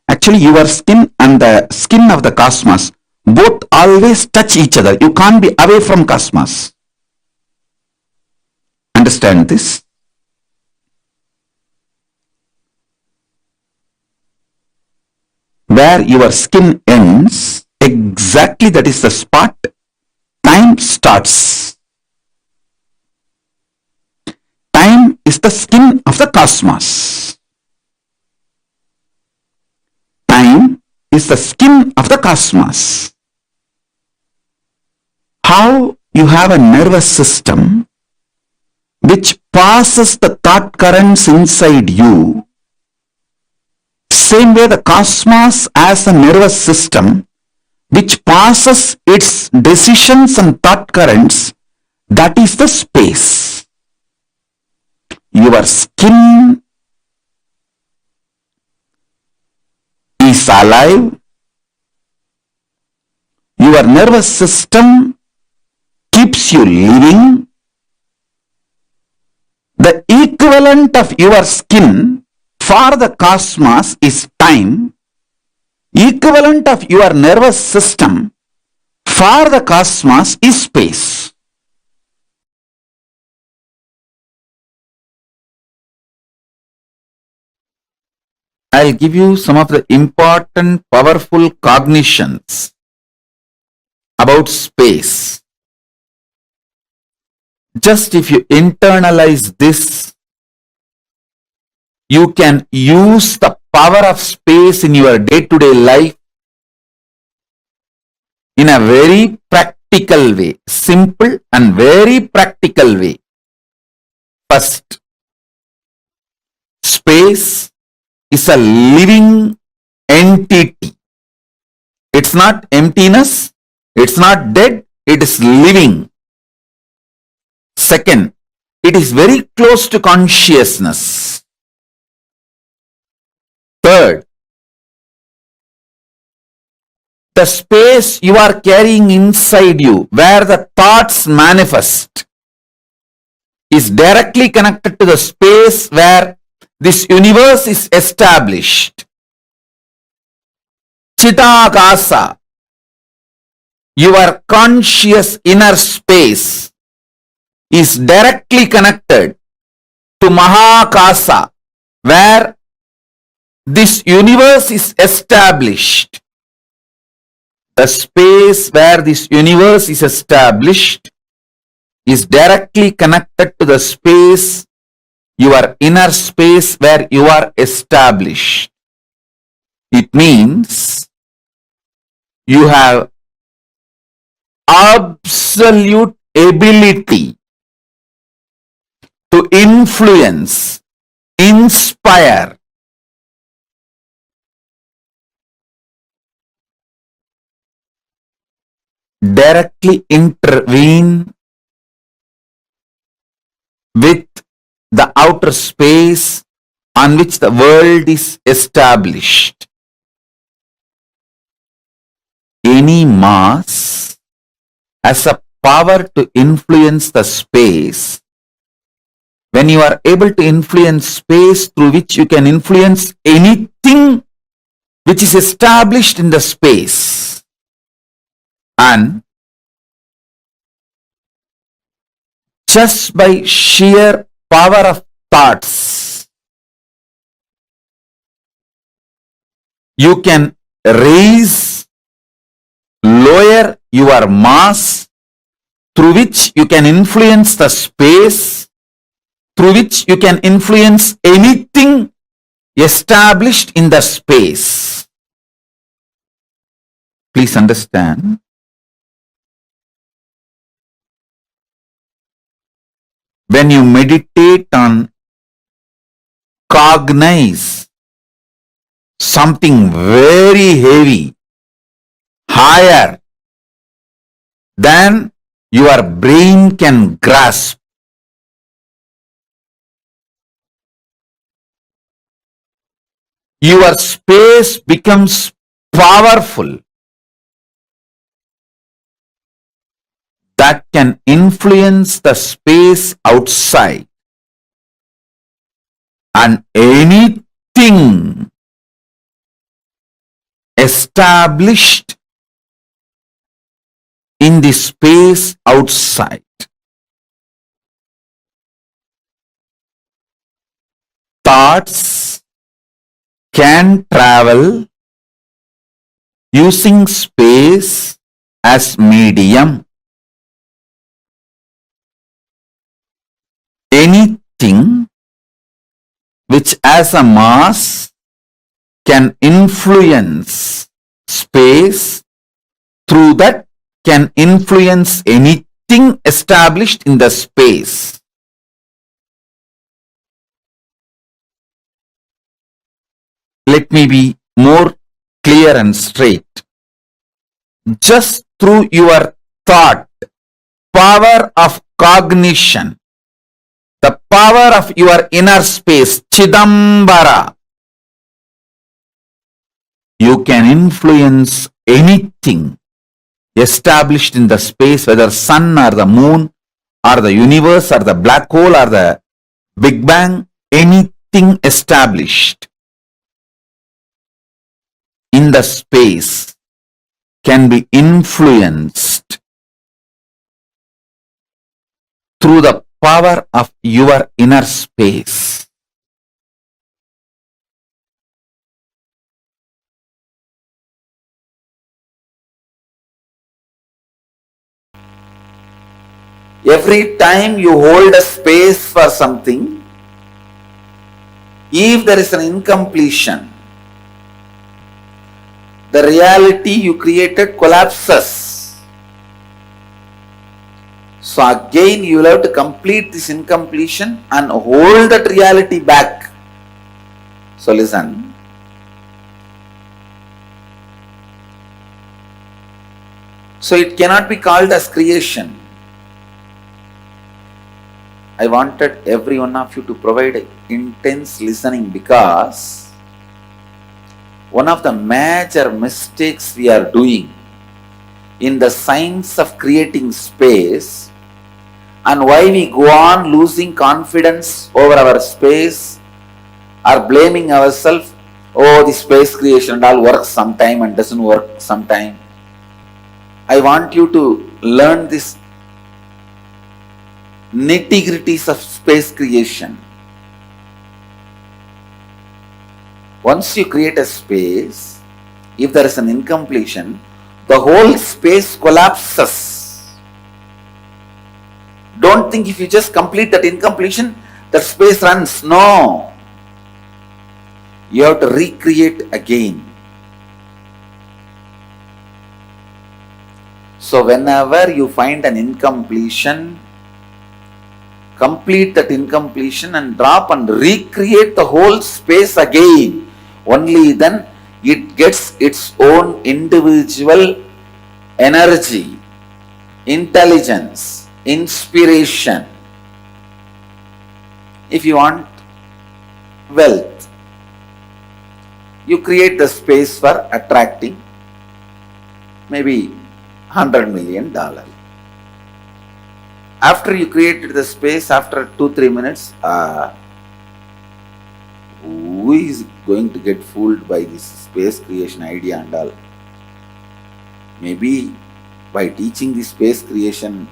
S8: Actually, your skin and the skin of the cosmos both always touch each other. You can't be away from cosmos. Understand this? Where your skin ends, exactly that is the spot time starts. Time is the skin of the cosmos. Time is the skin of the cosmos. How you have a nervous system which passes the thought currents inside you, same way the cosmos has a nervous system which passes its decisions and thought currents, that is the space. Your skin is alive. Your nervous system keeps you living. The equivalent of your skin for the cosmos is time. Equivalent of your nervous system for the cosmos is space. I'll give you some of the important, powerful cognitions about space. Just if you internalize this, you can use the power of space in your day-to-day life in a very practical way, simple and very practical way. First, space is a living entity. It's not emptiness, it's not dead, it is living. Second, it is very close to consciousness. Third, the space you are carrying inside you, where the thoughts manifest, is directly connected to the space where this universe is established. Chidakasa, your conscious inner space, is directly connected to Mahakasa, where this universe is established. The space where this universe is established is directly connected to the space, your inner space where you are established. It means you have absolute ability to influence, inspire, directly intervene with the outer space on which the world is established. Any mass has a power to influence the space. When you are able to influence space through which you can influence anything which is established in the space, and just by sheer power of thoughts, you can raise, lower your mass, through which you can influence the space, through which you can influence anything established in the space. Please understand. When you meditate on cognize something very heavy, higher than your brain can grasp, your space becomes powerful, that can influence the space outside, and anything established in the space outside. Thoughts can travel using space as medium. Anything which has a mass can influence space, through that can influence anything established in the space. Let me be more clear and straight. Just through your thought, power of cognition, the power of your inner space, Chidambara, you can influence anything established in the space, whether sun or the moon or the universe or the black hole or the Big Bang, anything established in the space can be influenced through the power of your inner space. Every time you hold a space for something, if there is an incompletion, the reality you created collapses. So again you will have to complete this incompletion and hold that reality back. So listen. So it cannot be called as creation. I wanted every one of you to provide intense listening, because one of the major mistakes we are doing in the science of creating space, and why we go on losing confidence over our space or blaming ourselves, oh, the space creation and all works sometime and doesn't work sometime. I want you to learn this nitty-gritties of space creation. Once you create a space, if there is an incompletion, the whole space collapses. Don't think if you just complete that incompletion, that space runs. No. You have to recreate again. So whenever you find an incompletion, complete that incompletion and drop and recreate the whole space again. Only then it gets its own individual energy, intelligence, inspiration. If you want wealth, you create the space for attracting maybe $100 million. After you created the space, after 2-3 minutes, who is going to get fooled by this space creation idea and all? Maybe by teaching the space creation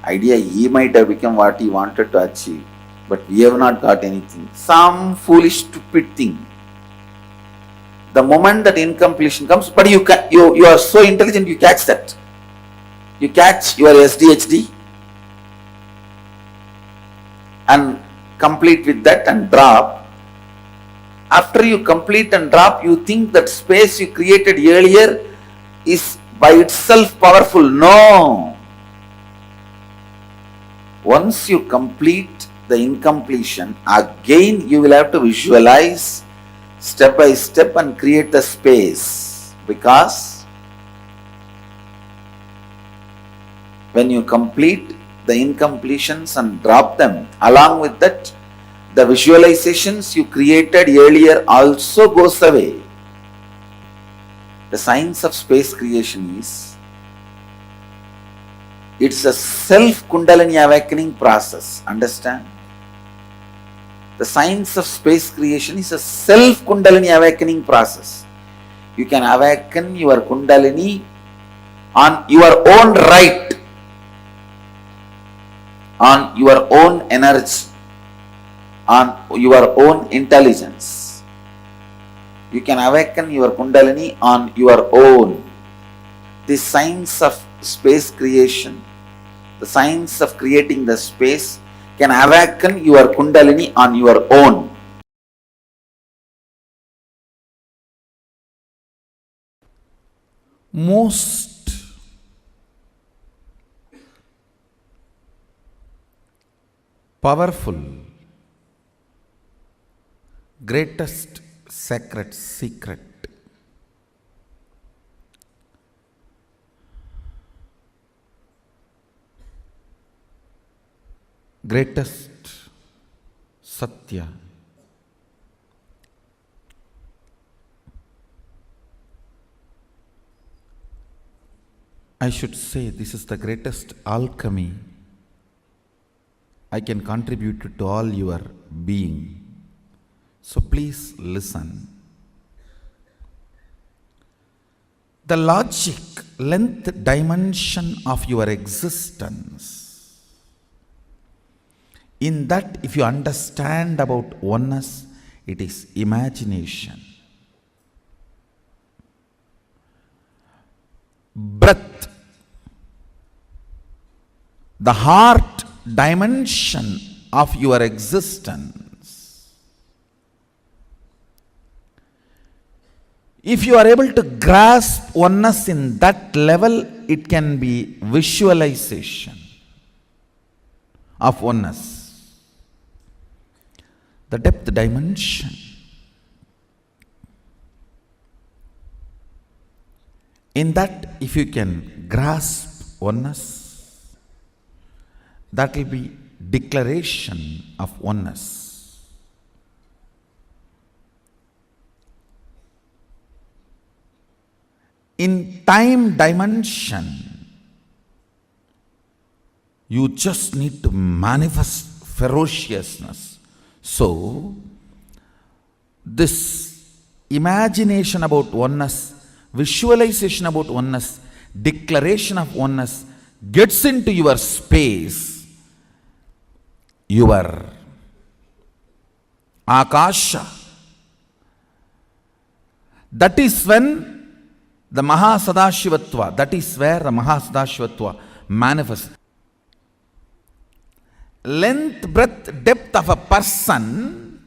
S8: idea, he might have become what he wanted to achieve, but we have not got anything. Some foolish, stupid thing. The moment that incompletion comes, but you are so intelligent, you catch that. You catch your SDHD and complete with that and drop. After you complete and drop, you think that space you created earlier is by itself powerful. No. Once you complete the incompletion, again you will have to visualize step by step and create the space, because when you complete the incompletions and drop them, along with that, the visualizations you created earlier also goes away. The science of space creation is, it's a self-Kundalini awakening process. Understand? The science of space creation is a self-Kundalini awakening process. You can awaken your Kundalini on your own right, on your own energy, on your own intelligence. You can awaken your Kundalini on your own. The science of space creation, the science of creating the space, can awaken your Kundalini on your own. Most powerful, greatest sacred secret greatest Satya, I should say this is the greatest alchemy I can contribute to all your being. So please listen. The logic, length, dimension of your existence, in that, if you understand about oneness, it is imagination. Breath, the heart dimension of your existence. If you are able to grasp oneness in that level, it can be visualization. of oneness, the depth dimension. In that, if you can grasp oneness, that will be declaration of oneness. In time dimension, you just need to manifest ferociousness. So, this imagination about oneness, visualization about oneness, declaration of oneness gets into your space, your akasha. That is when the Mahasadashivatva, that is where the Mahasadashivatva manifests. Length, breadth, depth of a person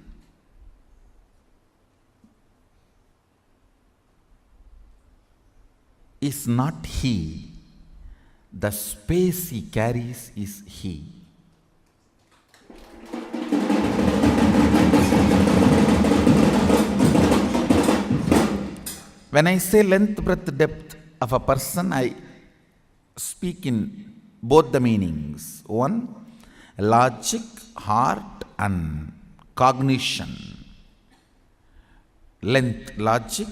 S8: is not he. The space he carries is he. When I say length, breadth, depth of a person, I speak in both the meanings. One, logic, heart and cognition. Length, logic,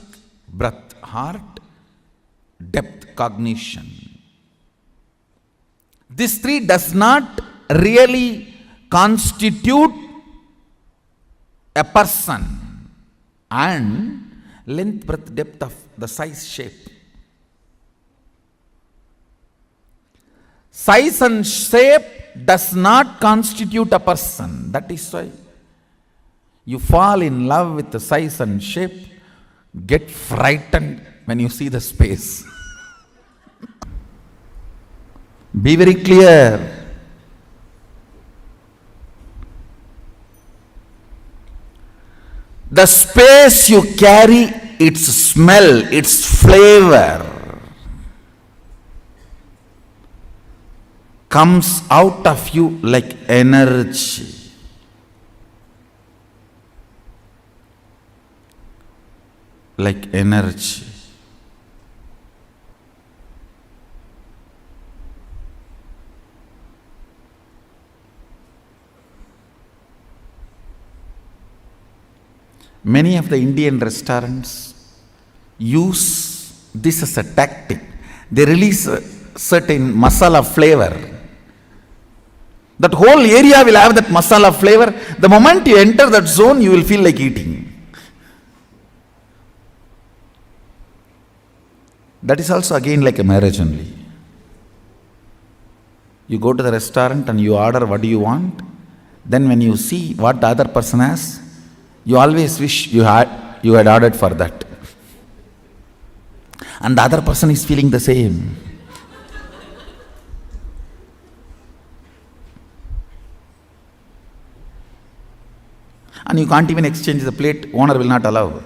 S8: breadth, heart, depth, cognition. This three does not really constitute a person. And length, breadth, depth of the size, shape. Size and shape does not constitute a person. That is why you fall in love with the size and shape, get frightened when you see the space. Be very clear. The space you carry, its smell, its flavor comes out of you like energy. Like energy. Many of the Indian restaurants use this as a tactic. They release a certain masala flavor. That whole area will have that masala flavor. The moment you enter that zone, you will feel like eating. That is also again like a marriage only. You go to the restaurant and you order what do you want. Then when you see what the other person has, you always wish you had ordered for that. And the other person is feeling the same. And you can't even exchange the plate, owner will not allow.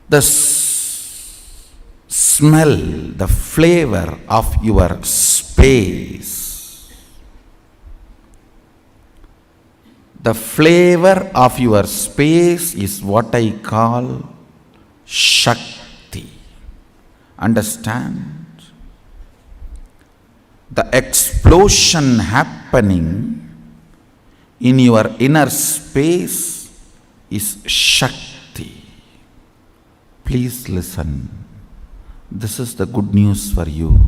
S8: The smell, the flavor of your space, the flavor of your space is what I call Shakti. Understand? The explosion happening in your inner space is Shakti. Please listen. This is the good news for you.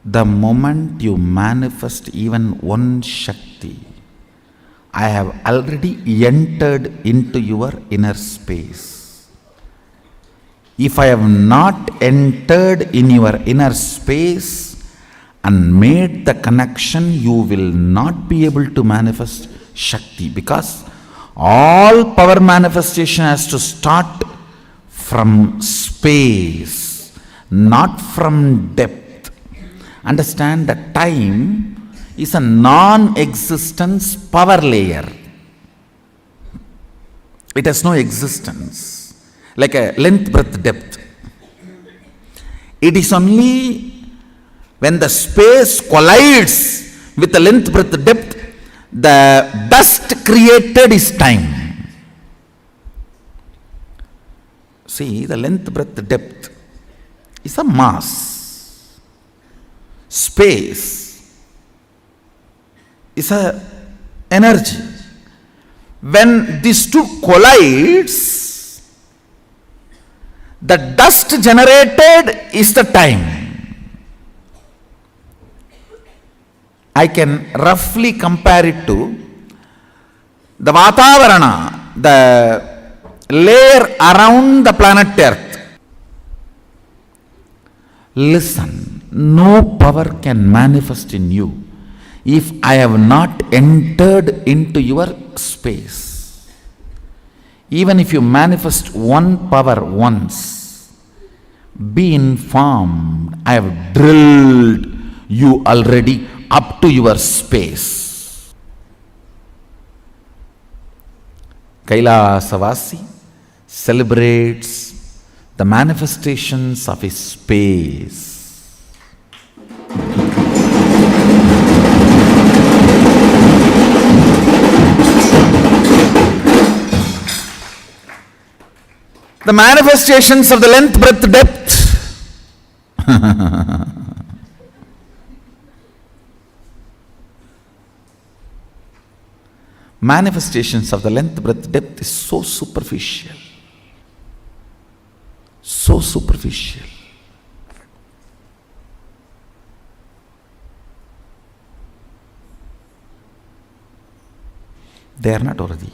S8: The moment you manifest even one Shakti, I have already entered into your inner space. If I have not entered in your inner space and made the connection, you will not be able to manifest Shakti, because all power manifestation has to start from space, not from depth. Understand that time is a non-existence power layer. It has no existence, like a length, breadth, depth. It is only when the space collides with the length, breadth, depth, the dust created is time. See, the length, breadth, depth is a mass. Space is a energy. When these two collides, the dust generated is the time. I can roughly compare it to the Vatavarana, the layer around the planet Earth. Listen, no power can manifest in you if I have not entered into your space. Even if you manifest one power once, be informed, I have drilled you already up to your space. Kailasa celebrates the manifestations of his space. The manifestations of the length, breadth, depth. Manifestations of the length, breadth, depth is so superficial. So superficial. They are not worthy.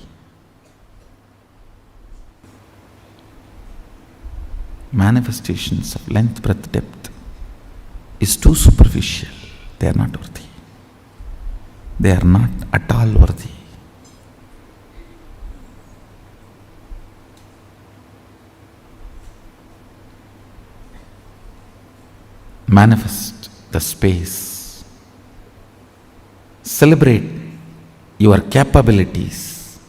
S8: Manifestations of length, breadth, depth is too superficial. They are not worthy. They are not at all worthy. Manifest the space. Celebrate your capabilities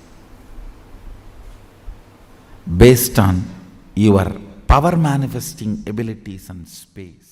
S8: based on your power manifesting abilities and space.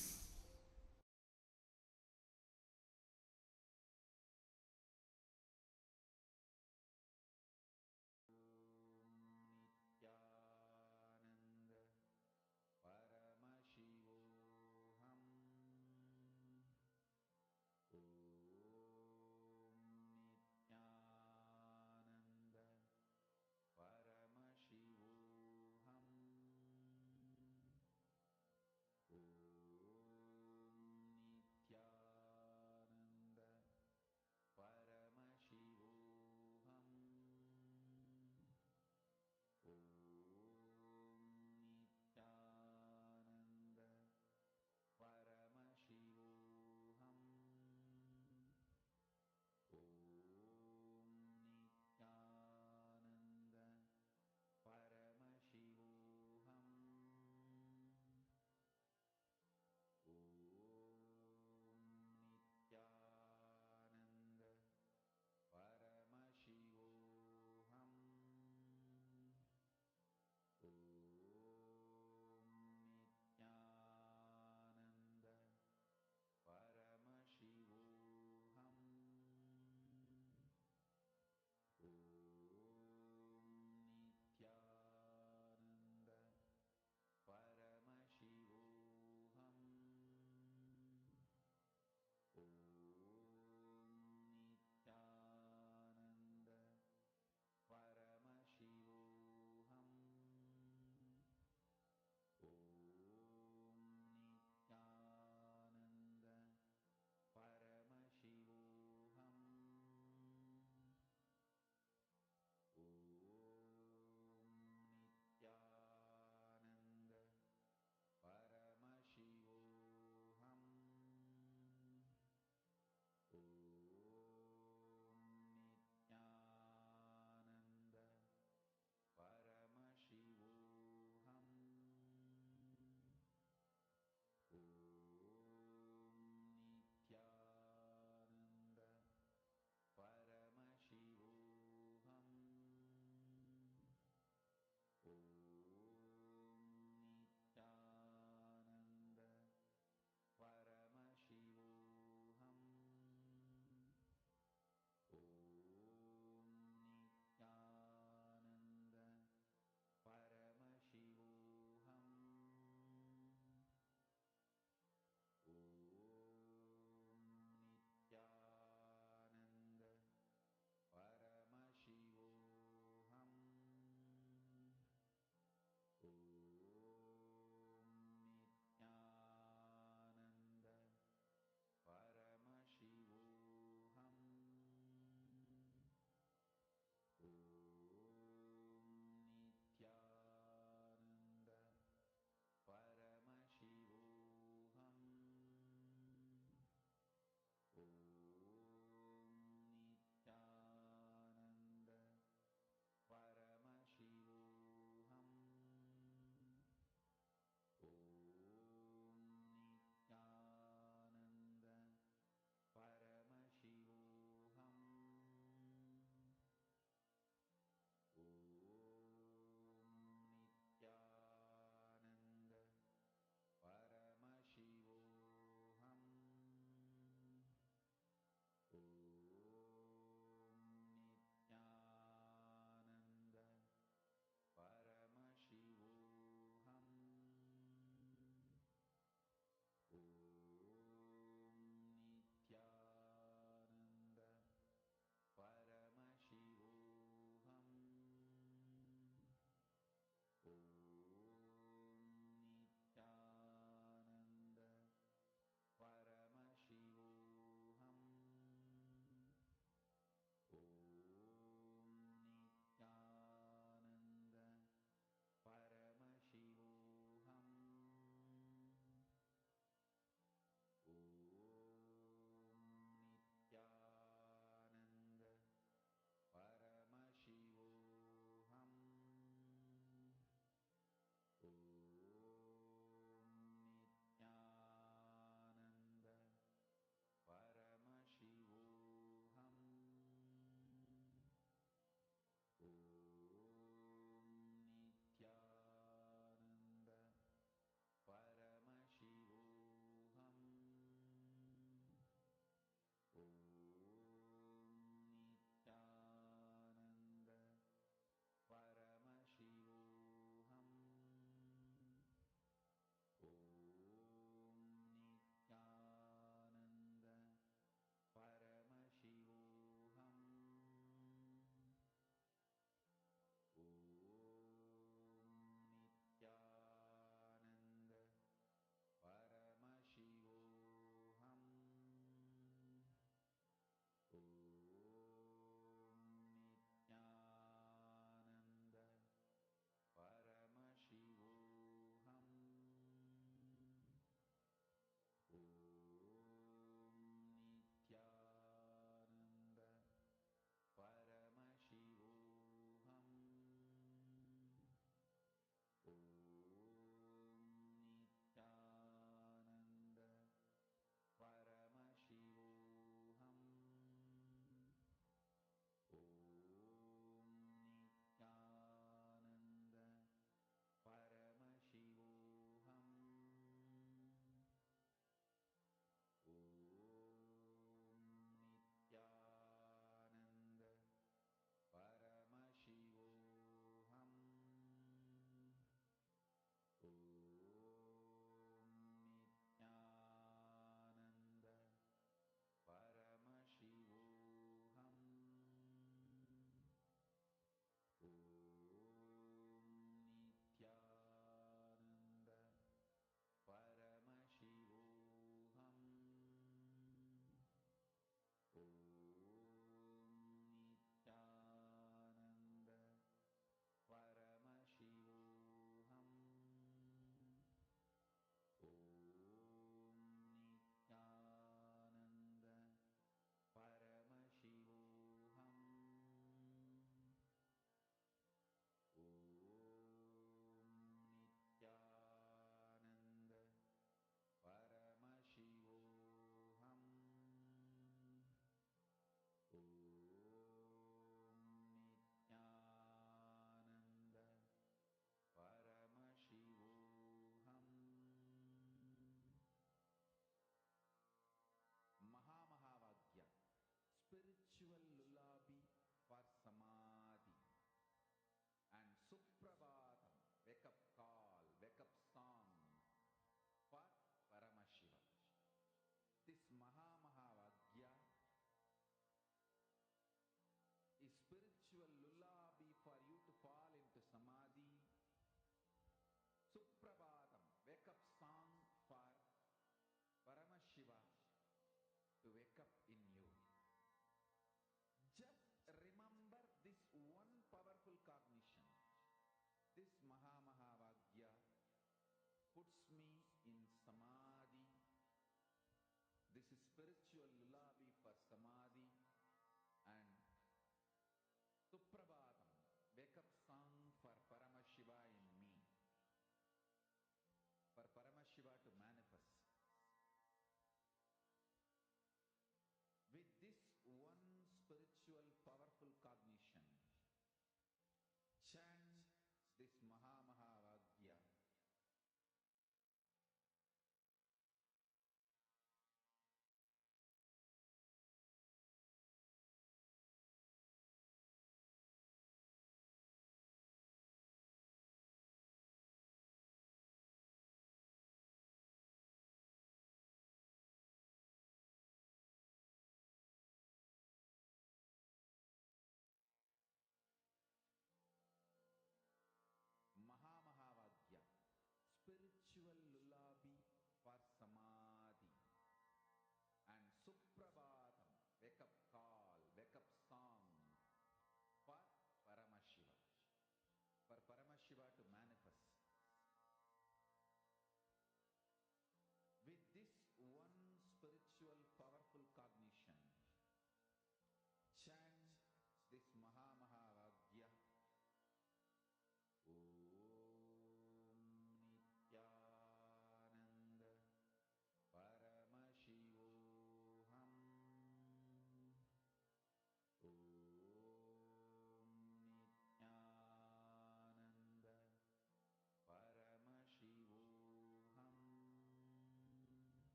S4: spiritual lullaby for Samadhi and Suprabhatam, wake up song for Paramashiva in me, for Paramashiva to manifest. With this one spiritual powerful cognition, chant this Mahavagya.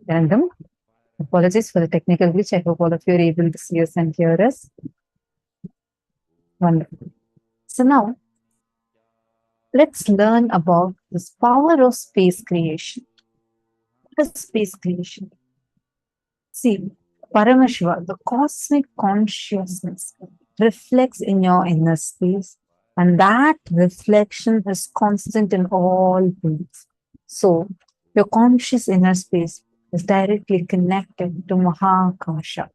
S7: Random. Apologies for the technical glitch. I hope all of you are able to see us and hear us. Wonderful. So now, let's learn about this power of space creation. What is space creation? See, Paramashiva, the cosmic consciousness, reflects in your inner space, and that reflection is constant in all things. So, your conscious inner space is directly connected to Mahakasha,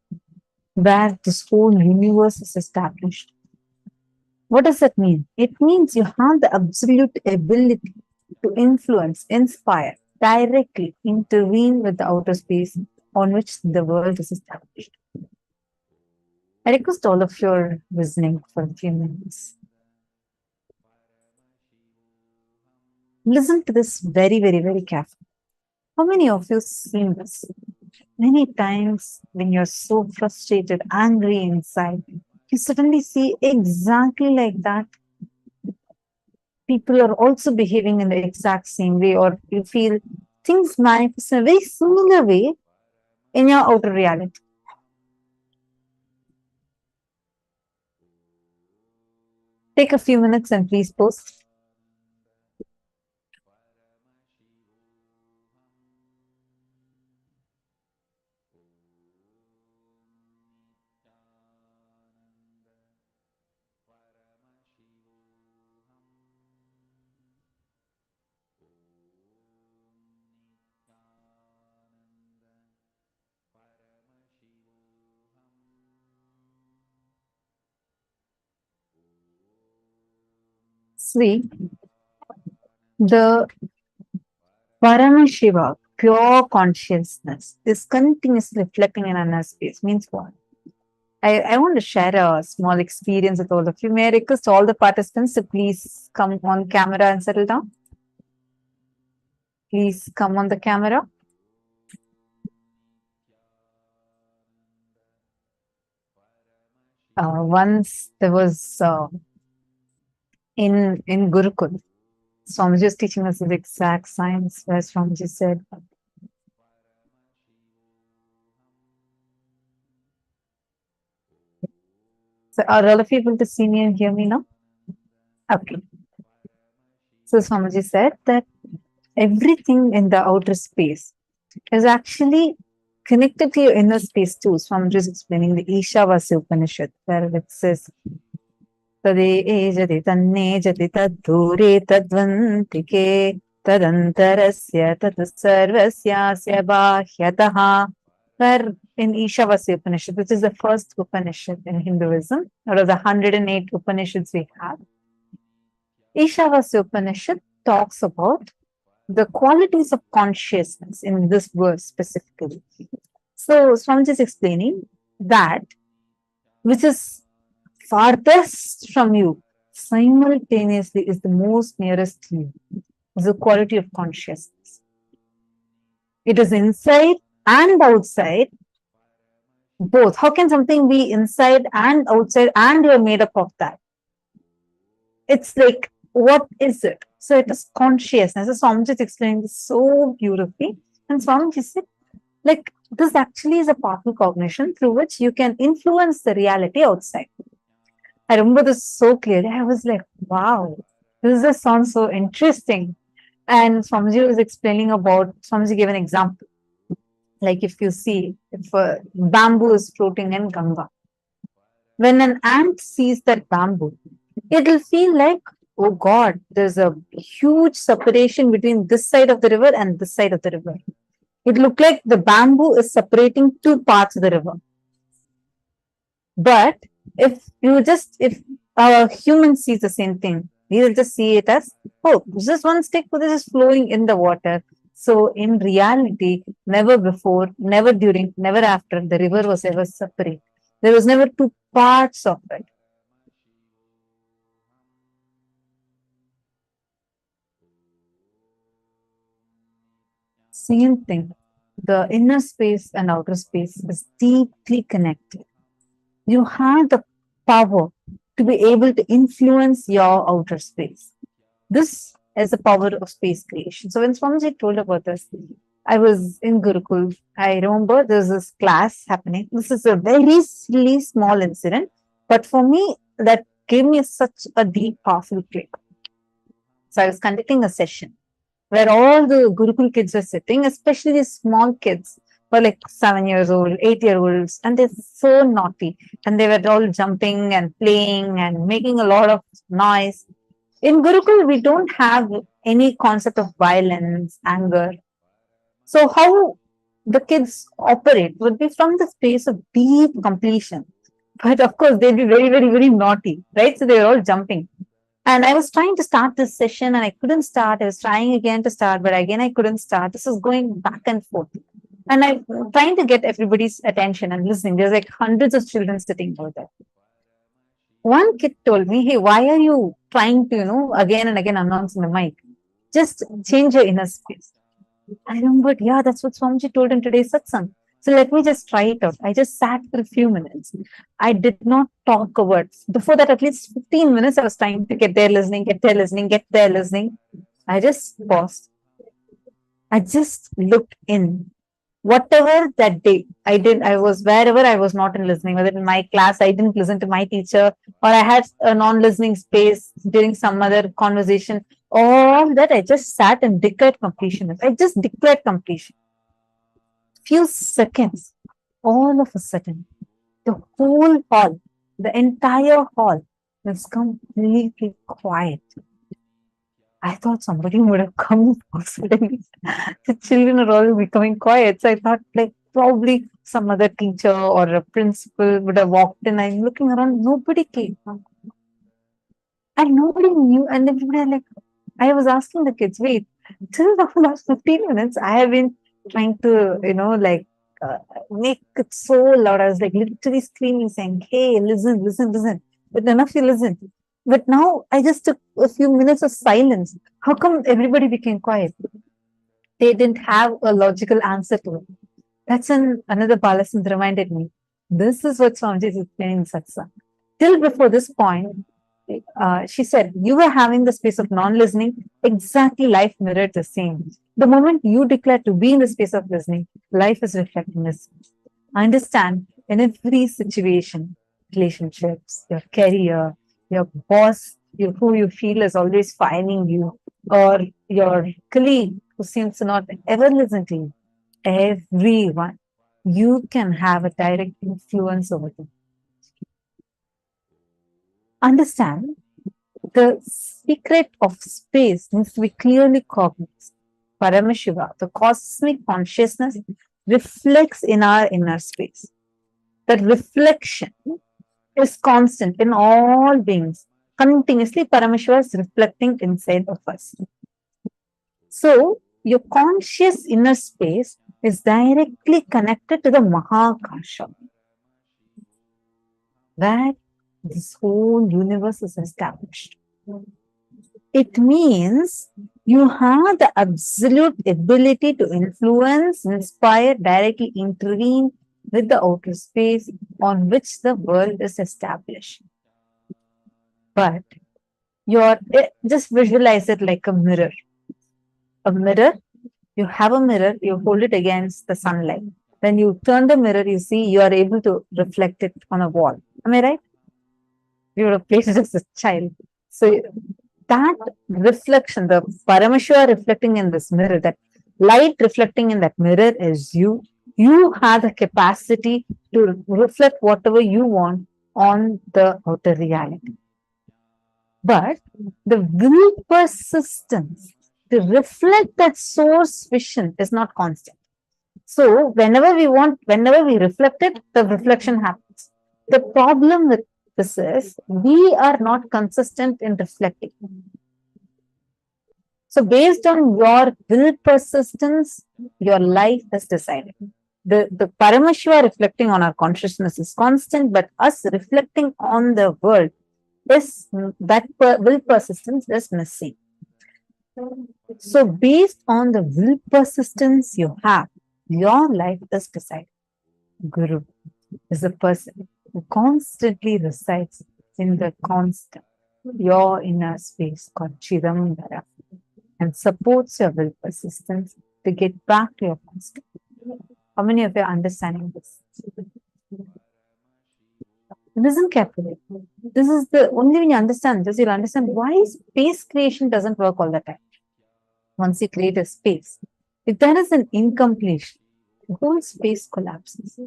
S7: where this whole universe is established. What does that mean? It means you have the absolute ability to influence, inspire, directly intervene with the outer space on which the world is established. I request all of your listening for a few minutes. Listen to this very, very, very carefully. How many of you seen this? Many times when you're so frustrated, angry inside, you suddenly see exactly like that. People are also behaving in the exact same way, or you feel things manifest in a very similar way in your outer reality. Take a few minutes and please post. See, the Paramashiva, pure consciousness, is continuously reflecting in inner space. Means what? I want to share a small experience with all of you. May I request all the participants to please come on camera and settle down? Please come on the camera. Once there was in Gurukul, Swamiji was teaching us the exact science where Swamiji said, so are all of you able to see me and hear me now? Okay. So Swamiji said that everything in the outer space is actually connected to your inner space too. Swamiji is explaining the Ishavasya Upanishad, where it says, Tade ejati tanne jati tadhure tadvantike tadantarasya tat sarvasyasya bahyataha. Where in Ishavasya Upanishad, which is the first Upanishad in Hinduism, out of the 108 Upanishads we have, Ishavasya Upanishad talks about the qualities of consciousness in this verse specifically. So Swamiji is explaining that which is farthest from you simultaneously is the most nearest to you. Is the quality of consciousness. It is inside and outside, both. How can something be inside and outside and you're made up of that? It's like, what is it? So it is consciousness. So Swamiji is explaining this so beautifully. And Swamiji said, like, this actually is a powerful cognition through which you can influence the reality outside. I remember this so clearly. I was like, wow, this just sounds so interesting. And Swamiji was explaining about, Swamiji gave an example. Like if you see, if bamboo is floating in Ganga, when an ant sees that bamboo, it will feel like, oh God, there's a huge separation between this side of the river and this side of the river. It looked like the bamboo is separating two parts of the river. But if a human sees the same thing, we will just see it as, oh, this is one stick, but this is flowing in the water. So in reality, never before, never during, never after, the river was ever separate. There was never two parts of it. Same thing. The inner space and outer space is deeply connected. You have the power to be able to influence your outer space. This is the power of space creation. So when Swamiji told about this, I was in Gurukul. I remember there's this class happening. This is a very silly small incident, but for me, that gave me such a deep, powerful click. So I was conducting a session where all the Gurukul kids were sitting, especially the small kids were like 7 years old, 8 year olds, and they're so naughty. And they were all jumping and playing and making a lot of noise. In Gurukul, we don't have any concept of violence, anger. So, how the kids operate would be from the space of deep completion. But of course, they'd be very, very, very naughty, right? So, they were all jumping. And I was trying to start this session and I couldn't start. I was trying again to start, but again, I couldn't start. This was going back and forth. And I'm trying to get everybody's attention and listening. There's like hundreds of children sitting over there. One kid told me, hey, why are you trying to, again and again announce in the mic? Just change your inner space. I remembered, yeah, that's what Swamiji told in today's satsang. So let me just try it out. I just sat for a few minutes. I did not talk a word. Before that, at least 15 minutes, I was trying to get there listening, get there listening, get there listening. I just paused. I just looked in. Whatever that day I did, I was wherever I was not in listening, whether in my class, I didn't listen to my teacher, or I had a non-listening space during some other conversation. All that I just sat and declared completion. I just declared completion. Few seconds, all of a sudden, the whole hall, the entire hall was completely quiet. I thought somebody would have come suddenly. The children are all becoming quiet. So I thought like probably some other teacher or a principal would have walked in. I'm looking around, nobody came. And nobody knew. And everybody like, I was asking the kids, wait, till the last 15 minutes, I have been trying to, make it so loud. I was like literally screaming, saying, hey, listen, listen, listen. But none of you listened. But now I just took a few minutes of silence. How come everybody became quiet? They didn't have a logical answer to it. That's another Balasant reminded me. This is what Swamiji is explaining in Satsang. Till before this point, she said, you were having the space of non-listening, exactly life mirrored the same. The moment you declare to be in the space of listening, life is reflecting this. Understand, in every situation, relationships, your career, your boss, who you feel is always firing you, or your colleague who seems to not ever listen to you, everyone, you can have a direct influence over them. Understand, the secret of space needs to be clearly cognized. Paramashiva, the cosmic consciousness, reflects in our inner space. That reflection is constant in all beings. Continuously, Paramashiva is reflecting inside of us. So, your conscious inner space is directly connected to the Mahakasha, where this whole universe is established. It means you have the absolute ability to influence, inspire, directly intervene with the outer space on which the world is established. But just visualize it like a mirror. A mirror, you have a mirror, you hold it against the sunlight. Then you turn the mirror, you see you are able to reflect it on a wall. Am I right? You would have played it as a child. So that reflection, the Paramashiva reflecting in this mirror, that light reflecting in that mirror is you. You have the capacity to reflect whatever you want on the outer reality. But the will persistence to reflect that source vision is not constant. So whenever we reflect it, the reflection happens. The problem with this is we are not consistent in reflecting. So based on your will persistence, your life is decided. The Paramashiva reflecting on our consciousness is constant, but us reflecting on the world is that will persistence is missing. So based on the will persistence you have, your life is decided. Guru is a person who constantly resides in the constant, your inner space called Chidambara, and supports your will persistence to get back to your master. How many of you are understanding this? Listen carefully. This is the only when you understand this, you'll understand why space creation doesn't work all the time. Once you create a space, if there is an incompletion, the whole space collapses.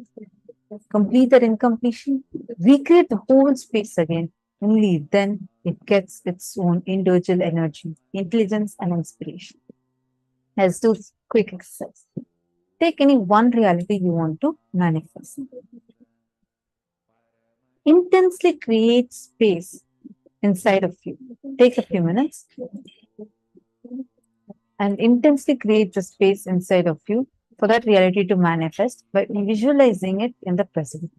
S7: Complete that incompletion, recreate the whole space again. Only then it gets its own individual energy, intelligence, and inspiration. Let's do quick exercise. Take any one reality you want to manifest. Intensely create space inside of you. Take a few minutes and intensely create the space inside of you for that reality to manifest by visualizing it in the present.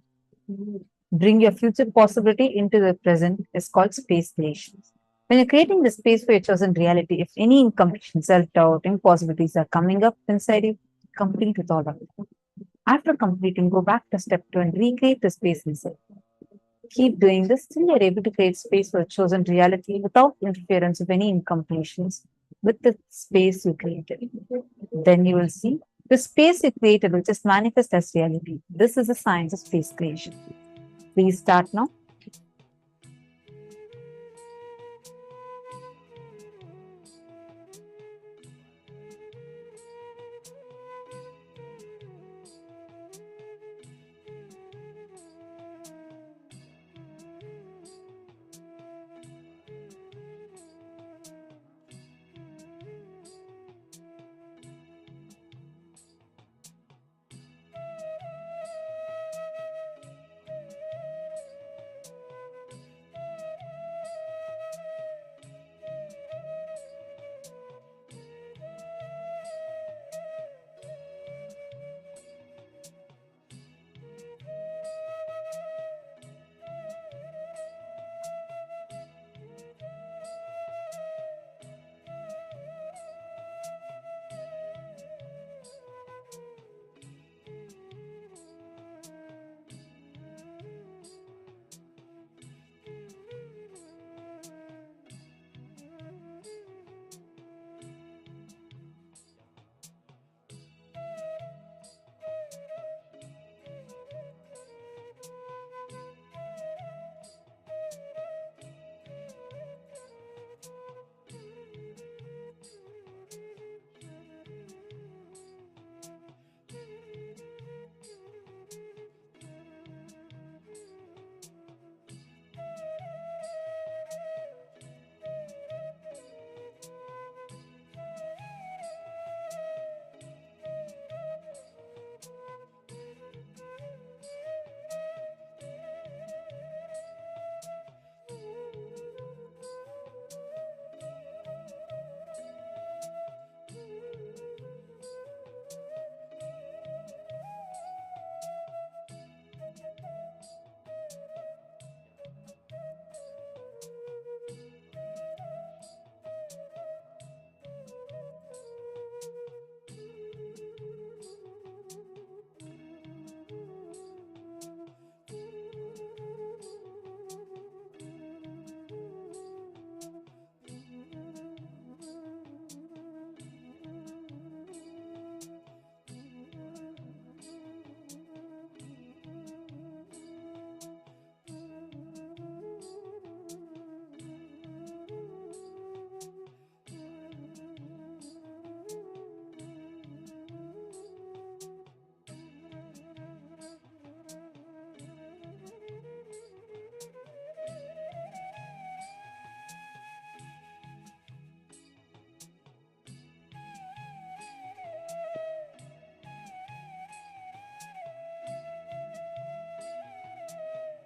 S7: Bring your future possibility into the present is called space creation. When you're creating the space for your chosen reality, if any incompletion, self-doubt, impossibilities are coming up inside you, complete with all of it. After completing, go back to step 2 and recreate the space inside. Keep doing this till you're able to create space for a chosen reality without interference of any incompletions with the space you created. Then you will see the space you created will just manifest as reality. This is the science of space creation. Please start now.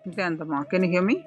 S10: Nithyananda, can you hear me?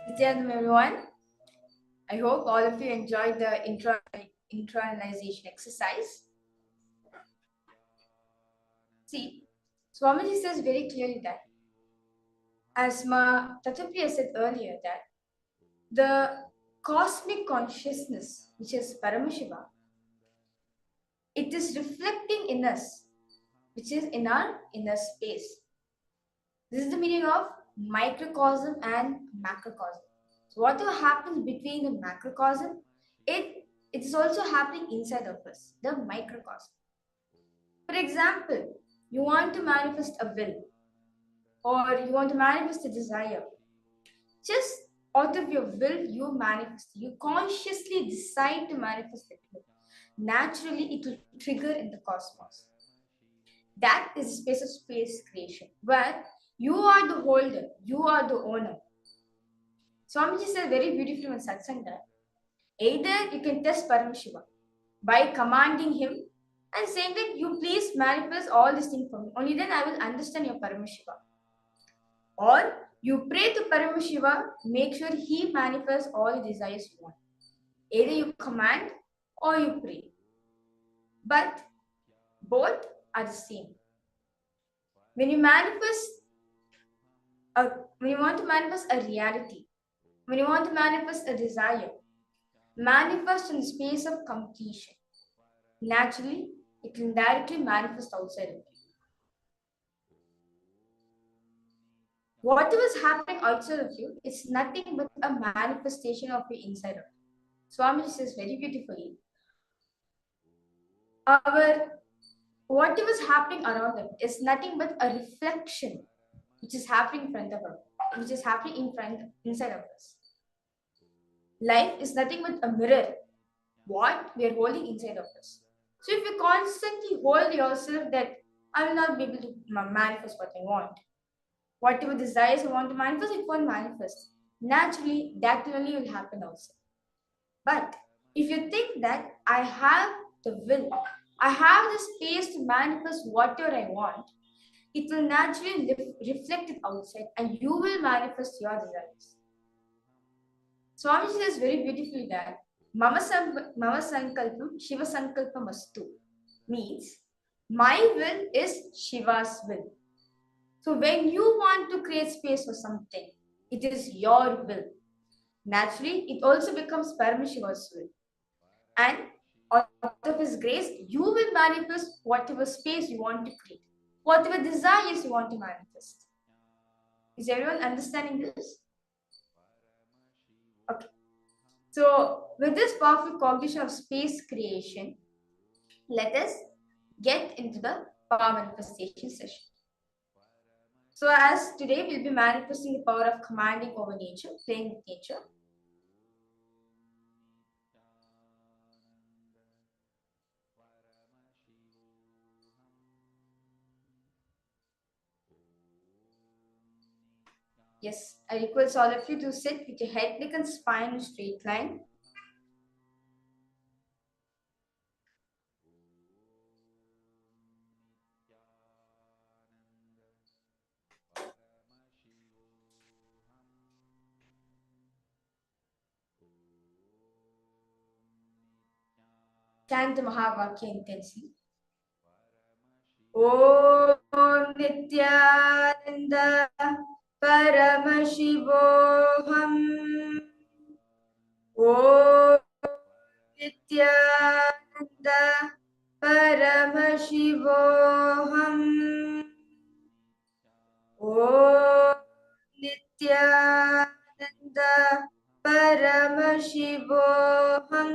S11: Nithyananda, everyone. I hope all of you enjoyed the internalization exercise. See, Swamiji says very clearly that, as Ma Tatapriya said earlier, that the cosmic consciousness, which is Paramashiva, it is reflecting in us, which is in our inner space. This is the meaning of microcosm and macrocosm. So whatever happens between the macrocosm, it is also happening inside of us, the microcosm. For example, you want to manifest a will, or you want to manifest a desire. Just out of your will, you manifest. You consciously decide to manifest it. Naturally, it will trigger in the cosmos. That is a space of space creation, where you are the holder, you are the owner. Swamiji said very beautifully in Satsang that either you can test Paramashiva by commanding him and saying that you please manifest all these things for me. Only then I will understand your Paramashiva. Or you pray to Paramashiva, make sure he manifests all the desires you want. Either you command or you pray. But both are the same. When you want to manifest a reality, when you want to manifest a desire, manifest in the space of completion. Naturally, it can directly manifest outside of you. Whatever is happening outside of you, it's nothing but a manifestation of your inside of you. Swamiji says very beautifully, whatever is happening around them is nothing but a reflection which is happening in front of us, which is happening inside of us. Life is nothing but a mirror, what we are holding inside of us. So if you constantly hold yourself that I will not be able to manifest what I want, whatever desires you want to manifest, it won't manifest. Naturally, that only will happen also. But if you think that I have the will, I have the space to manifest whatever I want, it will naturally reflect it outside and you will manifest your desires. Swamiji says very beautifully that Mama Sankalpam Shiva Sankalpam Astu means my will is Shiva's will. So when you want to create space for something, it is your will. Naturally, it also becomes Paramashiva's will. And out of his grace, you will manifest whatever space you want to create, whatever desires you want to manifest. Is everyone understanding this? Okay. So with this powerful cognition of space creation, let us get into the power manifestation session. So as today we'll be manifesting the power of commanding over nature, playing with nature. Yes, I request all of you to sit with your head, neck and spine in a straight line. Chant the Mahavakya intensely. Om Nithyananda Paramashivoham. Om Nithyananda Paramashivoham. Om Nithyananda Paramashivoham.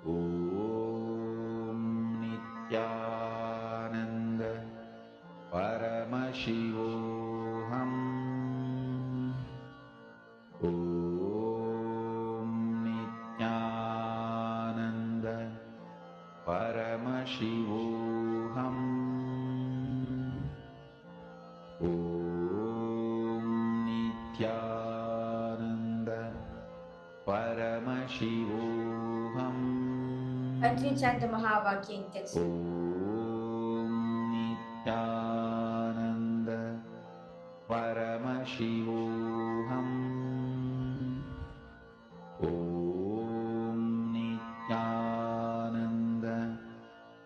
S4: Om Nithyananda Paramashivoham. Om Nithyananda Paramashivoham. Om Nithyananda Paramashivoham.
S11: until you chant the Mahavakya intensely.
S8: Nithyananda Paramashivoham Om Nithyananda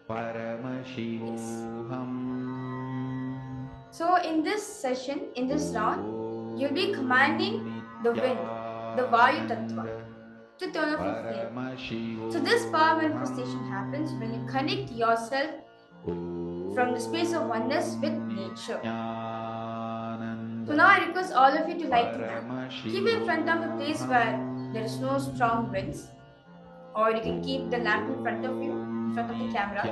S8: Paramashivoham.
S11: So in this session, in this round, you'll be commanding the wind, the Vayu Tattva, to turn off a flame. So this power manifestation happens when you connect yourself from the space of oneness with nature. So now I request all of you to light the lamp. Keep it in front of a place where there is no strong winds, or you can keep the lamp in front of you, in front of the camera.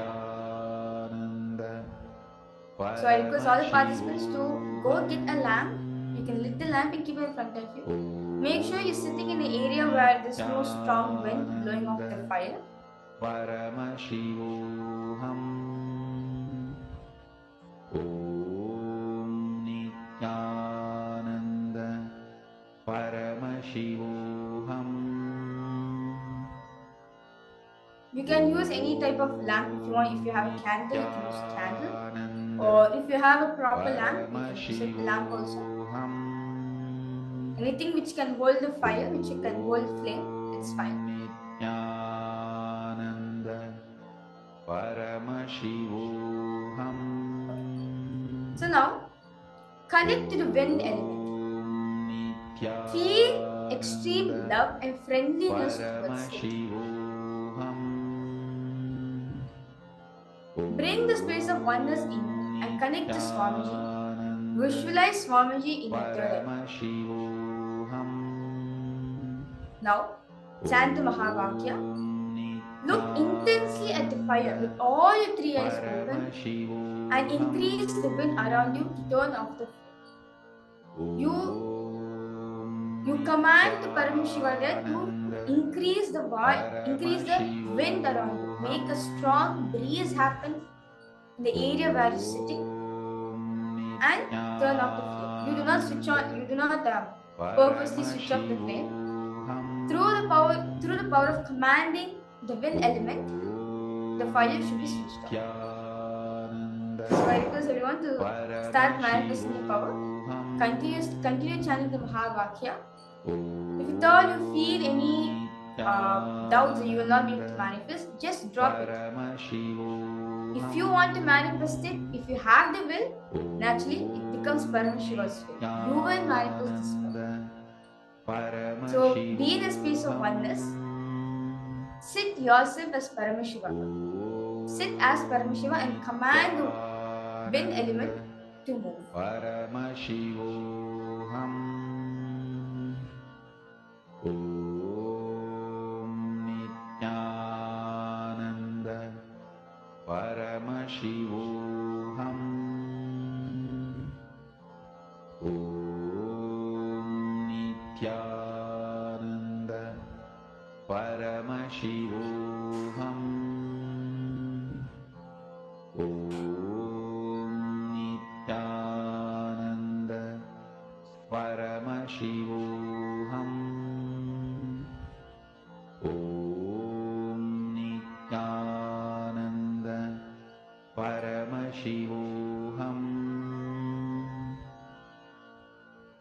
S11: So I request all the participants to go get a lamp. You can lit the lamp and keep it in front of you. Make sure you're sitting in an area where there's no strong wind blowing off the fire.
S8: Paramashivoham Om Nithyananda Paramashivoham.
S11: You can use any type of lamp if you want. If you have a candle, you can use a candle. Or if you have a proper lamp, you can use a lamp also. Anything which can hold the fire, which you can hold flame, it's fine.
S8: Nithyananda Paramashivoham.
S11: So now, connect to the wind element. Feel extreme love and friendliness towards it. Bring the space of oneness in and connect to Swamiji. Visualize Swamiji in the third eye. Now, chant the Mahavakya. Look intensely at the fire with all your three eyes open and increase the wind around you to turn off the flame. You command the Paramashivoham to increase the wind around you. Make a strong breeze happen in the area where you're sitting and turn off the flame. You do not switch on. You do not purposely switch off the flame. Through the power of commanding the wind element, the fire should be switched off. So I request everyone to start manifesting the power. Continue chanting the Mahavakya. If at all you feel any doubts that you will not be able to manifest, just drop it. If you want to manifest it, if you have the will, naturally it becomes Paramashiva's will. You will manifest this will. So be in a space of oneness. Sit yourself as Paramashiva. Sit as Paramashiva and command the wind element to move.
S8: Paramashivoham Om Nithyananda Paramashivoham Om Nithyananda Paramashivoham Om Nithyananda Paramashivoham Om Nithyananda Paramashivoham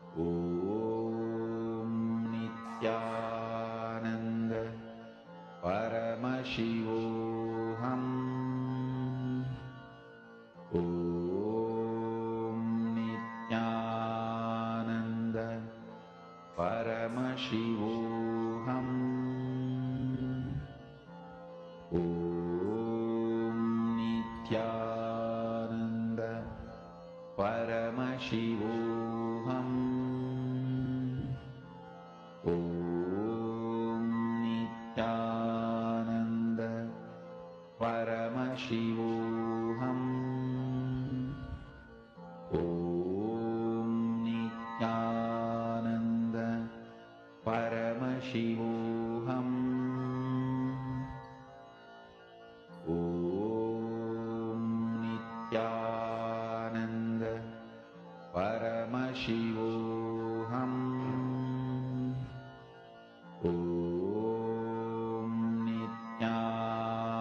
S8: Om Nithyananda Paramashivoham Om Nithyananda Paramashivoham Om Nithyananda Paramashivoham Om Nithyananda Paramashivoham Om Nithyananda Paramashivoham Om Nithyananda Paramashivoham Om Nithyananda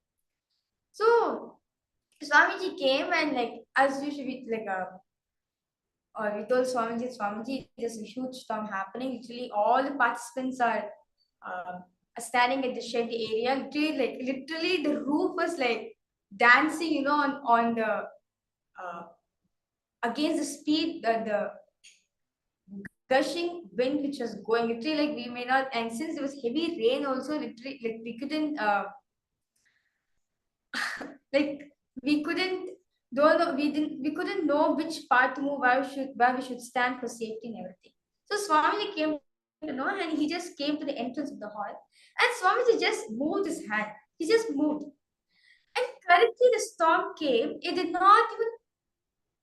S11: So Swamiji came and as usually we told Swamiji, there's a huge storm happening. Literally, all the participants are standing at the shed area. Literally, the roof was dancing, on the against the speed, the gushing wind which was going. Literally, we may not, and since there was heavy rain, also literally, we couldn't like we couldn't don't know we couldn't know which path to move, where we should stand for safety and everything. So Swamiji came to know, and he just came to the entrance of the hall, and Swamiji just moved his hand. He just moved, and correctly the storm came. It did not even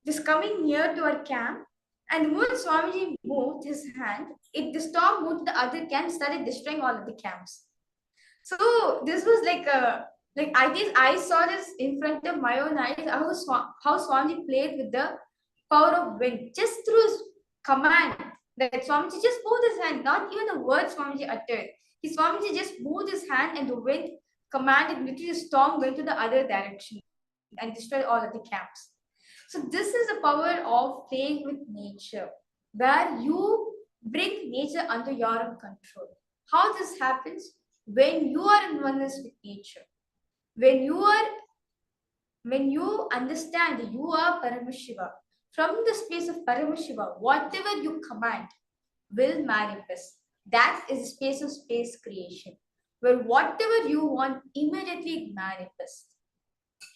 S11: just coming near to our camp. And the moment Swamiji moved his hand, the storm moved to the other camp, started destroying all of the camps. So this was I guess I saw this in front of my own eyes, how Swamiji played with the power of wind just through his command. That Swamiji just moved his hand, not even a word Swamiji uttered. Swamiji just moved his hand, and the wind commanded, literally the storm went to the other direction and destroyed all of the camps. So this is the power of playing with nature, where you bring nature under your own control. How this happens? When you are in oneness with nature, when you understand that you are Paramashiva, from the space of Paramashiva, whatever you command will manifest. That is the space of space creation, where whatever you want immediately manifests.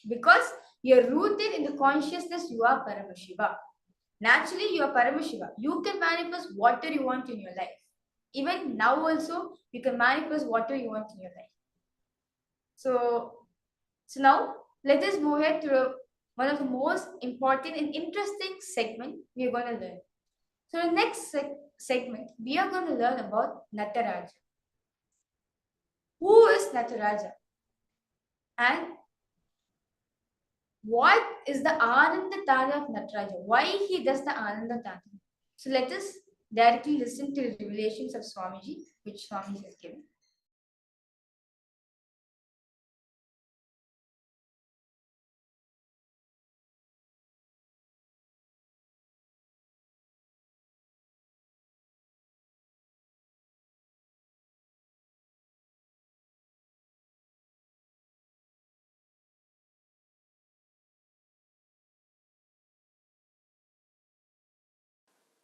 S11: Because you're rooted in the consciousness, you are Paramashiva. Naturally, you are Paramashiva. You can manifest whatever you want in your life. Even now also, you can manifest whatever you want in your life. So now let us move ahead to one of the most important and interesting segment we are going to learn. So the next segment, we are going to learn about Nataraja. Who is Nataraja? And what is the Ananda Tana of Nataraja? Why he does the Ananda Tana? So let us directly listen to the revelations of Swamiji, which Swamiji has given.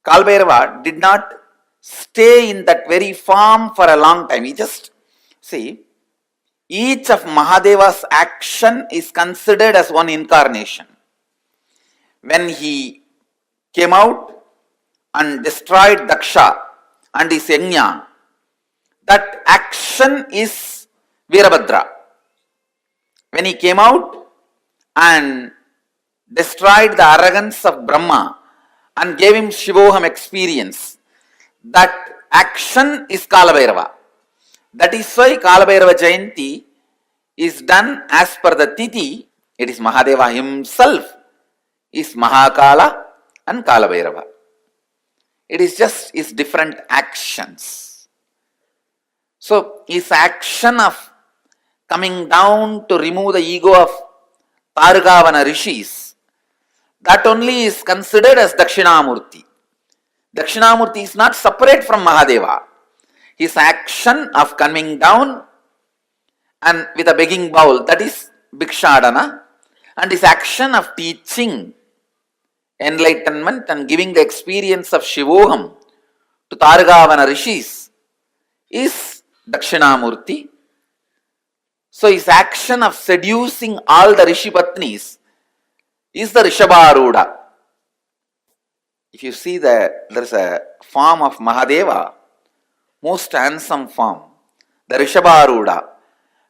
S8: Kalbhairava did not stay in that very form for a long time. He just, see, each of Mahadeva's action is considered as one incarnation. When he came out and destroyed Daksha and his Yajna, that action is Virabhadra. When he came out and destroyed the arrogance of Brahma and gave him Shivoham experience, that action is Kalabhairava. That is why Kalabhairava Jayanti is done as per the Tithi. It is Mahadeva himself is Mahakala and Kalabhairava. It is just his different actions. So his action of coming down to remove the ego of Targavana rishis, that only is considered as Dakshinamurti. Dakshinamurti is not separate from Mahadeva. His action of coming down and with a begging bowl, that is Bhikshadana, and his action of teaching enlightenment and giving the experience of Shivoham to Targavana rishis is Dakshinamurti. So his action of seducing all the Rishi Patnis is the Rishabharuda. If you see there is a form of Mahadeva, most handsome form, the Rishabharuda,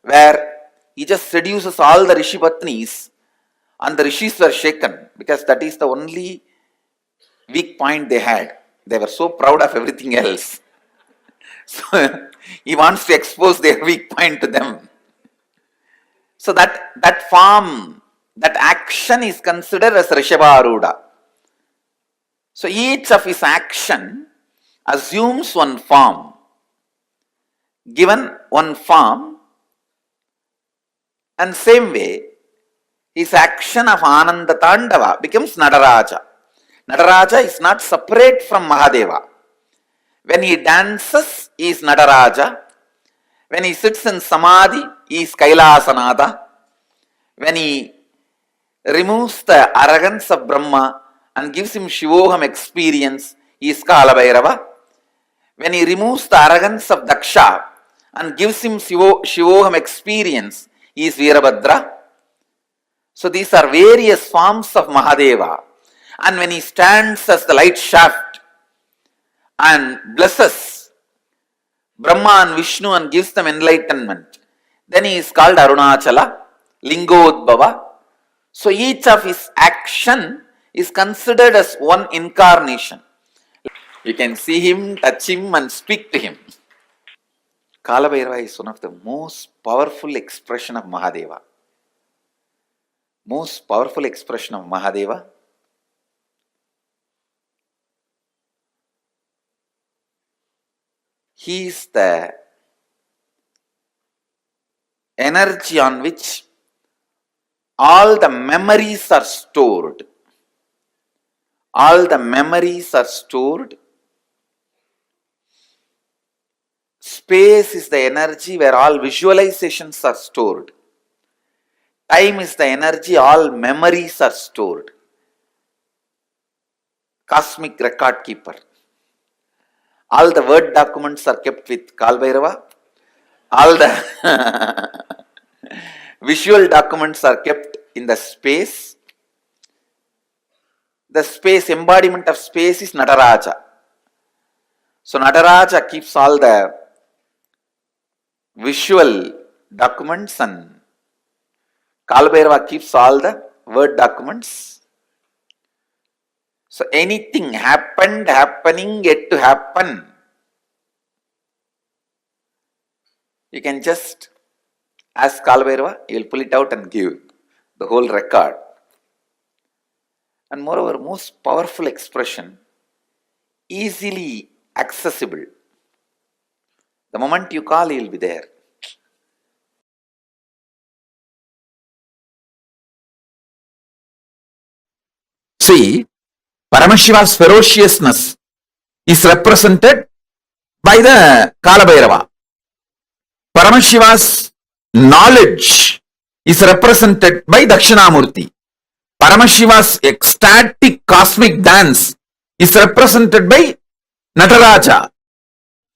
S8: where he just seduces all the Rishi Patnis and the Rishis were shaken because that is the only weak point they had. They were so proud of everything else. So he wants to expose their weak point to them. So that form, that action is considered as Rishabharuda. So each of his action assumes one form. Given one form, and same way, his action of Ananda Tandava becomes Nataraja. Nataraja is not separate from Mahadeva. When he dances, he is Nataraja. When he sits in Samadhi, he is Kailasanada. When he removes the arrogance of Brahma and gives him Shivoham experience, he is Kalabhairava. When he removes the arrogance of Daksha and gives him Shivoham experience, he is Veerabhadra. So these are various forms of Mahadeva. And when he stands as the light shaft and blesses Brahma and Vishnu and gives them enlightenment, then he is called Arunachala, Lingodbhava. So each of his action is considered as one incarnation. You can see him, touch him and speak to him. Kalabhairava is one of the most powerful expression of Mahadeva. Most powerful expression of Mahadeva. He is the energy on which all the memories are stored. All the memories are stored. Space is the energy where all visualizations are stored. Time is the energy all memories are stored. Cosmic record keeper. All the word documents are kept with Kalbhairava. All the visual documents are kept in the space. The space, embodiment of space is Nataraja. So Nataraja keeps all the visual documents and Kalbhairava keeps all the word documents. So anything happened, happening, yet to happen, you can just ask Kalbhairava, he will pull it out and give the whole record. And moreover, most powerful expression, easily accessible. The moment you call, he will be there. See, Paramashiva's ferociousness is represented by the Kalabhairava. Paramashiva's knowledge is represented by Dakshinamurti. Paramashiva's ecstatic cosmic dance is represented by Nataraja.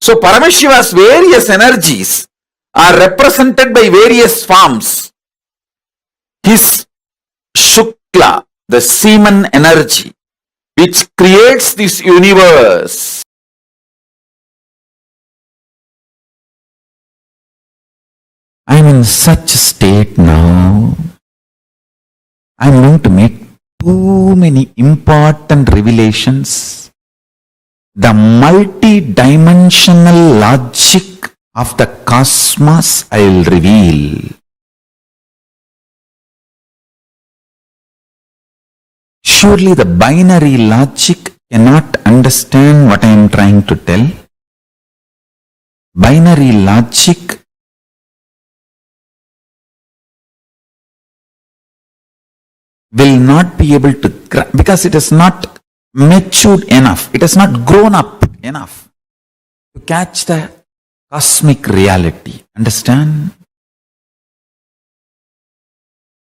S8: So Paramashiva's various energies are represented by various forms. His Shukla, the semen energy, which creates this universe. I am in such a state now. I am going to make too many important revelations. The multi-dimensional logic of the cosmos I will reveal. Surely the binary logic cannot understand what I am trying to tell. Binary logic will not be able to, because it is not matured enough, it has not grown up enough to catch the cosmic reality. Understand?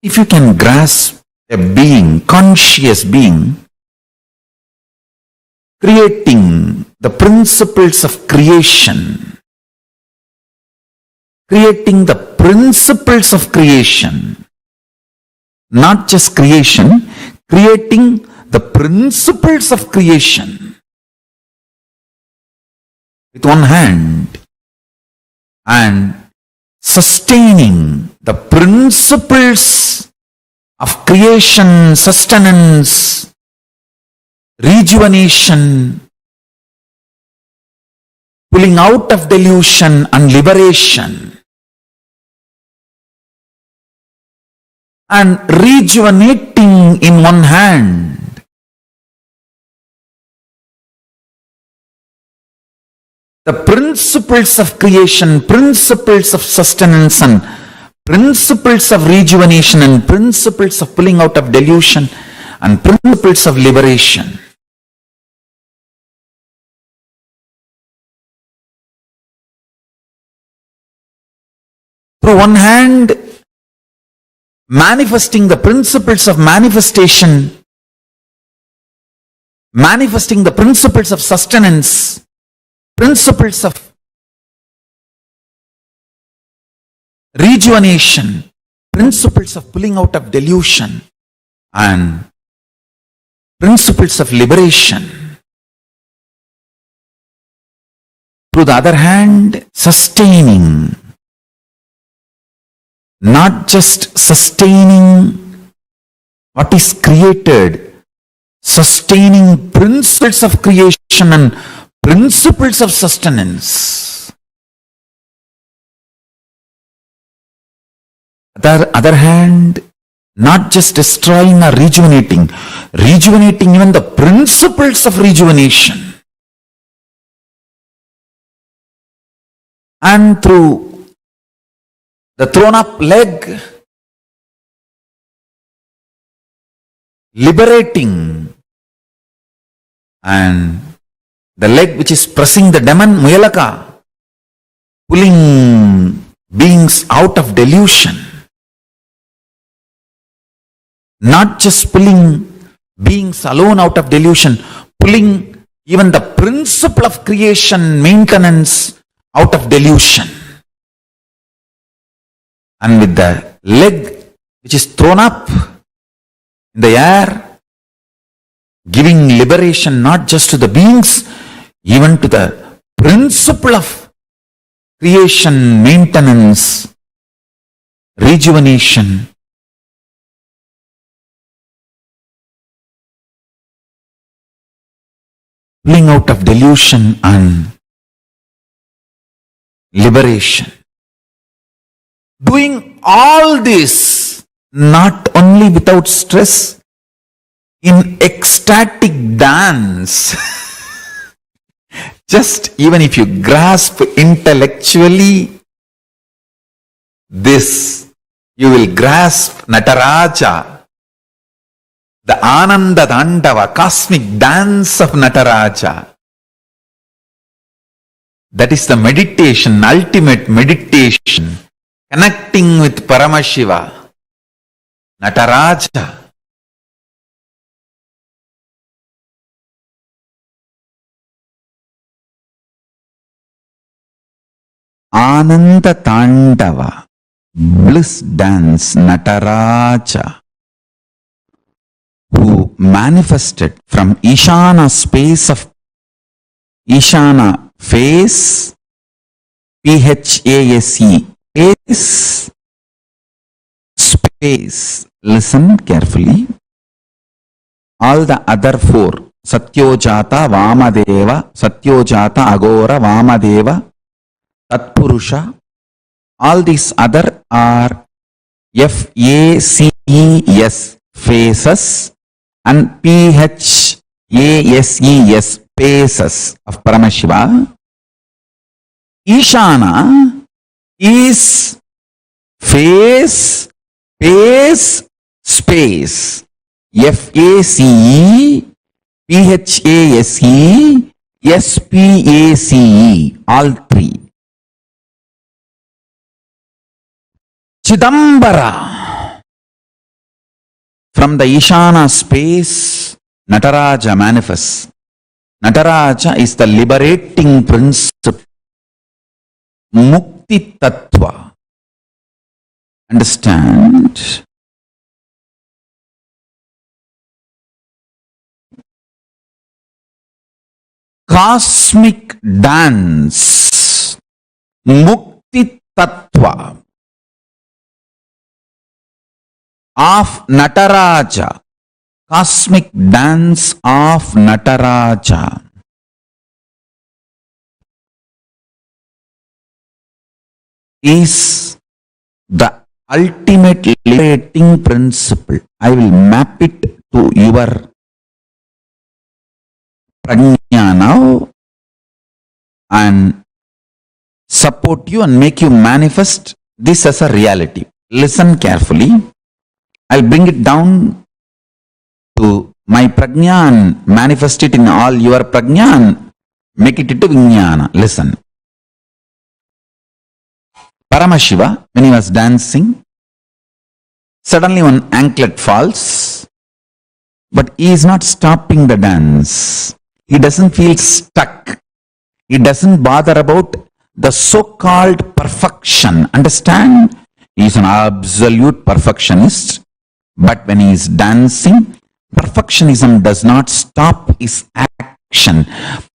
S8: If you can grasp a being, conscious being, creating the principles of creation, creating the principles of creation, not just creation, creating the principles of creation with one hand and sustaining the principles of creation, sustenance, rejuvenation, pulling out of delusion and liberation, and rejuvenating in one hand. The principles of creation, principles of sustenance and principles of rejuvenation and principles of pulling out of delusion and principles of liberation. Through one hand, manifesting the principles of manifestation, manifesting the principles of sustenance, principles of rejuvenation, principles of pulling out of delusion, and principles of liberation. Through the other hand, sustaining, not just sustaining what is created, sustaining principles of creation and principles of sustenance. Other hand, not just destroying or rejuvenating, rejuvenating even the principles of rejuvenation. And through the thrown up leg, liberating, and the leg which is pressing the demon, Muyalaka, pulling beings out of delusion. Not just pulling beings alone out of delusion, pulling even the principle of creation, maintenance out of delusion. And with the leg which is thrown up in the air, giving liberation not just to the beings, even to the principle of creation, maintenance, rejuvenation. Pulling out of delusion and liberation. Doing all this not only without stress, in ecstatic dance. Just even if you grasp intellectually this, you will grasp Nataraja, the Ananda Dandava, cosmic dance of Nataraja. That is the meditation, ultimate meditation, connecting with Paramashiva, Nataraja. Ananda Tandava, bliss dance, Nataraja, who manifested from Ishana space of Ishana face, PHASE, face, space. Listen carefully. All the other four, Satyojata, Vamadeva, Satyojata, Agora, Vamadeva, Tatpurusha, all these other are FACES, faces, and PHASES, spaces of Paramashiva. Ishana is face, space, space. FACE, PHASE, SPACE, all three. Chidambara. From the Ishana space, Nataraja manifests. Nataraja is the liberating principle. Mukti Tattva. Understand? Cosmic dance. Mukti Tattva of Nataraja. Cosmic dance of Nataraja. Is the ultimate liberating principle. I will map it to your prajna now and support you and make you manifest this as a reality. listen carefully. I'll bring it down to my prajna and manifest it in all your prajna and make it into vijnana. Listen. Paramashiva, when he was dancing, suddenly one anklet falls, but he is not stopping the dance. He doesn't feel stuck. He doesn't bother about the so-called perfection. Understand? He is an absolute perfectionist. But when he is dancing, perfectionism does not stop his action.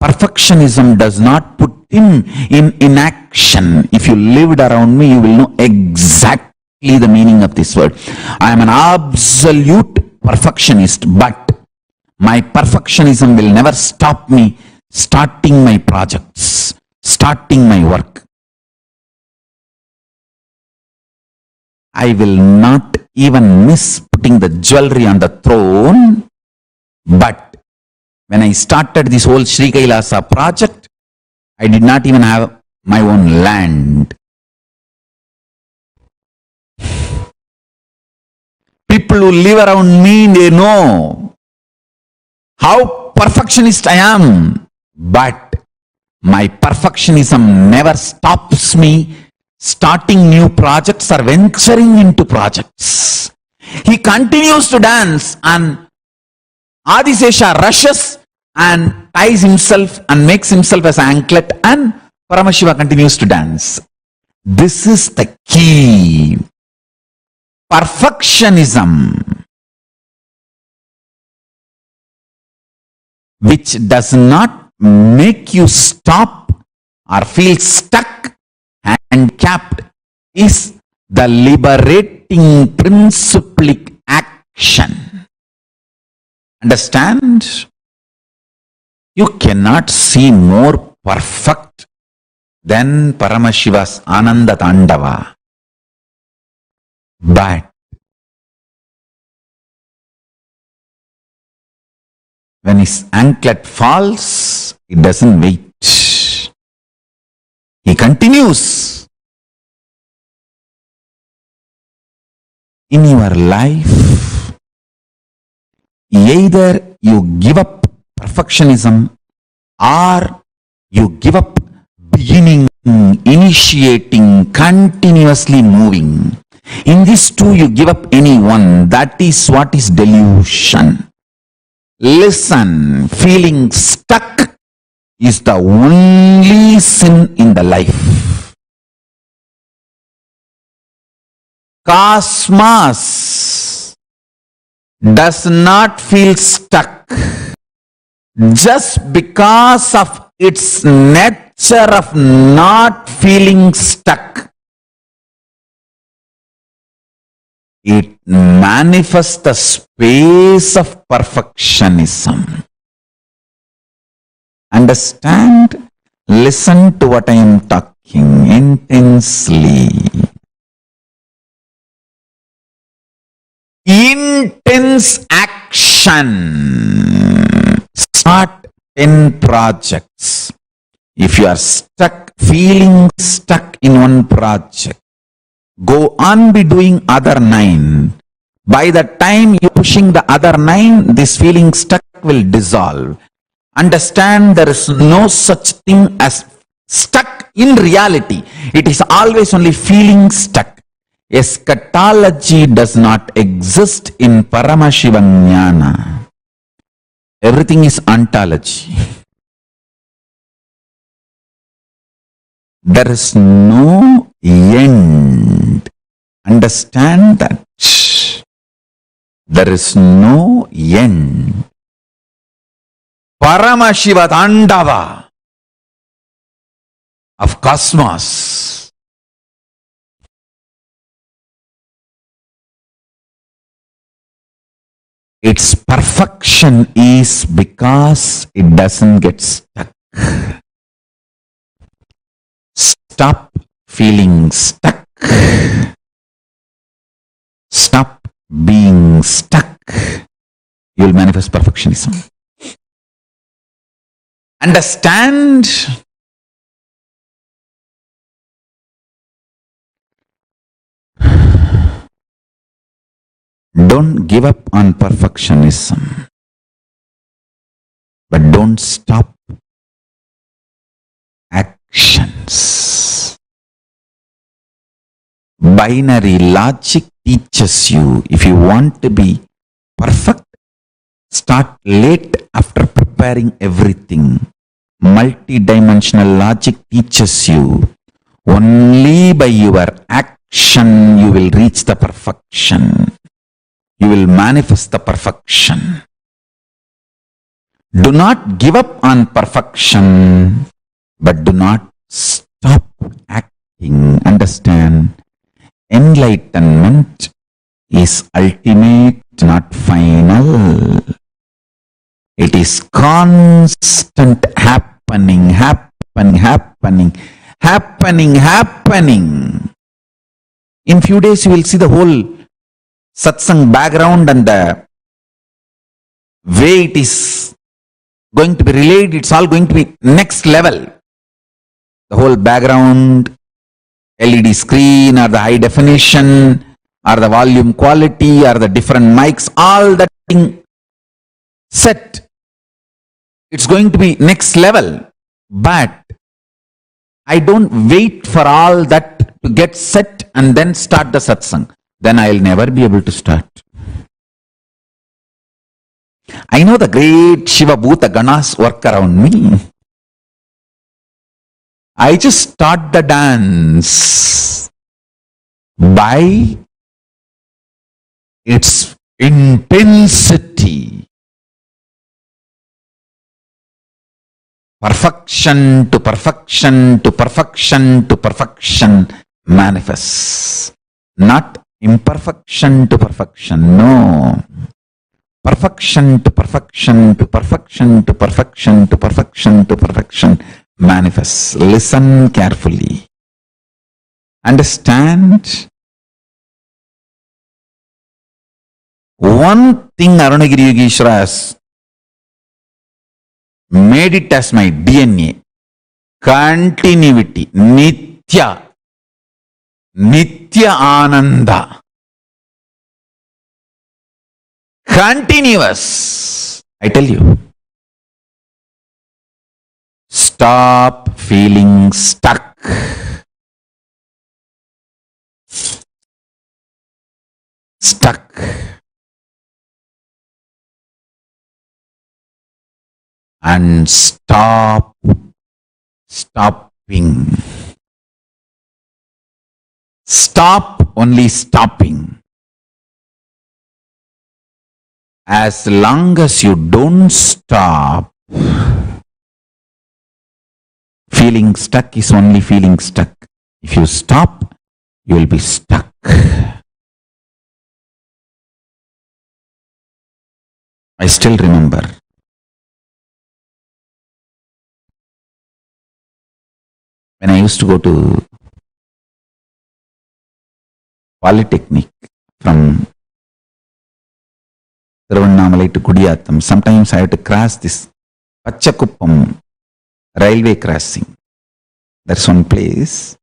S8: Perfectionism does not put him in inaction. If you lived around me, you will know exactly the meaning of this word. I am an absolute perfectionist, but my perfectionism will never stop me starting my projects, starting my work. I will not even miss putting the jewelry on the throne, but when I started this whole Sri Kailasa project, I did not even have my own land. People who live around me, they know how perfectionist I am, but my perfectionism never stops me starting new projects or venturing into projects. He continues to dance and Adisesha rushes and ties himself and makes himself as an anklet, and Paramashiva continues to dance. This is the key. Perfectionism, which does not make you stop or feel stuck and capped, is the liberating principlic action. Understand? You cannot see more perfect than Paramashiva's Ananda Tandava. But when his anklet falls, he doesn't wait. He continues. In your life, either you give up perfectionism or you give up beginning, initiating, continuously moving. In these two, you give up any one. That is what is delusion. Listen, feeling stuck is the only sin in the life. Cosmos does not feel stuck just because of its nature of not feeling stuck. It manifests the space of perfectionism. Understand? Listen to what I am talking intensely. Intense action. Start 10 projects. If you are stuck, feeling stuck in one project, go on be doing other 9. By the time you're pushing the other 9, this feeling stuck will dissolve. Understand, there is no such thing as stuck in reality. It is always only feeling stuck. Eschatology does not exist in Paramashivoham. Everything is ontology. There is no end. Understand that. There is no end. Paramashiva Tandava of cosmos. Its perfection is because it doesn't get stuck. Stop feeling stuck. Stop being stuck. You will manifest perfectionism. Understand? Don't give up on perfectionism, but don't stop actions. Binary logic teaches you, if you want to be perfect, start late after preparing everything. Multi-dimensional logic teaches you, only by your action you will reach the perfection. You will manifest the perfection. Do not give up on perfection, but do not stop acting. Understand? Enlightenment is ultimate, not final. It is constant happening. In few days you will see the whole satsang background and the way it is going to be relayed. It's all going to be next level. The whole background, LED screen, or the high definition, or the volume quality, or the different mics, all that thing set. It's going to be next level. But I don't wait for all that to get set and then start the satsang. Then I'll never be able to start. I know the great Shiva Bhuta Ganas work around me. I just start the dance by its intensity. Perfection to perfection to perfection to perfection manifests. Not imperfection to perfection. No. Perfection to perfection to perfection to perfection to perfection to perfection manifests. Listen carefully. Understand? One thing Arunagiri Yogeshwara has made it as my DNA. Continuity. Nitya. Nitya Ananda. Continuous. I tell you. Stop feeling stuck. Stuck. And stop stopping. Stop only stopping. As long as you don't stop, feeling stuck is only feeling stuck. If you stop, you will be stuck. I still remember when I used to go to Polytechnic from Thiruvannamalai to Kudiyatham, sometimes I had to cross this Pachakuppam railway crossing. That's one place.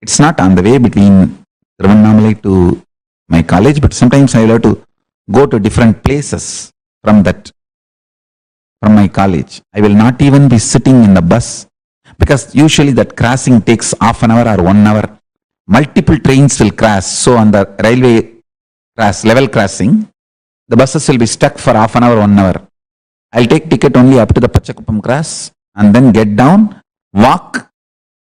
S8: It's not on the way between Thiruvannamalai to my college, but sometimes I will have to go to different places from my college. I will not even be sitting in the bus because usually that crossing takes half an hour or 1 hour. Multiple trains will cross. So on the railway level crossing, the buses will be stuck for half an hour, 1 hour. I'll take ticket only up to the Pachakuppam cross and then get down, walk,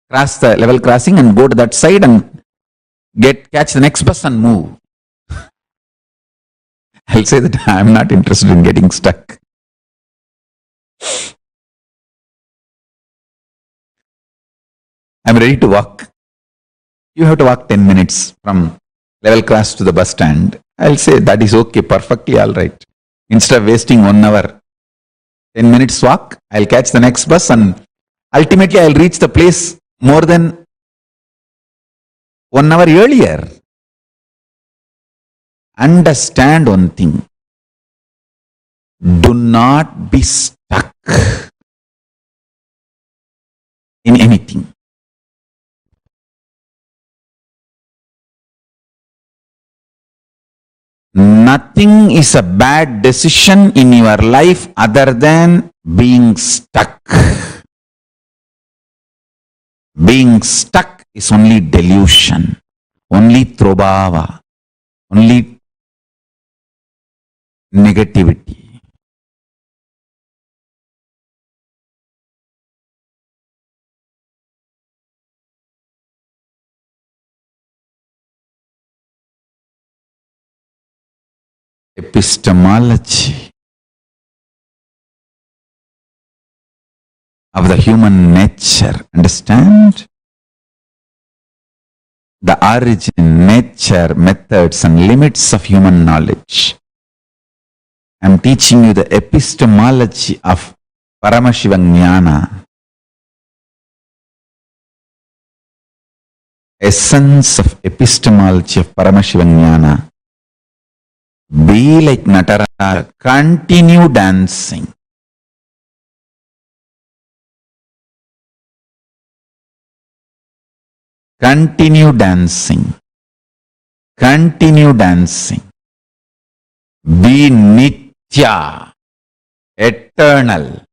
S8: cross the level crossing and go to that side and catch the next bus and move. I'll say that I'm not interested in getting stuck. I'm ready to walk. You have to walk 10 minutes from level cross to the bus stand. I'll say that is okay, perfectly all right. Instead of wasting 1 hour, 10 minutes walk, I'll catch the next bus and ultimately I'll reach the place more than 1 hour earlier. Understand one thing. Do not be stuck in anything. Nothing is a bad decision in your life other than being stuck. Being stuck is only delusion, only trobhava, only negativity. Epistemology of the human nature. Understand? The origin, nature, methods and limits of human knowledge. I am teaching you the epistemology of Paramashivoham, essence of epistemology of Paramashivoham. Be like Nataraja, continue dancing. Continue dancing. Continue dancing. Be Nitya, eternal.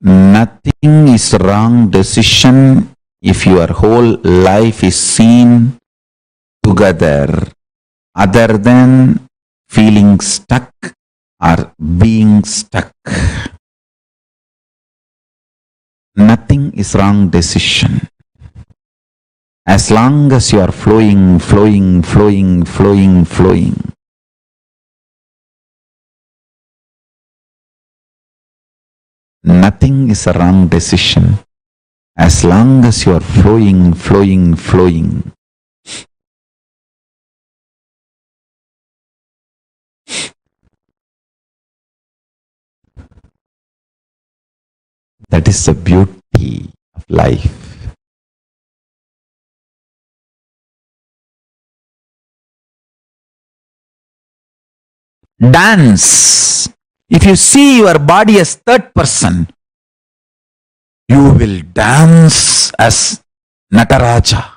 S8: Nothing is wrong decision if your whole life is seen together other than feeling stuck or being stuck. Nothing is wrong decision. As long as you are flowing, flowing, flowing, flowing, flowing. Nothing is a wrong decision. As long as you are flowing, flowing, flowing. That is the beauty of life. Dance. If you see your body as third person, you will dance as Nataraja.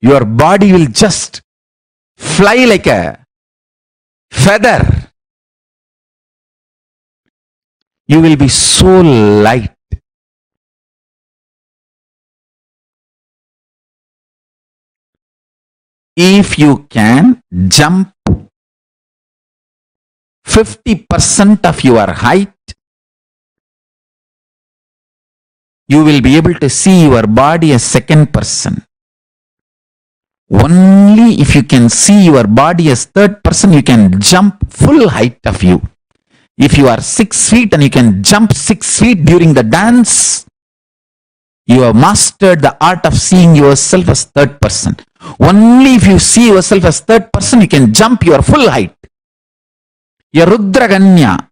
S8: Your body will just fly like a feather. You will be so light. If you can jump 50% of your height, you will be able to see your body as second person. Only if you can see your body as third person, you can jump full height of you. If you are 6 feet and you can jump 6 feet during the dance, you have mastered the art of seeing yourself as third person. Only if you see yourself as third person, you can jump your full height. Your Rudraganya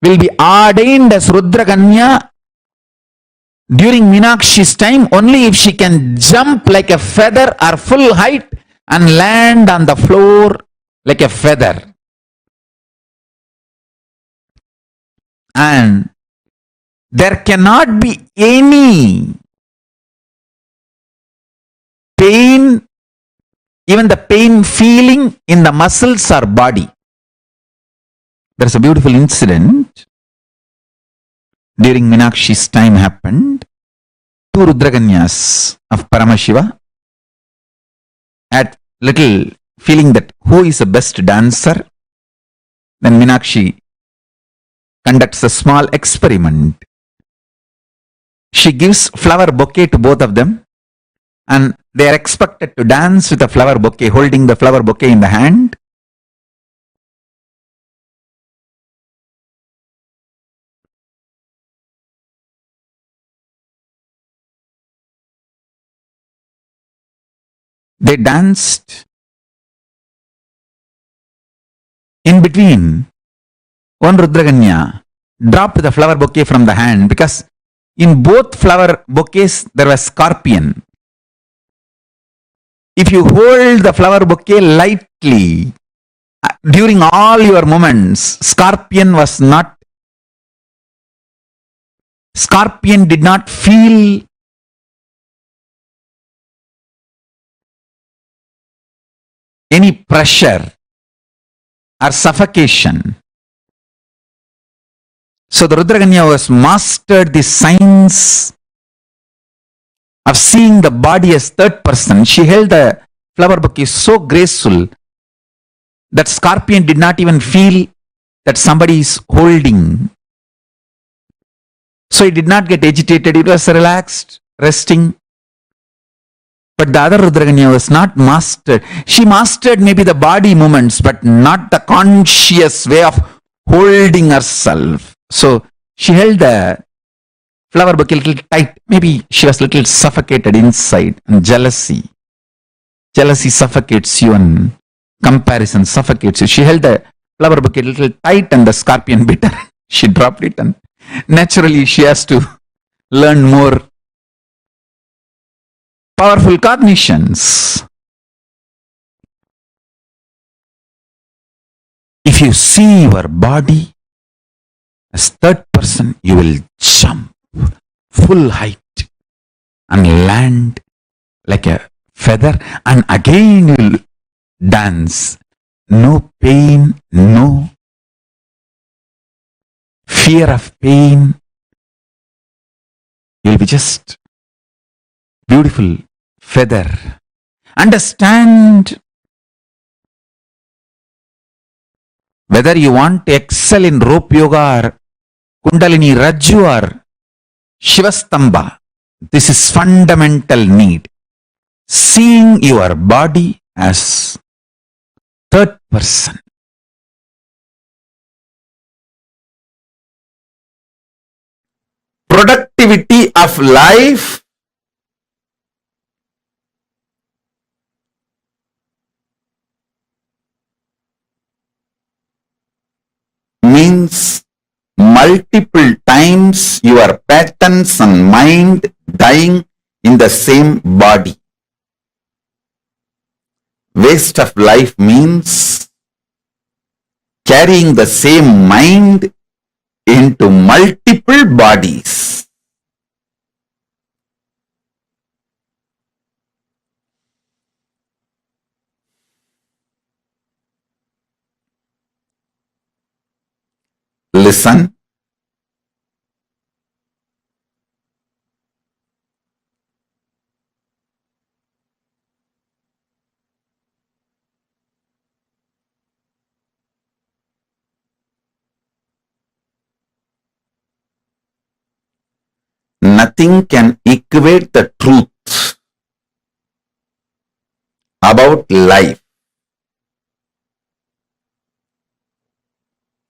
S8: will be ordained as Rudraganya during Meenakshi's time only if she can jump like a feather or full height and land on the floor like a feather. And there cannot be any pain, even the pain feeling in the muscles or body. There's a beautiful incident during Meenakshi's time happened. Two Rudraganyas of Paramashiva had little feeling that who is the best dancer. Then Meenakshi conducts a small experiment. She gives flower bouquet to both of them and they are expected to dance with a flower bouquet, holding the flower bouquet in the hand. They danced. In between, one Rudraganya dropped the flower bouquet from the hand because In both flower bouquets, there was scorpion. If you hold the flower bouquet lightly, during all your moments, Scorpion did not feel any pressure or suffocation. So the Rudraganya was mastered the science of seeing the body as third person. She held the flower bouquet so graceful that Scorpion did not even feel that somebody is holding. So it did not get agitated. It was relaxed, resting. But the other Rudraganya was not mastered. She mastered maybe the body movements, but not the conscious way of holding herself. So she held the flower bouquet a little tight. Maybe she was a little suffocated inside. And jealousy suffocates you, and comparison suffocates you. She held the flower bouquet a little tight, and the scorpion bit her. She dropped it, and naturally she has to learn more powerful cognitions. If you see your body as third person, you will jump full height and land like a feather, and again you will dance. No pain, no fear of pain. You'll be just beautiful feather. Understand, whether you want to excel in rope yoga or Kundalini Rajju or Shivastamba, this is fundamental need. Seeing your body as third person. Productivity of life means multiple times your patterns and mind dying in the same body. Waste of life means carrying the same mind into multiple bodies. Listen. Nothing can equate the truth about life.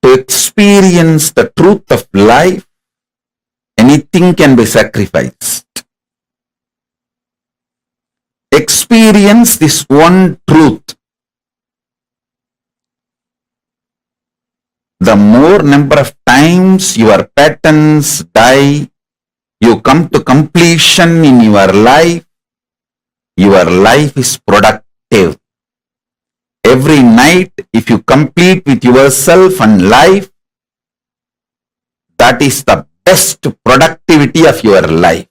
S8: To experience the truth of life, anything can be sacrificed. Experience this one truth. The more number of times your patterns die, you come to completion in your life is productive. Every night, if you complete with yourself and life, that is the best productivity of your life.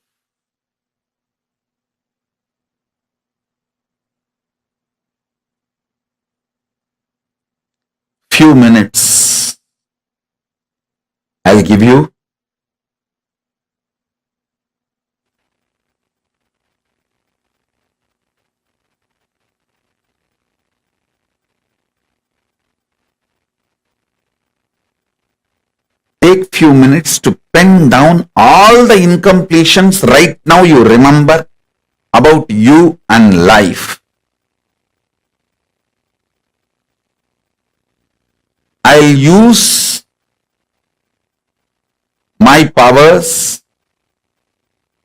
S8: Few minutes I'll give you. Take few minutes to pen down all the incompletions right now you remember about you and life. I'll use my powers,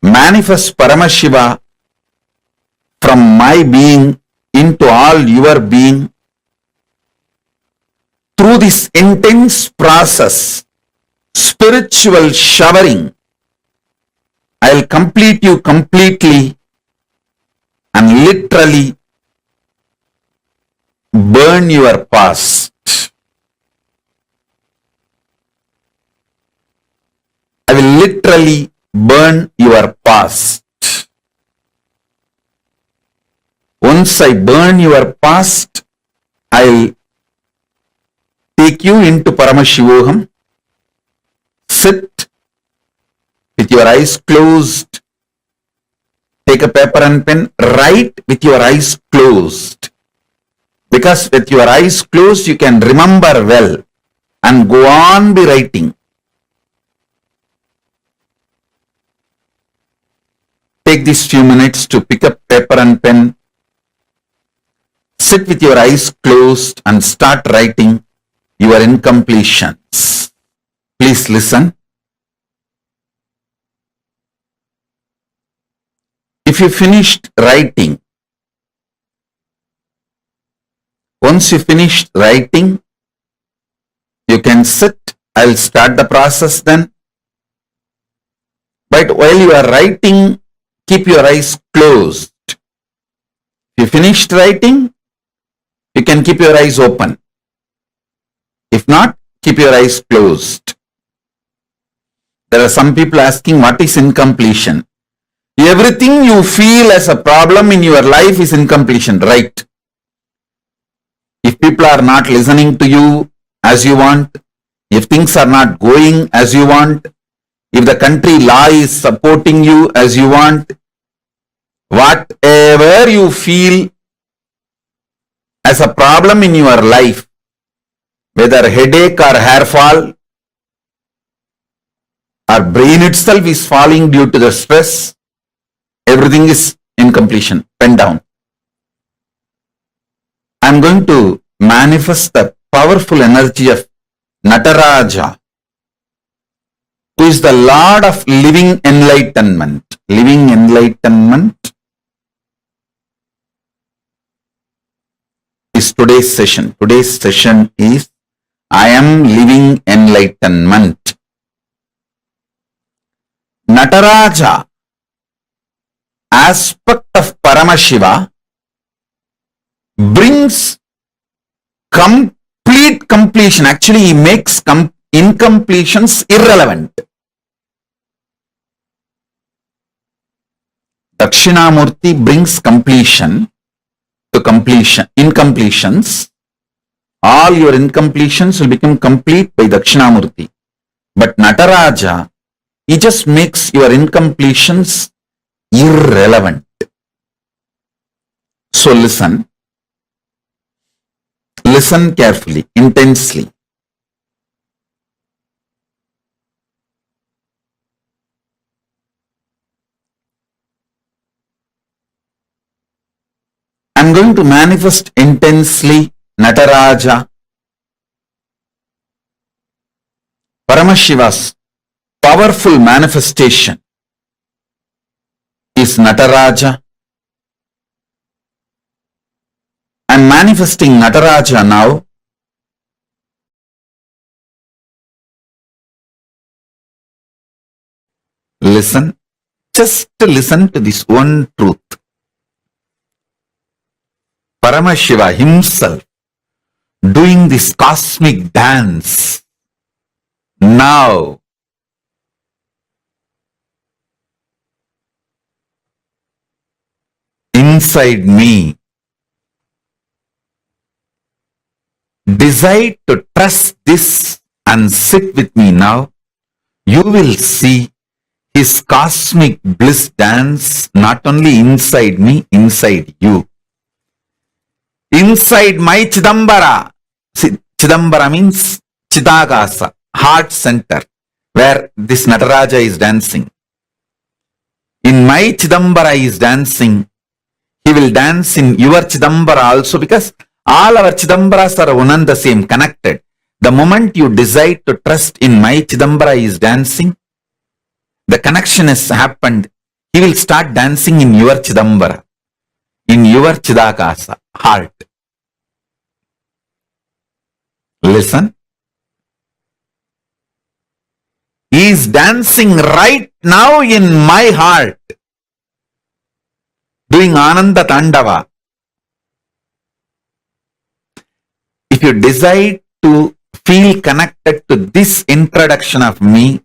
S8: manifest Paramashiva from my being into all your being. Through this intense process, spiritual showering, I'll complete you completely and literally burn your past. I will literally burn your past. Once I burn your past, I'll take you into Paramashivoham. Sit with your eyes closed. Take a paper and pen. Write with your eyes closed. Because with your eyes closed, you can remember well and go on be writing. Take these few minutes to pick up paper and pen. Sit with your eyes closed and start writing your incompletions. Please listen. If you finished writing, once you finished writing, you can sit. I'll start the process then. But while you are writing, keep your eyes closed. If you finished writing, you can keep your eyes open. If not, keep your eyes closed. There are some people asking, what is incompletion? Everything you feel as a problem in your life is incompletion, right? If people are not listening to you as you want, if things are not going as you want, if the country law is supporting you as you want, whatever you feel as a problem in your life, whether headache or hair fall, or brain itself is falling due to the stress, everything is incompletion. Pen down. I'm going to manifest the powerful energy of Nataraja, who is the Lord of living enlightenment. Living enlightenment is today's session. Today's session is I am living enlightenment. Nataraja, aspect of Paramashiva, brings complete completion. Actually, he makes incompletions irrelevant. Dakshinamurti brings completion to completion. Incompletions, all your incompletions will become complete by Dakshinamurti. But Nataraja, he just makes your incompletions irrelevant. So listen. Listen carefully, intensely. I'm going to manifest intensely Nataraja, Paramashiva's powerful manifestation is Nataraja. I'm manifesting Nataraja now. Listen, just listen to this one truth. Paramashiva himself doing this cosmic dance now. Inside me. Decide to trust this and sit with me now. You will see his cosmic bliss dance not only inside me, inside you. Inside my Chidambara. See, Chidambara means Chidagasa, heart center, where this Nataraja is dancing. In my Chidambara he is dancing. He will dance in your Chidambara also, because all our Chidambaras are one and the same, connected. The moment you decide to trust in my Chidambara he is dancing, the connection has happened. He will start dancing in your Chidambara, in your Chidakasa, heart. Listen. He is dancing right now in my heart, doing Ananda Tandava. If you decide to feel connected to this introduction of me,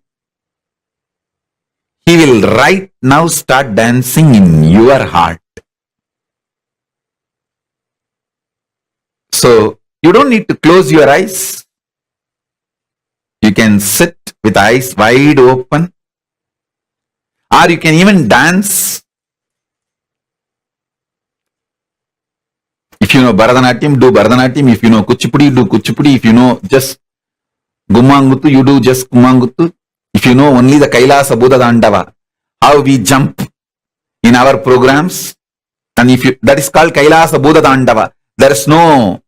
S8: he will right now start dancing in your heart. So you don't need to close your eyes. You can sit with eyes wide open, or you can even dance. If you know Bharatanatyam, do Bharatanatyam. If you know Kuchipudi, do Kuchipudi. If you know just Gumanguttu, you do just Gumanguttu. If you know only the Kailasa Buddha Dandava, how we jump in our programs, and if you, that is called Kailasa Buddha Dandava. There is no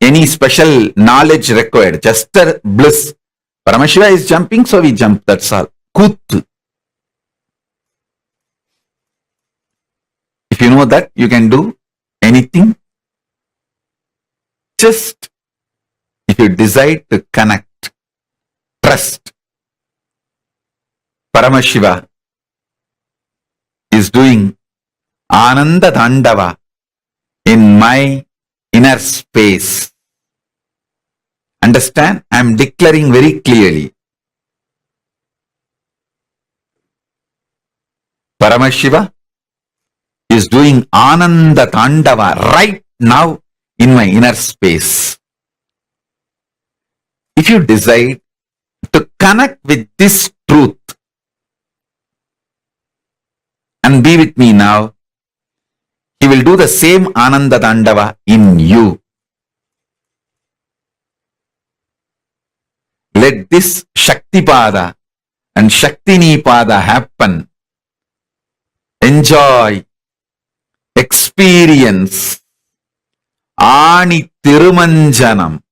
S8: any special knowledge required, just a bliss. Paramashiva is jumping, so we jump, that's all. Kut. If you know that, you can do anything. Just if you decide to connect, trust. Paramashiva is doing Ananda Dandava in my inner space. Understand? I am declaring very clearly. Paramashiva is doing Ananda Tandava right now in my inner space. If you decide to connect with this truth and be with me now, he will do the same Ananda Tandava in you. Let this Shaktipada and Shaktinipada happen. Enjoy, experience Ani Tirumanjanam.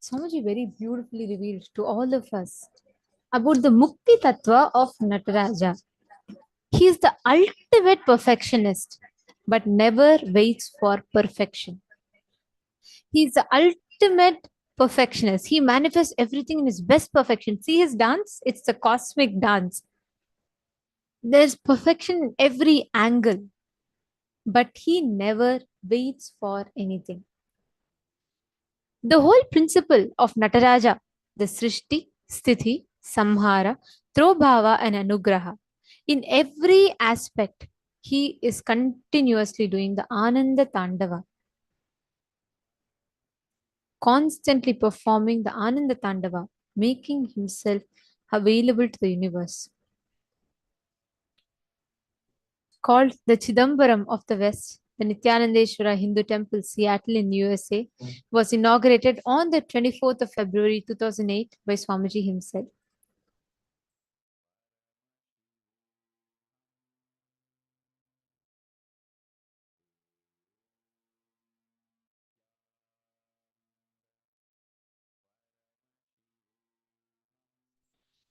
S6: Swamiji very beautifully revealed to all of us about the Mukti Tattva of Nataraja. He is the ultimate perfectionist, but never waits for perfection. He is the ultimate perfectionist. He manifests everything in his best perfection. See his dance? It's the cosmic dance. There's perfection in every angle, but he never waits for anything. The whole principle of Nataraja, the Srishti, Sthiti, Samhara, Trobhava, and Anugraha, in every aspect, he is continuously doing the Ananda Tandava, constantly performing the Ananda Tandava, making himself available to the universe. Called the Chidambaram of the West, the Nithyanandeshwara Hindu Temple, Seattle in USA, was inaugurated on the 24th of February 2008 by Swamiji himself.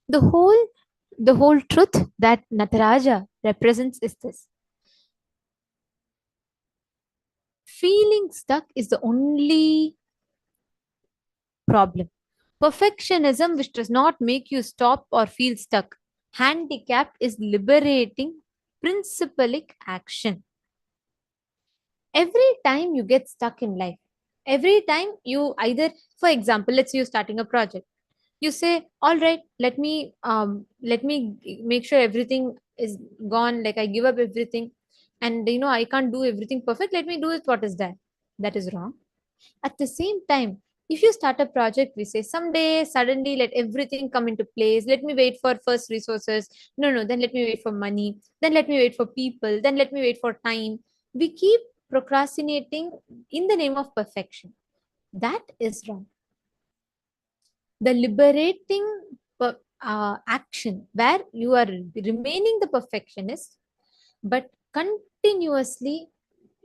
S6: The whole truth that Nataraja represents is this. Feeling stuck is the only problem. Perfectionism, which does not make you stop or feel stuck. Handicapped is liberating principalic action. Every time you get stuck in life, every time you either, for example, let's say you're starting a project, you say, all right, let me make sure everything is gone, like I give up everything, and I can't do everything perfect, let me do it what is there. That is wrong. At the same time, if you start a project, we say someday suddenly let everything come into place, let me wait for first resources, no, then let me wait for money, then let me wait for people, then let me wait for time. We keep procrastinating in the name of perfection. That is wrong. The liberating action where you are remaining the perfectionist but continuously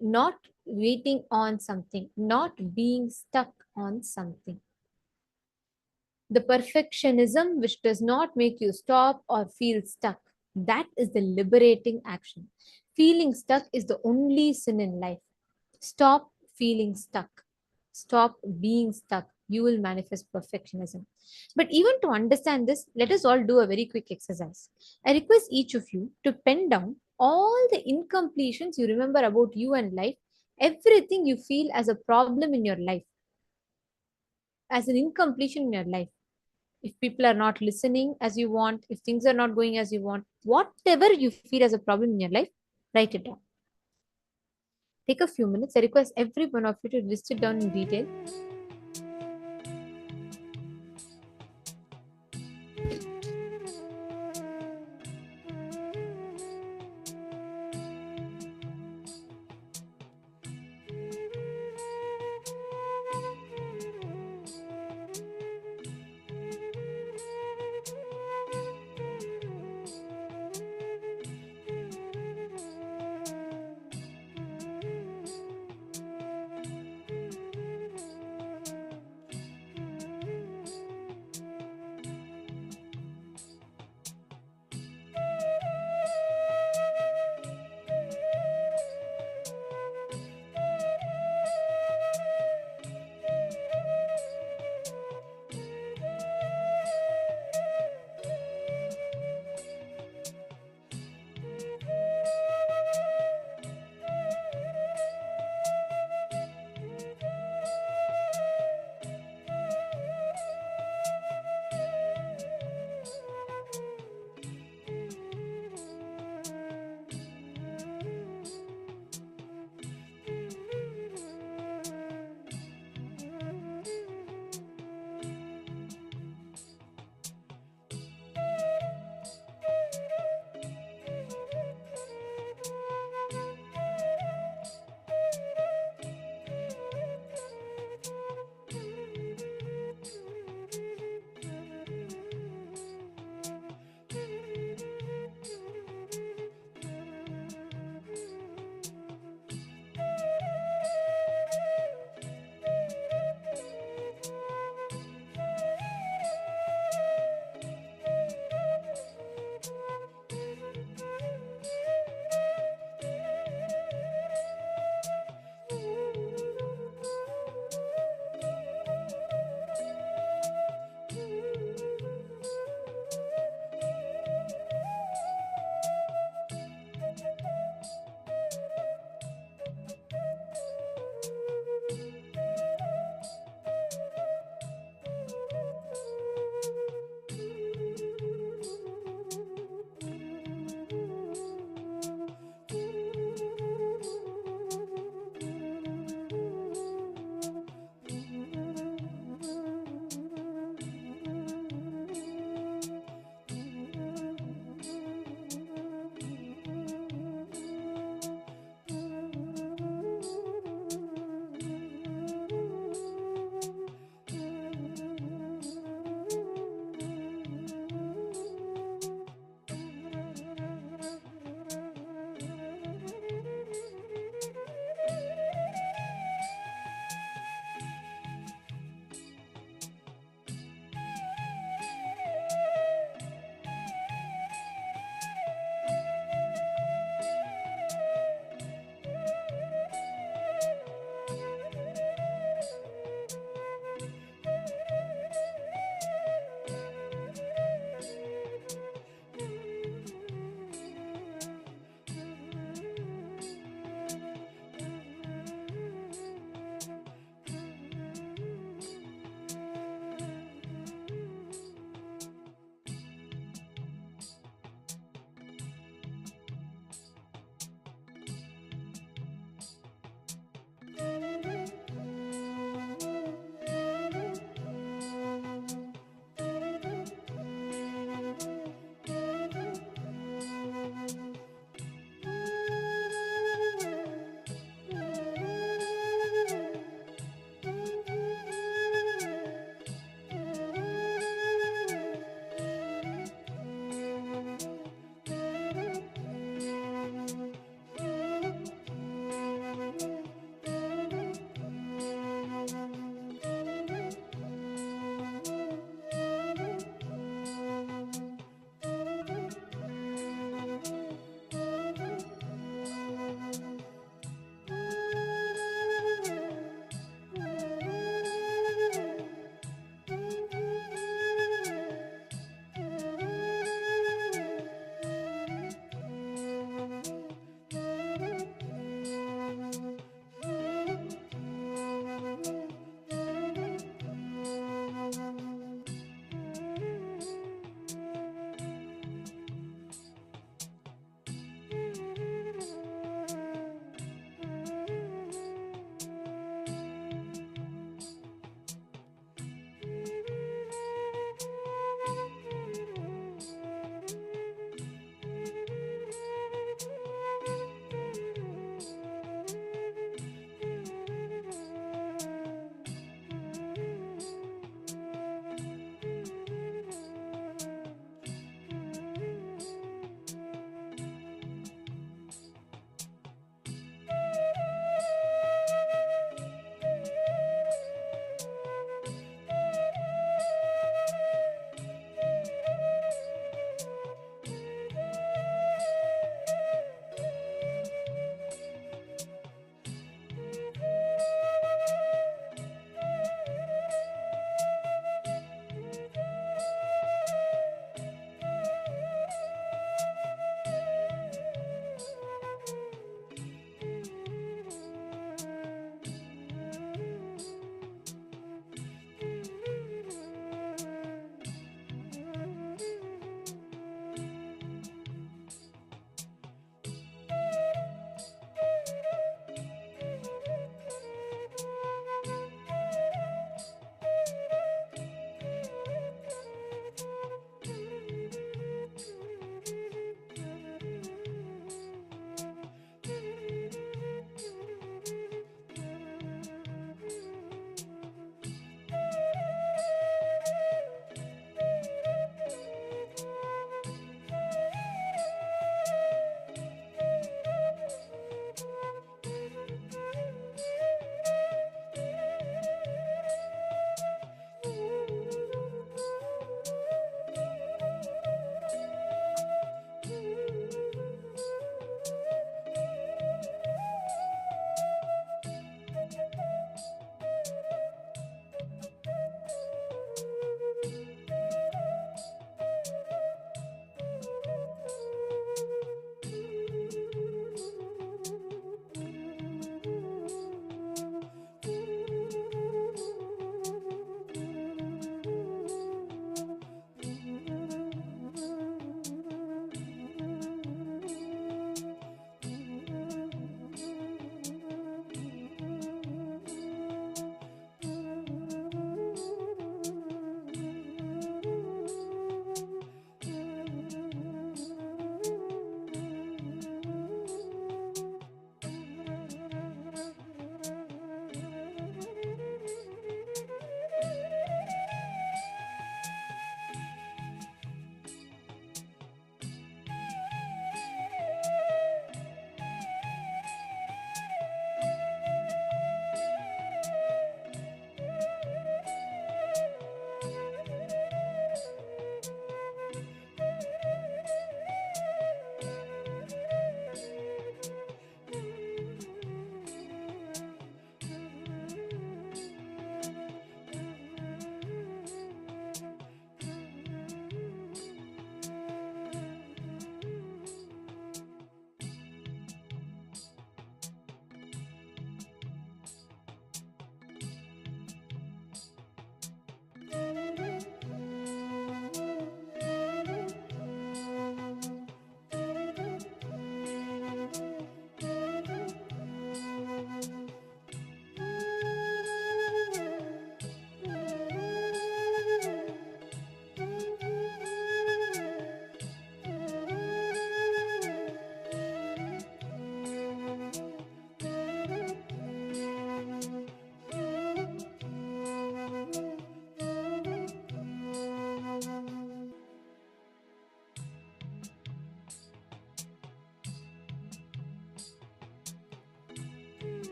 S6: not waiting on something, not being stuck on something. The perfectionism which does not make you stop or feel stuck, that is the liberating action. Feeling stuck is the only sin in life. Stop feeling stuck. Stop being stuck. You will manifest perfectionism. But even to understand this, let us all do a very quick exercise. I request each of you to pen down all the incompletions you remember about you and life, everything you feel as a problem in your life, as an incompletion in your life. If people are not listening as you want, if things are not going as you want, whatever you feel as a problem in your life, write it down. Take a few minutes. I request every one of you to list it down in detail.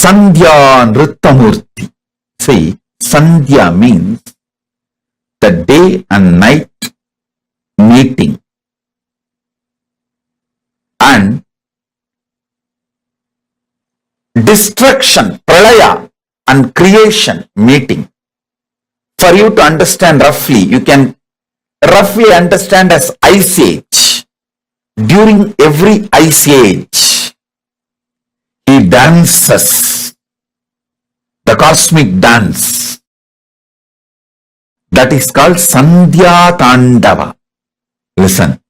S8: Sandhya Nrittamurti. See, Sandhya means the day and night meeting, and destruction, pralaya, and creation meeting. For you to understand roughly, you can roughly understand as ice age. During every ice age, he dances the cosmic dance. That is called Sandhya Tandava. Listen.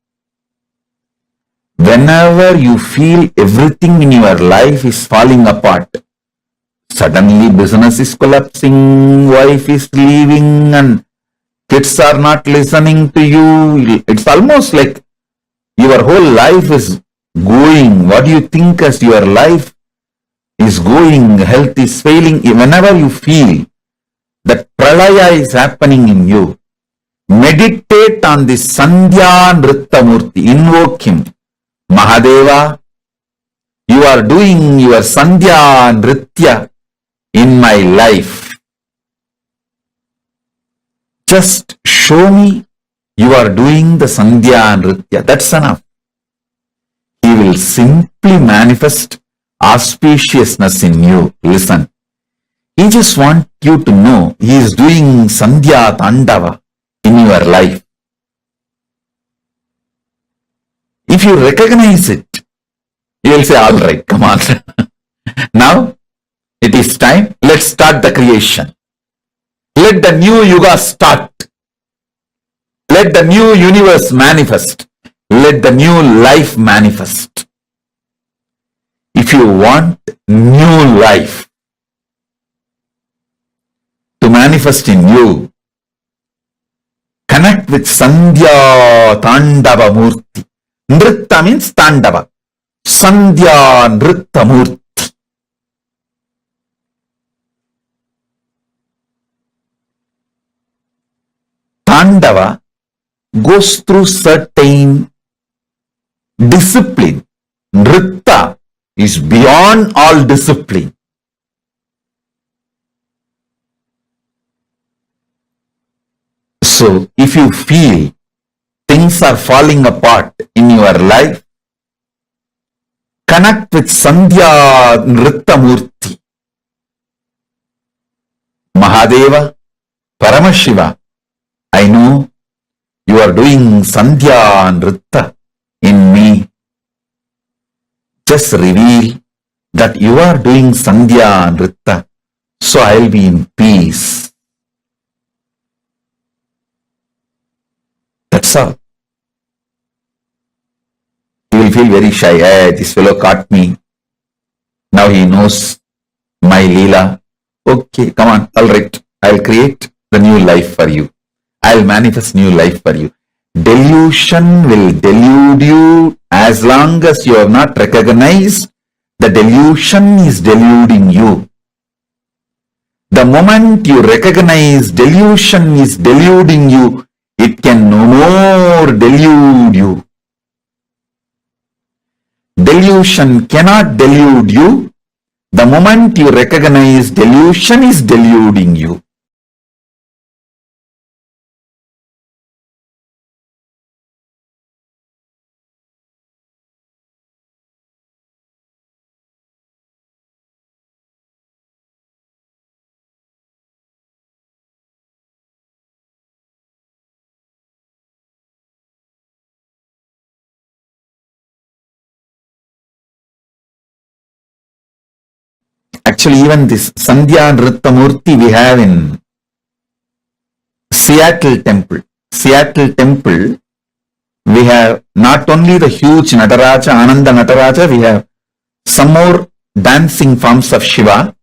S8: Whenever you feel everything in your life is falling apart, suddenly business is collapsing, wife is leaving, and kids are not listening to you. It's almost like your whole life is going. What do you think as your life is going? Health is failing. Whenever you feel that pralaya is happening in you, meditate on the Sandhya Nrittamurti. Invoke him. Mahadeva, you are doing your Sandhya Nritya in my life. Just show me you are doing the Sandhya Nritya. That's enough. He will simply manifest auspiciousness in you. Listen. He just wants you to know he is doing Sandhya Tandava in your life. If you recognize it, you will say, all right, come on. Now, it is time. Let's start the creation. Let the new yuga start. Let the new universe manifest. Let the new life manifest. If you want new life to manifest in you, connect with Sandhya Tandava Murti. Nritta means Tandava. Sandhya Nritta Murti. Tandava goes through certain discipline. Nritta is beyond all discipline. So, if you feel things are falling apart in your life, connect with Sandhya Nritta Murti. Mahadeva, Paramashiva, I know you are doing Sandhya Nritta in me. Just reveal that you are doing Sandhya Nritta, so I will be in peace. That's all. You will feel very shy. Hey, this fellow caught me. Now he knows my Leela. Okay, come on. All right. I'll create the new life for you. I'll manifest new life for you. Delusion will delude you as long as you have not recognized the delusion is deluding you. The moment you recognize delusion is deluding you, it can no more delude you. Delusion cannot delude you. The moment you recognize delusion is deluding you. Actually, even this Sandhya Nritta Murti we have in Seattle Temple. Seattle Temple, we have not only the huge Nataraja, Ananda Nataraja, we have some more dancing forms of Shiva.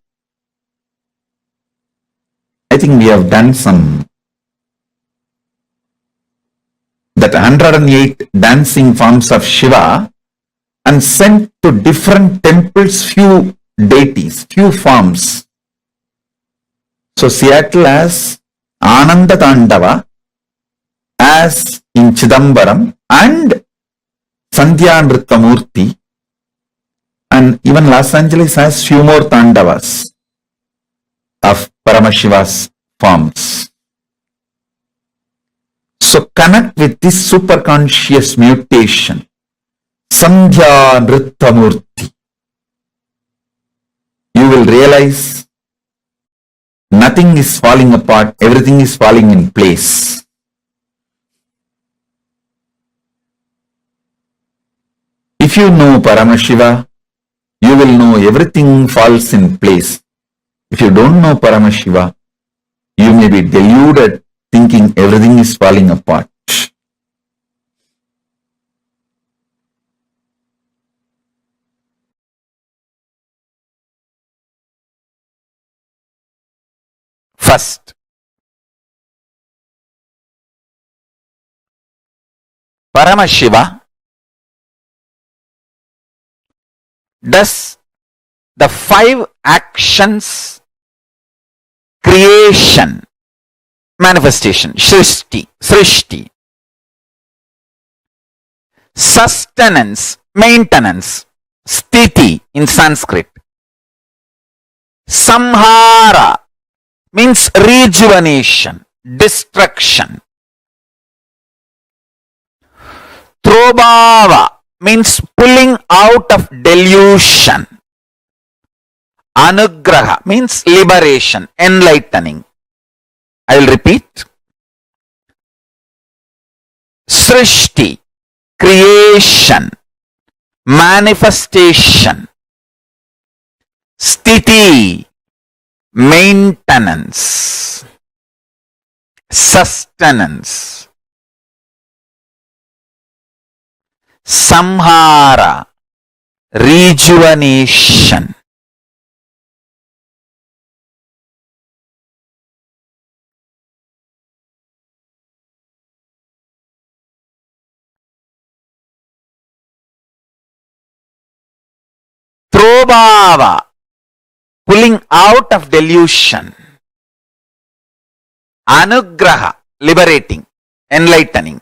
S8: I think we have done some, that 108 dancing forms of Shiva, and sent to different temples few deities, few forms. So Seattle has Ananda Tandava, as in Chidambaram, and Sandhya Nritta Murti, and even Los Angeles has few more Tandavas of Paramashiva's forms. So connect with this superconscious mutation, Sandhya Nrittamurti. You will realize nothing is falling apart, everything is falling in place. If you know Paramashiva, you will know everything falls in place. If you don't know Paramashiva, you may be deluded thinking everything is falling apart. First, Paramashiva does the 5 actions: creation, manifestation, srishti, sustenance, maintenance, sthiti in Sanskrit, samhara means rejuvenation, destruction, throbhava means pulling out of delusion, anugraha means liberation, enlightening. I will repeat. Srishti, creation, manifestation, sthiti, maintenance, sustenance, samhara, rejuvenation, throbhava, pulling out of delusion, anugraha, liberating, enlightening.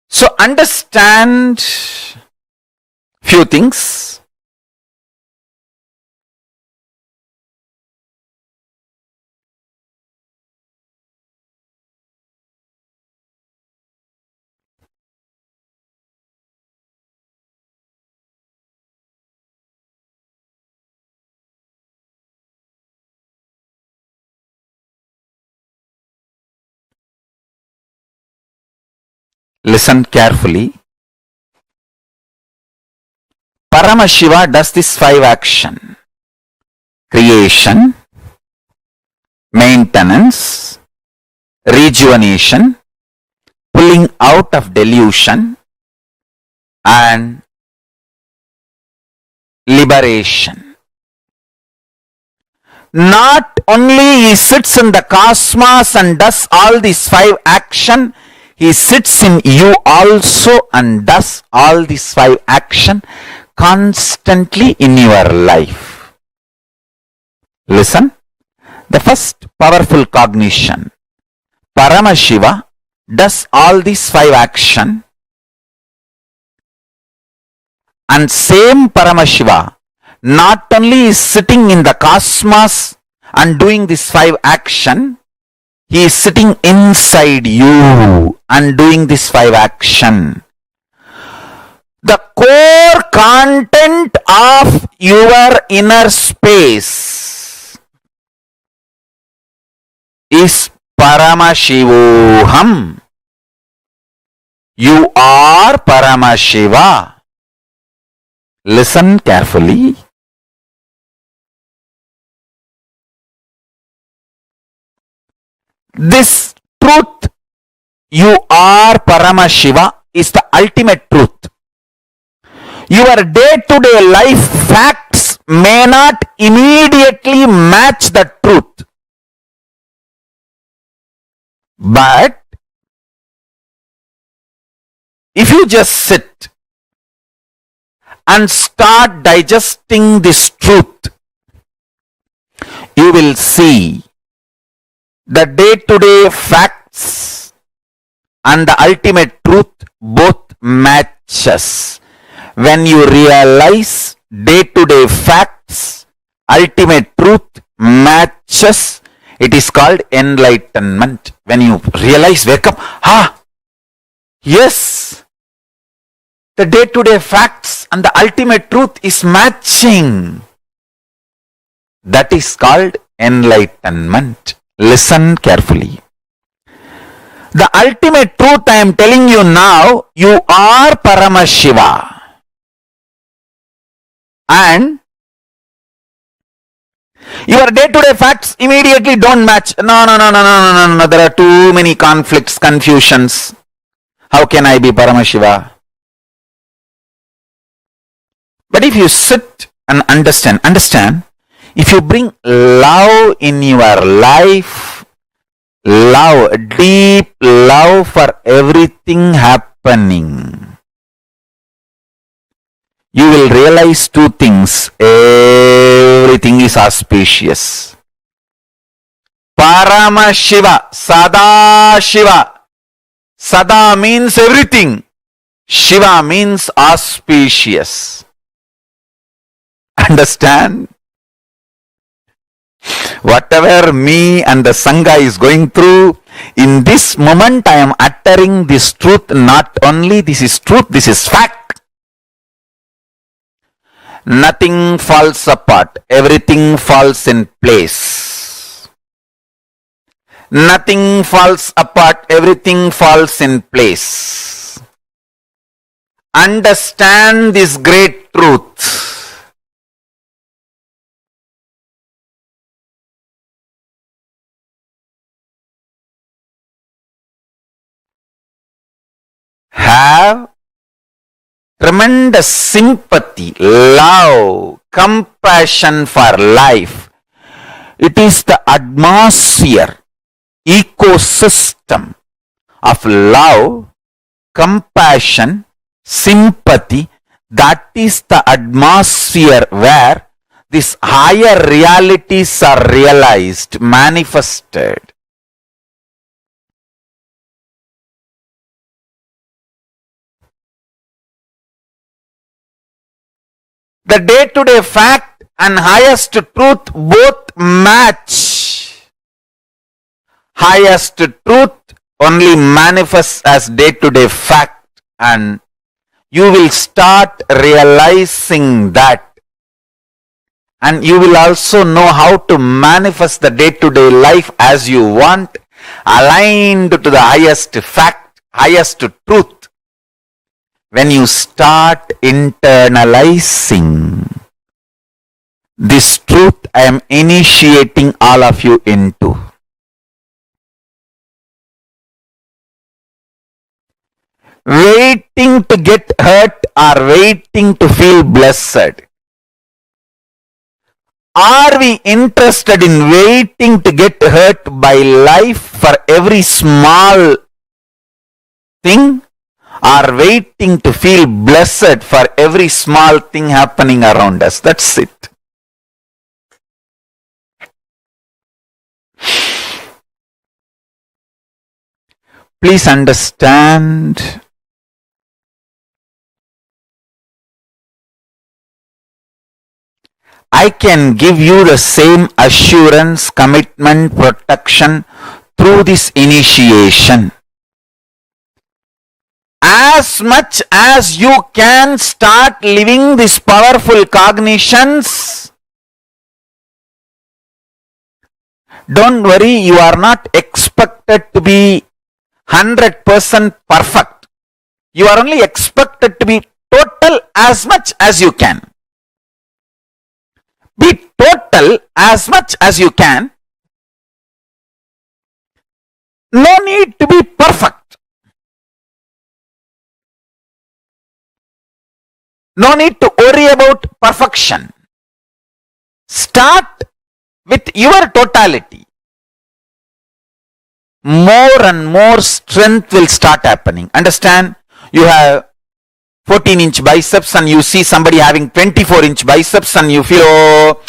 S8: So understand few things. Listen carefully. Paramashiva does this 5 action: creation, maintenance, rejuvenation, pulling out of delusion, and liberation. Not only he sits in the cosmos and does all these 5 action, he sits in you also and does all these 5 action constantly in your life. Listen, the first powerful cognition: Paramashiva does all these 5 action, and same Paramashiva not only is sitting in the cosmos and doing this 5 action, he is sitting inside you and doing this 5 action. The core content of your inner space is Paramashivoham. You are Paramashiva. Listen carefully. This truth, you are Paramashiva, is the ultimate truth. Your day-to-day life facts may not immediately match the truth. But if you just sit and start digesting this truth, you will see the day-to-day facts and the ultimate truth both matches. When you realize day-to-day facts, ultimate truth matches, it is called enlightenment. When you realize, wake up, yes, the day-to-day facts and the ultimate truth is matching. That is called enlightenment. Listen carefully. The ultimate truth I am telling you now, you are Paramashiva. And your day-to-day facts immediately don't match. No. There are too many conflicts, confusions. How can I be Paramashiva? But if you sit and understand, if you bring love in your life, love, deep love for everything happening, you will realize two things. Everything is auspicious. Paramashiva, Sada Shiva. Sada means everything. Shiva means auspicious. Understand? Whatever me and the Sangha is going through, in this moment I am uttering this truth. Not only this is truth, this is fact. Nothing falls apart. Everything falls in place. Nothing falls apart. Everything falls in place. Understand this great truth. Have tremendous sympathy, love, compassion for life. It is the atmosphere, ecosystem of love, compassion, sympathy. That is the atmosphere where these higher realities are realized, manifested. The day-to-day fact and highest truth both match. Highest truth only manifests as day-to-day fact, and you will start realizing that. And you will also know how to manifest the day-to-day life as you want, aligned to the highest fact, highest truth. When you start internalizing this truth, I am initiating all of you into. Waiting to get hurt or waiting to feel blessed. Are we interested in waiting to get hurt by life for every small thing? Are waiting to feel blessed for every small thing happening around us? That's it. Please understand. I can give you the same assurance, commitment, protection through this initiation. As much as you can start living these powerful cognitions, don't worry, you are not expected to be 100% perfect. You are only expected to be total as much as you can. Be total as much as you can. No need to be perfect. No need to worry about perfection. Start with your totality. More and more strength will start happening. Understand? You have 14-inch biceps and you see somebody having 24-inch biceps and you feel, oh,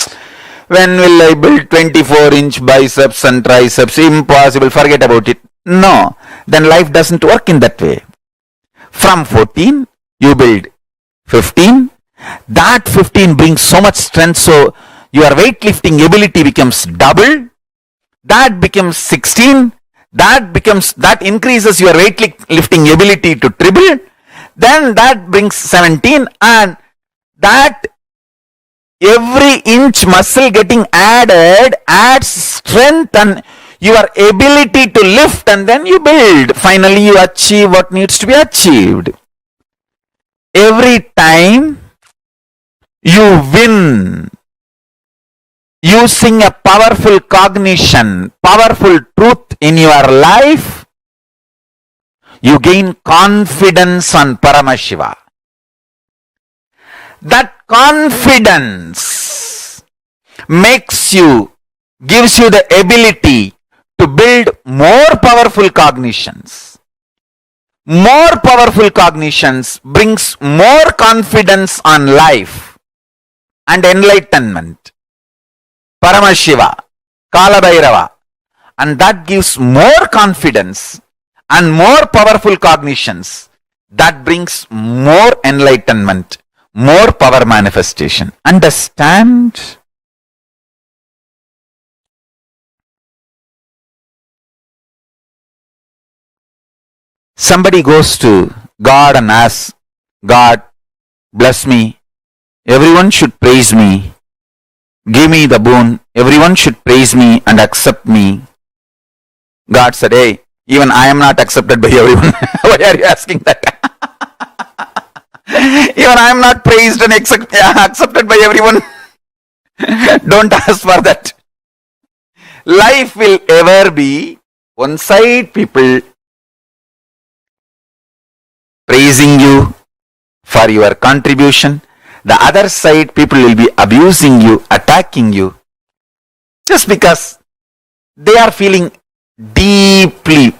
S8: when will I build 24-inch biceps and triceps? Impossible, forget about it. No, then life doesn't work in that way. From 14, you build 15. That 15 brings so much strength, so your weightlifting ability becomes double. That becomes 16. That increases your weightlifting ability to triple. Then that brings 17, and that every inch muscle getting added adds strength and your ability to lift, and then you build. Finally, you achieve what needs to be achieved. Every time you win using a powerful cognition, powerful truth in your life, you gain confidence on Paramashiva. That confidence gives you the ability to build more powerful cognitions. More powerful cognitions brings more confidence on life and enlightenment. Paramashiva, Kalabhairava, and that gives more confidence and more powerful cognitions. That brings more enlightenment, more power manifestation. Understand? Somebody goes to God and asks, God, bless me. Everyone should praise me. Give me the boon. Everyone should praise me and accept me. God said, hey, even I am not accepted by everyone. Why are you asking that? Even I am not praised and accepted by everyone. Don't ask for that. Life will ever be one side people praising you for your contribution. The other side people will be abusing you, attacking you, just because they are feeling deeply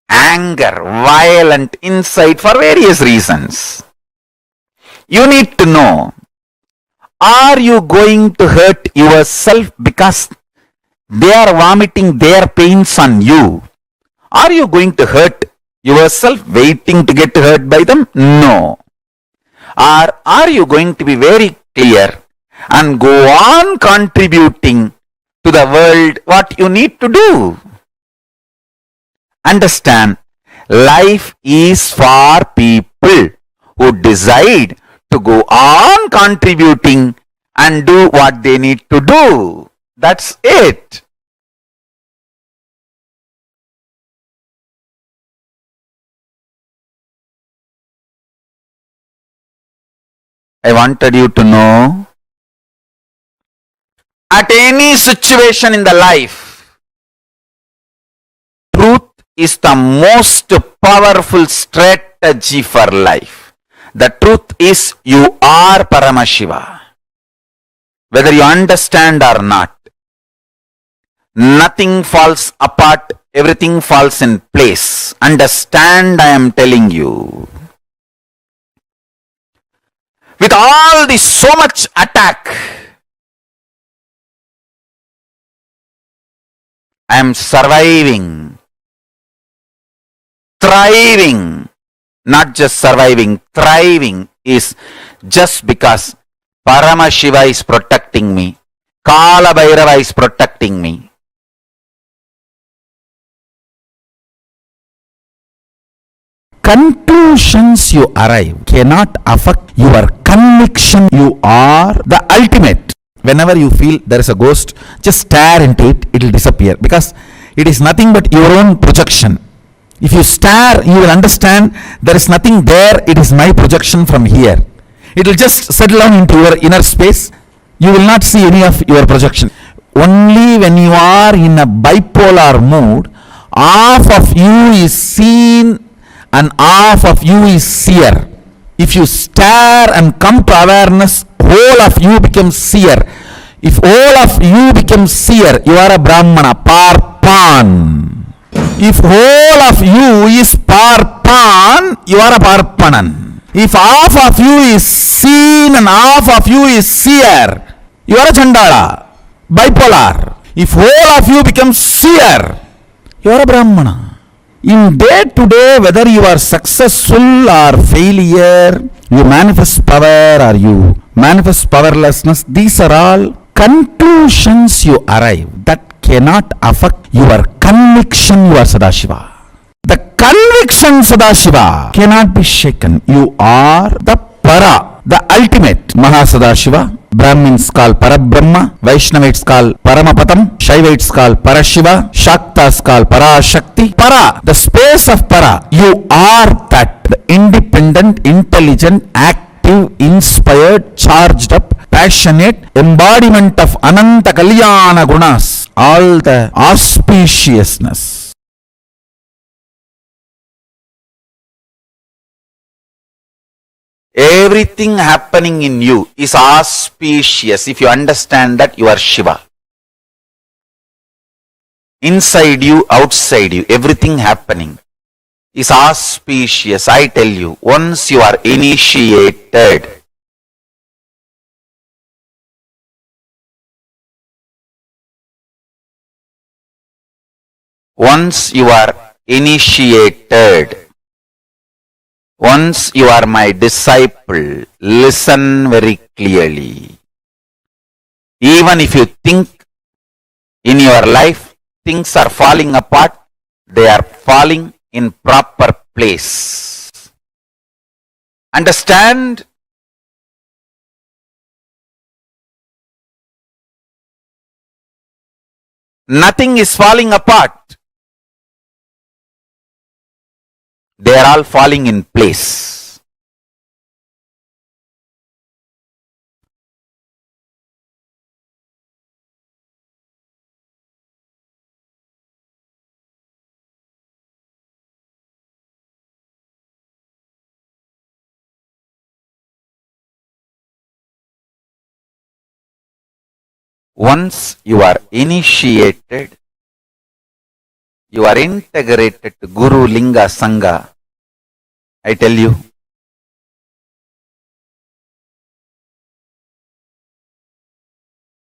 S8: anger, violent inside for various reasons. You need to know, are you going to hurt yourself because they are vomiting their pains on you? Are you going to hurt yourself waiting to get hurt by them? No. Or are you going to be very clear and go on contributing to the world what you need to do? Understand, life is for people who decide to go on contributing and do what they need to do. That's it. I wanted you to know, at any situation in the life, truth is the most powerful strategy for life. The truth is you are Paramashiva. Whether you understand or not, nothing falls apart, everything falls in place. Understand, I am telling you. With all this so much attack, I am surviving, thriving, not just surviving, thriving is just because Paramashiva is protecting me, Kalabhairava is protecting me. Conclusions you arrive cannot affect your conviction you are the ultimate. Whenever you feel there is a ghost, just stare into it, it will disappear because it is nothing but your own projection. If you stare, you will understand there is nothing there, it is my projection from here. It will just settle down into your inner space. You will not see any of your projection. Only when you are in a bipolar mood, half of you is seen and half of you is seer. If you stare and come to awareness, whole of you becomes seer. If all of you becomes seer, you are a Brahmana, Parpan. If whole of you is Parpan, you are a Parpanan. If half of you is seen and half of you is seer, you are a Chandala, bipolar. If whole of you becomes seer, you are a Brahmana. In day to day, whether you are successful or failure, you manifest power or you manifest powerlessness, these are all conclusions you arrive that cannot affect your conviction you are Sadashiva. The conviction Sadashiva cannot be shaken. You are the Para, the ultimate Mahasadashiva. Brahmins call Parabrahma, Vaishnavites call Paramapadam, Shaivites call Parashiva, Shaktas call Parashakti. Para, the space of Para, you are that, the independent, intelligent, active, inspired, charged up, passionate embodiment of Ananta Kalyana Gunas, all the auspiciousness. Everything happening in you is auspicious. If you understand that, you are Shiva. Inside you, outside you, everything happening is auspicious. I tell you, once you are initiated, once you are initiated, once you are my disciple, listen very clearly. Even if you think in your life things are falling apart, they are falling in proper place. Understand? Nothing is falling apart. They are all falling in place. Once you are initiated, you are integrated to Guru, Linga, Sangha. I tell you,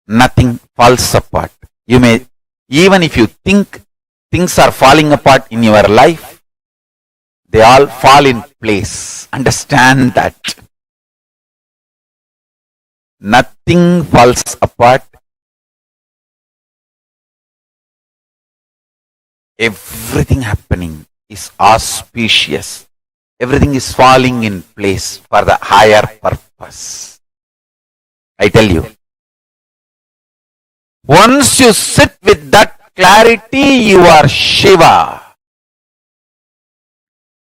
S8: nothing falls apart. You may, even if you think things are falling apart in your life, they all fall in place. Understand that. Nothing falls apart. Everything happening is auspicious. Everything is falling in place for the higher purpose. I tell you, once you sit with that clarity, you are Shiva.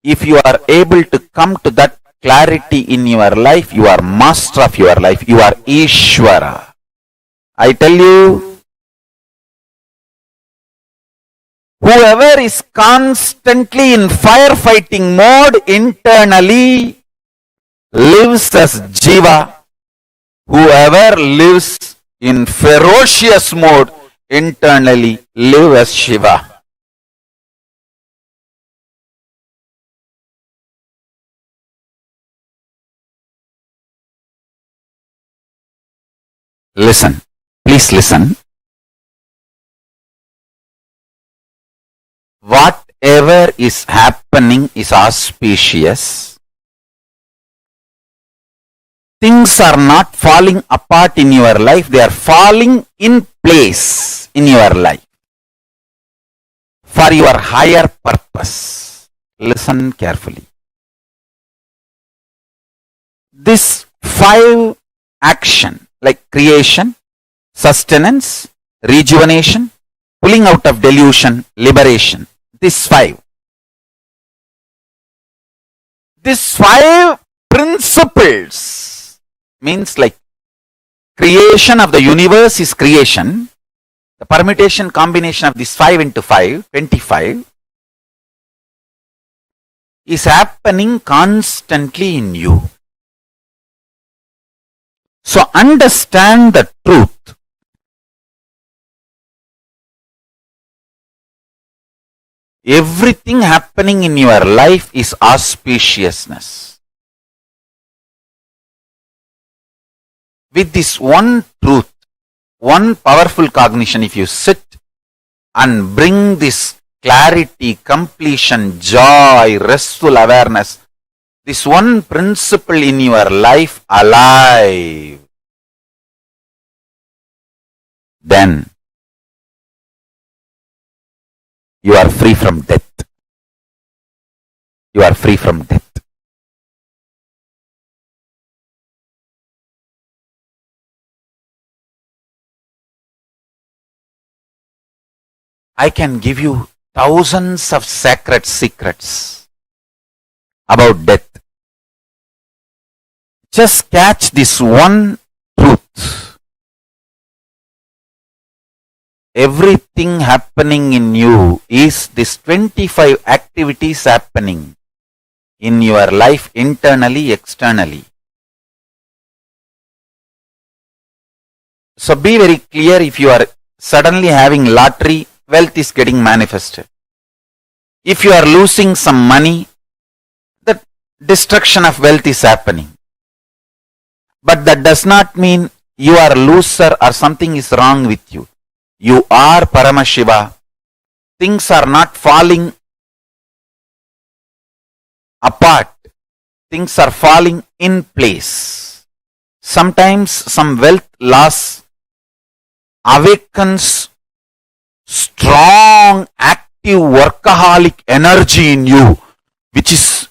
S8: If you are able to come to that clarity in your life, you are master of your life. You are Ishvara. I tell you, whoever is constantly in firefighting mode internally lives as Jiva. Whoever lives in ferocious mode internally lives as Shiva. Listen, please listen. Whatever is happening is auspicious. Things are not falling apart in your life, they are falling in place in your life for your higher purpose. Listen carefully. This 5 action like creation, sustenance, rejuvenation, pulling out of delusion, liberation. These 5 principles means like creation of the universe is creation. The permutation combination of this 5 into 5, 25, is happening constantly in you. So understand the truth. Everything happening in your life is auspiciousness. With this one truth, one powerful cognition, if you sit and bring this clarity, completion, joy, restful awareness this one principle in your life alive, then you are free from death. You are free from death. I can give you thousands of sacred secrets about death. Just catch this one truth. Everything happening in you is this 25 activities happening in your life internally, externally. So be very clear. If you are suddenly having lottery, wealth is getting manifested. If you are losing some money, the destruction of wealth is happening. But that does not mean you are a loser or something is wrong with you. You are Paramashiva. Things are not falling apart. Things are falling in place. Sometimes some wealth loss awakens strong, active, workaholic energy in you, which is,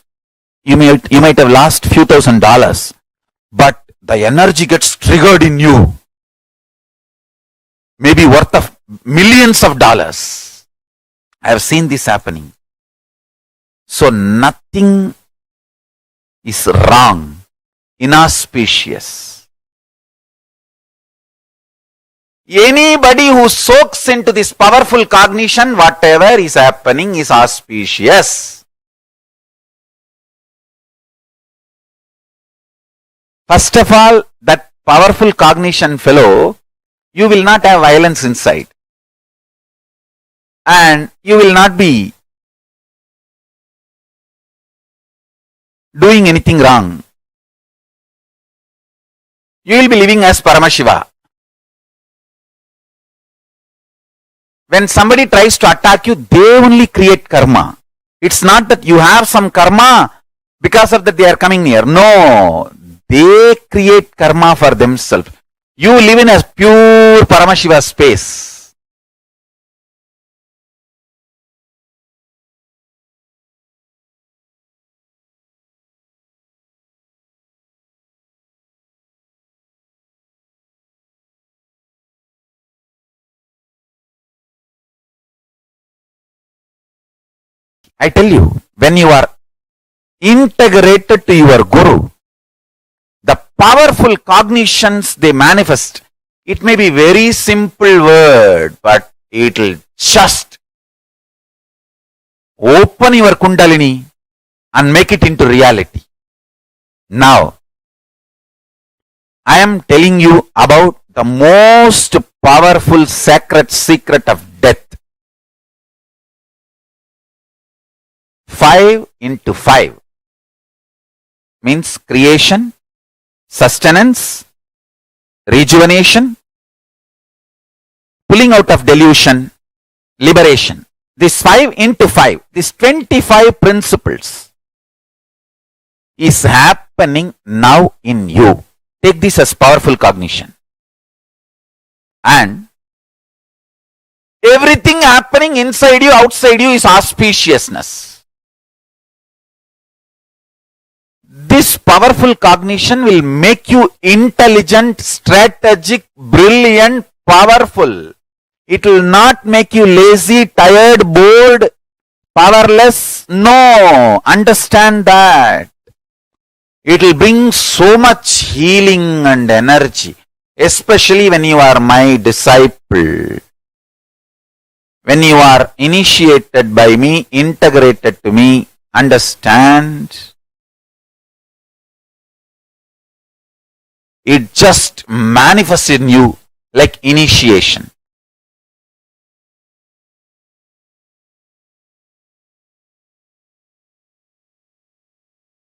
S8: you might have lost few $1,000s, but the energy gets triggered in you, maybe worth of millions of dollars. I have seen this happening. So nothing is wrong, inauspicious. Anybody who soaks into this powerful cognition, whatever is happening is auspicious. First of all, that powerful cognition fellow, you will not have violence inside. And you will not be doing anything wrong. You will be living as Paramashiva. When somebody tries to attack you, they only create karma. It's not that you have some karma, because of that they are coming near. No, they create karma for themselves. You live in a pure Paramashiva space. I tell you, when you are integrated to your Guru, the powerful cognitions they manifest, it may be very simple word, but it will just open your Kundalini and make it into reality. Now, I am telling you about the most powerful sacred secret of death. 5 into 5 means creation, sustenance, rejuvenation, pulling out of delusion, liberation. This 5 into 5, this 25 principles is happening now in you. Take this as powerful cognition. And everything happening inside you, outside you is auspiciousness. This powerful cognition will make you intelligent, strategic, brilliant, powerful. It will not make you lazy, tired, bored, powerless. No, understand that. It will bring so much healing and energy, especially when you are my disciple. When you are initiated by me, integrated to me, understand. It just manifests in you like initiation.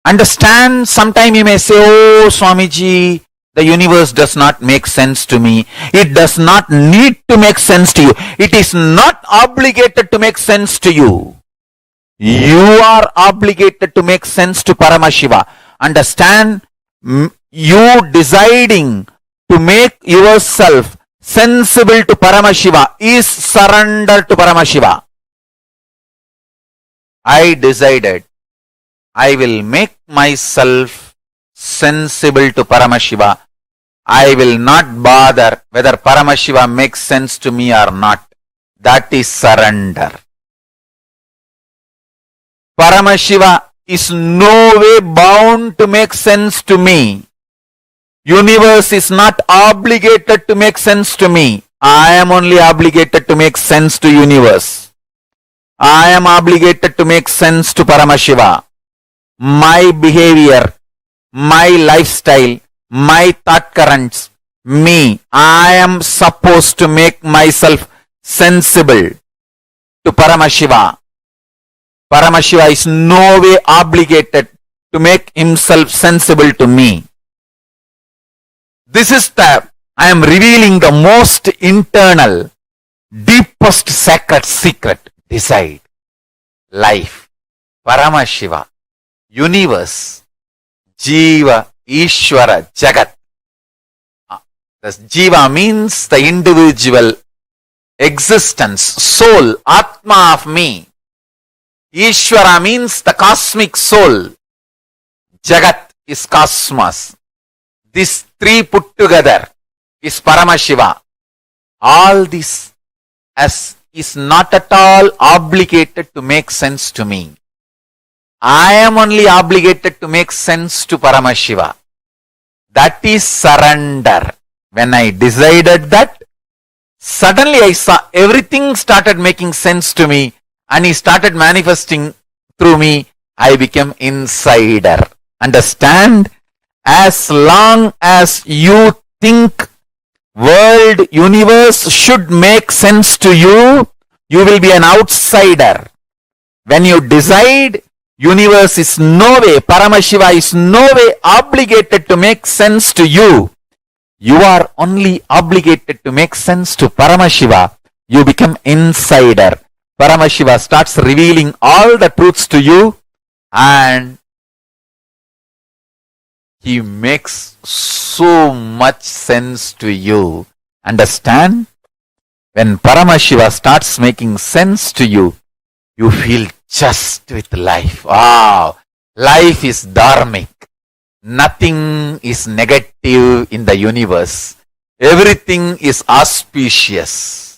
S8: Understand, sometime you may say, oh Swamiji, the universe does not make sense to me. It does not need to make sense to you. It is not obligated to make sense to you. You are obligated to make sense to Paramashiva. Understand? You deciding to make yourself sensible to Paramashiva is surrender to Paramashiva. I decided I will make myself sensible to Paramashiva. I will not bother whether Paramashiva makes sense to me or not. That is surrender. Paramashiva is no way bound to make sense to me. Universe is not obligated to make sense to me. I am only obligated to make sense to universe. I am obligated to make sense to Paramashiva. My behavior, my lifestyle, my thought currents, me, I am supposed to make myself sensible to Paramashiva. Paramashiva is no way obligated to make himself sensible to me. This is the, I am revealing the most internal, deepest sacred secret. Decide. Life, Paramashiva, universe, Jiva, Ishvara, Jagat. The Jiva means the individual existence, soul, Atma of me. Ishvara means the cosmic soul. Jagat is cosmos. These three put together is Paramashiva. All this is not at all obligated to make sense to me. I am only obligated to make sense to Paramashiva. That is surrender. When I decided that, suddenly I saw everything started making sense to me and he started manifesting through me. I became insider. Understand? As long as you think world, universe should make sense to you, you will be an outsider. When you decide, universe is no way, Paramashiva is no way obligated to make sense to you. You are only obligated to make sense to Paramashiva. You become insider. Paramashiva starts revealing all the truths to you and he makes so much sense to you. Understand? When Paramashiva starts making sense to you, you feel just with life. Wow! Life is dharmic. Nothing is negative in the universe. Everything is auspicious.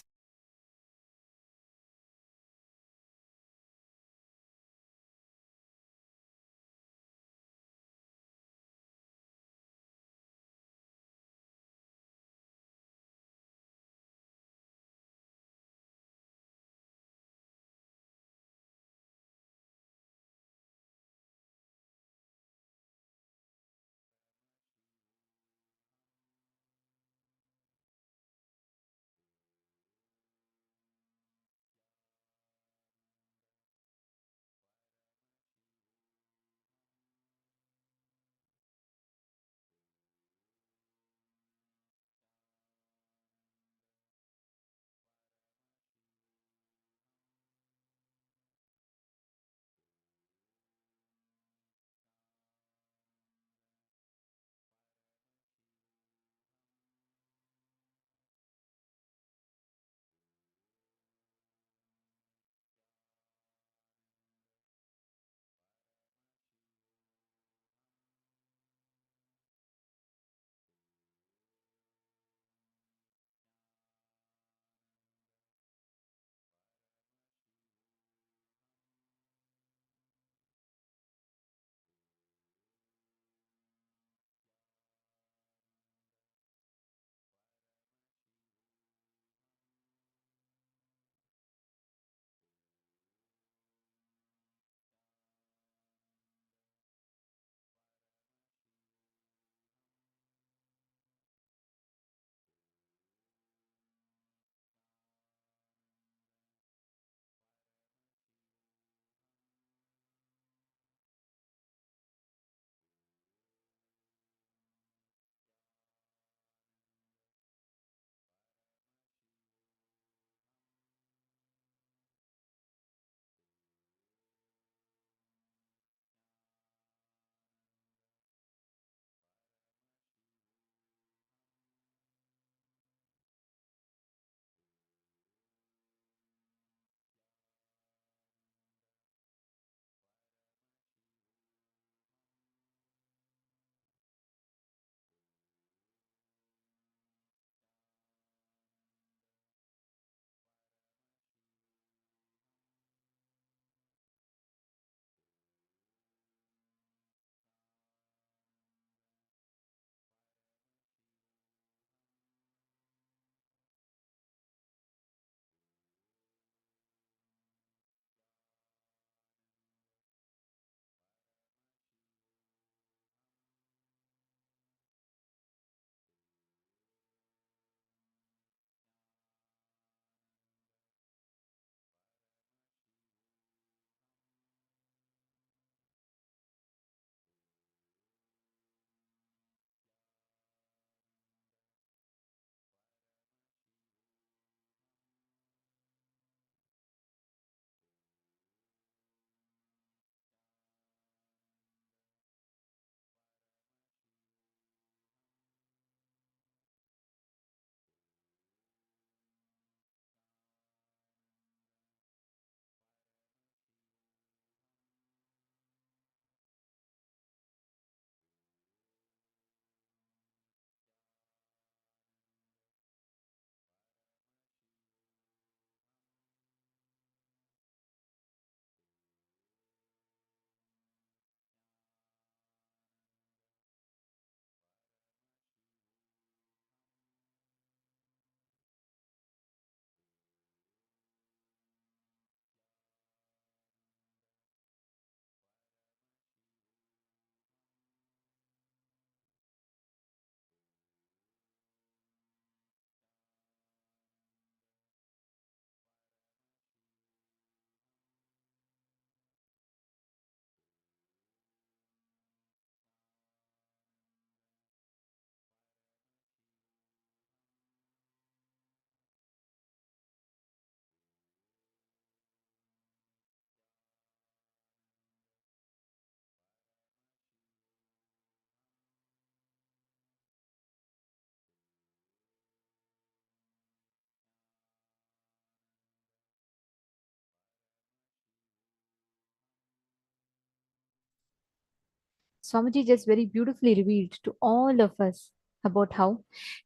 S6: Swamiji just very beautifully revealed to all of us about how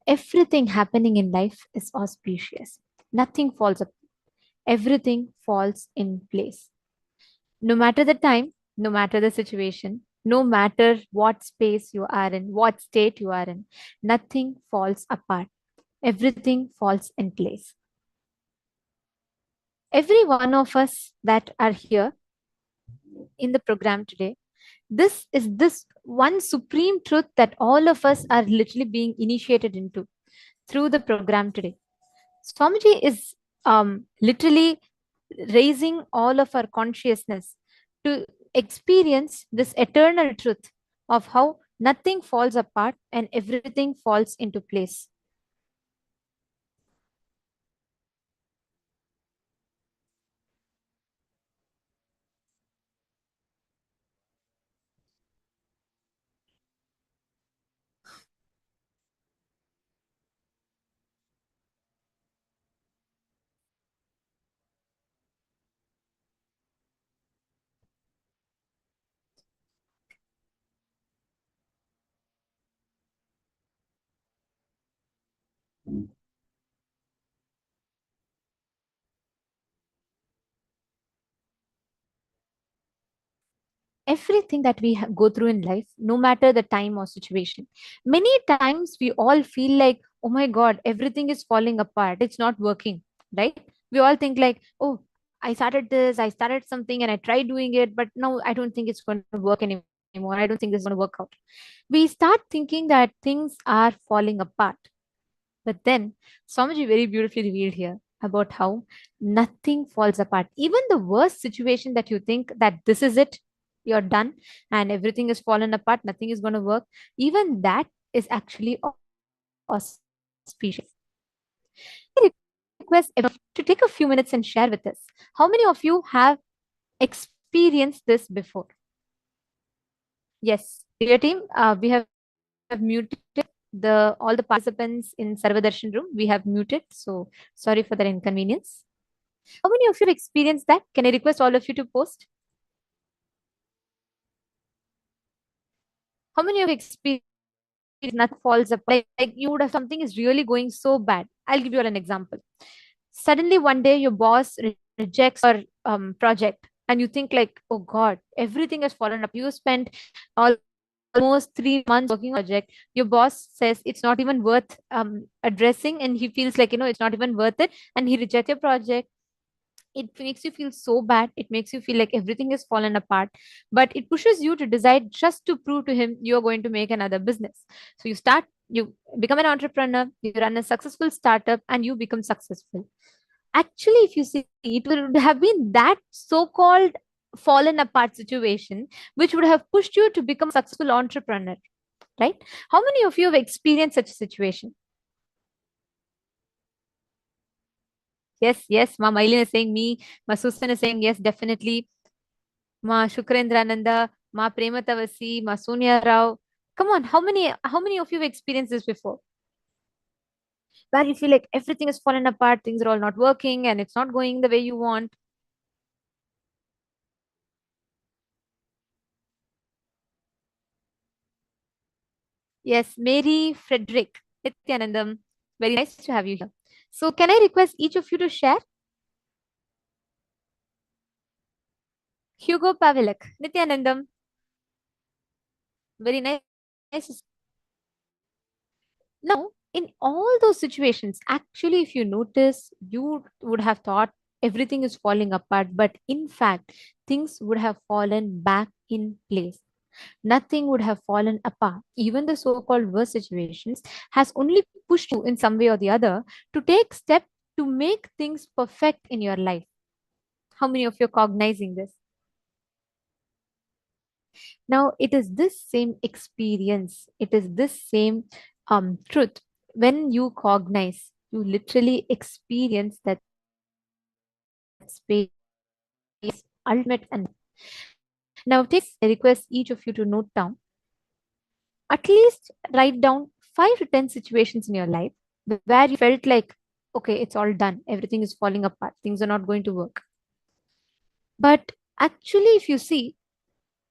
S6: everything happening in life is auspicious. Nothing falls up, everything falls in place. No matter the time, no matter the situation, no matter what space you are in, what state you are in, nothing falls apart. Everything falls in place. Every one of us that are here in the program today, this is this one supreme truth that all of us are literally being initiated into through the program today. Swamiji is literally raising all of our consciousness to experience this eternal truth of how nothing falls apart and everything falls into place. Everything that we go through in life, no matter the time or situation, many times we all feel like, oh my God, everything is falling apart. It's not working, right? We all think like, oh, I started this, I started something and I tried doing it, but no, I don't think it's going to work anymore. I don't think this is going to work out. We start thinking that things are falling apart. But then Swamiji very beautifully revealed here about how nothing falls apart. Even the worst situation that you think that this is it, you're done, and everything is fallen apart, nothing is going to work, even that is actually auspicious. I request everyone to take a few minutes and share with us. How many of you have experienced this before? Yes, dear team, we have muted all the participants in Sarvadarshan room. We have muted, so sorry for that inconvenience. How many of you have experienced that? Can I request all of you to post? How many of you experienced nothing falls apart? Like you would have something is really going so bad. I'll give you all an example. Suddenly one day your boss rejects your project and you think like, oh God, everything has fallen up. You spent almost 3 months working on a project. Your boss says it's not even worth addressing, and he feels like, it's not even worth it, and he rejects your project. It makes you feel so bad. It makes you feel like everything is fallen apart, but it pushes you to decide just to prove to him you're going to make another business. So you become an entrepreneur, you run a successful startup, and you become successful. Actually, if you see, it would have been that so-called fallen apart situation which would have pushed you to become a successful entrepreneur, right? How many of you have experienced such a situation? Yes, Ma Mailin is saying me, Ma Susan is saying yes, definitely. Ma Shukrendraananda, Ma Prematavasi, Ma Sonia Rao. Come on, how many of you have experienced this before? Where you feel like everything is fallen apart, things are all not working, and it's not going the way you want. Yes, Mary Frederick, Nithyanandam. Very nice to have you here. So, can I request each of you to share? Hugo Pavelek, Nithyanandam. Very nice. Now, in all those situations, actually, if you notice, you would have thought everything is falling apart, but in fact, things would have fallen back in place. Nothing would have fallen apart. Even the so-called worst situations has only pushed you in some way or the other to take steps to make things perfect in your life. How many of you are cognizing this? Now, it is this same experience, it is this same truth. When you cognize, you literally experience that space, ultimate. And now, I request each of you to note down, at least write down 5 to 10 situations in your life where you felt like, okay, it's all done, everything is falling apart, things are not going to work. But actually, if you see,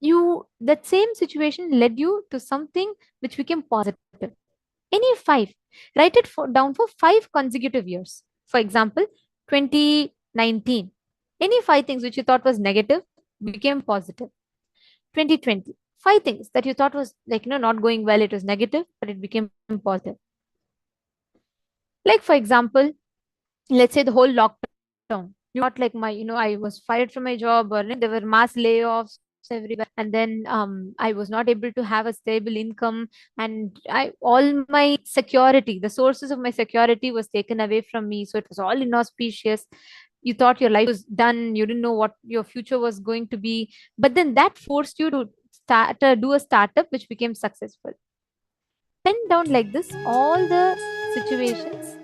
S6: that same situation led you to something which became positive. Any five, write it down for 5 consecutive years. For example, 2019, any 5 things which you thought was negative became positive. 2020, 5 things that you thought was not going well, it was negative, but it became positive. Like for example, let's say the whole lockdown, you thought like I was fired from my job, or there were mass layoffs everywhere, and then I was not able to have a stable income, and all my security, the sources of my security was taken away from me, so it was all inauspicious. You thought your life was done, you didn't know what your future was going to be, but then that forced you to do a startup which became successful. Pen down like this all the situations.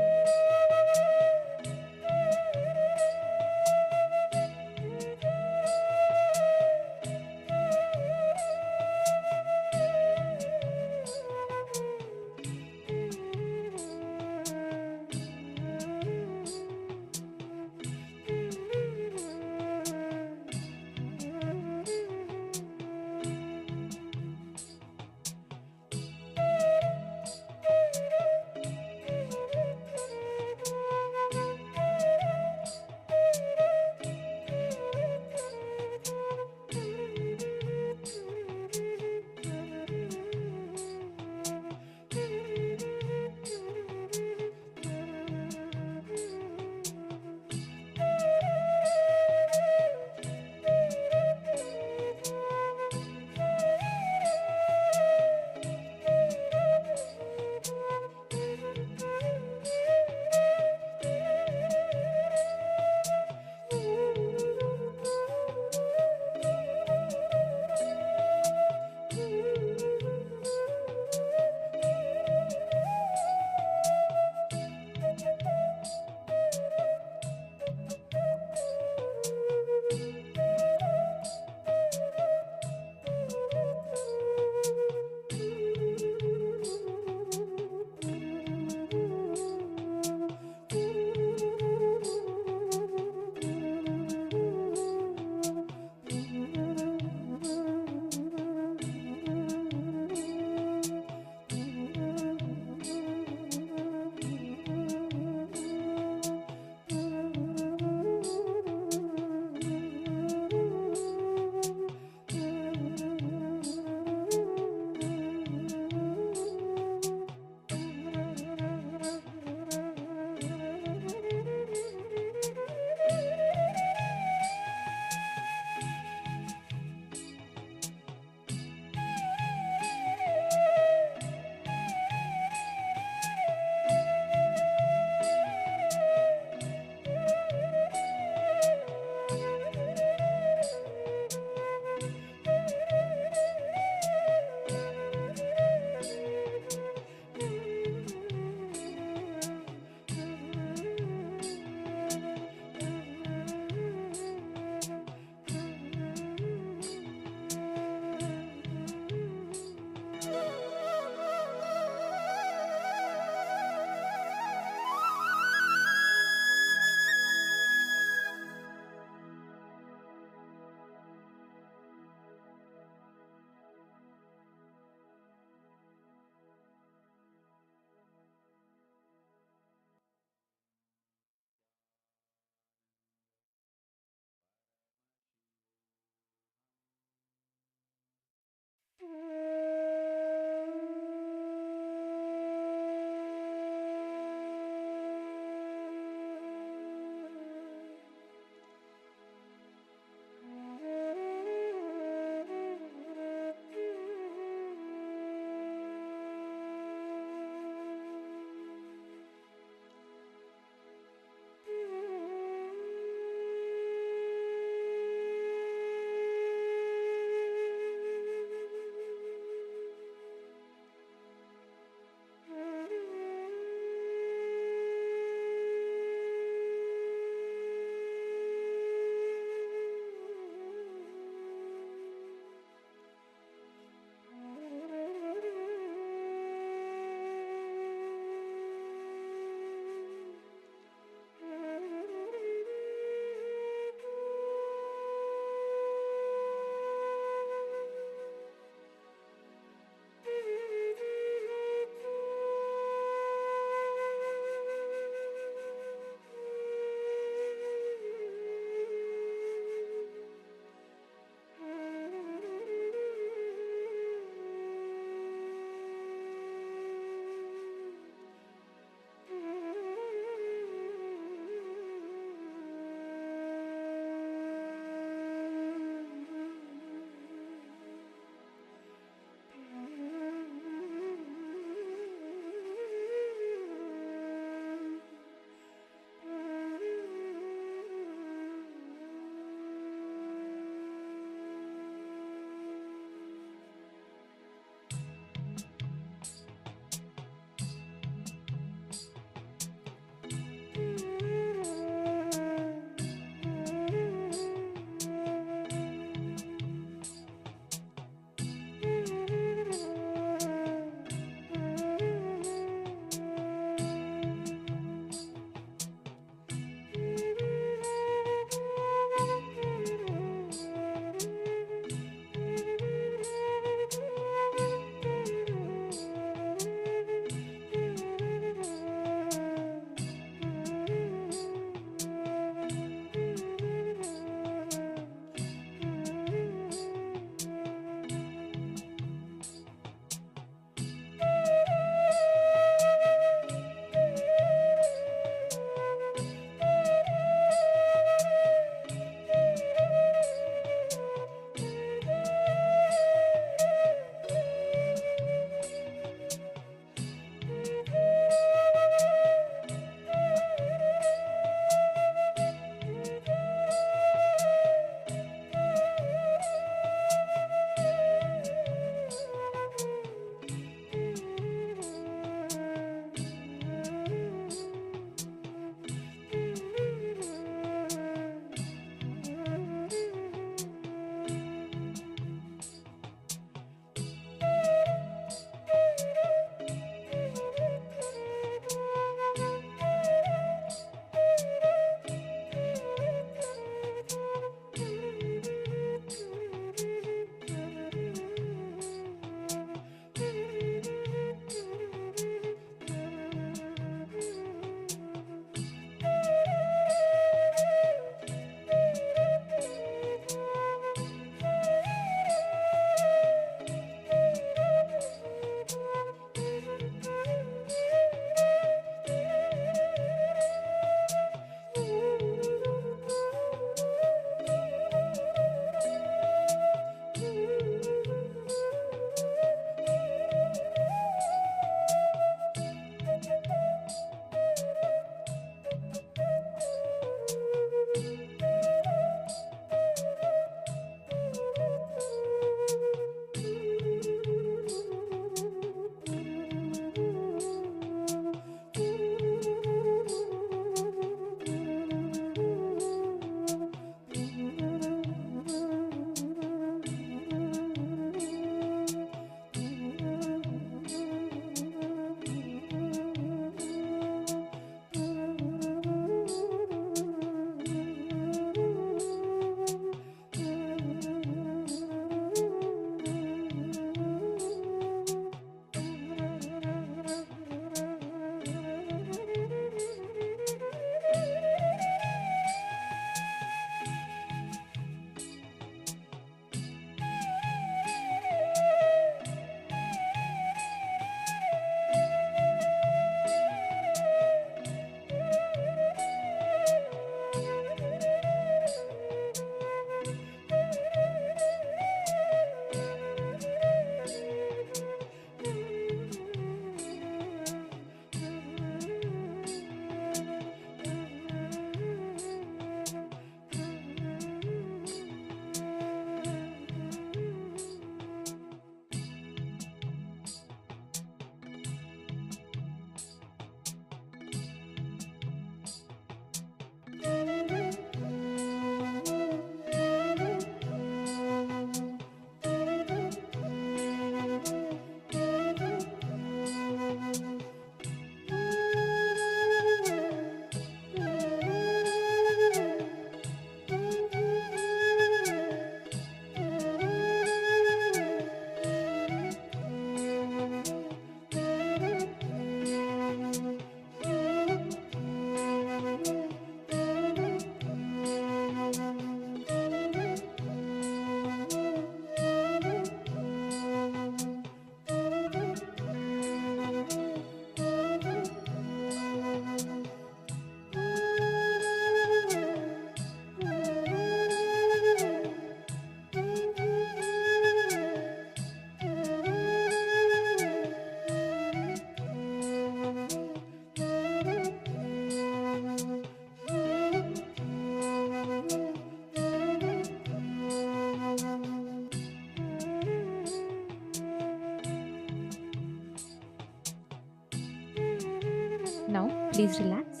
S6: Now, please relax.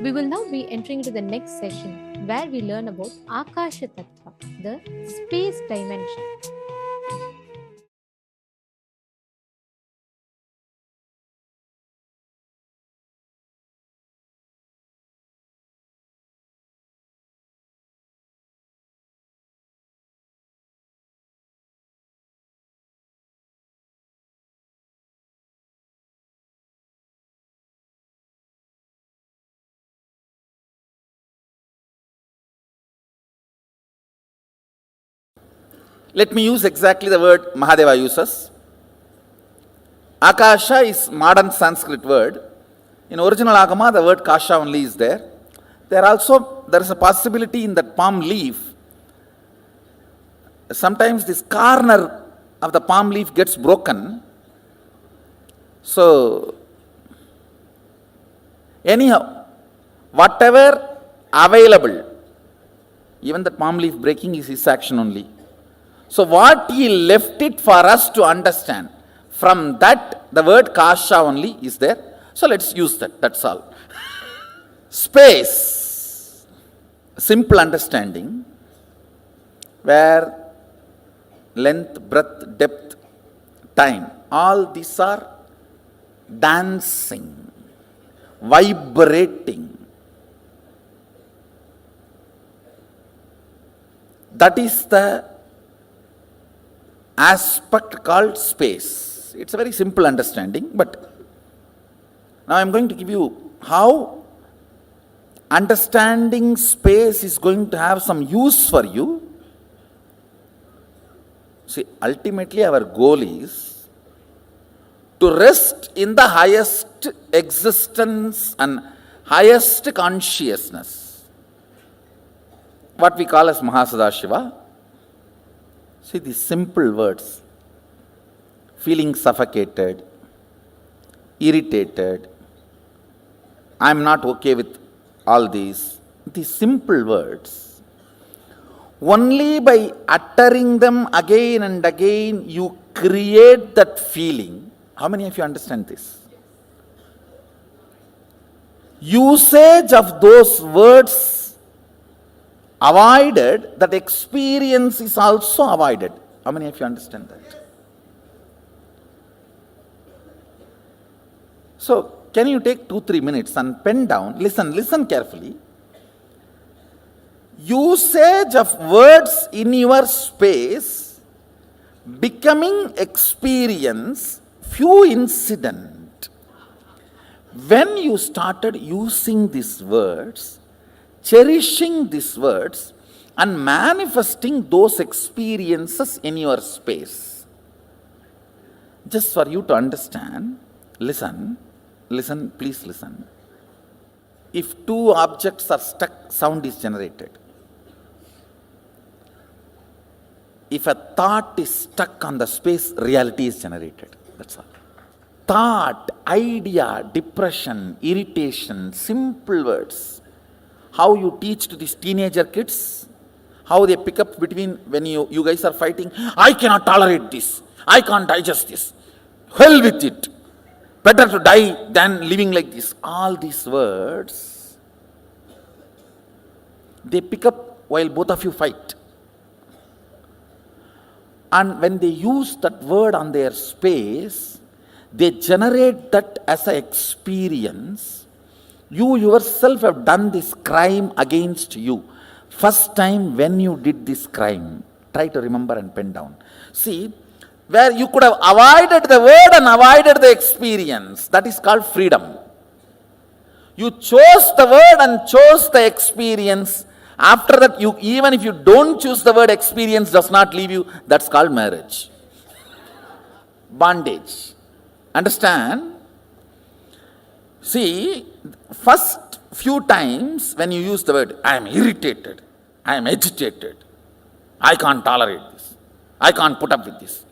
S6: We will now be entering into the next session where we learn about Akasha Tattva, the space dimension.
S8: Let me use exactly the word Mahadeva uses. Akasha is modern Sanskrit word. In original Agama, the word Kasha only is there. There is a possibility in that palm leaf. Sometimes this corner of the palm leaf gets broken. So, anyhow, whatever available, even the palm leaf breaking is his action only. So what he left it for us to understand, from that the word Kasha only is there. So let's use that, that's all. Space, simple understanding, where length, breadth, depth, time, all these are dancing, vibrating. That is the aspect called space. It's a very simple understanding, but now I'm going to give you how understanding space is going to have some use for you. See, ultimately our goal is to rest in the highest existence and highest consciousness, what we call as Mahasadashiva. See these simple words: feeling suffocated, irritated, I'm not okay with all these simple words. Only by uttering them again and again, you create that feeling. How many of you understand this? Usage of those words avoided, that experience is also avoided. How many of you understand that? So, can you take 2-3 minutes and pen down, listen carefully. Usage of words in your space, becoming experience, few incident. When you started using these words, cherishing these words, and manifesting those experiences in your space. Just for you to understand, listen, please listen. If two objects are stuck, sound is generated. If a thought is stuck on the space, reality is generated. That's all. Thought, idea, depression, irritation, simple words. How you teach to these teenager kids, how they pick up between when you guys are fighting, I cannot tolerate this, I can't digest this, hell with it, better to die than living like this. All these words, they pick up while both of you fight. And when they use that word on their space, they generate that as an experience. You yourself have done this crime against you. First time when you did this crime, try to remember and pen down. See, where you could have avoided the word and avoided the experience, that is called freedom. You chose the word and chose the experience. After that, even if you don't choose the word, experience does not leave you, that's called marriage. Bondage. Understand? See, first few times when you use the word, I am irritated, I am agitated, I can't tolerate this, I can't put up with this,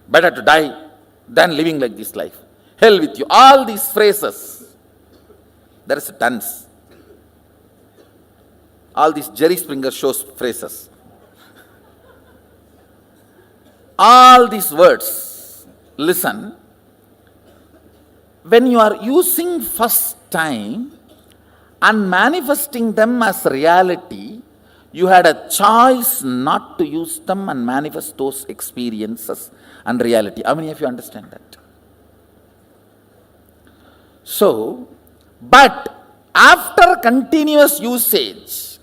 S8: better to die than living like this life, hell with you, all these phrases, there is a dance. All these Jerry Springer shows phrases. All these words, listen, when you are using first time and manifesting them as reality, you had a choice not to use them and manifest those experiences and reality. How many of you understand that? So, but after continuous usage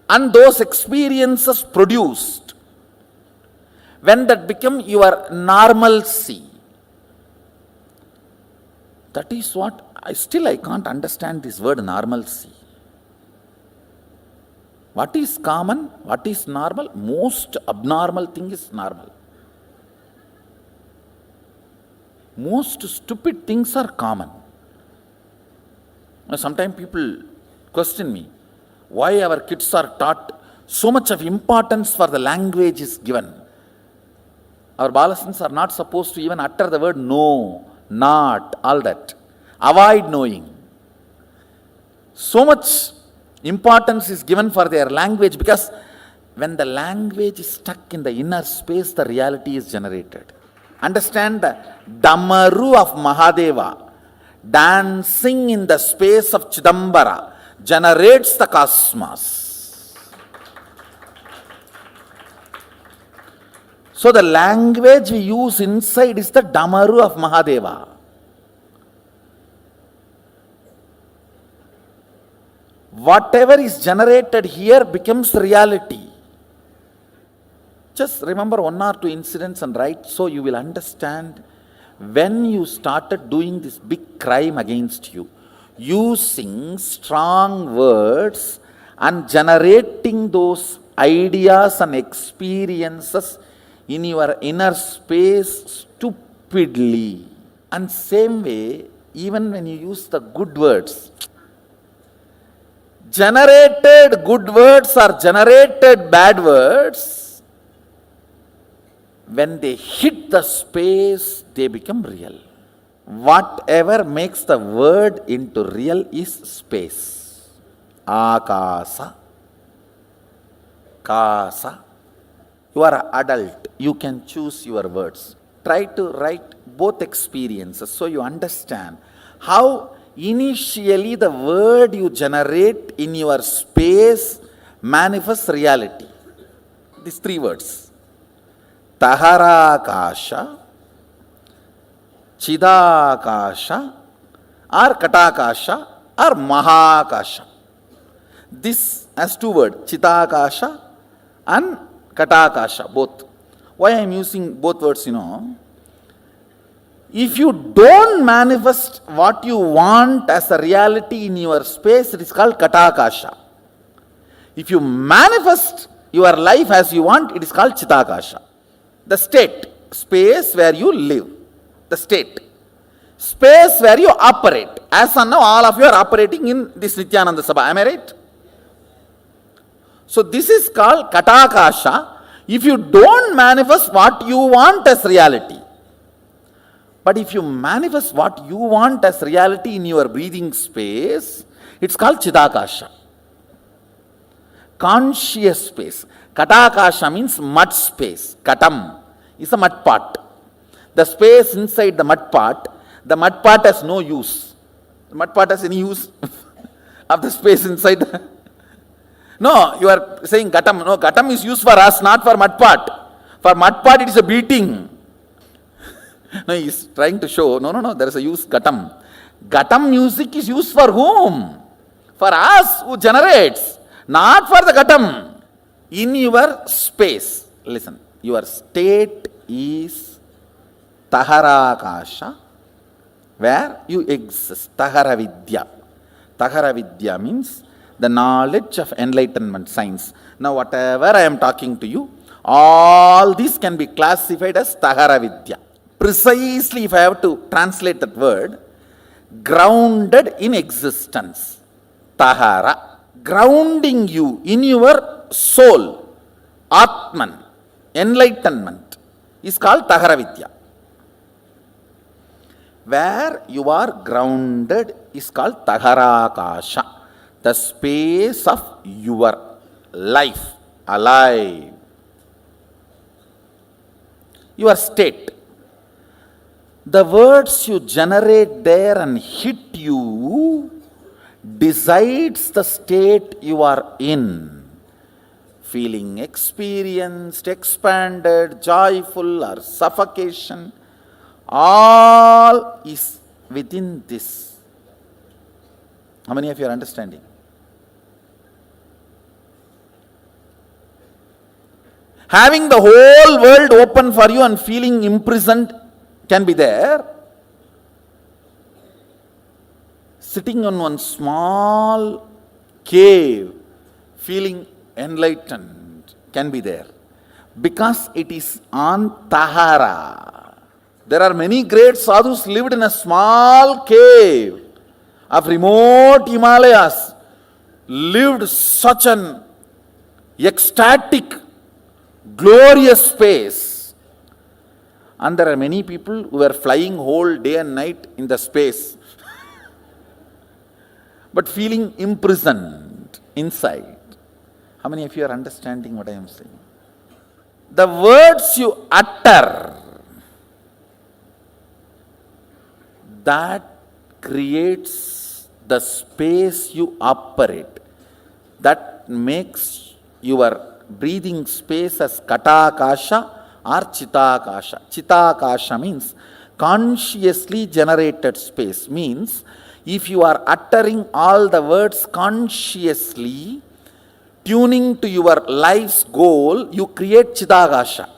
S8: and those experiences produced, when that become your normalcy, that is what I can't understand this word normalcy. What is common? What is normal? Most abnormal thing is normal. Most stupid things are common. Now, sometimes people question me, why our kids are taught so much of importance for the language is given. Our balasans are not supposed to even utter the word no, not, all that. Avoid knowing. So much importance is given for their language, because when the language is stuck in the inner space, the reality is generated. Understand the Damaru of Mahadeva dancing in the space of Chidambara generates the cosmos. So the language we use inside is the Damaru of Mahadeva. Whatever is generated here becomes reality. Just remember one or two incidents and write, so you will understand when you started doing this big crime against you, using strong words and generating those ideas and experiences in your inner space stupidly. And same way, even when you use the good words, generated good words or generated bad words, when they hit the space, they become real. Whatever makes the word into real is space. Akasa, kasa. You are an adult. You can choose your words. Try to write both experiences so you understand how initially the word you generate in your space manifests reality. These three words. Taharakasha, Chidakasha, or Katakasha, or Mahakasha. This has two words, Chidakasha and Katakasha, both. Why I am using both words, if you don't manifest what you want as a reality in your space, it is called Katakasha. If you manifest your life as you want, it is called Chitakasha. The state, space where you live, the state, space where you operate. As of now, all of you are operating in this Nithyananda Sabha, am I right? So this is called Katakasha, if you don't manifest what you want as reality. But if you manifest what you want as reality in your breathing space, it's called Chidakasha. Conscious space. Katakasha means mud space. Katam is a mud pot. The space inside the mud pot has no use. The mud pot has any use of the space inside? No, you are saying Gatam. No, Gatam is used for us, not for mud pot. For mud pot, it is a beating. No, he is trying to show, no, there is a use, Gatam. Gatam music is used for whom? For us who generates, not for the Gatam. In your space, listen, your state is Taharakasha, where you exist, Taharavidya. Taharavidya means the knowledge of enlightenment, science. Now, whatever I am talking to you, all this can be classified as Taharavidya. Precisely, if I have to translate that word, grounded in existence. Tahara, grounding you in your soul, Atman, enlightenment, is called Taharavidya. Where you are grounded is called Taharakasha, the space of your life, alive. Your state. the words you generate there and hit you decides the state you are in. Feeling experienced, expanded, joyful, or suffocation, all is within this. How many of you are understanding? Having the whole world open for you and feeling imprisoned can be there. Sitting on one small cave, feeling enlightened can be there. Because it is on Tahara. There are many great sadhus lived in a small cave of remote Himalayas, lived such an ecstatic, glorious space. And there are many people who are flying whole day and night in the space, but feeling imprisoned inside. How many of you are understanding what I am saying? The words you utter, that creates the space you operate. That makes your breathing space as Katakasha or Chitakasha. Chitakasha means consciously generated space. Means if you are uttering all the words consciously, tuning to your life's goal, you create Chitakasha.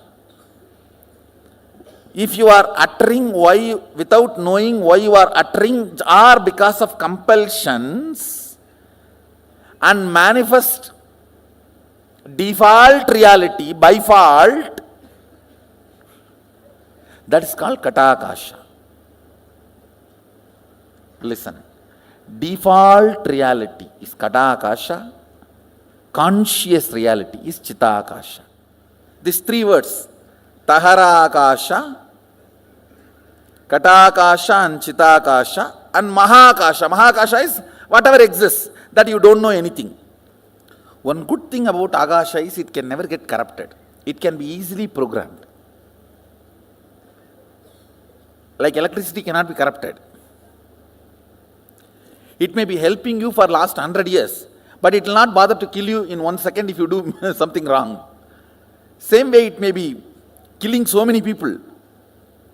S8: If you are uttering why without knowing why you are uttering, or because of compulsions, and manifest default reality by fault, that is called Katakasha. Listen, default reality is Katakasha, conscious reality is Chitakasha. These three words, Taharakasha, Katakasha and Chitakasha, and Mahakasha. Mahakasha is whatever exists, that you don't know anything. One good thing about Akasha is it can never get corrupted. It can be easily programmed. Like electricity cannot be corrupted. It may be helping you for last 100 years, but it will not bother to kill you in 1 second if you do something wrong. Same way it may be killing so many people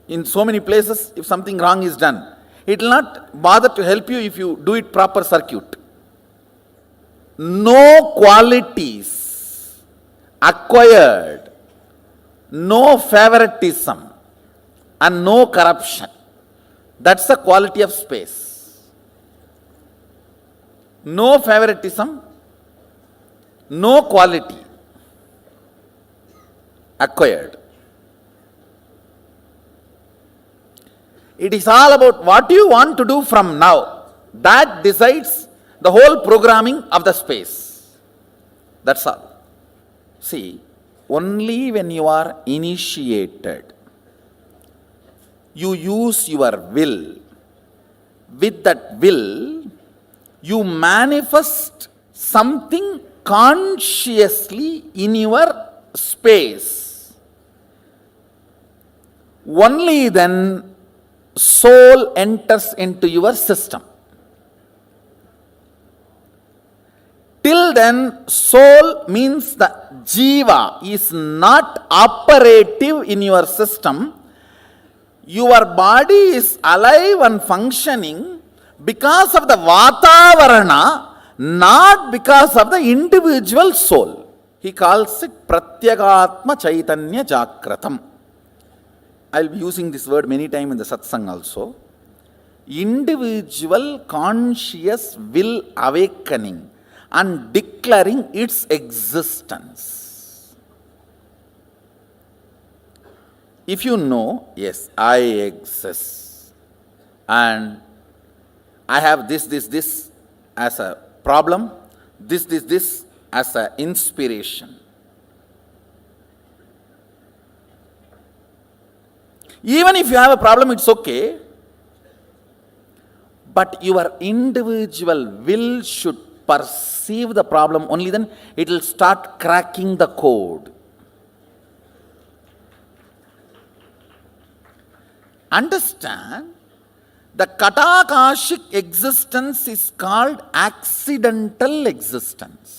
S8: in so many places if something wrong is done. It will not bother to help you if you do it proper circuit. No qualities acquired, no favoritism, and no corruption. That's the quality of space. No favoritism, no quality acquired. It is all about what you want to do from now. That decides the whole programming of the space. That's all. See, only when you are initiated, you use your will. With that will, you manifest something consciously in your space. Only then soul enters into your system. Till then, soul means the jiva is not operative in your system. Your body is alive and functioning because of the vatavarana, not because of the individual soul. He calls it pratyagatma chaitanya jakratam. I will be using this word many times in the satsang also. Individual conscious will awakening and declaring its existence. If you know, yes, I exist, and I have this as a problem, this as an inspiration. Even if you have a problem, it's okay. But your individual will should perceive the problem, only then it will start cracking the code. Understand, the Katakashic existence is called accidental existence.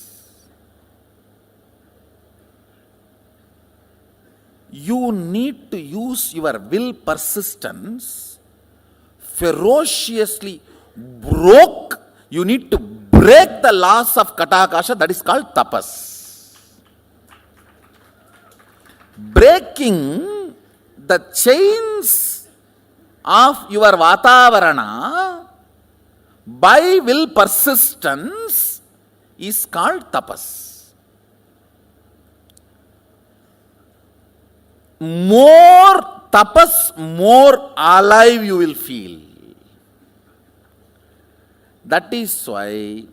S8: You need to use your will persistence ferociously. You need to break the laws of Katakasha, that is called tapas. Breaking the chains of your Vatavarana by will persistence is called tapas. More tapas, more alive you will feel. That is why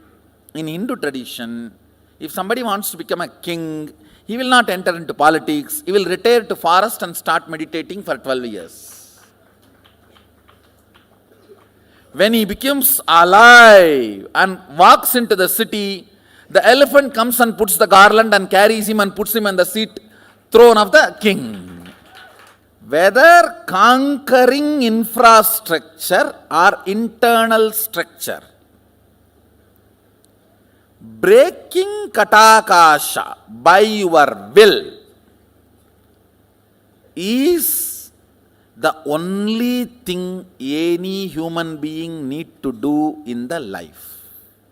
S8: in Hindu tradition, if somebody wants to become a king, he will not enter into politics. He will retire to forest and start meditating for 12 years. When he becomes alive and walks into the city, the elephant comes and puts the garland and carries him and puts him on the throne of the king. Whether conquering infrastructure or internal structure, breaking Katakasha by your will is the only thing any human being need to do in the life.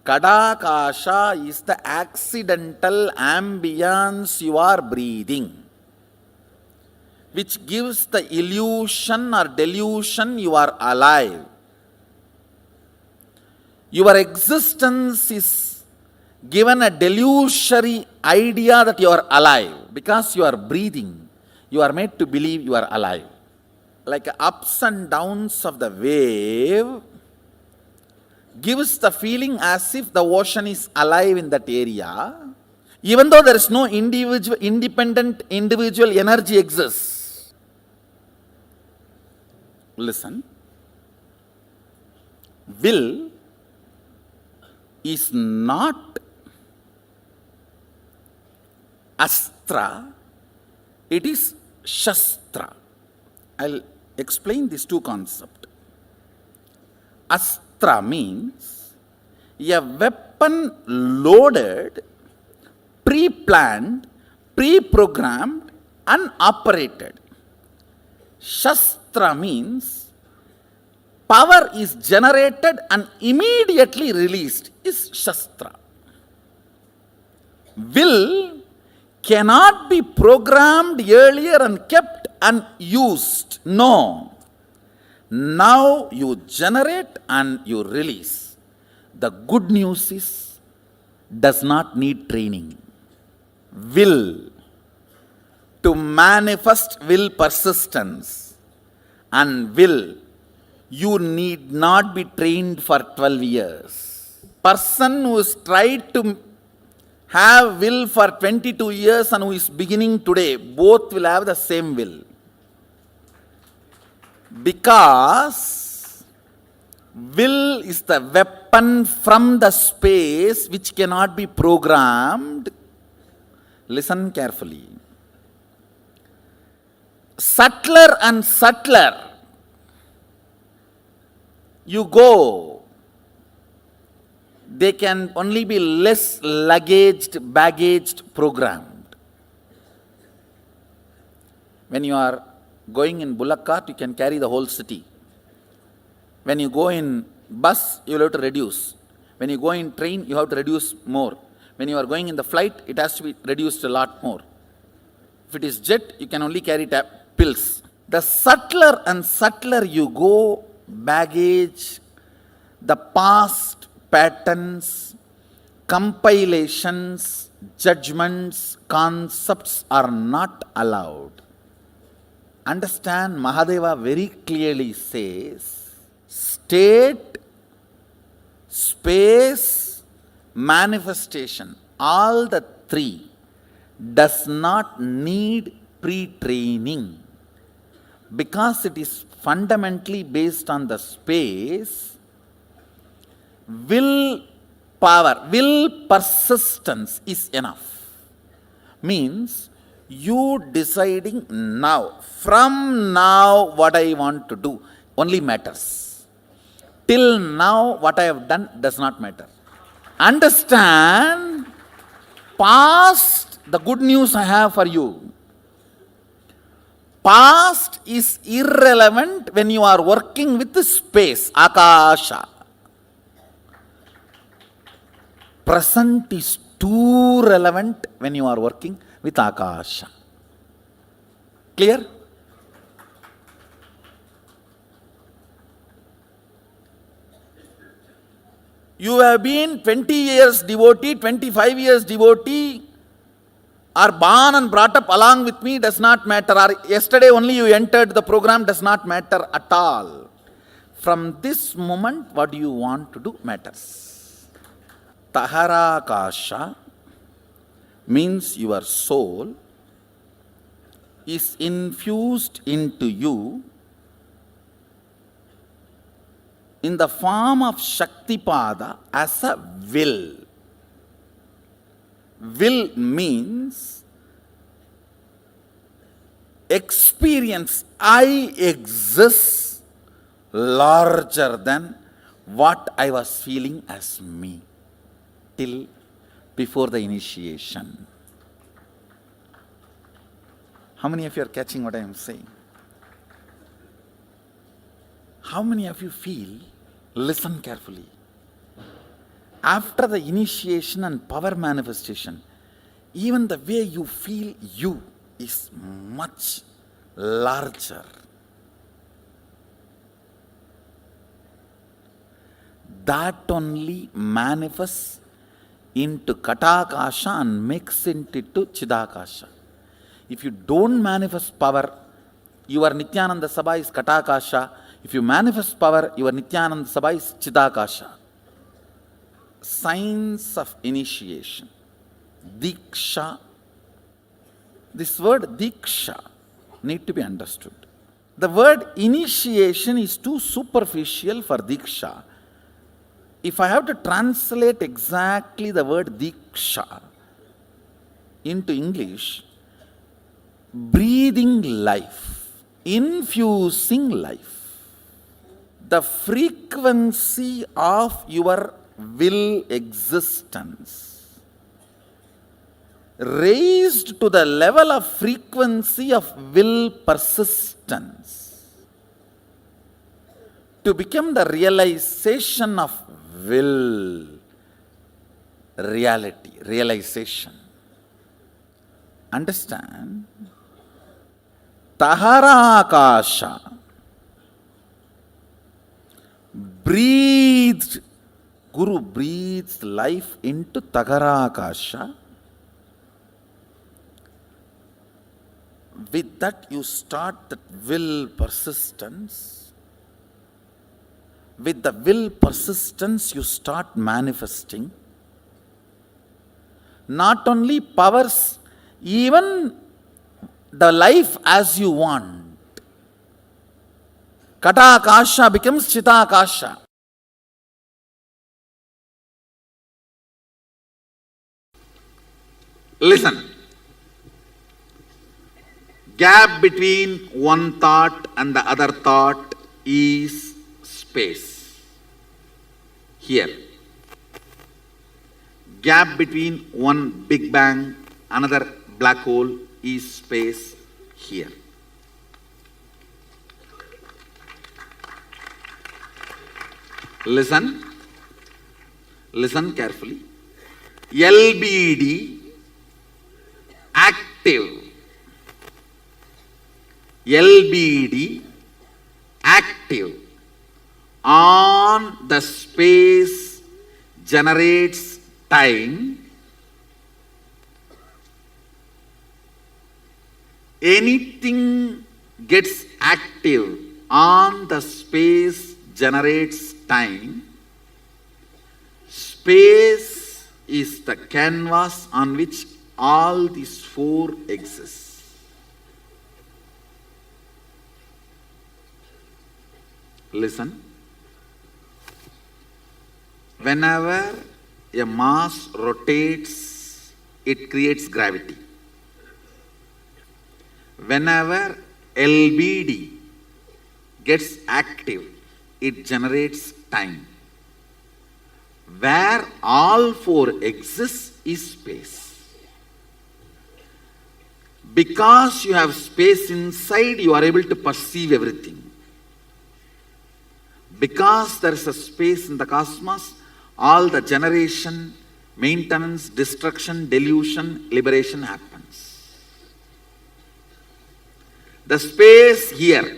S8: Katakasha is the accidental ambience you are breathing, which gives the illusion or delusion you are alive. Your existence is given a delusory idea that you are alive. Because you are breathing, you are made to believe you are alive. Like ups and downs of the wave gives the feeling as if the ocean is alive in that area, even though there is no independent individual energy exists. Listen. Will is not astra, it is shastra. I'll explain these two concepts. Astra means a weapon loaded, pre-planned, pre-programmed and operated. Shastra means power is generated and immediately released is Shastra. Will cannot be programmed earlier and kept and used. No. Now you generate and you release. The good news is, does not need training. Will, to manifest will persistence and will, you need not be trained for 12 years. Person who has tried to have will for 22 years and who is beginning today, both will have the same will. Because will is the weapon from the space which cannot be programmed. Listen carefully. Subtler and subtler you go, they can only be less baggaged, programmed. When you are going in bullock cart, you can carry the whole city. When you go in bus, you will have to reduce. When you go in train, you have to reduce more. When you are going in the flight, it has to be reduced a lot more. If it is jet, you can only carry pills. The subtler and subtler you go, baggage, the past patterns, compilations, judgments, concepts are not allowed. Understand, Mahadeva very clearly says, state, space, manifestation, all the three does not need pre-training. Because it is fundamentally based on the space, will power, will persistence is enough. Means You deciding now, from now what I want to do only matters. Till now what I have done does not matter. Understand, past, the good news I have for you. Past is irrelevant when you are working with the space, akasha. Present is too relevant when you are working with akasha. Clear? You have been 20 years devotee, 25 years devotee, or born and brought up along with me does not matter, or yesterday only you entered the program does not matter at all. From this moment, what do you want to do matters. Taharakasha means your soul is infused into you in the form of Shaktipada as a will. Will means experience, I exist larger than what I was feeling as me till before the initiation. How many of you are catching what I am saying? How many of you feel? Listen carefully. After the initiation and power manifestation, even the way you feel you is much larger. That only manifests into Katakasha and makes it into Chidakasha. If you don't manifest power, your Nithyananda Sabha is Katakasha. If you manifest power, your Nithyananda Sabha is Chidakasha. Signs of initiation. Diksha. This word Diksha need to be understood. The word initiation is too superficial for Diksha. If I have to translate exactly the word Diksha into English, breathing life, infusing life. The frequency of your will existence raised to the level of frequency of will persistence to become the realization of will, reality, realization. Understand? Taharakasha breathed, Guru breathes life into Tagarakasha. With that you start that will persistence. With the will persistence you start manifesting. Not only powers, even the life as you want. Katakasha becomes Chitakasha. Listen. Gap between one thought and the other thought is space. Here. Gap between one Big Bang, another black hole is space here. Listen. Listen carefully. LBD active. LBD active on the space generates time. Anything gets active on the space generates time. Space is the canvas on which all these four exist. Listen. Whenever a mass rotates, it creates gravity. Whenever LBD gets active, it generates time. Where all four exists is space. Because you have space inside, you are able to perceive everything. Because there is a space in the cosmos, all the generation, maintenance, destruction, delusion, liberation happens. The space here,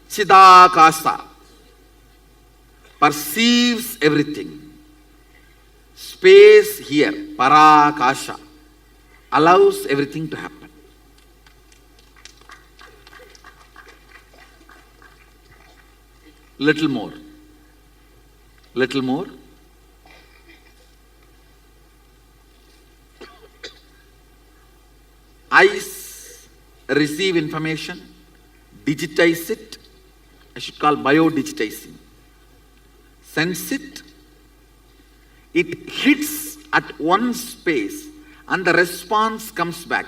S8: Chidakasa, perceives everything. Space here, Parakasha, allows everything to happen. Little more. Little more. Eyes receive information, digitize it. I should call bio-digitizing. Sense it. It hits at one space and the response comes back.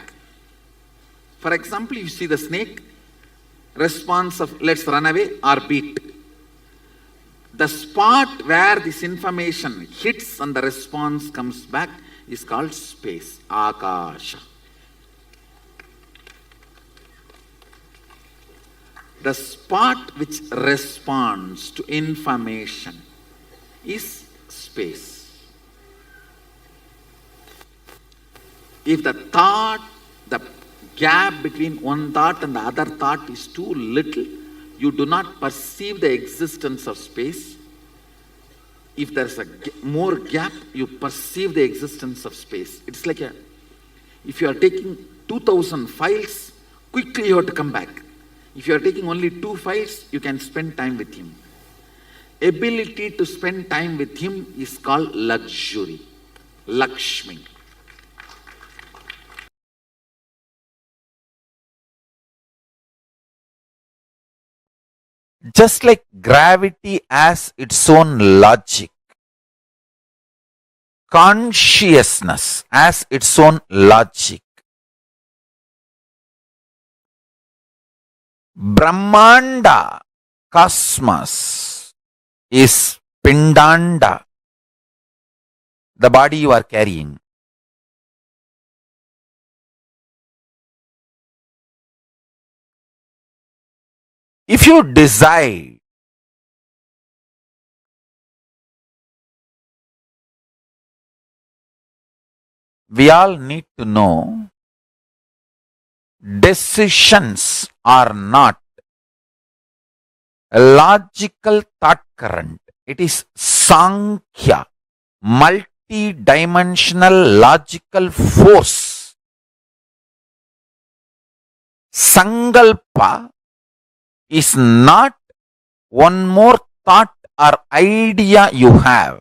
S8: For example, you see the snake, response of let's run away or beat. The spot where this information hits and the response comes back is called space, Akasha. The spot which responds to information is space. If the thought, the gap between one thought and the other thought is too little, you do not perceive the existence of space. If there's a more gap, you perceive the existence of space. It's like if you are taking 2000 files, quickly you have to come back. If you are taking only 2 files, you can spend time with him. Ability to spend time with him is called luxury, Lakshmi. Just like gravity has its own logic, consciousness has its own logic. Brahmanda, cosmos, is Pindanda, the body you are carrying. If you decide we all need to know decisions are not a logical thought current. It is Sankhya, multi-dimensional logical force. Sankalpa is not one more thought or idea you have.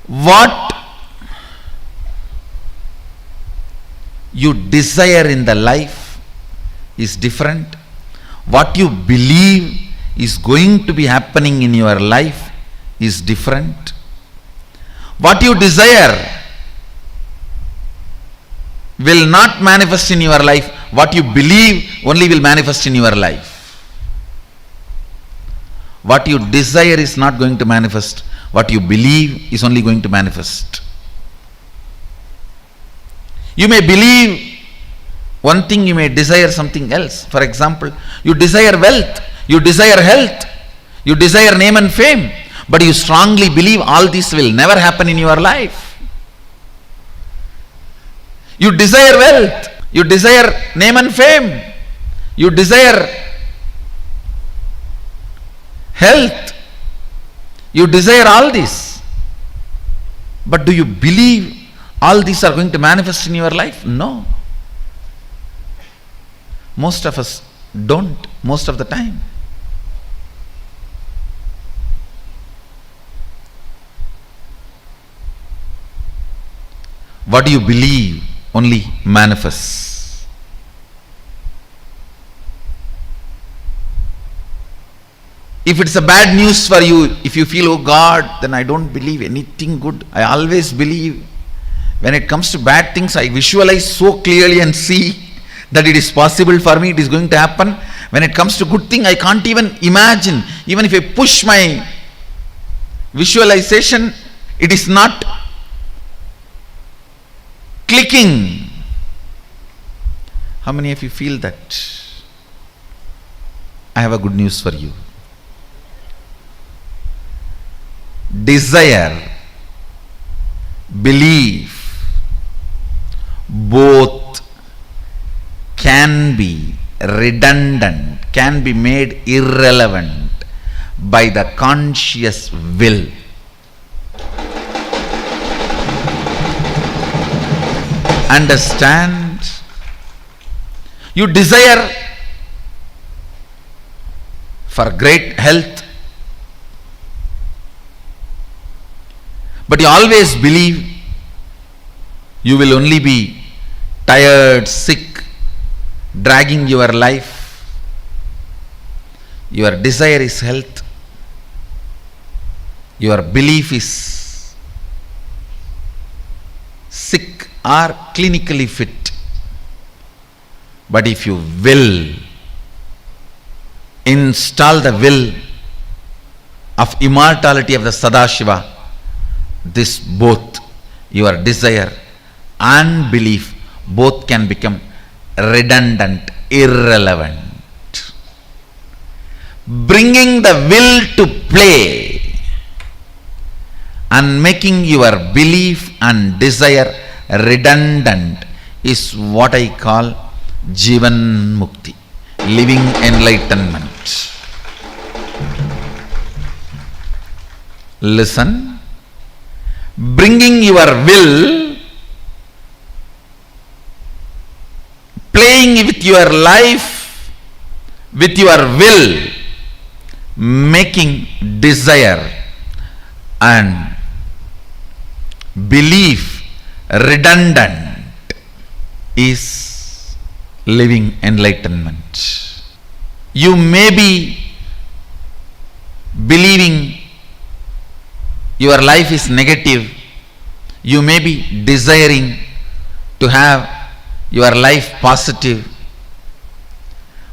S8: What you desire in the life is different. What you believe is going to be happening in your life is different. What you desire will not manifest in your life. What you believe only will manifest in your life. What you desire is not going to manifest. What you believe is only going to manifest. You may believe one thing, you may desire something else. For example, you desire wealth, you desire health, you desire name and fame, but you strongly believe all this will never happen in your life. You desire wealth, you desire name and fame, you desire health, you desire all this, but do you believe all these are going to manifest in your life? No. Most of us don't, most of the time. What do you believe only manifests. If it's a bad news for you, if you feel, oh God, then I don't believe anything good. I always believe. When it comes to bad things, I visualize so clearly and see that it is possible for me, it is going to happen. When it comes to good thing, I can't even imagine. Even if I push my visualization, it is not clicking. How many of you feel that? I have a good news for you. Desire, belief, both can be redundant, can be made irrelevant by the conscious will. Understand? You desire for great health, but you always believe you will only be tired, sick, dragging your life. Your desire is health. Your belief is sick or clinically fit. But if you will install the will of immortality of the Sadashiva, this both, your desire and belief, both can become redundant, irrelevant. Bringing the will to play and making your belief and desire redundant is what I call Jivan Mukti, living enlightenment. Listen. Bringing your will, playing with your life, with your will, making desire and belief redundant is living enlightenment. You may be believing your life is negative, you may be desiring to have your life positive,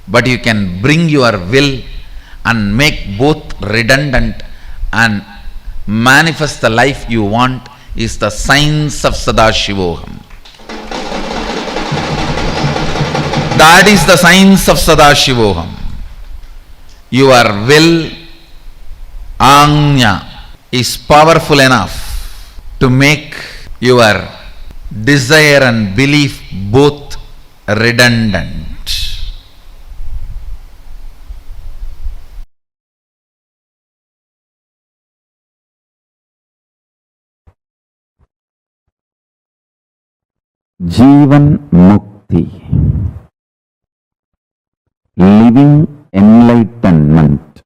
S8: but you can bring your will and make both redundant and manifest the life you want is the science of Sadashivoham. That is the science of Sadashivoham. Your will, Anya, is powerful enough to make your desire and belief both redundant. Jivan Mukti, living enlightenment,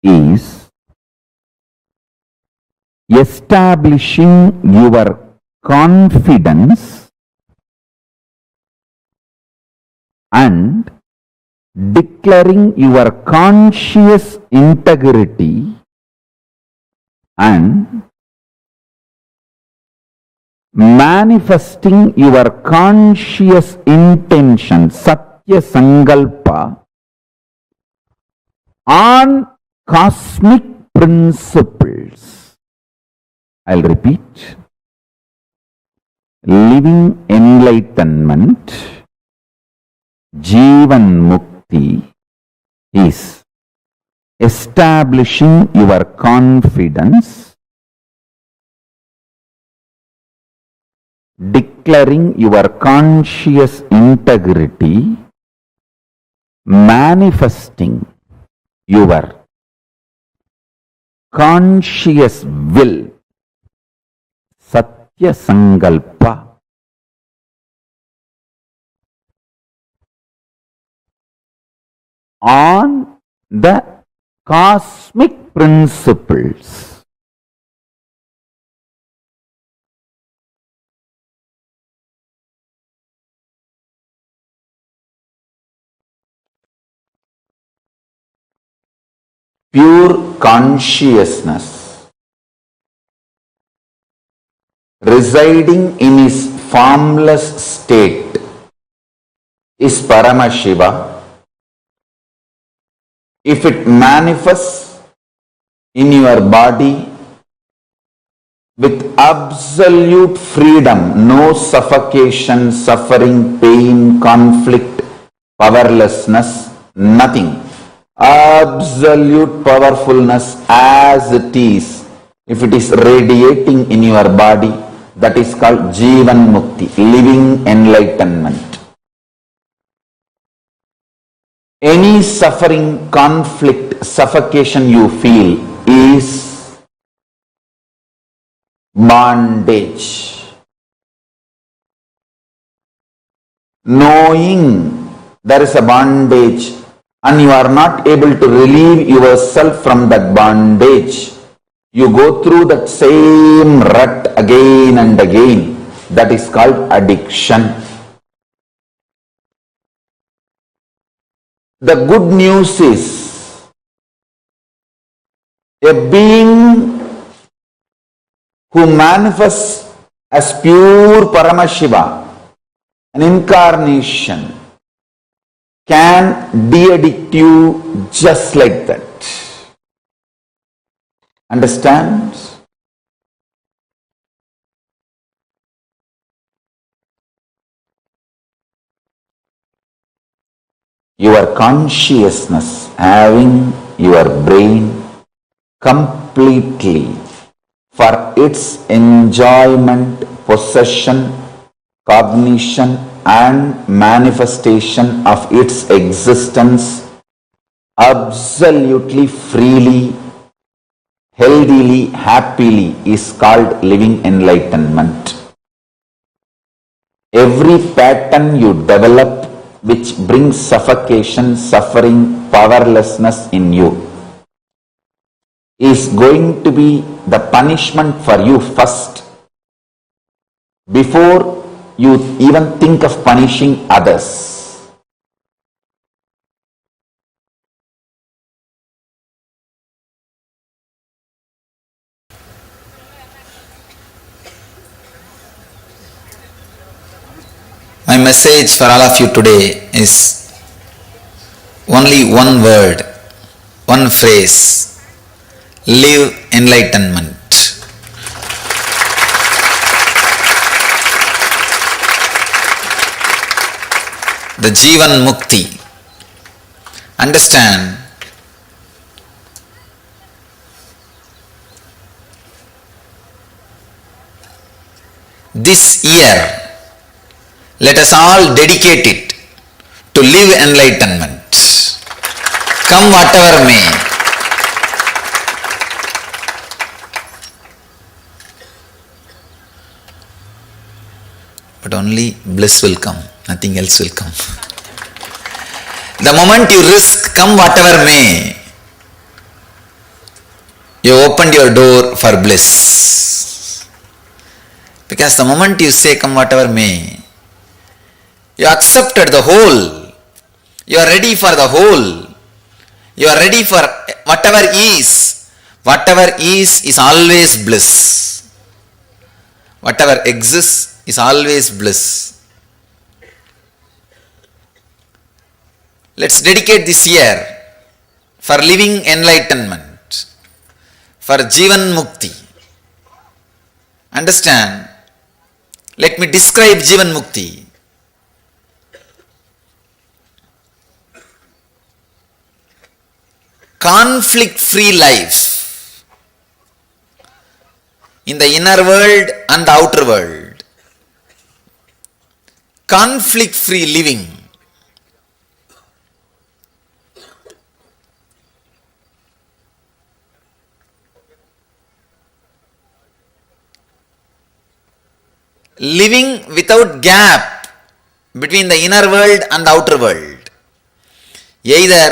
S8: is establishing your confidence and declaring your conscious integrity and manifesting your conscious intention, Satya Sankalpa, on cosmic principles. I'll repeat. Living enlightenment, Jivan Mukti, is establishing your confidence, declaring your conscious integrity, manifesting your conscious will, Satya Sankalpa, on the cosmic principles. Pure consciousness residing in his formless state is Paramashiva. If it manifests in your body with absolute freedom, no suffocation, suffering, pain, conflict, powerlessness, nothing. Absolute powerfulness as it is. If it is radiating in your body, that is called Jivan Mukti, living enlightenment. Any suffering, conflict, suffocation you feel is bondage. Knowing there is a bondage and you are not able to relieve yourself from that bondage, you go through that same rut again and again. That is called addiction. The good news is, a being who manifests as pure Paramashiva, an incarnation, can de-addict you just like that. Understand? Your consciousness having your brain completely for its enjoyment, possession, cognition and manifestation of its existence absolutely freely, healthily, happily is called living enlightenment. Every pattern you develop which brings suffocation, suffering, powerlessness in you is going to be the punishment for you first, before you even think of punishing others.
S4: My message for all of you today is only one word, one phrase: live enlightenment. The Jivan Mukti. Understand, this year let us all dedicate it to live enlightenment. Come whatever may. But only bliss will come, nothing else will come. The moment you risk come whatever may, You opened your door for bliss. Because the moment you say, come whatever may, you accepted the whole. You are ready for the whole. You are ready for whatever is. Whatever is always bliss. Whatever exists is always bliss. Let's dedicate this year for living enlightenment, for Jivan Mukti. Understand? Let me describe Jivan Mukti. Conflict-free life in the inner world and the outer world. Conflict-free living. Living without gap between the inner world and the outer world. Either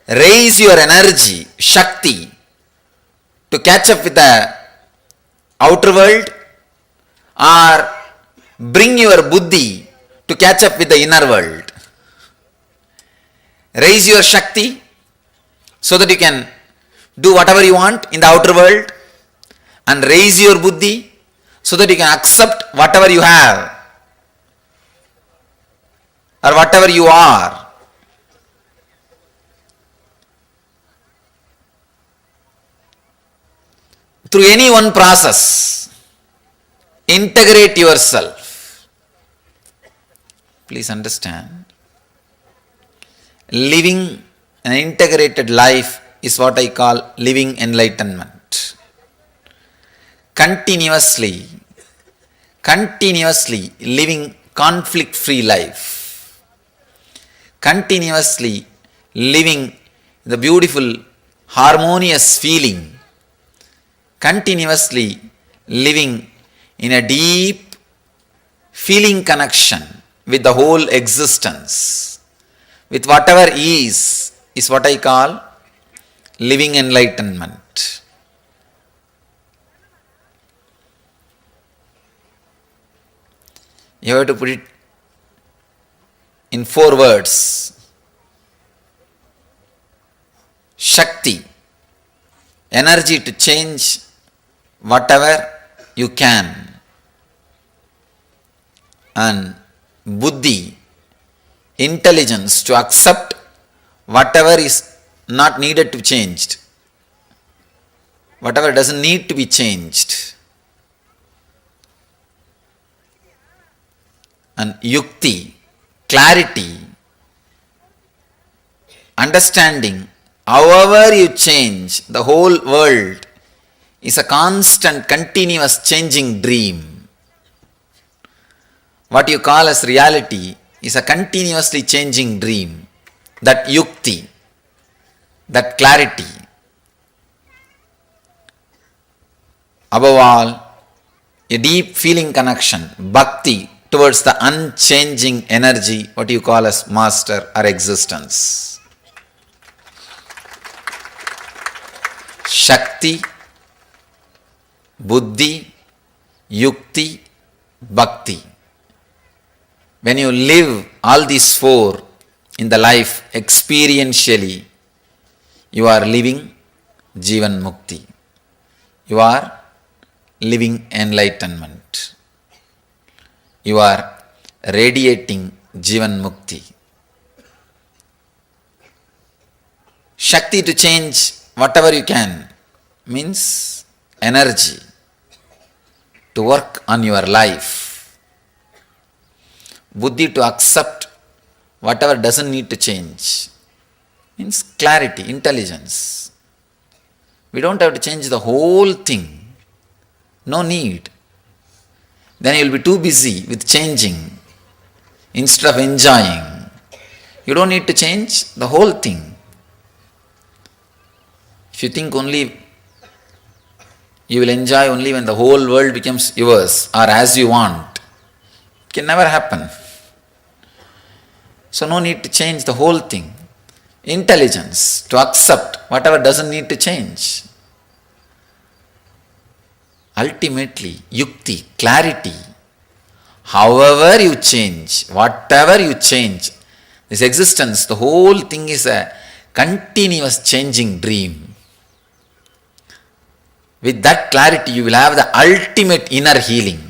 S4: raise your energy, Shakti, to catch up with the outer world, or bring your Buddhi to catch up with the inner world. Raise your Shakti so that you can do whatever you want in the outer world, and raise your Buddhi so that you can accept whatever you have or whatever you are. Through any one process, integrate yourself. Please understand, living an integrated life is what I call living enlightenment. Continuously living conflict-free life. Continuously living the beautiful, harmonious feeling. Continuously living in a deep feeling connection with the whole existence, with whatever is what I call living enlightenment. You have to put it in 4 words. Shakti, energy to change whatever you can, and Buddhi, intelligence to accept whatever is not needed to be changed, whatever doesn't need to be changed, and Yukti, clarity, understanding however you change, the whole world is a constant, continuous changing dream. What you call as reality is a continuously changing dream. That Yukti, that clarity. Above all, a deep feeling connection, bhakti, towards the unchanging energy, what you call as master or existence. Shakti, Buddhi, Yukti, Bhakti. When you live all these 4 in the life experientially, you are living Jivan Mukti. You are living enlightenment. You are radiating Jivan Mukti. Shakti to change whatever you can means energy to work on your life. Buddhi to accept whatever doesn't need to change means clarity, intelligence. We don't have to change the whole thing. No need. Then you will be too busy with changing instead of enjoying. You don't need to change the whole thing. If you think only you will enjoy only when the whole world becomes yours or as you want, it can never happen. So no need to change the whole thing. Intelligence to accept whatever doesn't need to change. ultimately, yukti, clarity. However you change, whatever you change, this existence, the whole thing is a continuous changing dream. With that clarity, you will have the ultimate inner healing,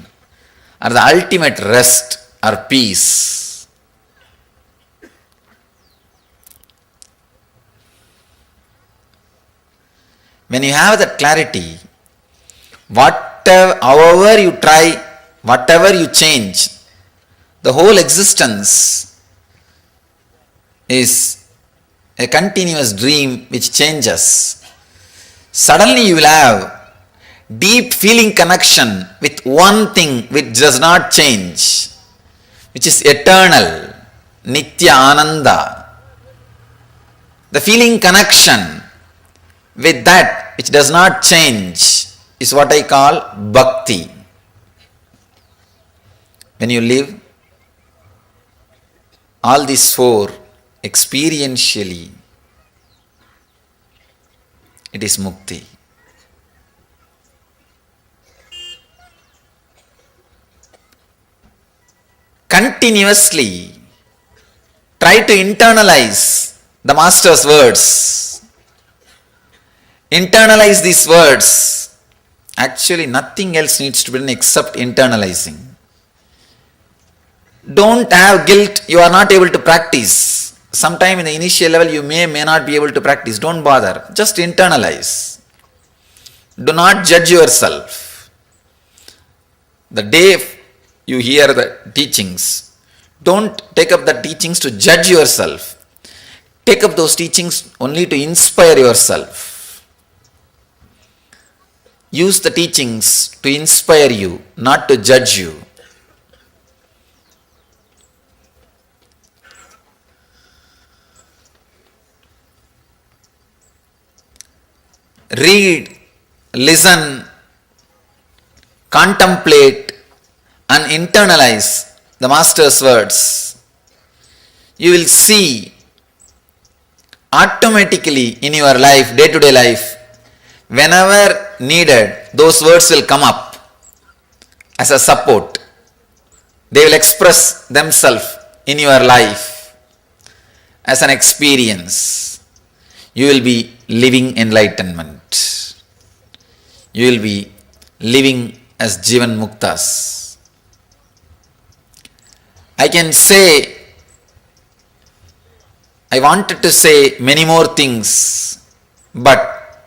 S4: or the ultimate rest or peace. When you have that clarity, however you try, whatever you change, the whole existence is a continuous dream which changes. Suddenly you will have deep feeling connection with one thing which does not change, which is eternal, Nithyananda. The feeling connection with that which does not change is what I call bhakti. When you live all these four experientially, it is mukti. Continuously try to internalize the Master's words. Internalize these words. Actually, nothing else needs to be done except internalizing. Don't have guilt, you are not able to practice. Sometime in the initial level you may not be able to practice. Don't bother. Just internalize. Do not judge yourself. The day you hear the teachings, don't take up the teachings to judge yourself. Take up those teachings only to inspire yourself. Use the teachings to inspire you, not to judge you. Read, listen, contemplate and internalize the Master's words. You will see automatically in your life, day-to-day life, whenever needed, those words will come up as a support. They will express themselves in your life as an experience. You will be living enlightenment. You will be living as Jivan Muktas. I wanted to say many more things, but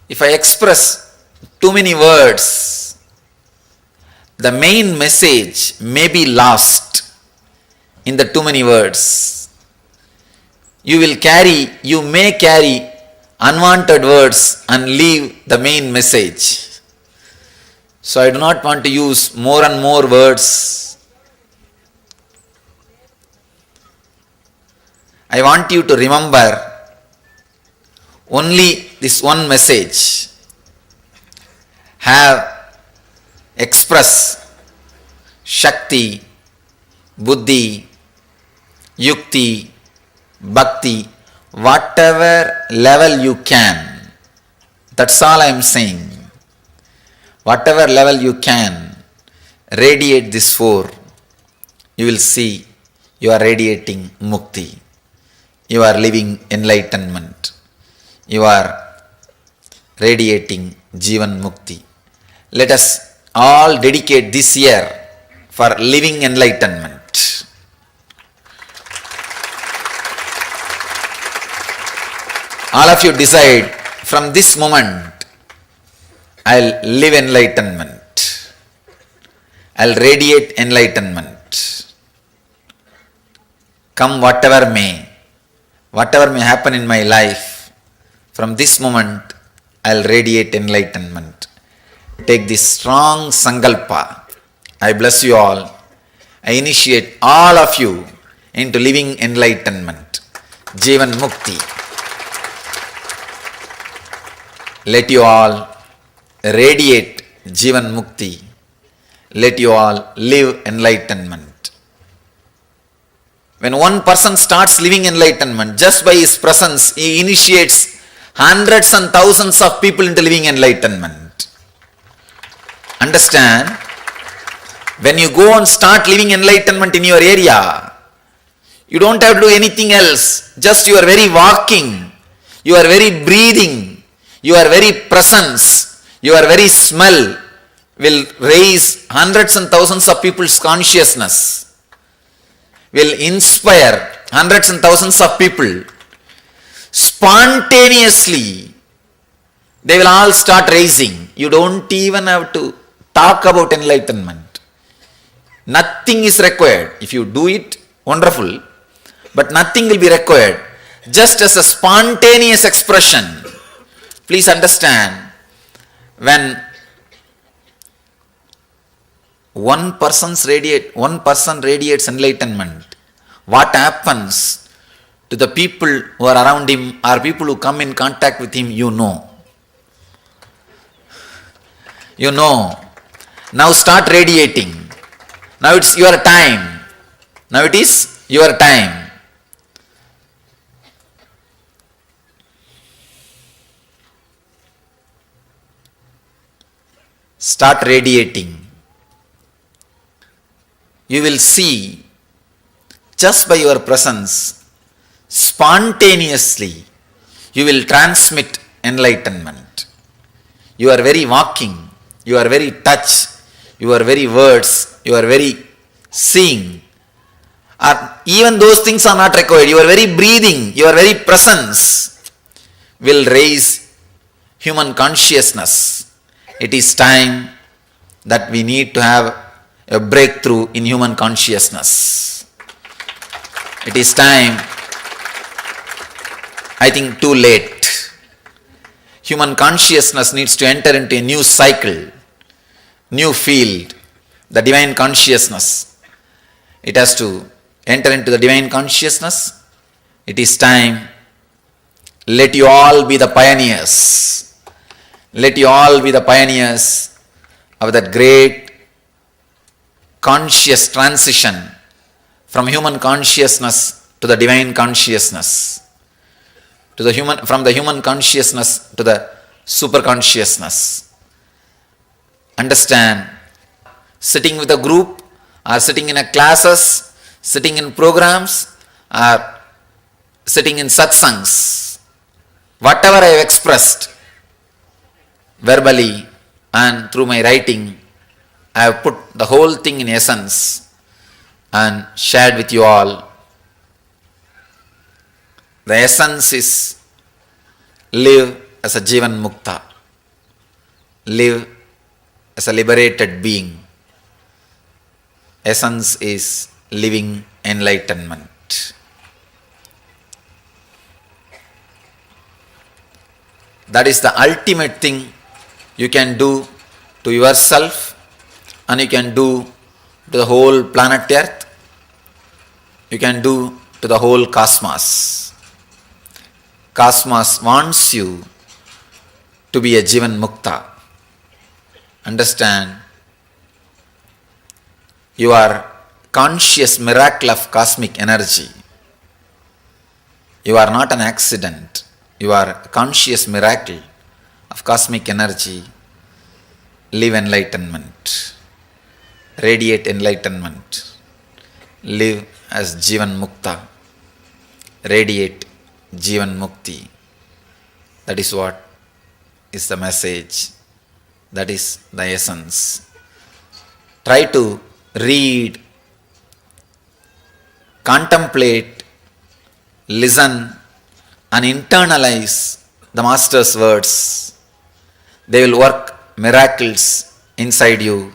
S4: if I express too many words, the main message may be lost in the too many words. You may carry unwanted words and leave the main message. So I do not want to use more and more words. I want you to remember only this one message. Express Shakti, Buddhi, Yukti, Bhakti, whatever level you can. That's all I am saying. Whatever level you can, radiate this four. You will see you are radiating mukti. You are living enlightenment. You are radiating Jivan Mukti. Let us all dedicate this year for living enlightenment. All of you decide, from this moment, I'll live enlightenment. I'll radiate enlightenment. Come whatever may happen in my life, from this moment, I'll radiate enlightenment. Take this strong sankalpa. I bless you all. I initiate all of you into living enlightenment. Jivan Mukti. Let you all radiate Jivan Mukti. Let you all live enlightenment. When one person starts living enlightenment, just by his presence, he initiates hundreds and thousands of people into living enlightenment. Understand? When you go and start living enlightenment in your area, you don't have to do anything else. Just your very walking, your very breathing, your very presence, your very smell will raise hundreds and thousands of people's consciousness, will inspire hundreds and thousands of people. Spontaneously, they will all start raising. You don't even have to talk about enlightenment. Nothing is required. If you do it, wonderful. But nothing will be required. Just as a spontaneous expression. Please understand, when one person radiates enlightenment, what happens to the people who are around him or people who come in contact with him, you know. You know. Now start radiating. Now it's your time. Now it is your time. Start radiating. You will see, just by your presence, spontaneously, you will transmit enlightenment. Your very walking, your very touch, your very words, your very seeing, even those things are not required. Your very breathing, your very presence will raise human consciousness. It is time that we need to have a breakthrough in human consciousness. It is time, I think too late. Human consciousness needs to enter into a new cycle, new field, the divine consciousness. It has to enter into the divine consciousness. It is time. Let you all be the pioneers. Let you all be the pioneers of that great conscious transition from human consciousness to the divine consciousness, from the human consciousness to the super consciousness. Understand, sitting with a group or sitting in a classes, sitting in programs or sitting in satsangs, whatever I have expressed verbally and through my writing, I have put the whole thing in essence and shared with you all. The essence is live as a Jivan Mukta, live as a liberated being. Essence is living enlightenment. That is the ultimate thing you can do to yourself and you can do to the whole planet Earth. You can do to the whole cosmos. Cosmos wants you to be a Jivan Mukta. Understand, you are conscious miracle of cosmic energy. You are not an accident. You are a conscious miracle of cosmic energy. Live enlightenment. Radiate enlightenment. Live as Jivan Mukta. Radiate Jivan Mukti. That is what is the message. That is the essence. Try to read, contemplate, listen and internalize the Master's words. They will work miracles inside you.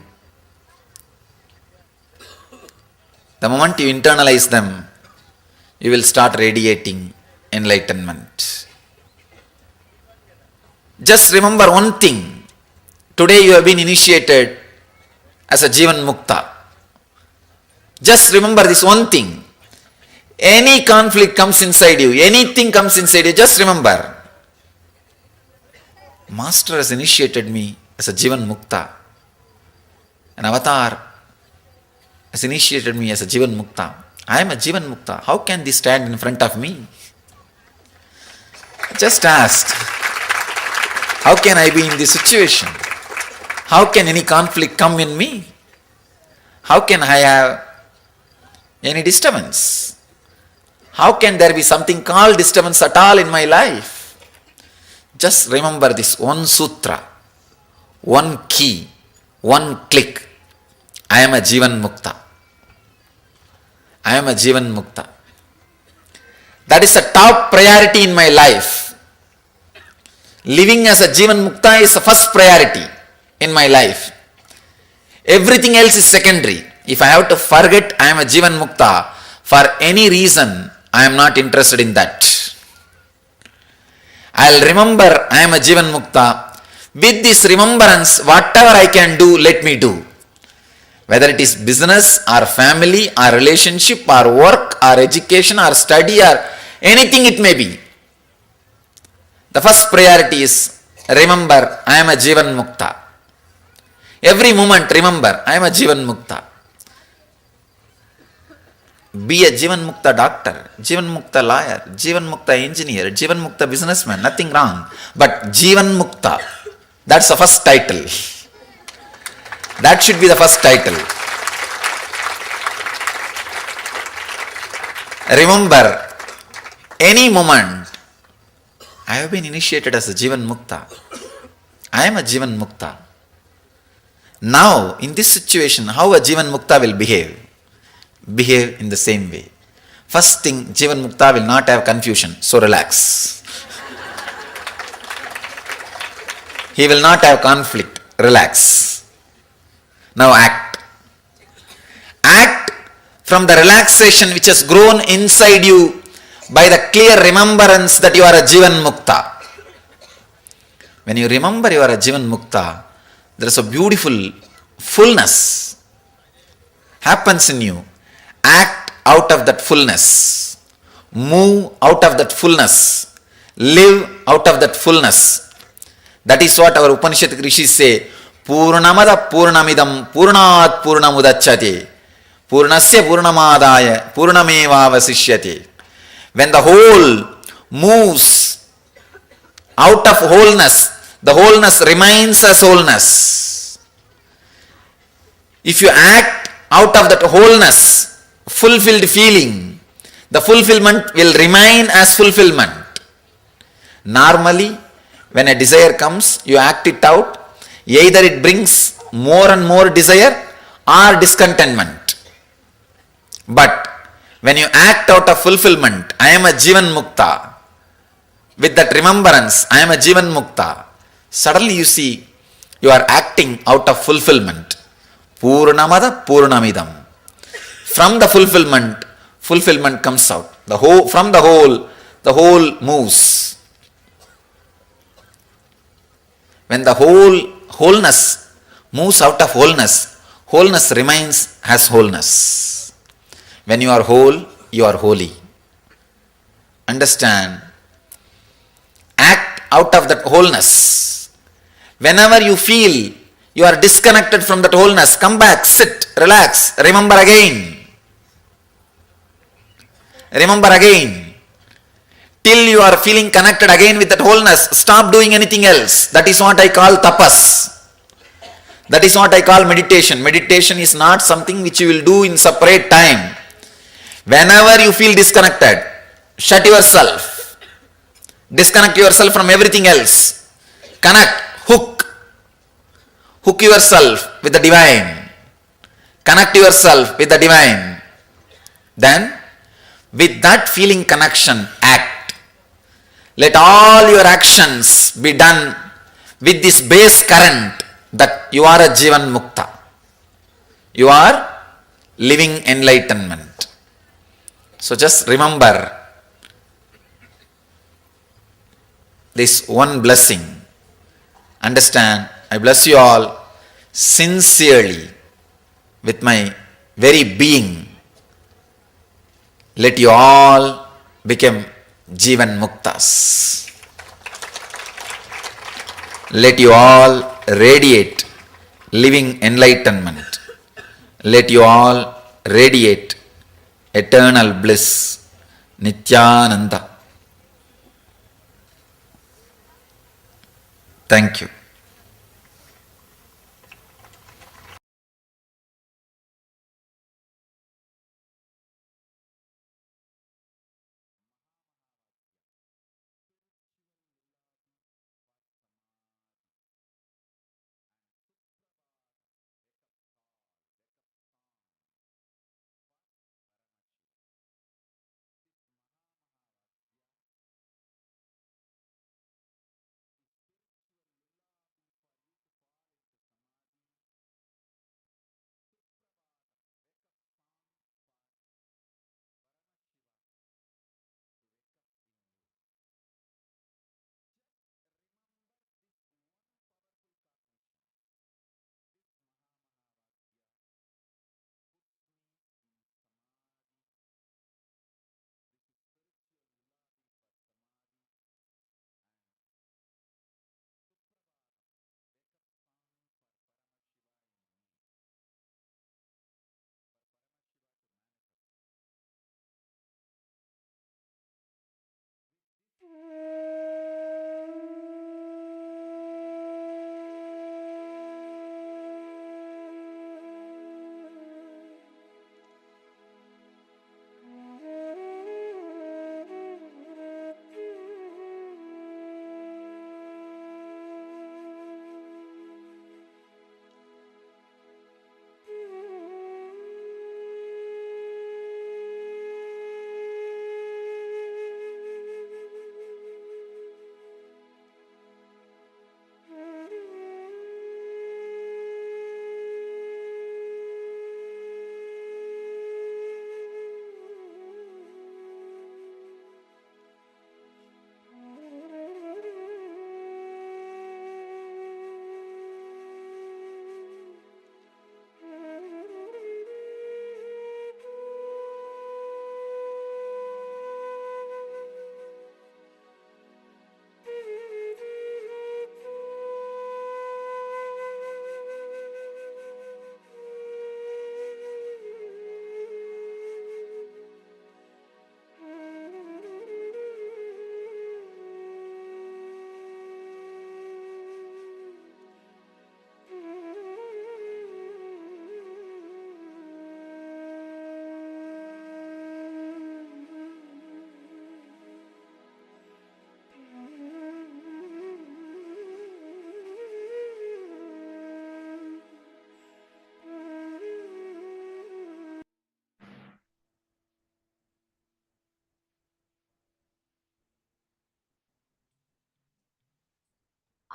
S4: The moment you internalize them, you will start radiating enlightenment. Just remember one thing. Today you have been initiated as a Jivan Mukta. Just remember this one thing. Any conflict comes inside you, anything comes inside you, just remember, Master has initiated me as a Jivan Mukta. An avatar has initiated me as a Jivan Mukta. I am a Jivan Mukta. How can this stand in front of me? Just ask, how can I be in this situation? How can any conflict come in me? How can I have any disturbance? How can there be something called disturbance at all in my life? Just remember this one sutra, one key, one click. I am a Jivan Mukta. I am a Jivan Mukta. That is a top priority in my life. Living as a Jivan Mukta is the first priority in my life. Everything else is secondary. If I have to forget I am a Jivan Mukta for any reason, I am not interested in that. I'll remember I am a Jivan Mukta. With this remembrance, whatever I can do, let me do. Whether it is business or family or relationship or work or education or study or anything it may be. The first priority is remember I am a Jivan Mukta. Every moment remember I am a Jivan Mukta. Be a Jivan Mukta doctor, Jivan Mukta lawyer, Jivan Mukta engineer, Jivan Mukta businessman, nothing wrong. But Jivan Mukta, that's the first title. That should be the first title. Remember, any moment, I have been initiated as a Jivan Mukta. I am a Jivan Mukta. Now, in this situation, how a Jivan Mukta will behave? Behave in the same way. First thing, Jivan Mukta will not have confusion, so relax. He will not have conflict, relax. Now act. Act from the relaxation which has grown inside you by the clear remembrance that you are a Jivan Mukta. When you remember you are a Jivan Mukta, there is a beautiful fullness happens in you. Act out of that fullness. Move out of that fullness. Live out of that fullness. That is what our Upanishad Rishis say. Purnamada Purnamidam Purnat Purnamudachyate Purnasya Purnamadaya Purnameva Vasishyate. When the whole moves out of wholeness, the wholeness remains as wholeness. If you act out of that wholeness, fulfilled feeling, the fulfillment will remain as fulfillment. Normally, when a desire comes, you act it out. Either it brings more and more desire or discontentment. But when you act out of fulfillment, I am a Jivan Mukta. With that remembrance, I am a Jivan Mukta. Suddenly you see, you are acting out of fulfillment. Purnamada Purnamidam. From the fulfillment, fulfillment comes out. From the whole moves. When the wholeness moves out of wholeness, wholeness remains as wholeness. When you are whole, you are holy. Understand? Act out of that wholeness. Whenever you feel you are disconnected from that wholeness, come back, sit, relax, remember again. Remember again. Till you are feeling connected again with that wholeness, stop doing anything else. That is what I call tapas. That is what I call meditation. Meditation is not something which you will do in separate time. Whenever you feel disconnected, shut yourself. Disconnect yourself from everything else. Connect, hook yourself with the divine. Connect yourself with the divine. Then, with that feeling connection, act. Let all your actions be done with this base current that you are a Jivan Mukta. You are living enlightenment. So just remember this one blessing. Understand, I bless you all sincerely with my very being. Let you all become Jivan Muktas. Let you all radiate living enlightenment. Let you all radiate eternal bliss, Nithyananda. Thank you.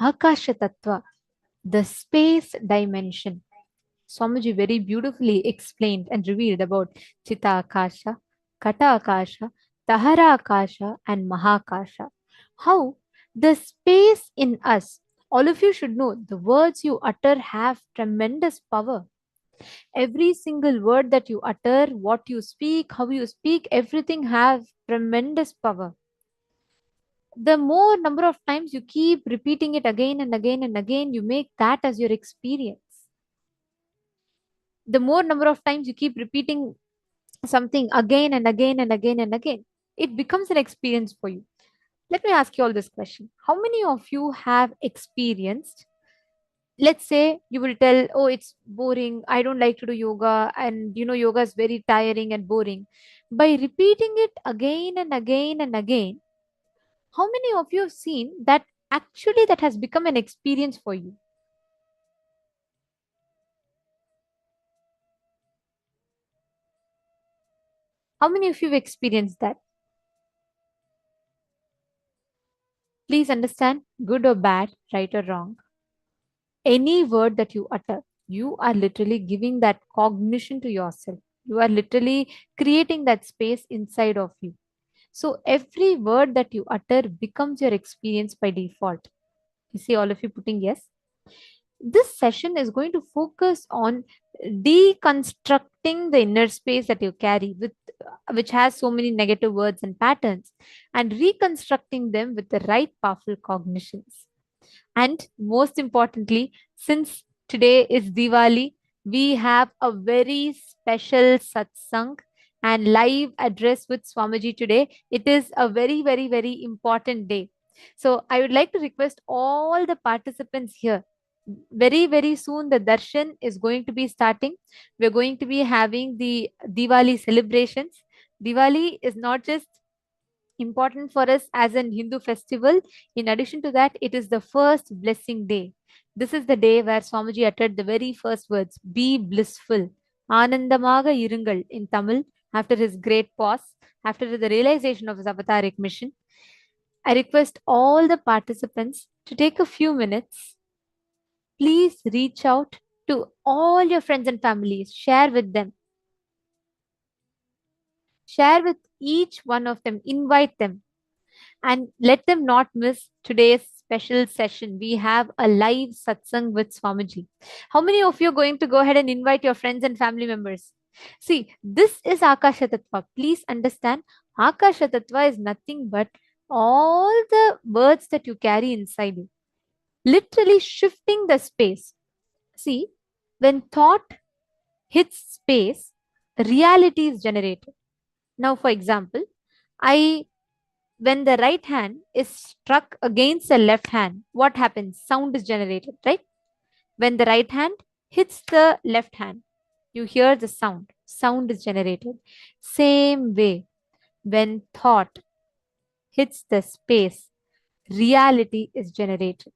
S6: Akasha Tattva, the space dimension. Swamiji very beautifully explained and revealed about Chita Akasha, Kata Akasha, Tahara Akasha, and Mahakasha. How the space in us, all of you should know, the words you utter have tremendous power. Every single word that you utter, what you speak, how you speak, everything have tremendous power. The more number of times you keep repeating it again and again and again, you make that as your experience. The more number of times you keep repeating something again and again and again and again, it becomes an experience for you. Let me ask you all this question. How many of you have experienced, let's say you will tell, oh, it's boring, I don't like to do yoga, and yoga is very tiring and boring. By repeating it again and again and again, how many of you have seen that actually that has become an experience for you? How many of you have experienced that? Please understand, good or bad, right or wrong, any word that you utter, you are literally giving that cognition to yourself. You are literally creating that space inside of you. So every word that you utter becomes your experience by default. You see all of you putting yes? This session is going to focus on deconstructing the inner space that you carry with which has so many negative words and patterns, and reconstructing them with the right powerful cognitions. And most importantly, since today is Diwali, we have a very special satsang and live address with Swamiji today. It is a very, very, very important day. So I would like to request all the participants here. Very, very soon, the darshan is going to be starting. We're going to be having the Diwali celebrations. Diwali is not just important for us as an Hindu festival. In addition to that, it is the first blessing day. This is the day where Swamiji uttered the very first words, be blissful. Anandamaga irungal in Tamil, after his great pause, after the realization of his avataric mission. I request all the participants to take a few minutes. Please reach out to all your friends and families. Share with them. Share with each one of them. Invite them. And let them not miss today's special session. We have a live satsang with Swamiji. How many of you are going to go ahead and invite your friends and family members? See, this is Akasha Tattva. Please understand, Akasha Tattva is nothing but all the words that you carry inside you. Literally shifting the space. See, when thought hits space, reality is generated. Now, for example, I when the right hand is struck against the left hand, what happens? Sound is generated, right? When the right hand hits the left hand, you hear the sound. Sound is generated. Same way, when thought hits the space, reality is generated.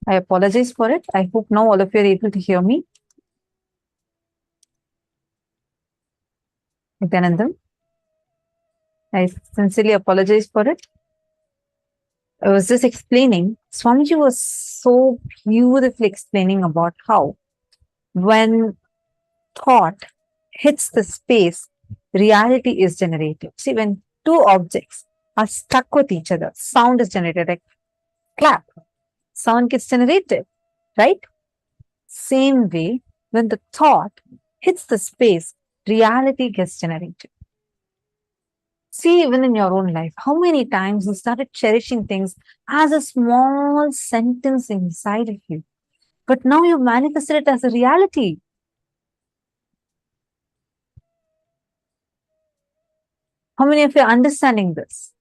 S7: I apologize for it. I hope now all of you are able to hear me. Nithyananda, I sincerely apologize for it. I was just explaining, Swamiji was so beautifully explaining about how when thought hits the space, reality is generated. See, when two objects are stuck with each other, sound is generated, like clap, sound gets generated, right? Same way, when the thought hits the space, reality gets generated. See, even in your own life, how many times you started cherishing things as a small sentence inside of you, but now you manifested it as a reality. How many of you are understanding this?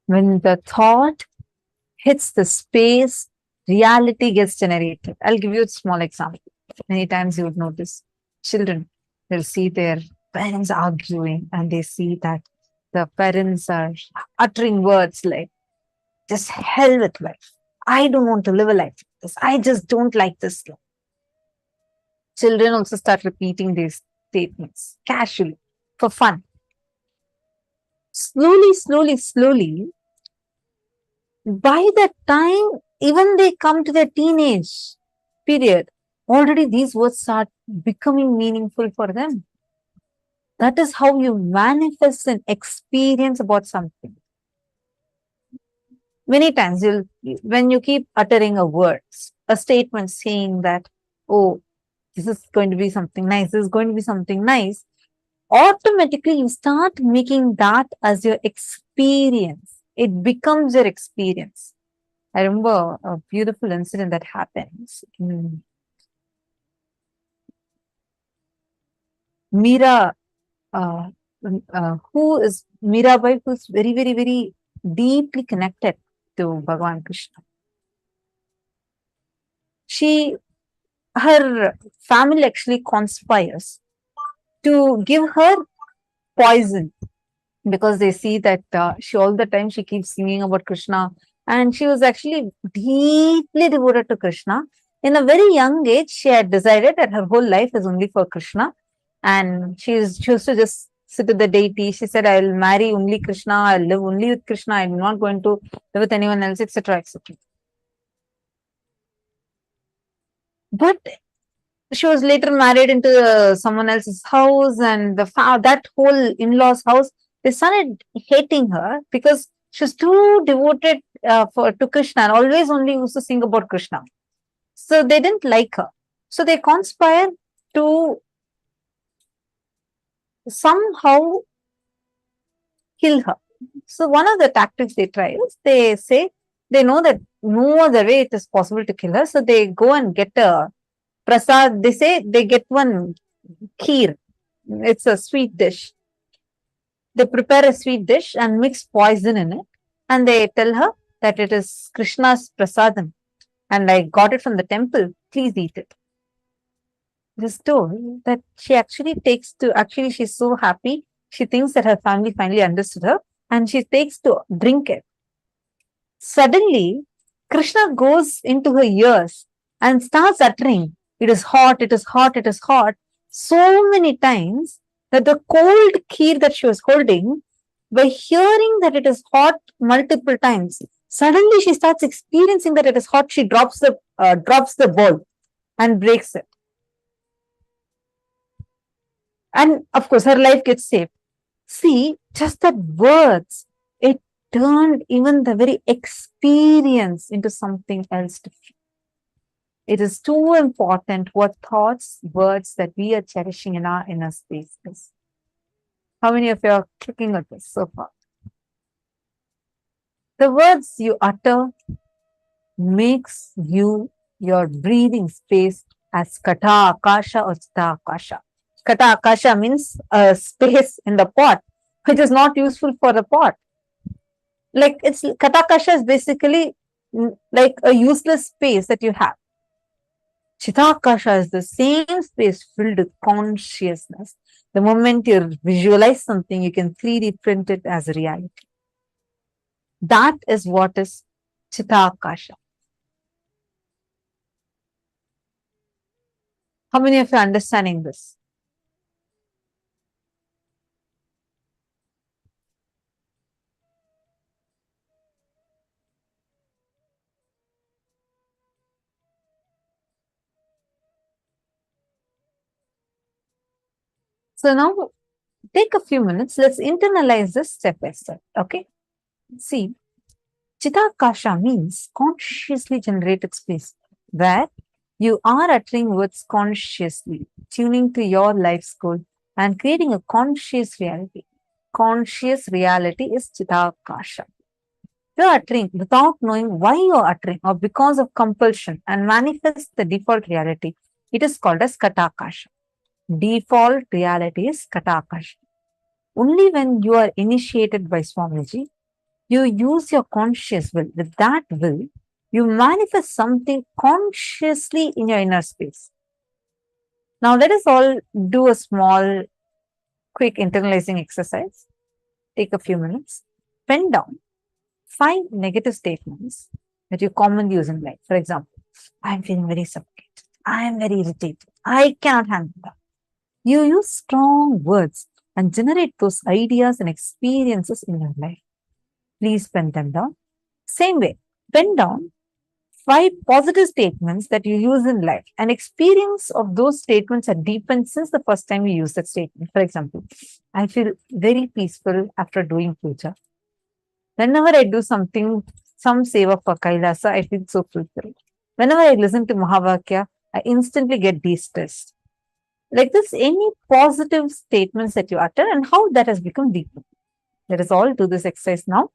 S7: When the thought hits the space, reality gets generated. I'll give you a small example. Many times you would notice children, they'll see their parents arguing and they see that the parents are uttering words like, just hell with life. I don't want to live a life like this. I just don't like this life. Children also start repeating these statements casually for fun. Slowly, by the time even they come to their teenage period, already these words start becoming meaningful for them. That is how you manifest an experience about something. Many times, when you keep uttering a word, a statement saying that, oh, this is going to be something nice, this is going to be something nice, automatically you start making that as your experience. It becomes your experience. I remember a beautiful incident that happens in Meera, who is Mirabai, who's very deeply connected to Bhagavan Krishna. Her family actually conspires to give her poison because they see that she all the time she keeps singing about Krishna, and she was actually deeply devoted to Krishna. In a very young age, she had decided that her whole life is only for Krishna, and she used to just sit with the deity. She said, I will marry only Krishna, I will live only with Krishna, I'm not going to live with anyone else, etc. etc. But she was later married into someone else's house, and that whole in-laws house, they started hating her because she was too devoted to Krishna and always only used to sing about Krishna. So they didn't like her. So they conspired to somehow kill her. So one of the tactics they try is they say they know that no other way it is possible to kill her. So they go and get a prasad. They say they get one kheer. It's a sweet dish. They prepare a sweet dish and mix poison in it. And they tell her that it is Krishna's prasadam. And I got it from the temple. Please eat it. It is told that she actually she's so happy. She thinks that her family finally understood her and she takes to drink it. Suddenly, Krishna goes into her ears and starts uttering, it is hot, it is hot, it is hot, so many times that the cold kheer that she was holding, by hearing that it is hot multiple times, suddenly she starts experiencing that it is hot. She drops the bowl and breaks it. And of course, her life gets saved. See, just that words, it turned even the very experience into something else different. It is too important what thoughts, words that we are cherishing in our inner spaces. How many of you are clicking at this so far? The words you utter makes you your breathing space as kata akasha or chita akasha. Kata akasha means a space in the pot, which is not useful for the pot. Like kata akasha is basically like a useless space that you have. Chitakasha is the same space filled with consciousness. The moment you visualize something, you can 3D print it as a reality. That is what is Chitakasha. How many of you are understanding this? So now take a few minutes. Let's internalize this step by step. Okay. See, Chitakasha means consciously generated space where you are uttering words consciously, tuning to your life's goal and creating a conscious reality. Conscious reality is Chitakasha. You're uttering without knowing why you're uttering or because of compulsion and manifest the default reality. It is called as Katakasha. Default reality is Katakasha. Only when you are initiated by Swamiji, you use your conscious will. With that will, you manifest something consciously in your inner space. Now, let us all do a small, quick internalizing exercise. Take a few minutes. Pen down 5 negative statements that you commonly use in life. For example, I am feeling very suffocated. I am very irritated. I cannot handle that. You use strong words and generate those ideas and experiences in your life. Please pen them down. Same way, pen down 5 positive statements that you use in life. An experience of those statements are deepened since the first time you use that statement. For example, I feel very peaceful after doing puja. Whenever I do something, some seva for Kailasa, I feel so fulfilled. Whenever I listen to Mahavakya, I instantly get de-stressed. Like this, any positive statements that you utter and how that has become deeper. Let us all do this exercise now.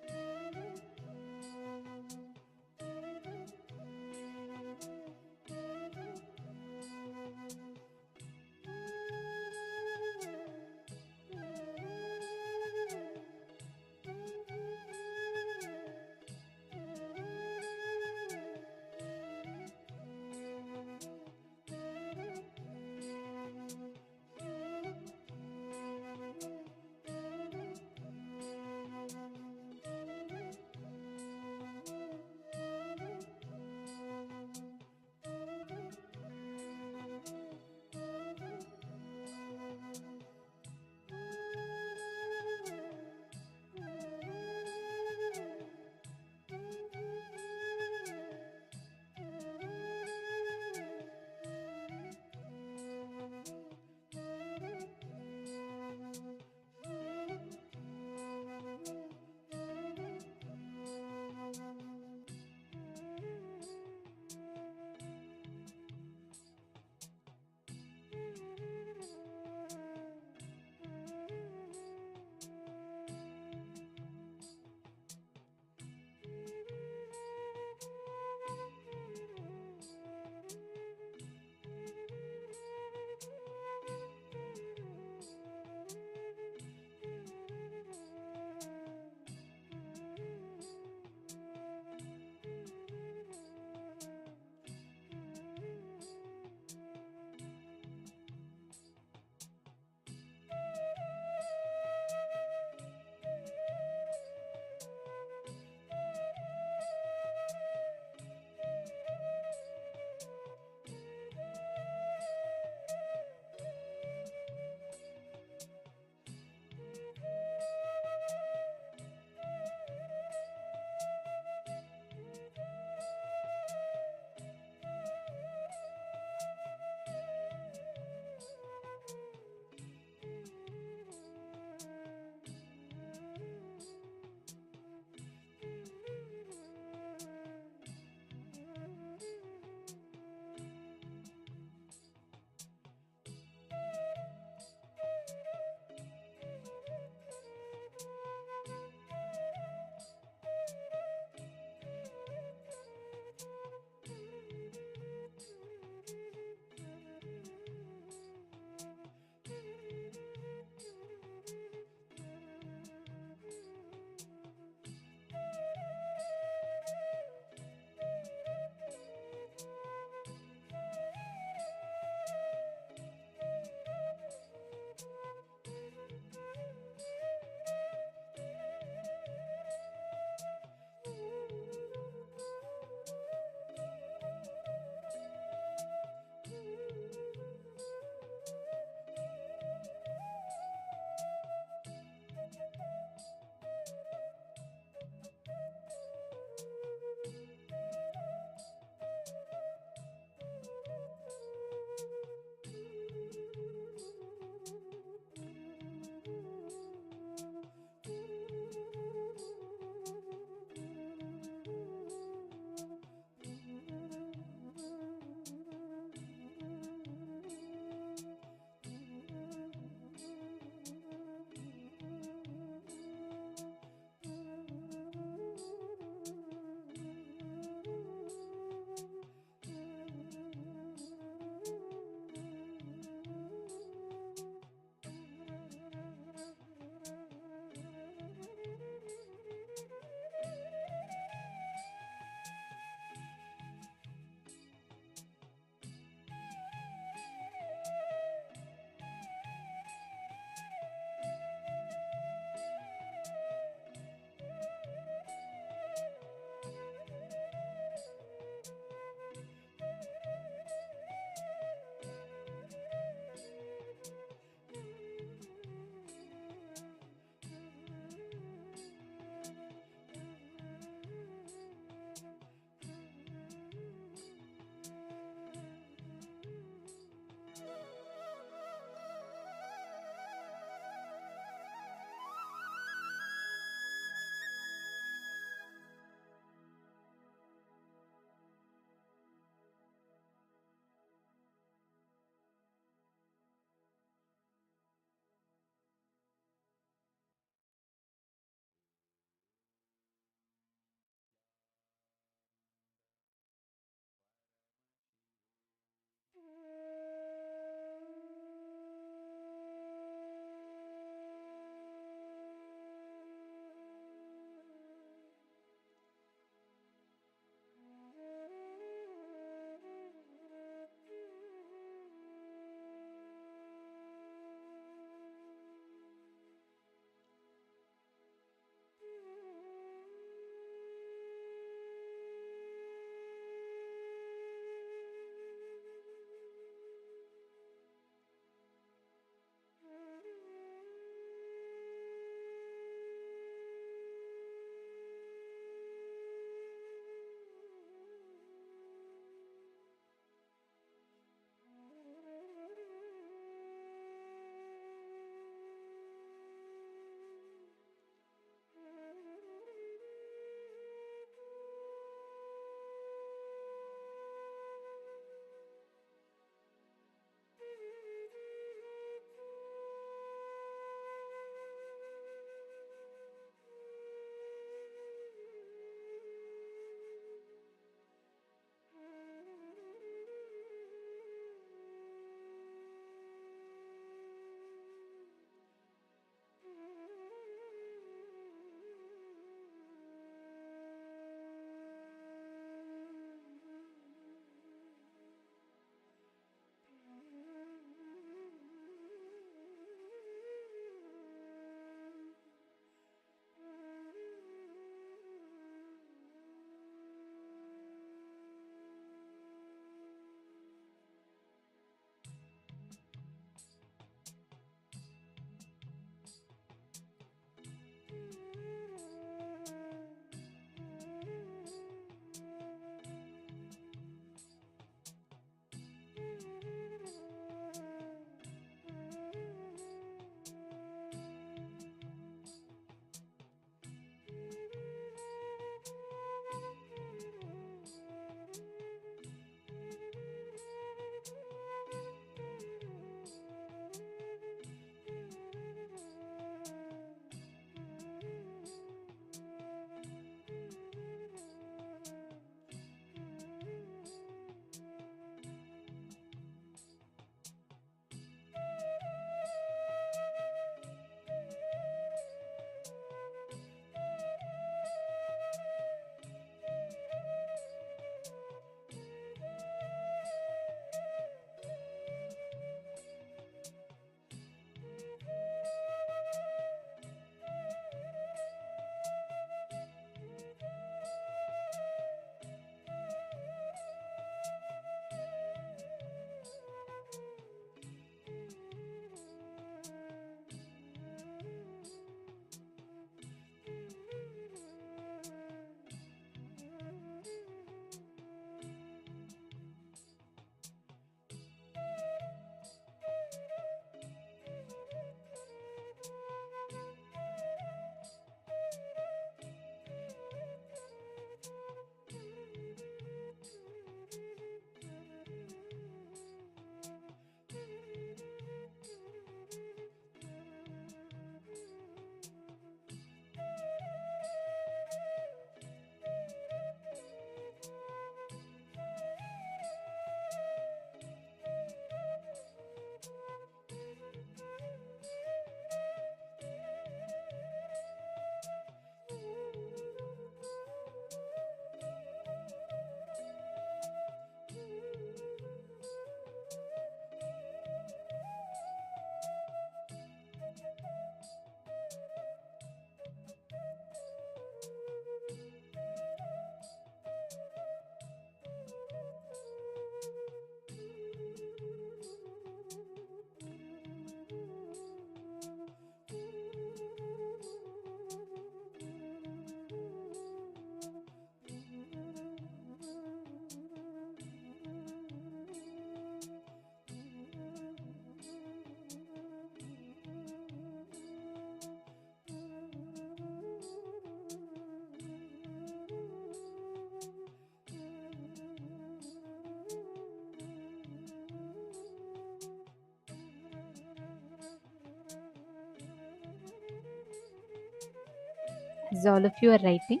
S6: as all of you are writing,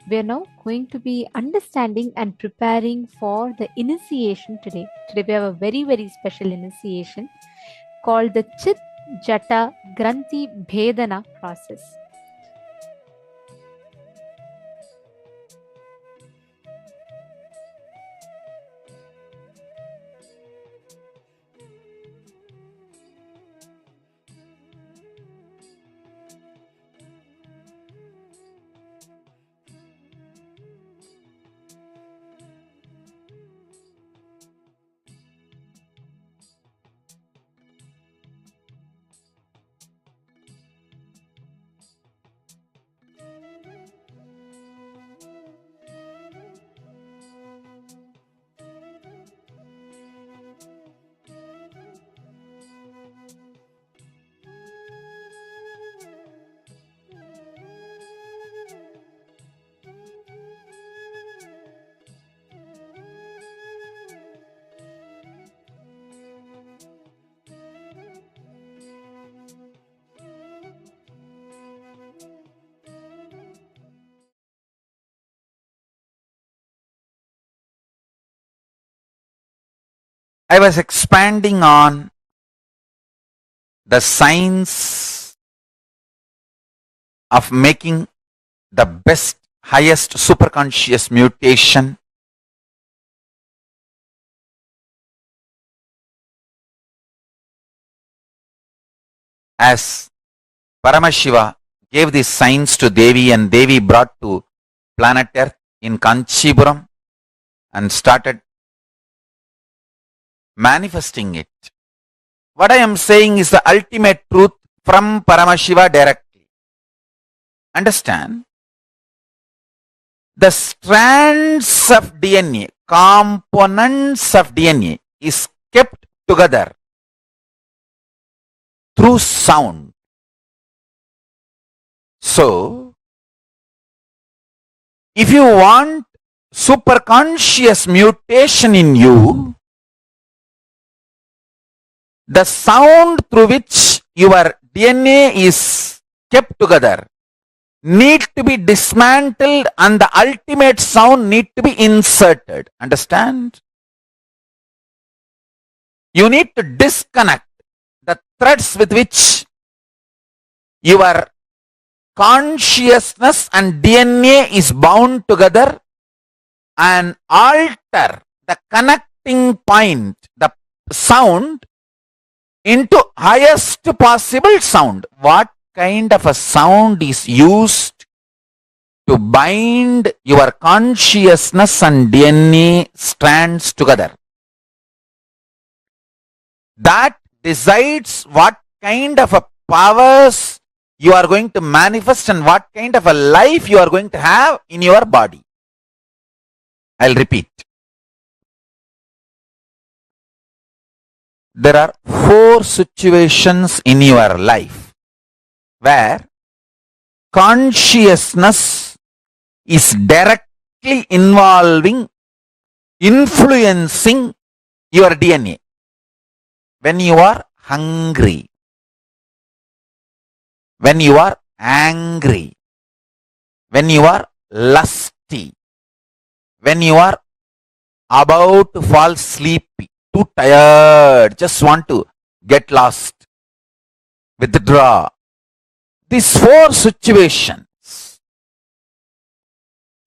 S6: we are now going to be understanding and preparing for the initiation today. Today we have a very, very special initiation called the Chit Jata Granthi Bhedana process.
S8: I was expanding on the science of making the best, highest superconscious mutation as Paramashiva gave this science to Devi, and Devi brought to planet Earth in Kanchipuram and started manifesting it. What I am saying is the ultimate truth from Paramashiva directly. Understand? The strands of DNA, components of DNA is kept together through sound. So, if you want superconscious mutation in you, the sound through which your DNA is kept together need to be dismantled and the ultimate sound need to be inserted. Understand? You need to disconnect the threads with which your consciousness and DNA is bound together and alter the connecting point, the sound, into highest possible sound. What kind of a sound is used to bind your consciousness and DNA strands together? That decides what kind of a powers you are going to manifest and what kind of a life you are going to have in your body. I'll repeat. There are 4 situations in your life where consciousness is directly influencing your DNA. When you are hungry, when you are angry, when you are lusty, when you are about to fall sleepy, too tired, just want to get lost, withdraw. These 4 situations,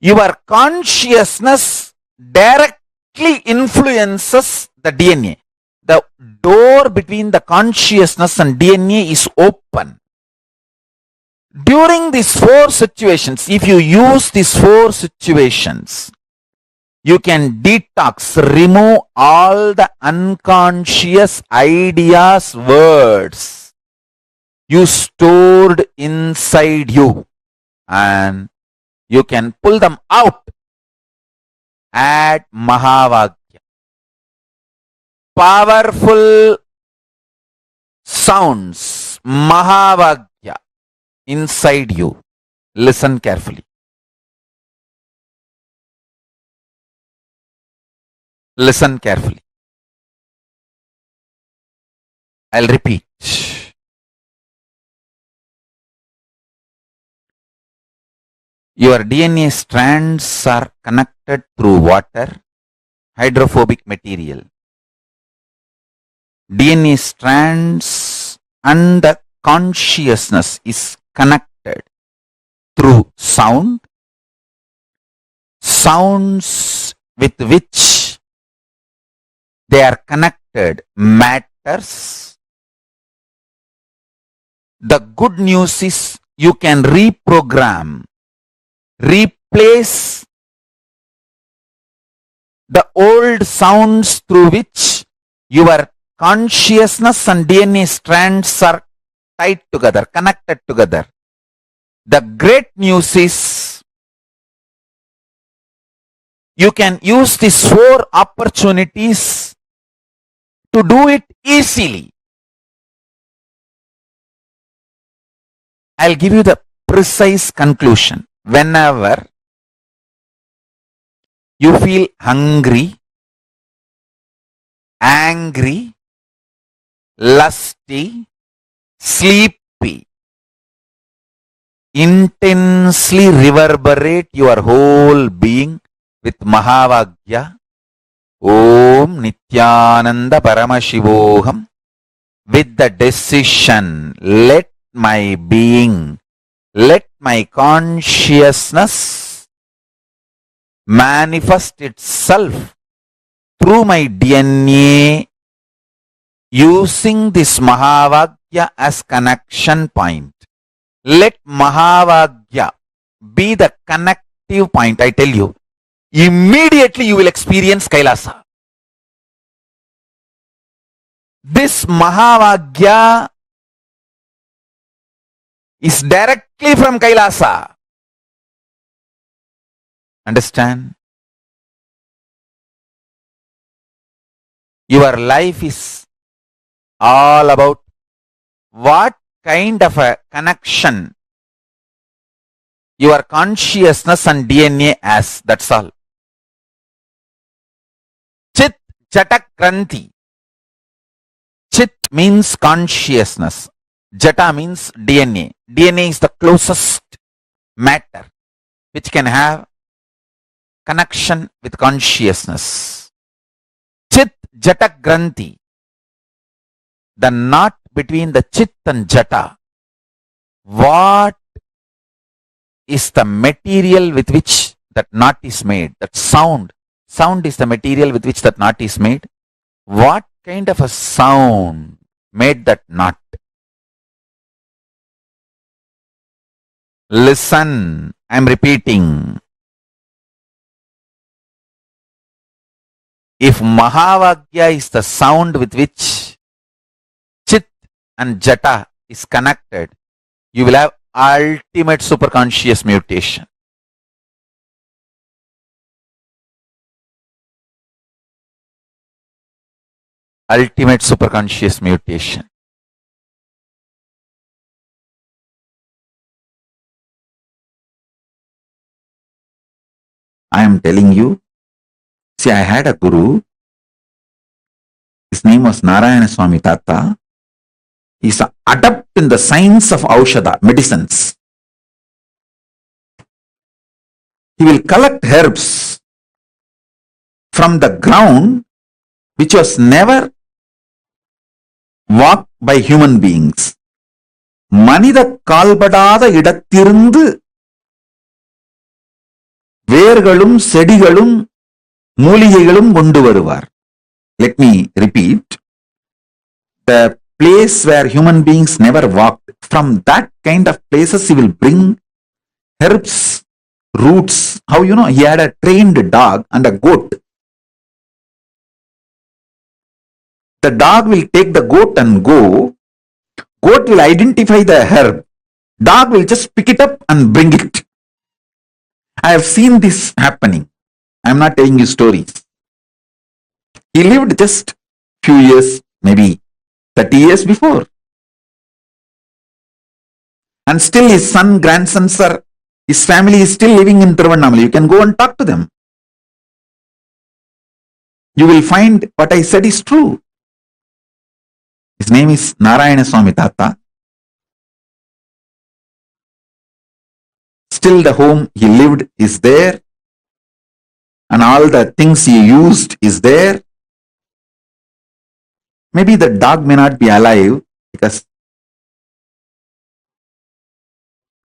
S8: your consciousness directly influences the DNA. The door between the consciousness and DNA is open. During these 4 situations, if you use these 4 situations, you can detox, remove all the unconscious ideas, words you stored inside you, and you can pull them out at Mahavagya. Powerful sounds, Mahavagya, inside you. Listen carefully. Listen carefully. I'll repeat. Your DNA strands are connected through water, hydrophobic material. DNA strands and the consciousness is connected through sound, sounds with which they are connected matters. The good news is you can reprogram, replace the old sounds through which your consciousness and DNA strands are tied together, connected together. The great news is you can use these 4 opportunities to do it easily. I'll give you the precise conclusion. Whenever you feel hungry, angry, lusty, sleepy, intensely reverberate your whole being with Mahavagya, Om Nithyananda Paramashivoham, with the decision, let my being, let my consciousness manifest itself through my DNA using this Mahavagya as connection point. Let Mahavagya be the connective point. I tell you, immediately you will experience Kailasa. This Mahavagya is directly from Kailasa. Understand? Your life is all about what kind of a connection your consciousness and DNA has. That's all. Chit Jata Kranti. Chit means consciousness. Jata means DNA. DNA is the closest matter which can have connection with consciousness. Chit Jata Granthi. The knot between the Chit and Jata. What is the material with which that knot is made? That sound. Sound is the material with which that knot is made. What kind of a sound made that knot? Listen, I'm repeating. If Mahavagya is the sound with which Chit and Jata is connected, you will have ultimate superconscious mutation. Ultimate superconscious mutation. I am telling you, see, I had a guru. His name was Narayana Swami Tata. He's an adept in the science of Aushadha, medicines. He will collect herbs from the ground which was never walked by human beings. மனித கால்படாத இடத்திலிருந்து வேர்களும் செடிகளும் மூலிகைகளும் கொண்டு வருவார். Let me repeat. The place where human beings never walked, from that kind of places he will bring herbs, roots. How you know? He had a trained dog and a goat. The dog will take the goat and go. Goat will identify the herb. Dog will just pick it up and bring it. I have seen this happening. I am not telling you stories. He lived just few years, maybe 30 years before. And still his son, grandsons are, his family is still living in Tiruvannamalai. You can go and talk to them. You will find what I said is true. His name is Narayana Swami Tata. still the home he lived is there, and all the things he used is there. Maybe the dog may not be alive because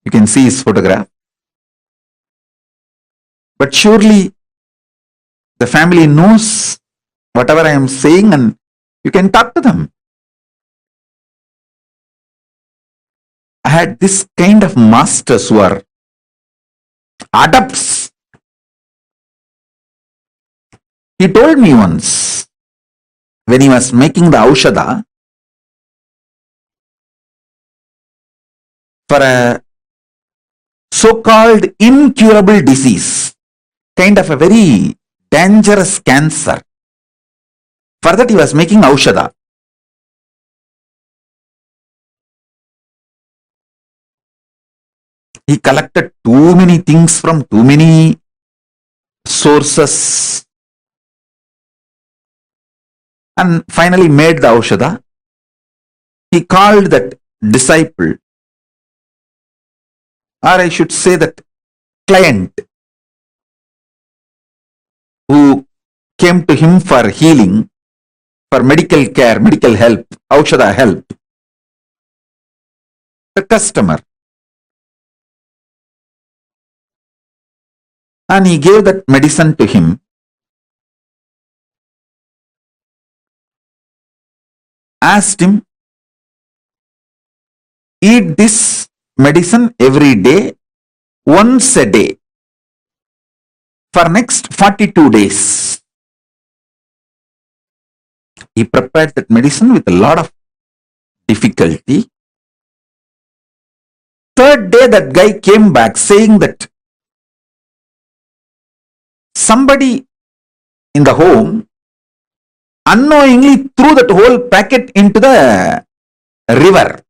S8: you can see his photograph. But surely the family knows whatever I am saying and you can talk to them. I had this kind of masters who are adepts. He told me once when he was making the aushadha for a so-called incurable disease, kind of a very dangerous cancer. For that he was making aushadha. He collected too many things from too many sources and finally made the aushadha. He called that disciple, or I should say that client, who came to him for healing, for medical care, medical help, aushadha help, the customer. And he gave that medicine to him. Asked him, eat this medicine every day, once a day, for next 42 days. He prepared that medicine with a lot of difficulty. Third day, that guy came back saying that somebody in the home unknowingly threw that whole packet into the river.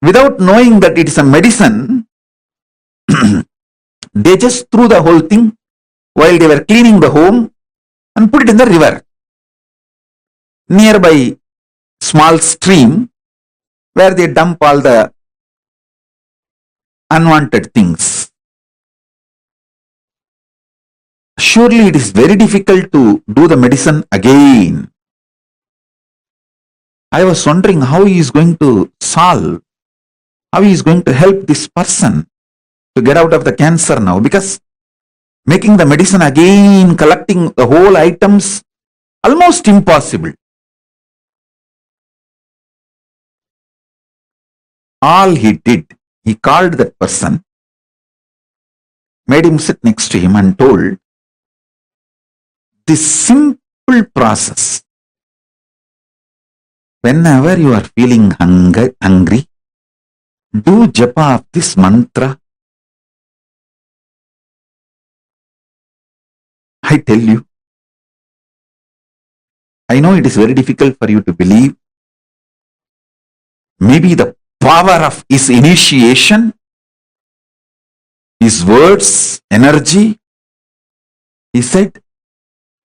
S8: Without knowing that it is a medicine, they just threw the whole thing while they were cleaning the home and put it in the river. Nearby small stream where they dump all the unwanted things. Surely it is very difficult to do the medicine again. I was wondering how he is going to solve, how he is going to help this person to get out of the cancer now, because making the medicine again, collecting the whole items, almost impossible. All he did, he called that person, made him sit next to him and told, this simple process, whenever you are feeling hungry, do japa of this mantra. I tell you, I know it is very difficult for you to believe. Maybe the power of his initiation, his words, energy. He said,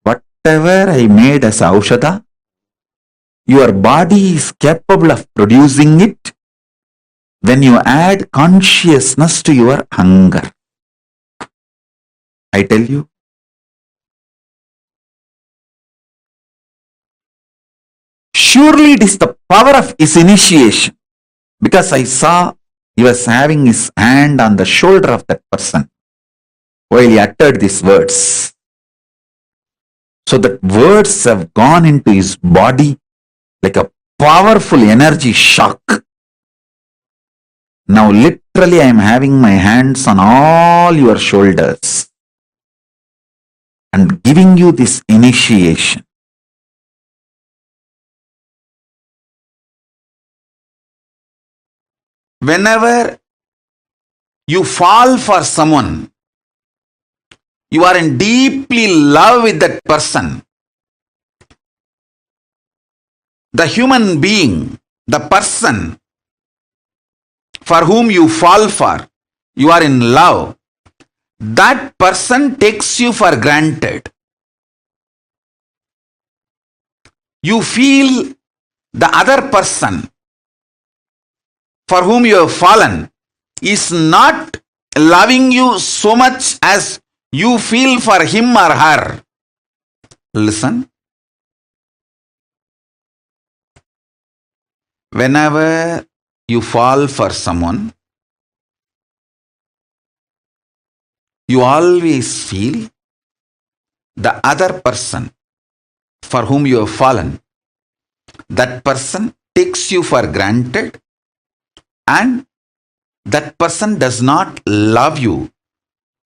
S8: whatever I made as aushadha, your body is capable of producing it when you add consciousness to your hunger. I tell you, surely it is the power of his initiation, because I saw he was having his hand on the shoulder of that person while he uttered these words. So that words have gone into his body like a powerful energy shock. Now literally I am having my hands on all your shoulders and giving you this initiation. Whenever you fall for someone, you are in deeply love with that person, the human being, the person for whom you fall for, you are in love, that person takes you for granted. You feel the other person for whom you have fallen is not loving you so much as you feel for him or her. Listen. Whenever you fall for someone, you always feel the other person for whom you have fallen, that person takes you for granted and that person does not love you,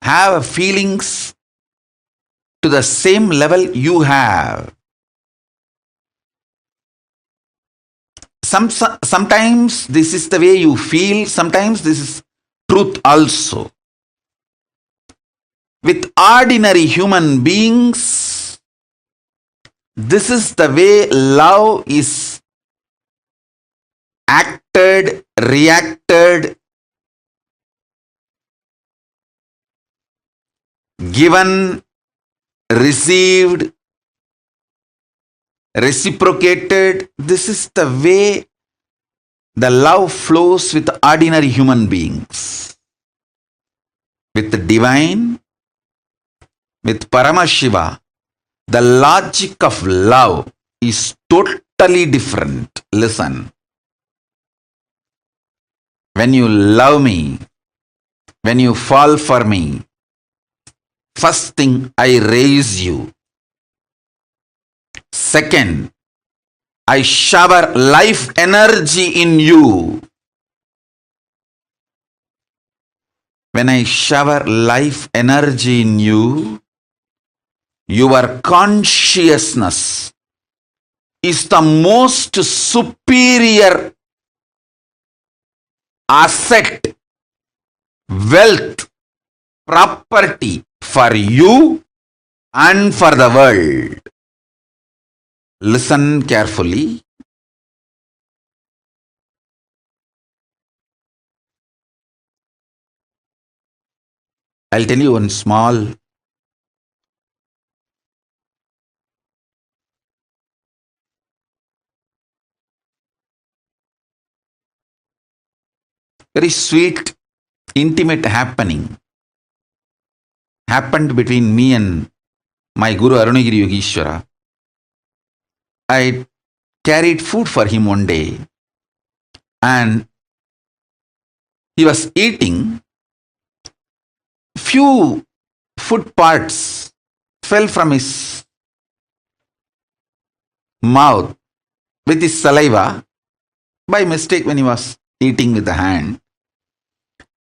S8: have feelings to the same level you have. Sometimes this is the way you feel, sometimes this is truth also. With ordinary human beings, this is the way love is acted, reacted, given, received, reciprocated. This is the way the love flows with ordinary human beings. With the divine, with Paramashiva, the logic of love is totally different. Listen. When you love me, when you fall for me, first thing, I raise you. Second, I shower life energy in you. When I shower life energy in you, your consciousness is the most superior asset, wealth, property for you and for the world. Listen carefully. I'll tell you one small very sweet, intimate happened between me and my Guru Arunagiri Yogeshwara. I carried food for him one day and he was eating. Few food parts fell from his mouth with his saliva by mistake when he was eating with the hand.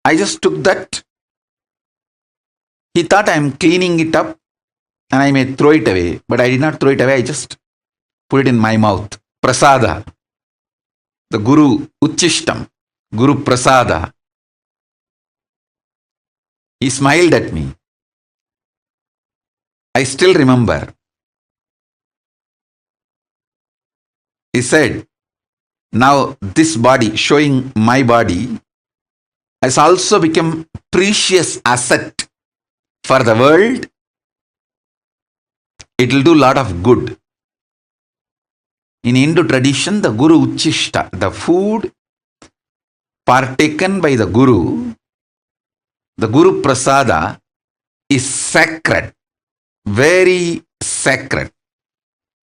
S8: I just took that. He thought I am cleaning it up and I may throw it away, but I did not throw it away. I just put it in my mouth. Prasada. The Guru Uchishtam. Guru Prasada. He smiled at me. I still remember. He said, now this body, showing my body, has also become precious asset for the world. It will do a lot of good. In Hindu tradition, the Guru Uchishta, the food partaken by the Guru Prasada is sacred, very sacred.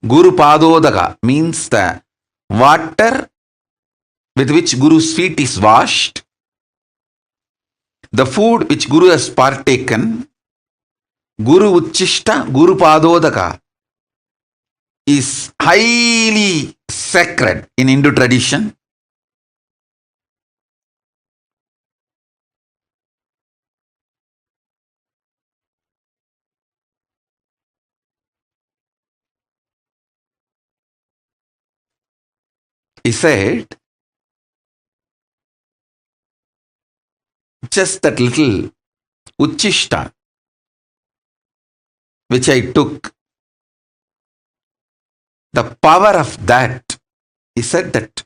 S8: Guru Padodaka means the water with which Guru's feet is washed. The food which Guru has partaken, Guru Uchishta, Guru Padodaka, is highly sacred in Hindu tradition. He said, just that little Uchishta which I took, the power of that, he said that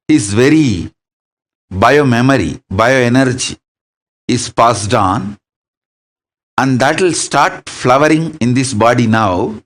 S8: his very biomemory, bioenergy is passed on and that will start flowering in this body now.